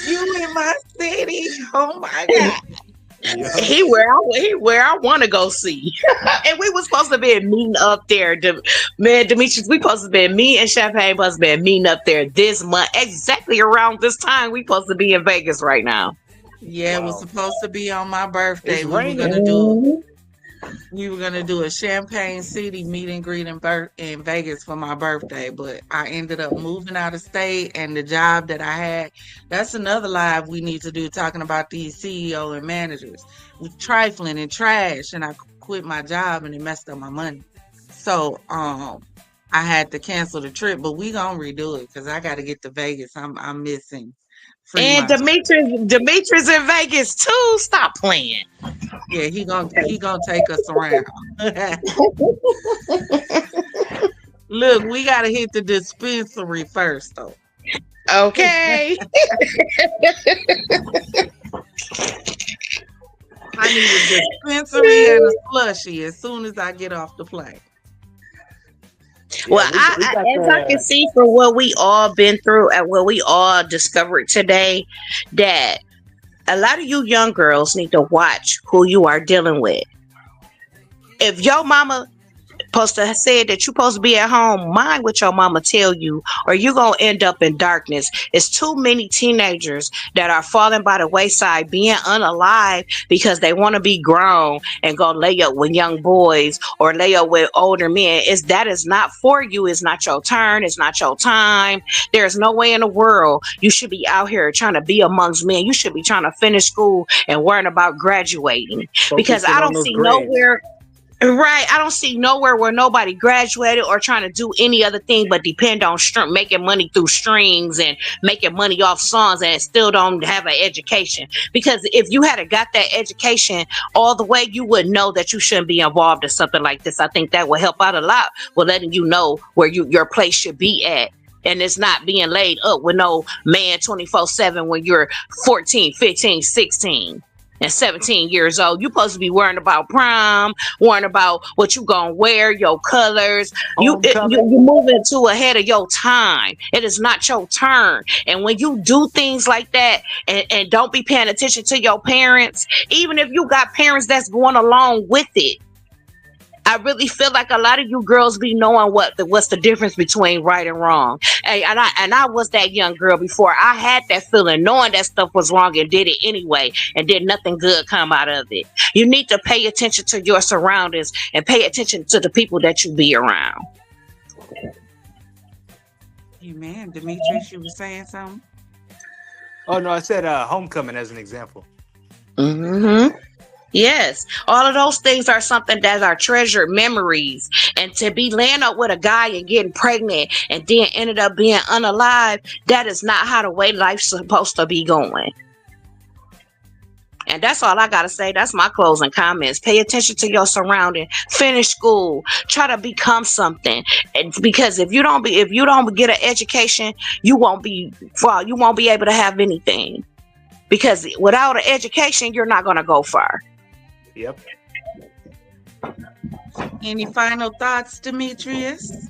You in my city? Oh my God. He where I want to go see. And we was supposed to be meeting up there. Man, Demetrius, we supposed to be, me and Champagne supposed to be meeting up there this month. Exactly around this time, we supposed to be in Vegas right now. Yeah, It was supposed to be on my birthday. It's We were raining. gonna do a Champagne City meet and greet in Vegas for my birthday, but I ended up moving out of state, and the job that I had, that's another live we need to do, talking about these CEO and managers with trifling and trash, and I quit my job and it messed up my money. So I had to cancel the trip, but we gonna redo it because I got to get to Vegas. I'm missing. And Demetrius in Vegas too. Stop playing. Yeah, he gonna take us around. Look, we gotta hit the dispensary first, though. Okay. I need a dispensary and a slushie as soon as I get off the plane. Well, as I can see from what we all been through and what we all discovered today, that a lot of you young girls need to watch who you are dealing with. If your mama supposed to have said that you're supposed to be at home, mind what your mama tell you, or you're going to end up in darkness. It's too many teenagers that are falling by the wayside, being unalive because they want to be grown and go lay up with young boys or lay up with older men. That is not for you. It's not your turn. It's not your time. There's no way in the world you should be out here trying to be amongst men. You should be trying to finish school and worrying about graduating. Because I don't see nowhere. Right. I don't see nowhere where nobody graduated or trying to do any other thing but depend on making money through strings and making money off songs and still don't have an education. Because if you had got that education all the way, you would know that you shouldn't be involved in something like this. I think that would help out a lot with letting you know where your place should be at. And it's not being laid up with no man 24/7 when you're 14, 15, 16. And 17 years old. You're supposed to be worrying about prom, worrying about what you gonna wear, your colors. You're moving to ahead of your time. It is not your turn. And when you do things like that and don't be paying attention to your parents, even if you got parents that's going along with it, I really feel like a lot of you girls be knowing what's the difference between right and wrong. Hey, and I was that young girl before. I had that feeling, knowing that stuff was wrong and did it anyway, and did nothing good come out of it. You need to pay attention to your surroundings and pay attention to the people that you be around. Amen. Demetrius, you were saying something? Oh no, I said homecoming as an example. Mm-hmm. Yes, all of those things are something that are treasured memories. And to be laying up with a guy and getting pregnant and then ended up being unalive, that is not how the way life's supposed to be going. And that's all I gotta say. That's my closing comments. Pay attention to your surrounding. Finish school. Try to become something. And because if you don't get an education, you won't be able to have anything. Because without an education, you're not gonna go far. Yep. Any final thoughts, Demetrius?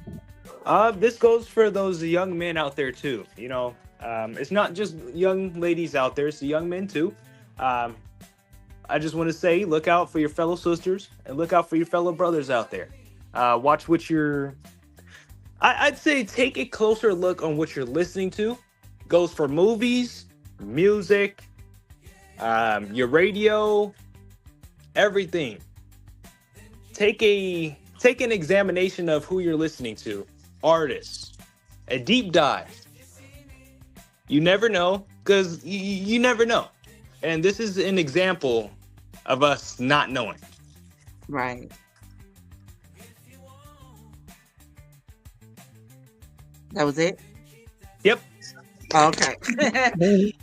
This goes for those young men out there too. You know, it's not just young ladies out there; it's the young men too. I just want to say, look out for your fellow sisters and look out for your fellow brothers out there. Watch what I'd say take a closer look on what you're listening to. Goes for movies, music, your radio, everything. Take an examination of who you're listening to, artists, a deep dive. You never know, because you never know. And this is an example of us not knowing. Right. That was it? Yep. Okay.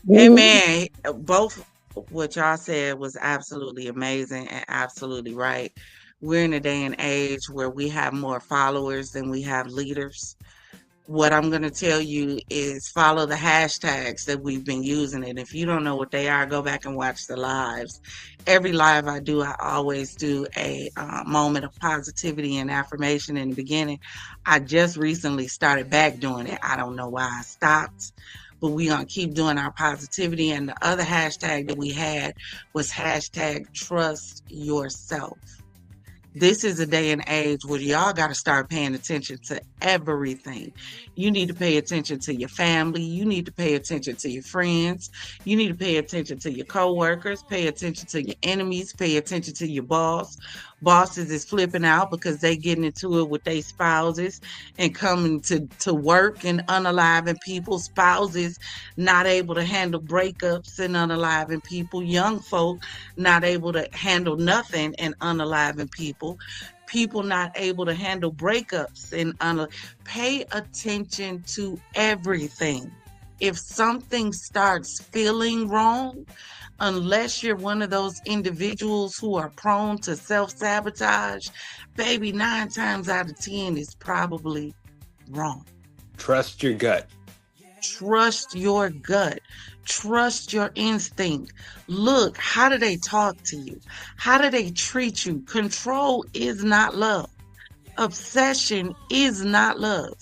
Amen. Both what y'all said was absolutely amazing and absolutely right. We're in a day and age where we have more followers than we have leaders. What I'm going to tell you is follow the hashtags that we've been using. And if you don't know what they are, go back and watch the lives. Every live I do, I always do a moment of positivity and affirmation in the beginning. I just recently started back doing it. I don't know why I stopped, but we're going to keep doing our positivity. And the other hashtag that we had was hashtag trust yourself. This is a day and age where y'all got to start paying attention to everything. You need to pay attention to your family. You need to pay attention to your friends. You need to pay attention to your coworkers. Pay attention to your enemies. Pay attention to your boss. Bosses is flipping out because they getting into it with their spouses and coming to work and unaliving people. Spouses not able to handle breakups and unaliving people. Young folk not able to handle nothing and unaliving people. People not able to handle breakups and pay attention to everything. If something starts feeling wrong, unless you're one of those individuals who are prone to self-sabotage, baby, 9 times out of 10 is probably wrong. Trust your gut. Trust your gut. Trust your instinct. Look, how do they talk to you? How do they treat you? Control is not love. Obsession is not love.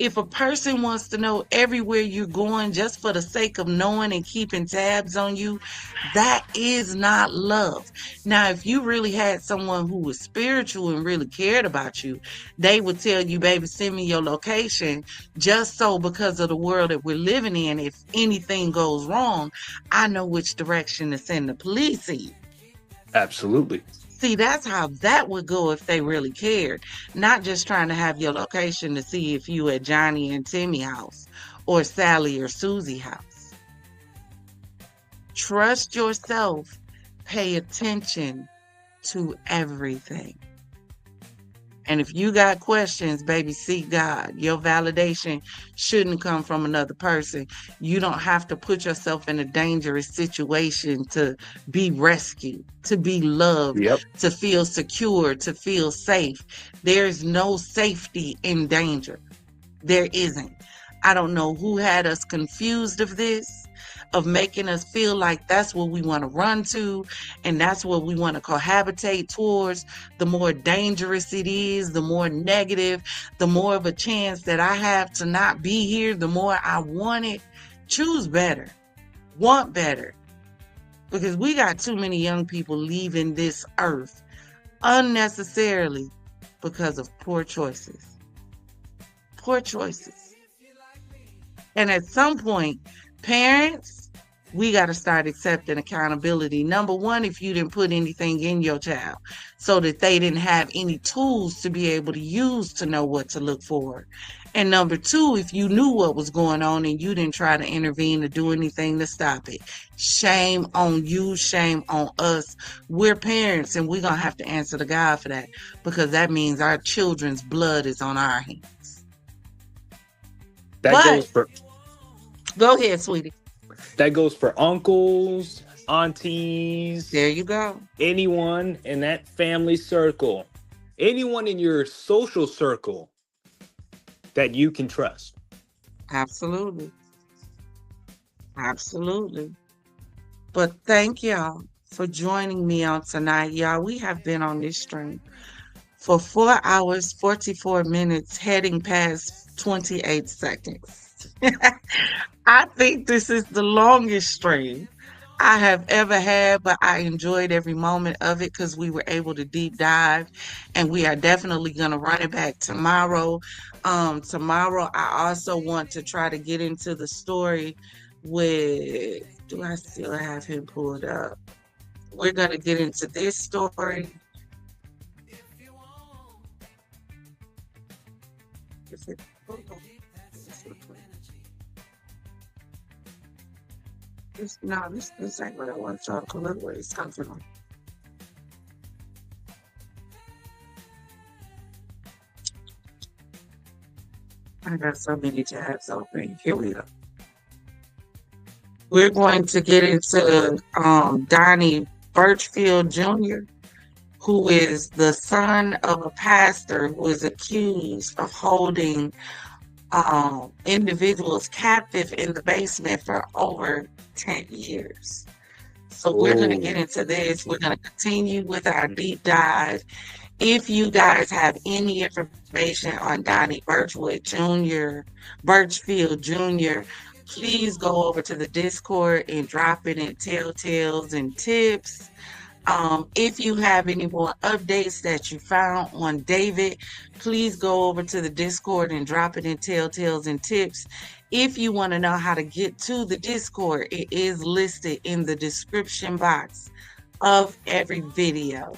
If a person wants to know everywhere you're going just for the sake of knowing and keeping tabs on you, that is not love. Now, if you really had someone who was spiritual and really cared about you, they would tell you, baby, send me your location just so because of the world that we're living in, if anything goes wrong, I know which direction to send the police in. Absolutely. See, that's how that would go if they really cared. Not just trying to have your location to see if you at Johnny and Timmy house or Sally or Susie house. Trust yourself. Pay attention to everything. And if you got questions, baby, seek God. Your validation shouldn't come from another person. You don't have to put yourself in a dangerous situation to be rescued, to be loved, Yep. to feel secure, to feel safe. There's no safety in danger. There isn't. I don't know who had us confused of this, of making us feel like that's what we want to run to and that's what we want to cohabitate towards. The more dangerous it is, the more negative, the more of a chance that I have to not be here, the more I want it. Choose better, want better, because we got too many young people leaving this earth unnecessarily because of poor choices. Poor choices. And at some point, parents, we got to start accepting accountability. Number one, if you didn't put anything in your child so that they didn't have any tools to be able to use to know what to look for. And number two, if you knew what was going on and you didn't try to intervene or do anything to stop it. Shame on you, shame on us. We're parents and we're going to have to answer to God for that, because that means our children's blood is on our hands. Go ahead, sweetie. That goes for uncles, aunties. There you go. Anyone in that family circle, anyone in your social circle that you can trust. Absolutely. Absolutely. But thank y'all for joining me on tonight. Y'all, we have been on this stream for 4 hours, 44 minutes, heading past 28 seconds. I think this is the longest stream I have ever had, but I enjoyed every moment of it because we were able to deep dive, and we are definitely going to run it back tomorrow. Tomorrow, I also want to try to get into the story with, do I still have him pulled up? We're going to get into this story. Is it? Hold on. This ain't what I want y'all to look where it's coming from. I got so many tabs open. Here we go. We're going to get into Donnie Birchfield Jr., who is the son of a pastor who is accused of holding individuals captive in the basement for over 10 years. So we're going to get into this. We're going to continue with our deep dive. If you guys have any information on Donnie Birchfield Jr., please go over to the Discord and drop it in Telltales and Tips. If you have any more updates that you found on David, please go over to the Discord and drop it in Telltales and Tips. If you want to know how to get to the Discord, it is listed in the description box of every video.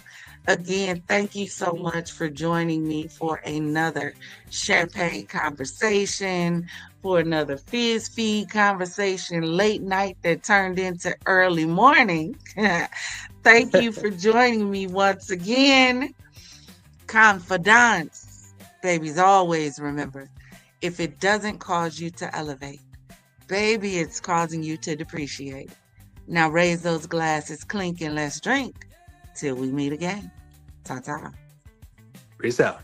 Again, thank you so much for joining me for another champagne conversation, for another fizz feed conversation, late night that turned into early morning. Thank you for joining me once again. Confidants, babies, always remember, if it doesn't cause you to elevate, baby, it's causing you to depreciate. Now raise those glasses, clink, and let's drink till we meet again. Ta-ta. Peace out.